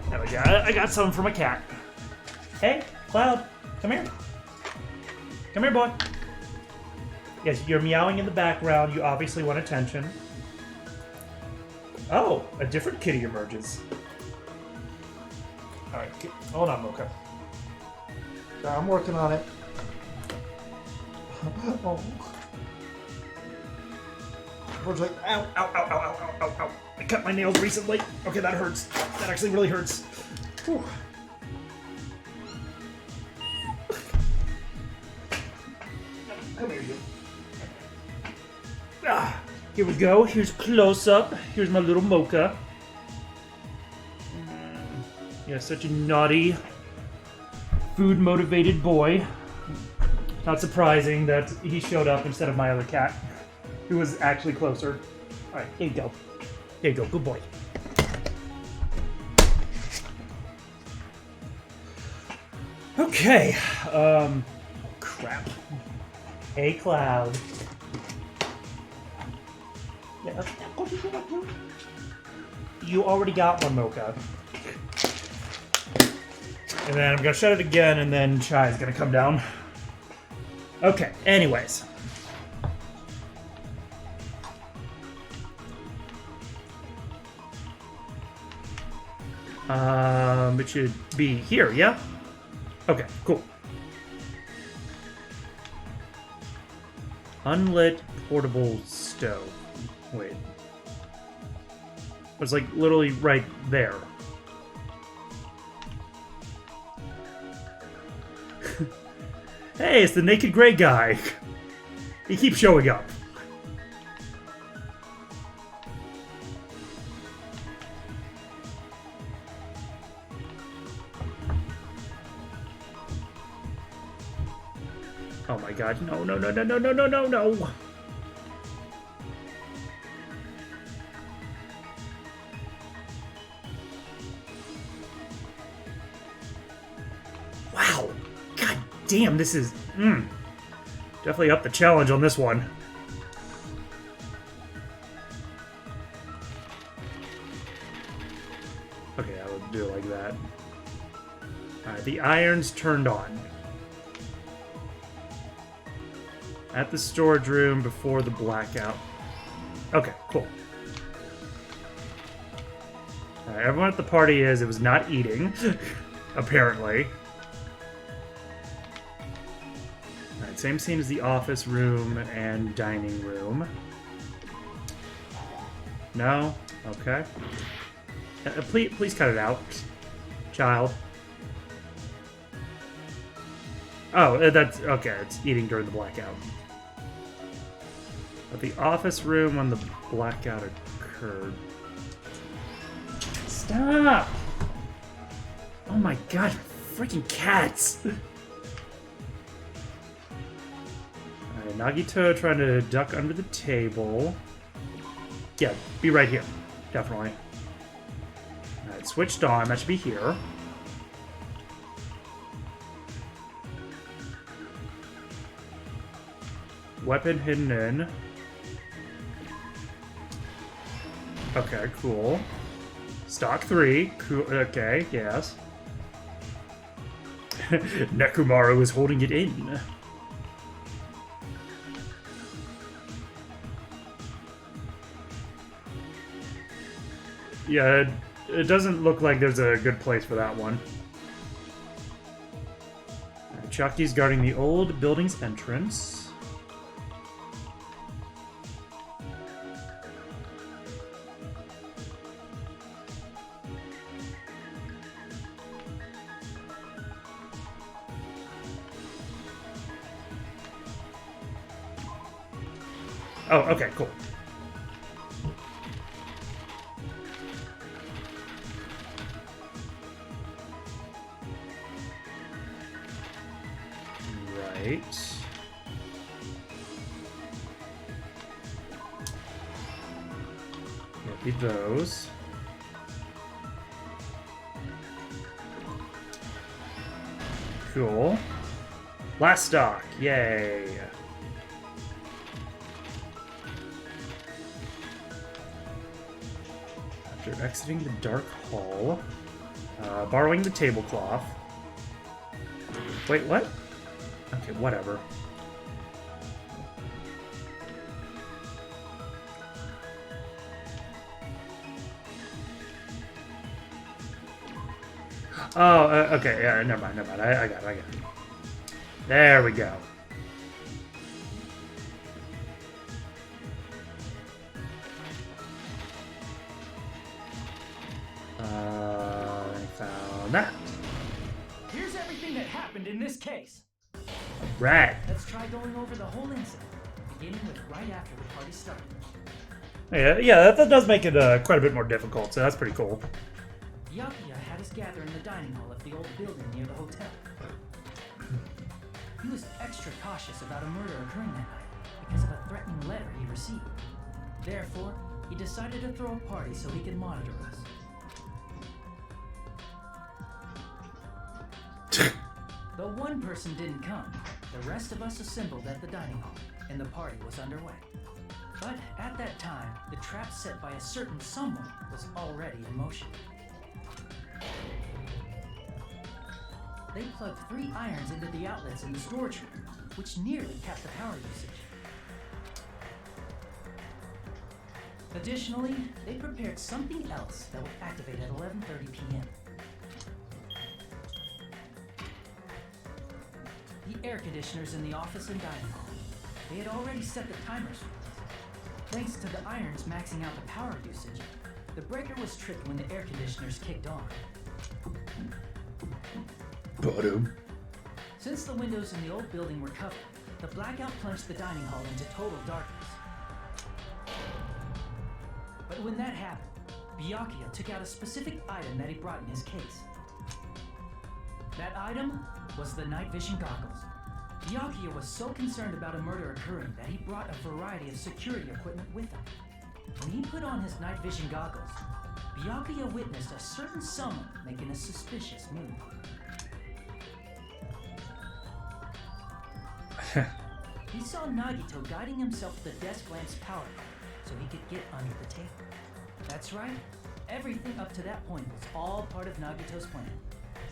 There we go. I got something for my cat. Hey, Cloud, come here. Come here, boy. Yes, you're meowing in the background. You obviously want attention. Oh, a different kitty emerges. All right, hold on, Mocha. I'm working on it. Oh. Bird's like, ow, ow, ow, ow, ow, ow, ow, ow. I cut my nails recently. Okay, that hurts. That actually really hurts. Whew. Come here, you. Ah, here we go. Here's a close-up. Here's my little Mocha. Yeah, such a naughty, food-motivated boy. Not surprising that he showed up instead of my other cat, who was actually closer. Alright, here you go. Here you go, good boy. Okay, crap. Hey, Cloud. Yeah, you already got one, Mocha. And then I'm gonna shut it again, and then Chai's gonna come down. Okay, anyways. It should be here, yeah? Okay, cool. Unlit portable stove. Wait. It's like literally right there. Hey, it's the naked gray guy. He keeps showing up. Oh my god, no, no, no, no, no, no, no, no, no. Wow. God damn, this is... definitely up the challenge on this one. Okay, I would do it like that. Alright, the iron's turned on. At the storage room before the blackout. Okay, cool. Alright, everyone at the party it was not eating, apparently. Alright, same scene as the office room and dining room. No? Okay. Please cut it out, child. Oh, that's... okay, it's eating during the blackout. At the office room when the blackout occurred. Stop! Oh my god, freaking cats! Nagito trying to duck under the table. Yeah, be right here. Definitely. Alright, switched on. That should be here. Weapon hidden in. Okay, cool. Stock 3. Cool. Okay, yes. Nekomaru is holding it in. Yeah, it doesn't look like there's a good place for that one. Chucky's guarding the old building's entrance. Oh, okay, cool. Right. Maybe those. Cool. Last stock, yay. After exiting the dark hall, borrowing the tablecloth. Wait, what? Okay, whatever. Oh, okay, yeah, never mind. I got it. There we go. I found that. Here's everything that happened in this case. Right. Let's try going over the whole incident, beginning with right after the party started. Yeah, that does make it quite a bit more difficult, so that's pretty cool. Byakuya had us gather in the dining hall of the old building near the hotel. He was extra cautious about a murder occurring that night because of a threatening letter he received. Therefore, he decided to throw a party so he could monitor us. Though one person didn't come, the rest of us assembled at the dining hall, and the party was underway. But at that time, the trap set by a certain someone was already in motion. They plugged 3 irons into the outlets in the storage room, which nearly capped the power usage. Additionally, they prepared something else that would activate at 11:30 p.m. The air conditioners in the office and dining hall. They had already set the timers for this. Thanks to the irons maxing out the power usage, the breaker was tripped when the air conditioners kicked on. Bottom. Since the windows in the old building were covered, the blackout plunged the dining hall into total darkness. But when that happened, Byakuya took out a specific item that he brought in his case. That item was the night vision goggles. Byakuya was so concerned about a murder occurring that he brought a variety of security equipment with him. When he put on his night vision goggles, Byakuya witnessed a certain someone making a suspicious move. He saw Nagito guiding himself to the desk lamp's power cord so he could get under the table. That's right, everything up to that point was all part of Nagito's plan.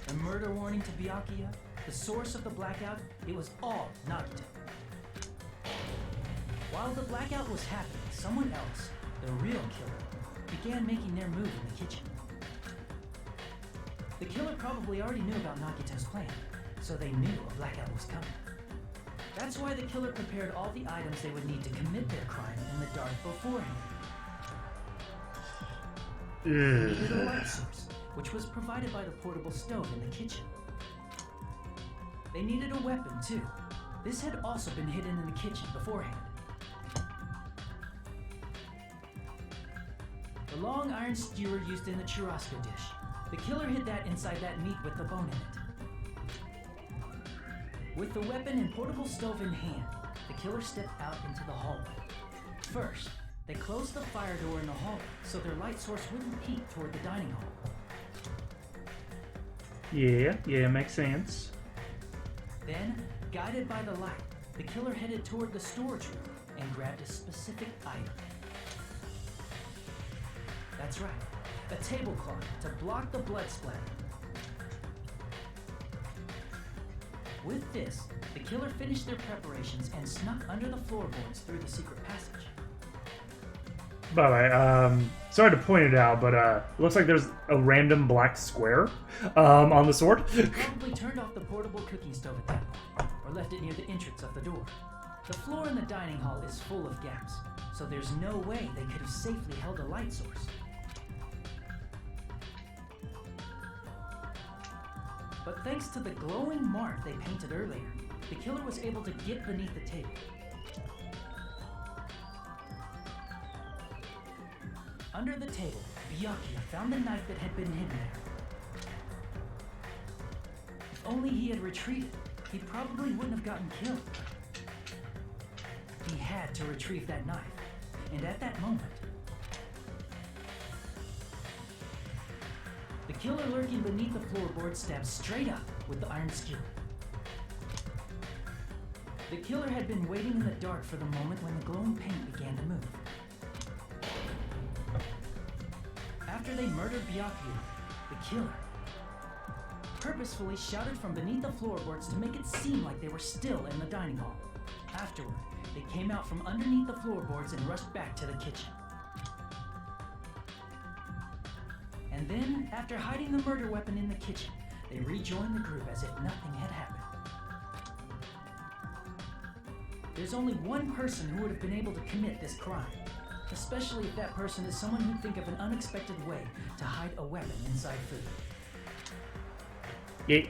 The murder warning to Byakuya, the source of the blackout, it was all Nagito. While the blackout was happening, someone else, the real killer, began making their move in the kitchen. The killer probably already knew about Nagito's plan, so they knew a blackout was coming. That's why the killer prepared all the items they would need to commit their crime in the dark beforehand. They needed a light source, which was provided by the portable stove in the kitchen. They needed a weapon, too. This had also been hidden in the kitchen beforehand. The long iron skewer used in the churrasco dish. The killer hid that inside that meat with the bone in it. With the weapon and portable stove in hand, the killer stepped out into the hallway. First, they closed the fire door in the hallway so their light source wouldn't peek toward the dining hall. Yeah, makes sense. Then, guided by the light, the killer headed toward the storage room and grabbed a specific item. That's right, a tablecloth to block the blood splatter. With this, the killer finished their preparations and snuck under the floorboards through the secret passage. By the way, sorry to point it out, but it looks like there's a random black square on the sword. They probably turned off the portable cooking stove at that point, or left it near the entrance of the door. The floor in the dining hall is full of gaps, so there's no way they could have safely held a light source. But thanks to the glowing mark they painted earlier, the killer was able to get beneath the table. Under the table, Byakuya found the knife that had been hidden there. If only he had retreated, he probably wouldn't have gotten killed. He had to retrieve that knife, and at that moment, the killer lurking beneath the floorboard stabbed straight up with the iron skewer. The killer had been waiting in the dark for the moment when the glowing paint began to move. After they murdered Byakuya, the killer purposefully shouted from beneath the floorboards to make it seem like they were still in the dining hall. Afterward, they came out from underneath the floorboards and rushed back to the kitchen. And then, after hiding the murder weapon in the kitchen, they rejoined the group as if nothing had happened. There's only one person who would have been able to commit this crime, especially if that person is someone who'd think of an unexpected way to hide a weapon inside food. Yeah.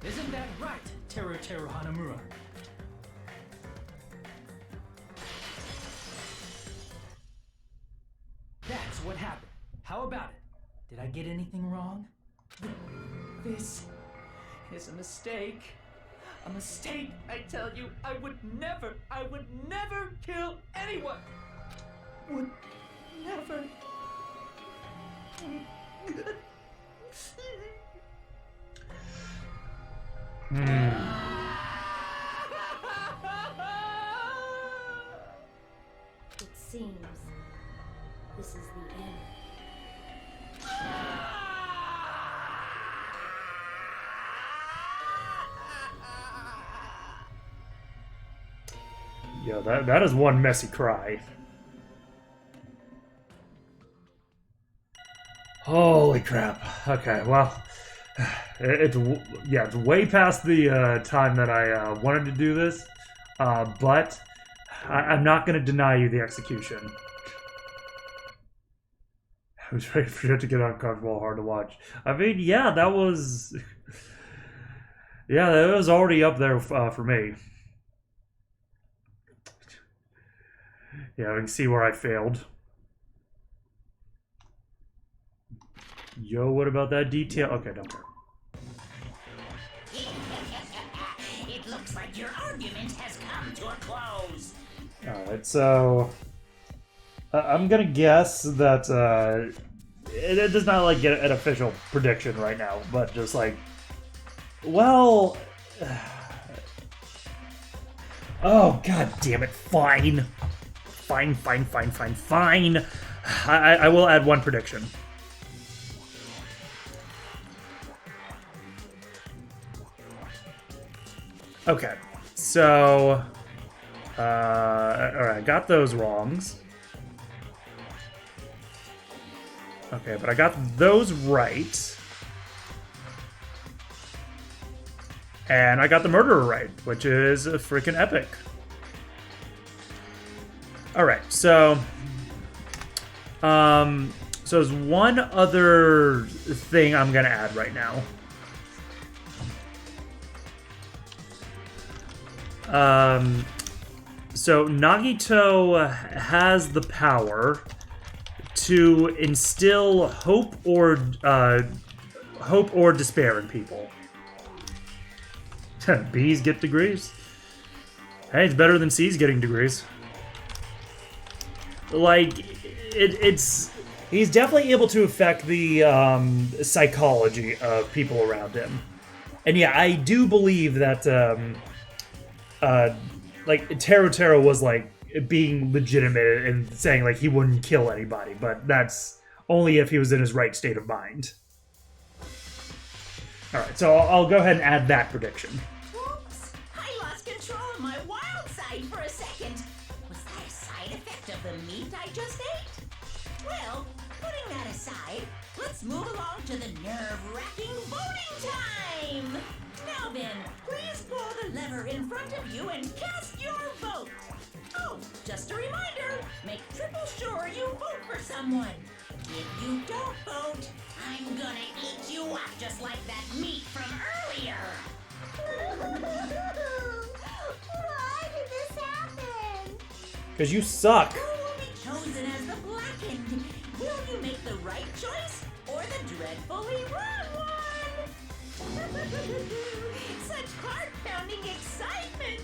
Isn't that right, Teru Hanamura? That's what happened. How about it? Did I get anything wrong? This is a mistake. A mistake, I tell you. I would never kill anyone. Would never. It seems this is the end. Yo, that is one messy cry. Holy crap. Okay, well, it's way past the time that I wanted to do this, but I'm not going to deny you the execution. I was ready for it to get uncomfortable, hard to watch. I mean, yeah, that was... Yeah, that was already up there for me. Yeah, we can see where I failed. Yo, what about that detail? Okay, don't care. It looks like your argument has come to a close. Alright, so... I'm gonna guess that, it does not, like, get an official prediction right now, but just, like... Well... Oh, god damn it, fine. Fine. I will add one prediction. Okay, so... Alright, I got those wrongs. Okay, but I got those right. And I got the murderer right, which is freaking epic. Alright, so... so there's one other thing I'm gonna add right now. So Nagito has the power to instill hope or hope or despair in people. B's get degrees. Hey, it's better than C's getting degrees. Like, it's... He's definitely able to affect the psychology of people around him. And yeah, I do believe that, like, Taro was, like, being legitimate and saying, like, he wouldn't kill anybody. But that's only if he was in his right state of mind. Alright, so I'll go ahead and add that prediction. Oops! I lost control of my wild side for a second. Was that a side effect of the meat I just ate? Well, putting that aside, let's move along to the nerve-wracking voting time! Now then, please pull the lever in front of you and cast your vote! Oh, just a reminder, make triple sure you vote for someone. If you don't vote, I'm gonna eat you up just like that meat from earlier! Why did this happen? Because you suck. Who will be chosen as the blackened? Will you make the right choice or the dreadfully wrong one? Such heart-pounding excitement!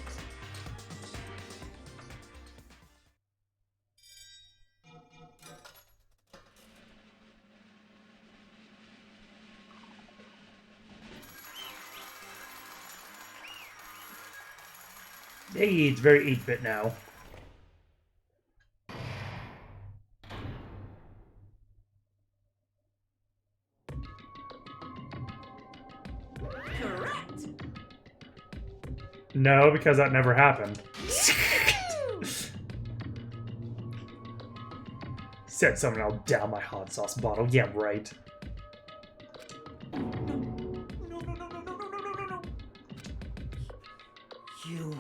Hey, it's very 8-bit now. Correct! No, because that never happened. Said someone else down my hot sauce bottle. Yeah, right. No. You...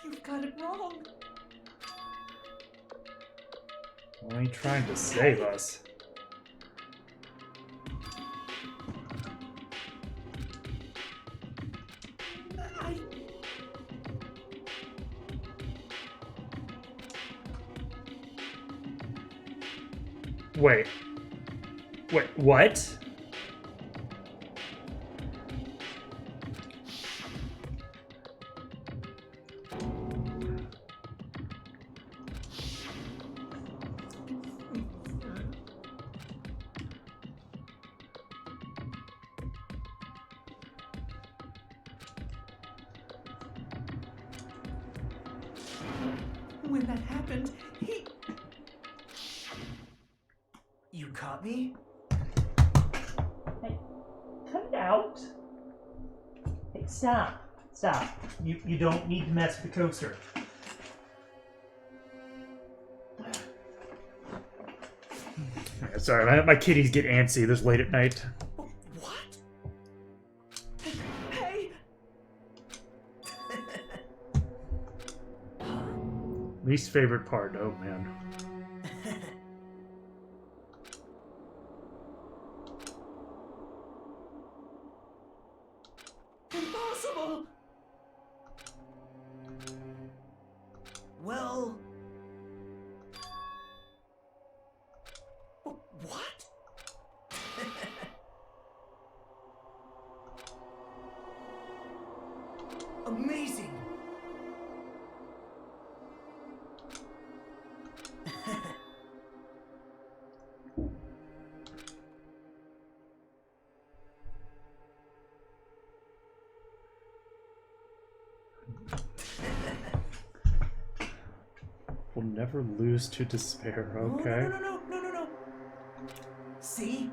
You've got it wrong. Why are you trying to save us? Wait. Wait, what? When that happened, he... You caught me? Hey, cut it out. Hey, stop. Stop. You don't need to mess with the coaster. Sorry, my kitties get antsy this late at night. What? Hey! Least favorite part, oh man. Impossible! Well... What? Amazing! We'll never lose to despair, okay? No. See?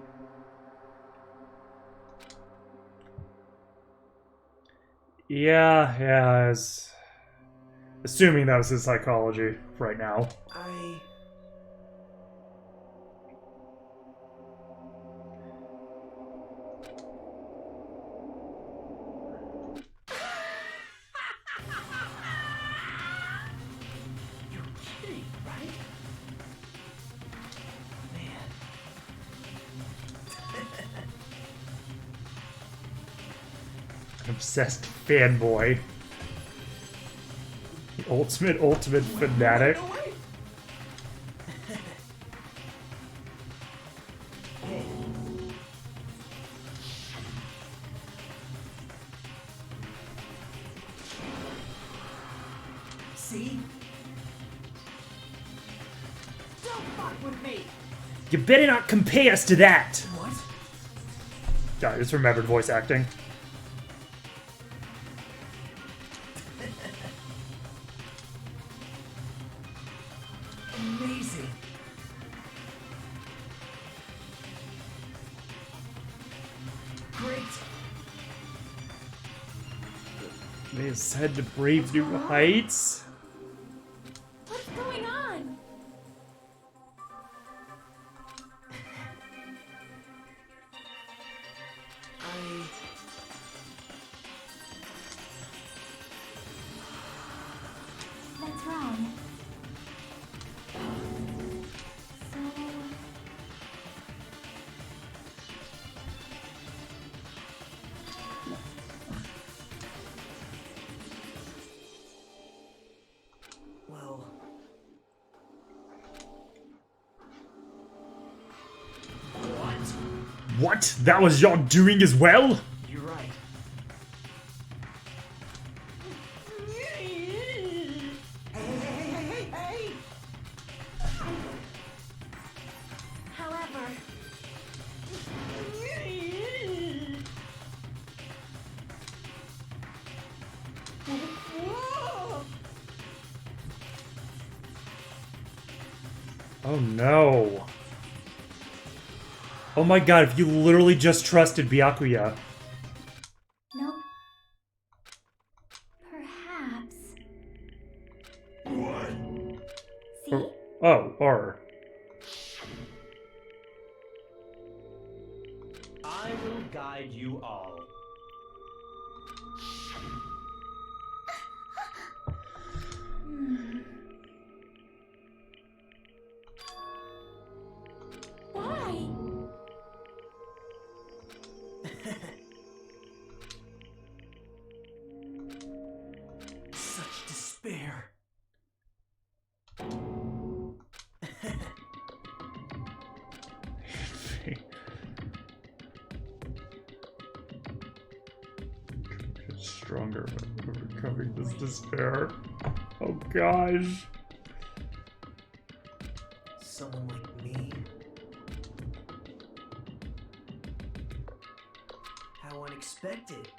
Yeah, I was assuming that was his psychology right now. You're kidding, right? Man. Obsessed fanboy. Ultimate fanatic. No way. Hey. See? Don't fuck with me. You better not compare us to that. What? Yeah, I just remembered voice acting. Amazing. Great. They said to brave new heights. What's going on? That's wrong. So... Well, What? That was your doing as well? you're right. Hey! However... Oh no. Oh my god, if you literally just trusted Byakuya. Nope. Perhaps... What? See? Or. I will guide you all. Why? Such despair. Stronger when overcoming this despair. Oh gosh. Someone like me? How unexpected.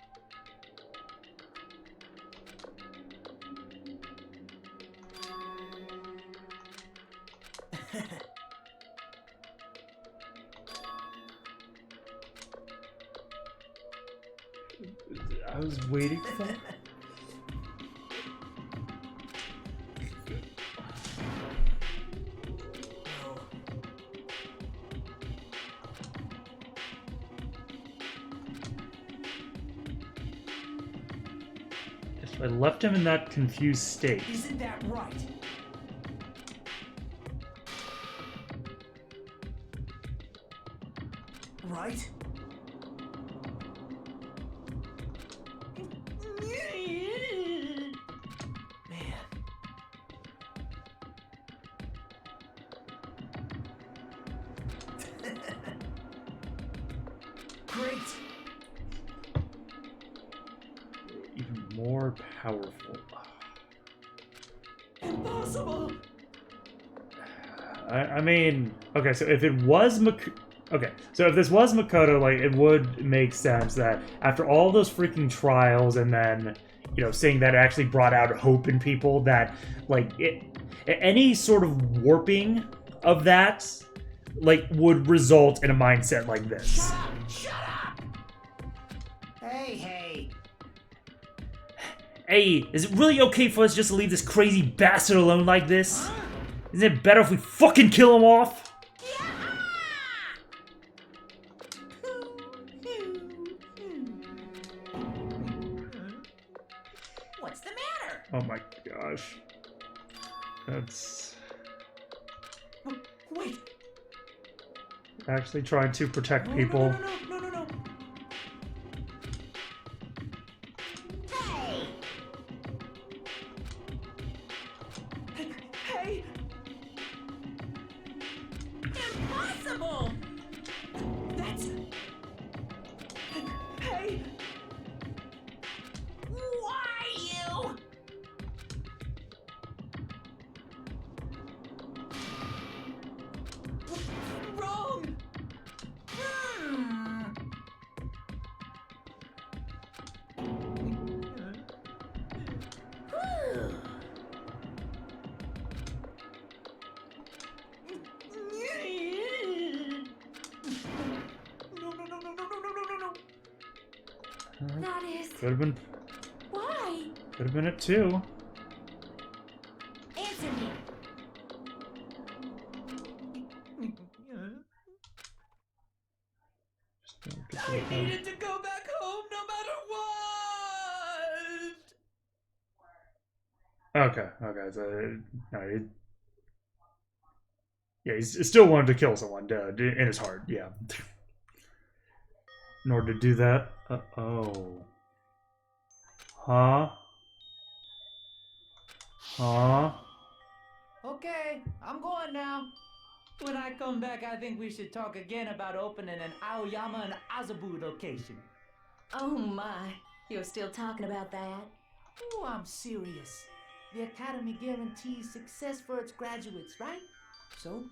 I was waiting for that. I left him in that confused state. Isn't that right? Right? Man. Great. Even more powerful. Impossible. I mean, okay, so if it was okay, so if this was Makoto, like, it would make sense that after all those freaking trials and then, you know, seeing that it actually brought out hope in people, that, like, any sort of warping of that, like, would result in a mindset like this. Shut up! Hey. Hey, is it really okay for us just to leave this crazy bastard alone like this? Isn't it better if we fucking kill him off? What's the matter? Oh my gosh. That's Wait. actually trying to protect people. No. Hey! impossible! That's... Hey! Why you? Wrong! That is. Could have been. Why? Could have been it too. Answer me. I needed to go back home no matter what! Okay. Okay. So no, yeah, he's still wanted to kill someone, in his heart. Yeah. In order to do that. Oh. Huh? Huh? Okay, I'm going now. When I come back, I think we should talk again about opening an Aoyama and Azabu location. Oh my, you're still talking about that? Oh, I'm serious. The Academy guarantees success for its graduates, right? So,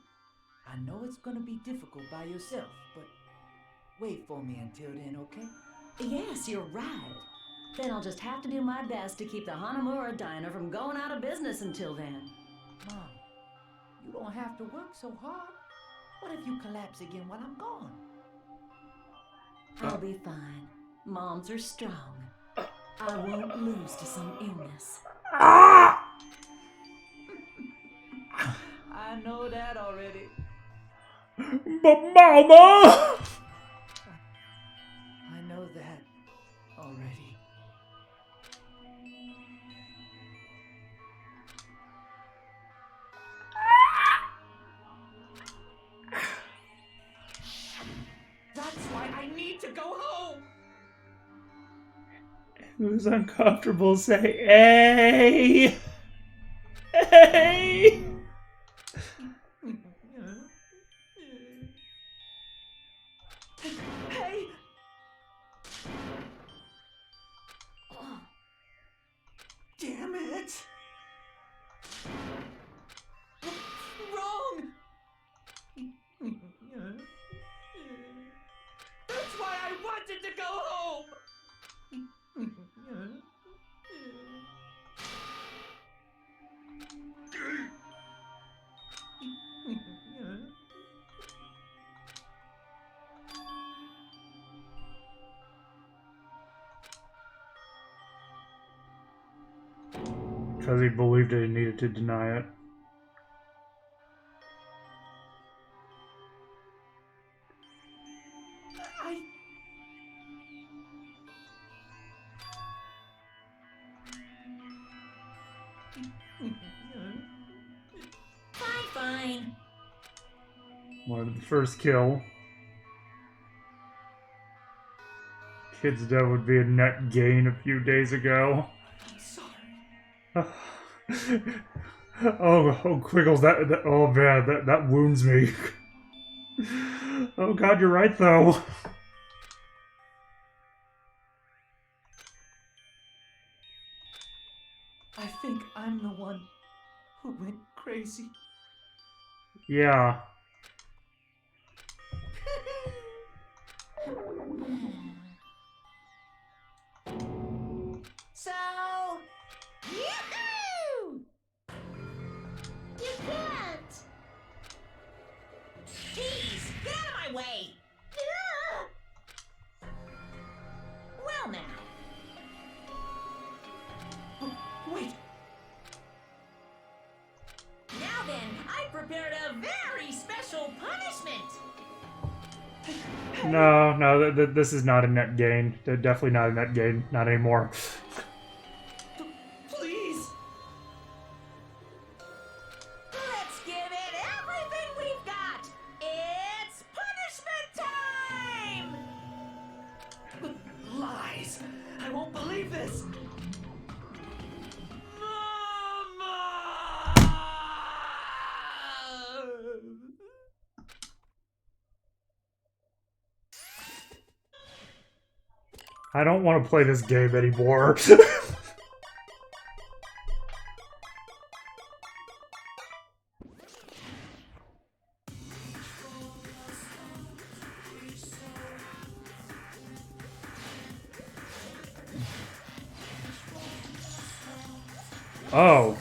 I know it's gonna be difficult by yourself, but wait for me until then, okay? Yes, you're right. Then I'll just have to do my best to keep the Hanamura Diner from going out of business until then. Mom, you don't have to work so hard. What if you collapse again while I'm gone? I'll be fine. Moms are strong. I won't lose to some illness. Ah! I know that already. But Mama! I know that already. That's why I need to go home! Who's uncomfortable? Say, hey! Hey! Hey! Damn it! Wrong! That's why I wanted to go home! Because he believed that he needed to deny it. Fine. Wanted the first kill. Kid's death would be a net gain a few days ago. I'm sorry. Oh, Quiggles, oh man, that wounds me. Oh god, you're right though. I think I'm the one who went crazy. Yeah. So, yoo-hoo! You can't! Jeez, get out of my way! Well now. Wait! Now then, I prepared a very special punishment! No, this is not a net gain. Definitely not a net gain. Not anymore. Please! Let's give it everything we've got! It's punishment time! Lies! I won't believe this! I don't want to play this game anymore. Oh.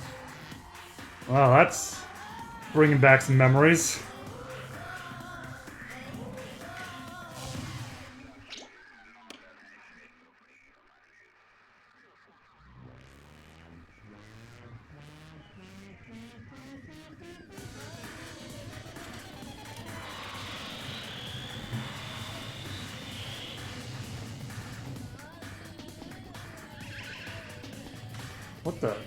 Well, that's bringing back some memories. What the?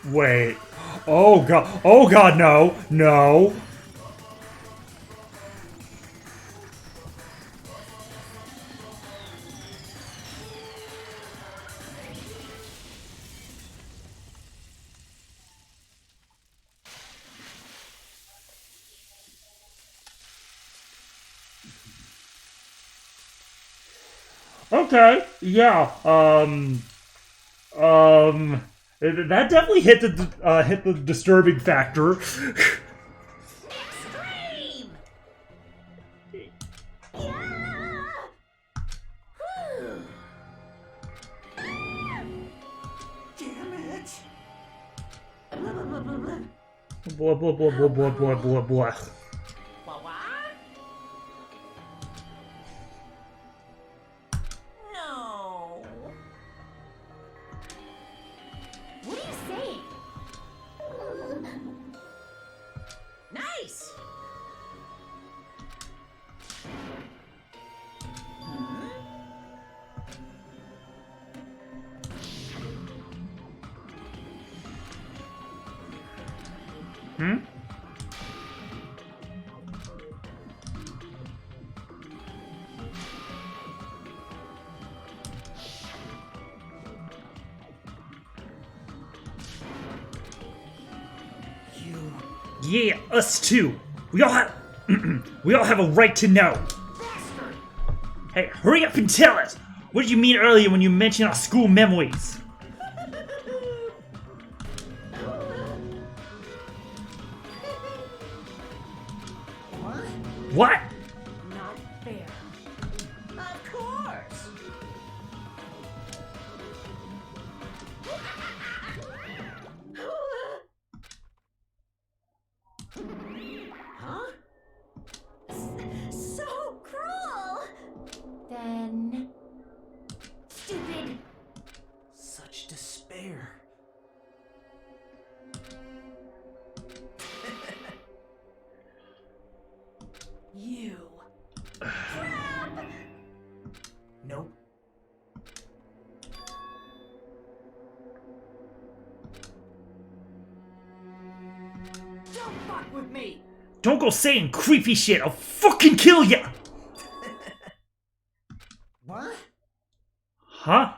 Wait. Oh god. Oh god, no. No. Okay. Yeah. That definitely hit the disturbing factor. Extreme! Damn it! Blah blah blah blah blah blah blah blah. What? No. What are you saying? Nice. Hmm? Yeah, us too. We all have we all have a right to know. Hey, hurry up and tell us. What did you mean earlier when you mentioned our school memories? What? Not fair. Of course. Huh? So cruel! Then... Stupid. Such despair. You. Nope. Don't fuck with me! Don't go saying creepy shit. I'll fucking kill ya. What? Huh?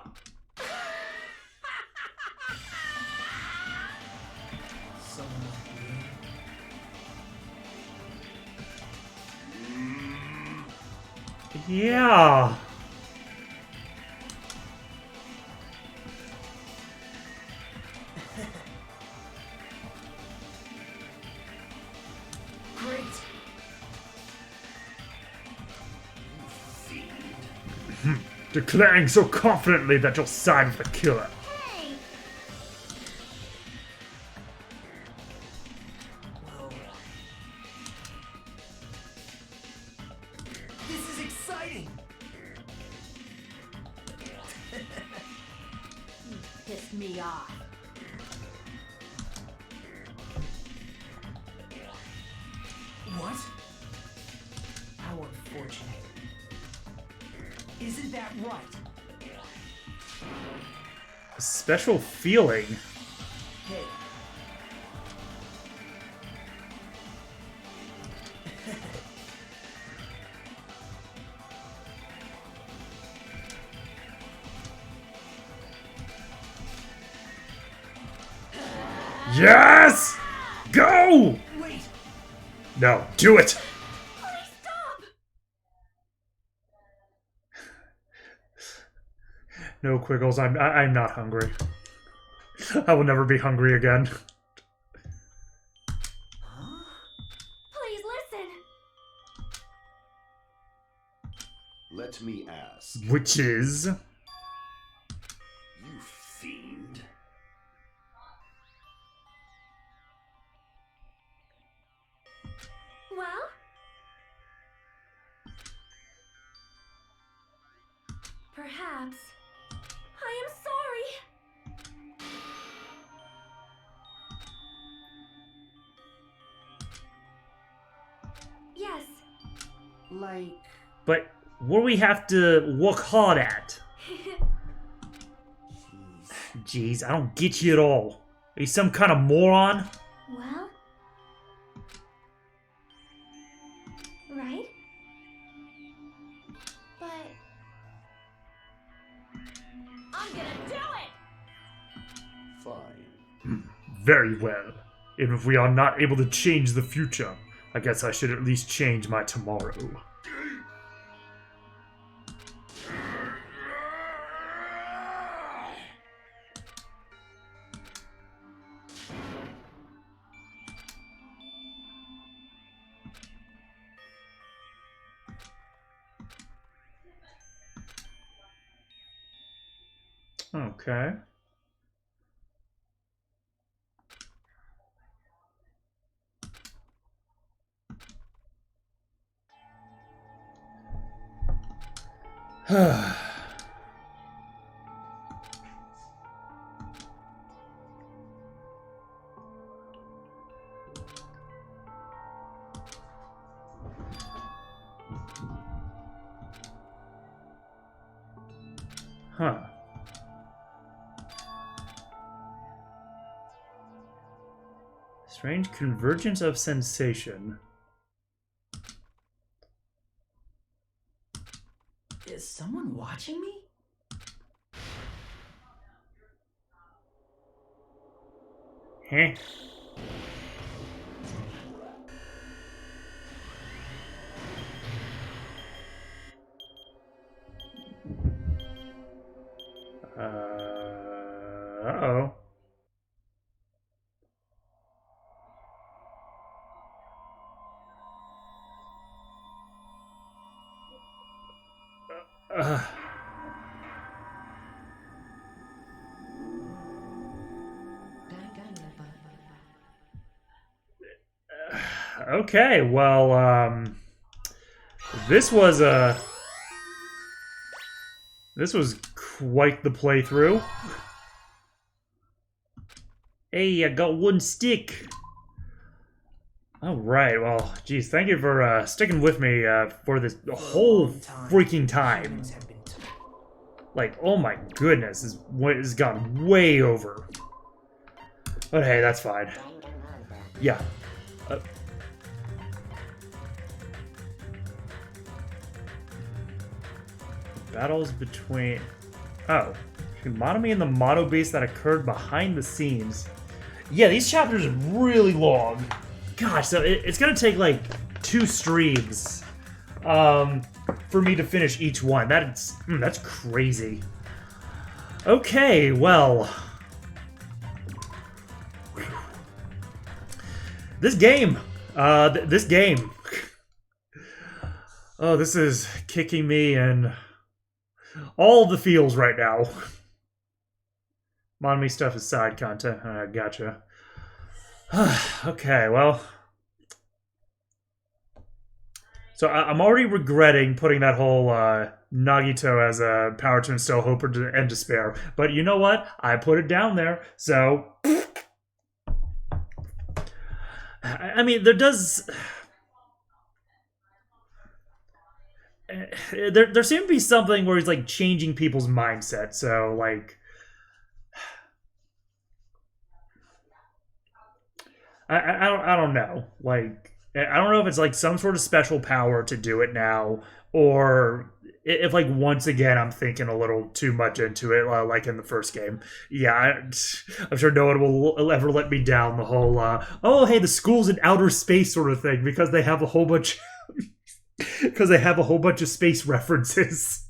Yeah. Great. Declaring so confidently that you'll side with the killer. Hey! This is exciting! Pissed me off. What? How unfortunate. Isn't that right? A special feeling. Hey. Yes! Go! Wait! No, do it! Please stop! No, Quiggles, I'm not hungry. I will never be hungry again. Please listen. Let me ask. Which is... You fiend. Well? Perhaps. I am sorry. Yes. Like... But what do we have to work hard at? Jeez, I don't get you at all. Are you some kind of moron? Well? Right? But... I'm gonna do it! Fine. Very well. Even if we are not able to change the future, I guess I should at least change my tomorrow. Okay. Huh. Strange convergence of sensation. Is someone watching me? Heh. Uh-oh. Okay, well, this was quite the playthrough. Hey, I got one stick. All right, well, geez, thank you for sticking with me for this whole freaking time. Humans have been Like, oh my goodness, this has gone way over. But hey, that's fine. Yeah. Battles between... Oh. Monomy and the Mono Beast that occurred behind the scenes. Yeah, these chapters are really long. Gosh, so it's gonna take like 2 streams for me to finish each one. That's crazy. Okay, well... This game! This game! Oh, this is kicking me in all the feels right now. Monomy stuff is side content. Gotcha. Okay, well... So I'm already regretting putting that whole Nagito as a power to instill hope and despair. But you know what? I put it down there, so... I mean, there does... There seems to be something where he's, like, changing people's mindset, so, like... I don't know. Like... I don't know if it's like some sort of special power to do it now, or if like once again I'm thinking a little too much into it, like in the first game. Yeah, I'm sure no one will ever let me down. The whole oh hey, the school's in outer space sort of thing because they have a whole bunch of space references.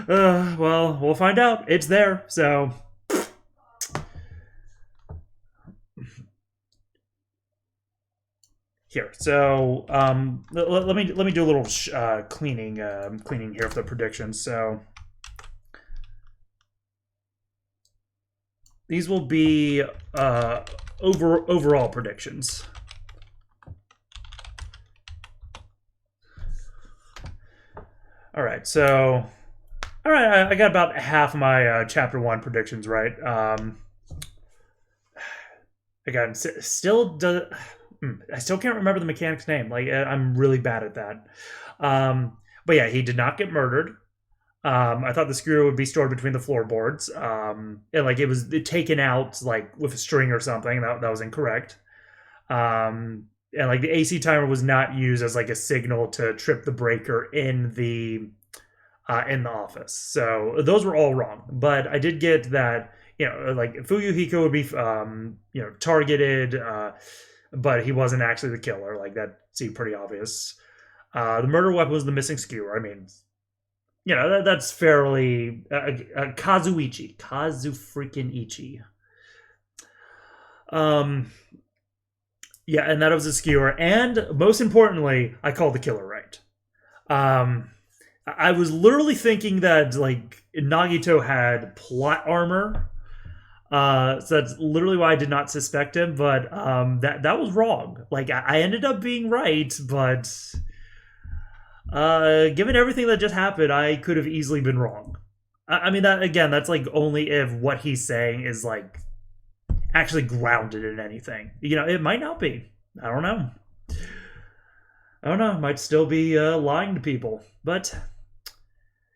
Well, we'll find out. It's there, so. Here, so let me do a little cleaning here for the predictions. So these will be overall predictions. All right, so I got about half of my chapter 1 predictions right. Again, I still can't remember the mechanic's name. Like, I'm really bad at that. But yeah, he did not get murdered. I thought the screw would be stored between the floorboards. And like it was taken out like with a string or something. That was incorrect. And like the AC timer was not used as like a signal to trip the breaker in the office. So those were all wrong. But I did get that, like Fuyuhiko would be targeted. But he wasn't actually the killer. Like, that seemed pretty obvious. The murder weapon was the missing skewer. I mean, that's fairly... Kazuichi. Kazu-freaking-ichi. Yeah, and that was a skewer. And, most importantly, I called the killer right. I was literally thinking that, like, Nagito had plot armor. So that's literally why I did not suspect him, but that was wrong. Like, I ended up being right, but given everything that just happened, I could have easily been wrong. I mean, that's like only if what he's saying is like actually grounded in anything. It might not be. I don't know. It might still be lying to people, but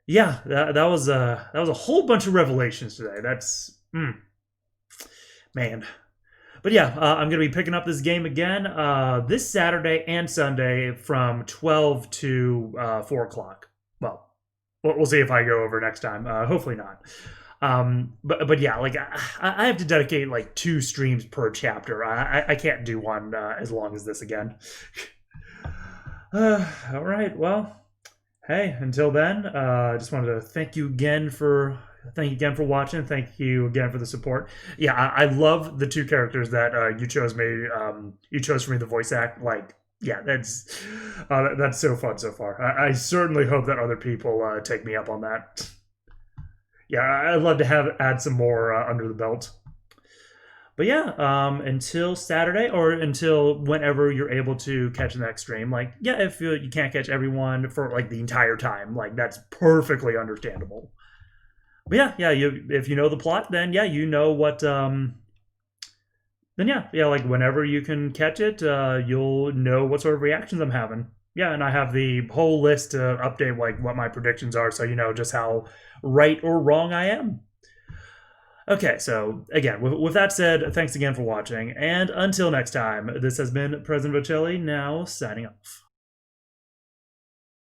yeah, that was a whole bunch of revelations today. That's man. But yeah, I'm going to be picking up this game again this Saturday and Sunday from 12 to 4 o'clock. Well, we'll see if I go over next time. Hopefully not. But yeah, like I have to dedicate like 2 streams per chapter. I can't do one as long as this again. All right, well, hey, until then, I just wanted to thank you again for watching. Thank you again for the support. Yeah, I love the 2 characters that you chose for me the voice act. Like, yeah, that's so fun so far. I certainly hope that other people take me up on that. Yeah, I'd love to add some more under the belt. But yeah, until Saturday or until whenever you're able to catch the next stream. Like, yeah, if you can't catch everyone for like the entire time, like that's perfectly understandable. But yeah, if you know the plot, then yeah, you know what. Then yeah, like whenever you can catch it, you'll know what sort of reactions I'm having. Yeah, and I have the whole list to update like what my predictions are, so you know just how right or wrong I am. Okay, so again, with that said, thanks again for watching, and until next time, this has been President Bocelli, now signing off.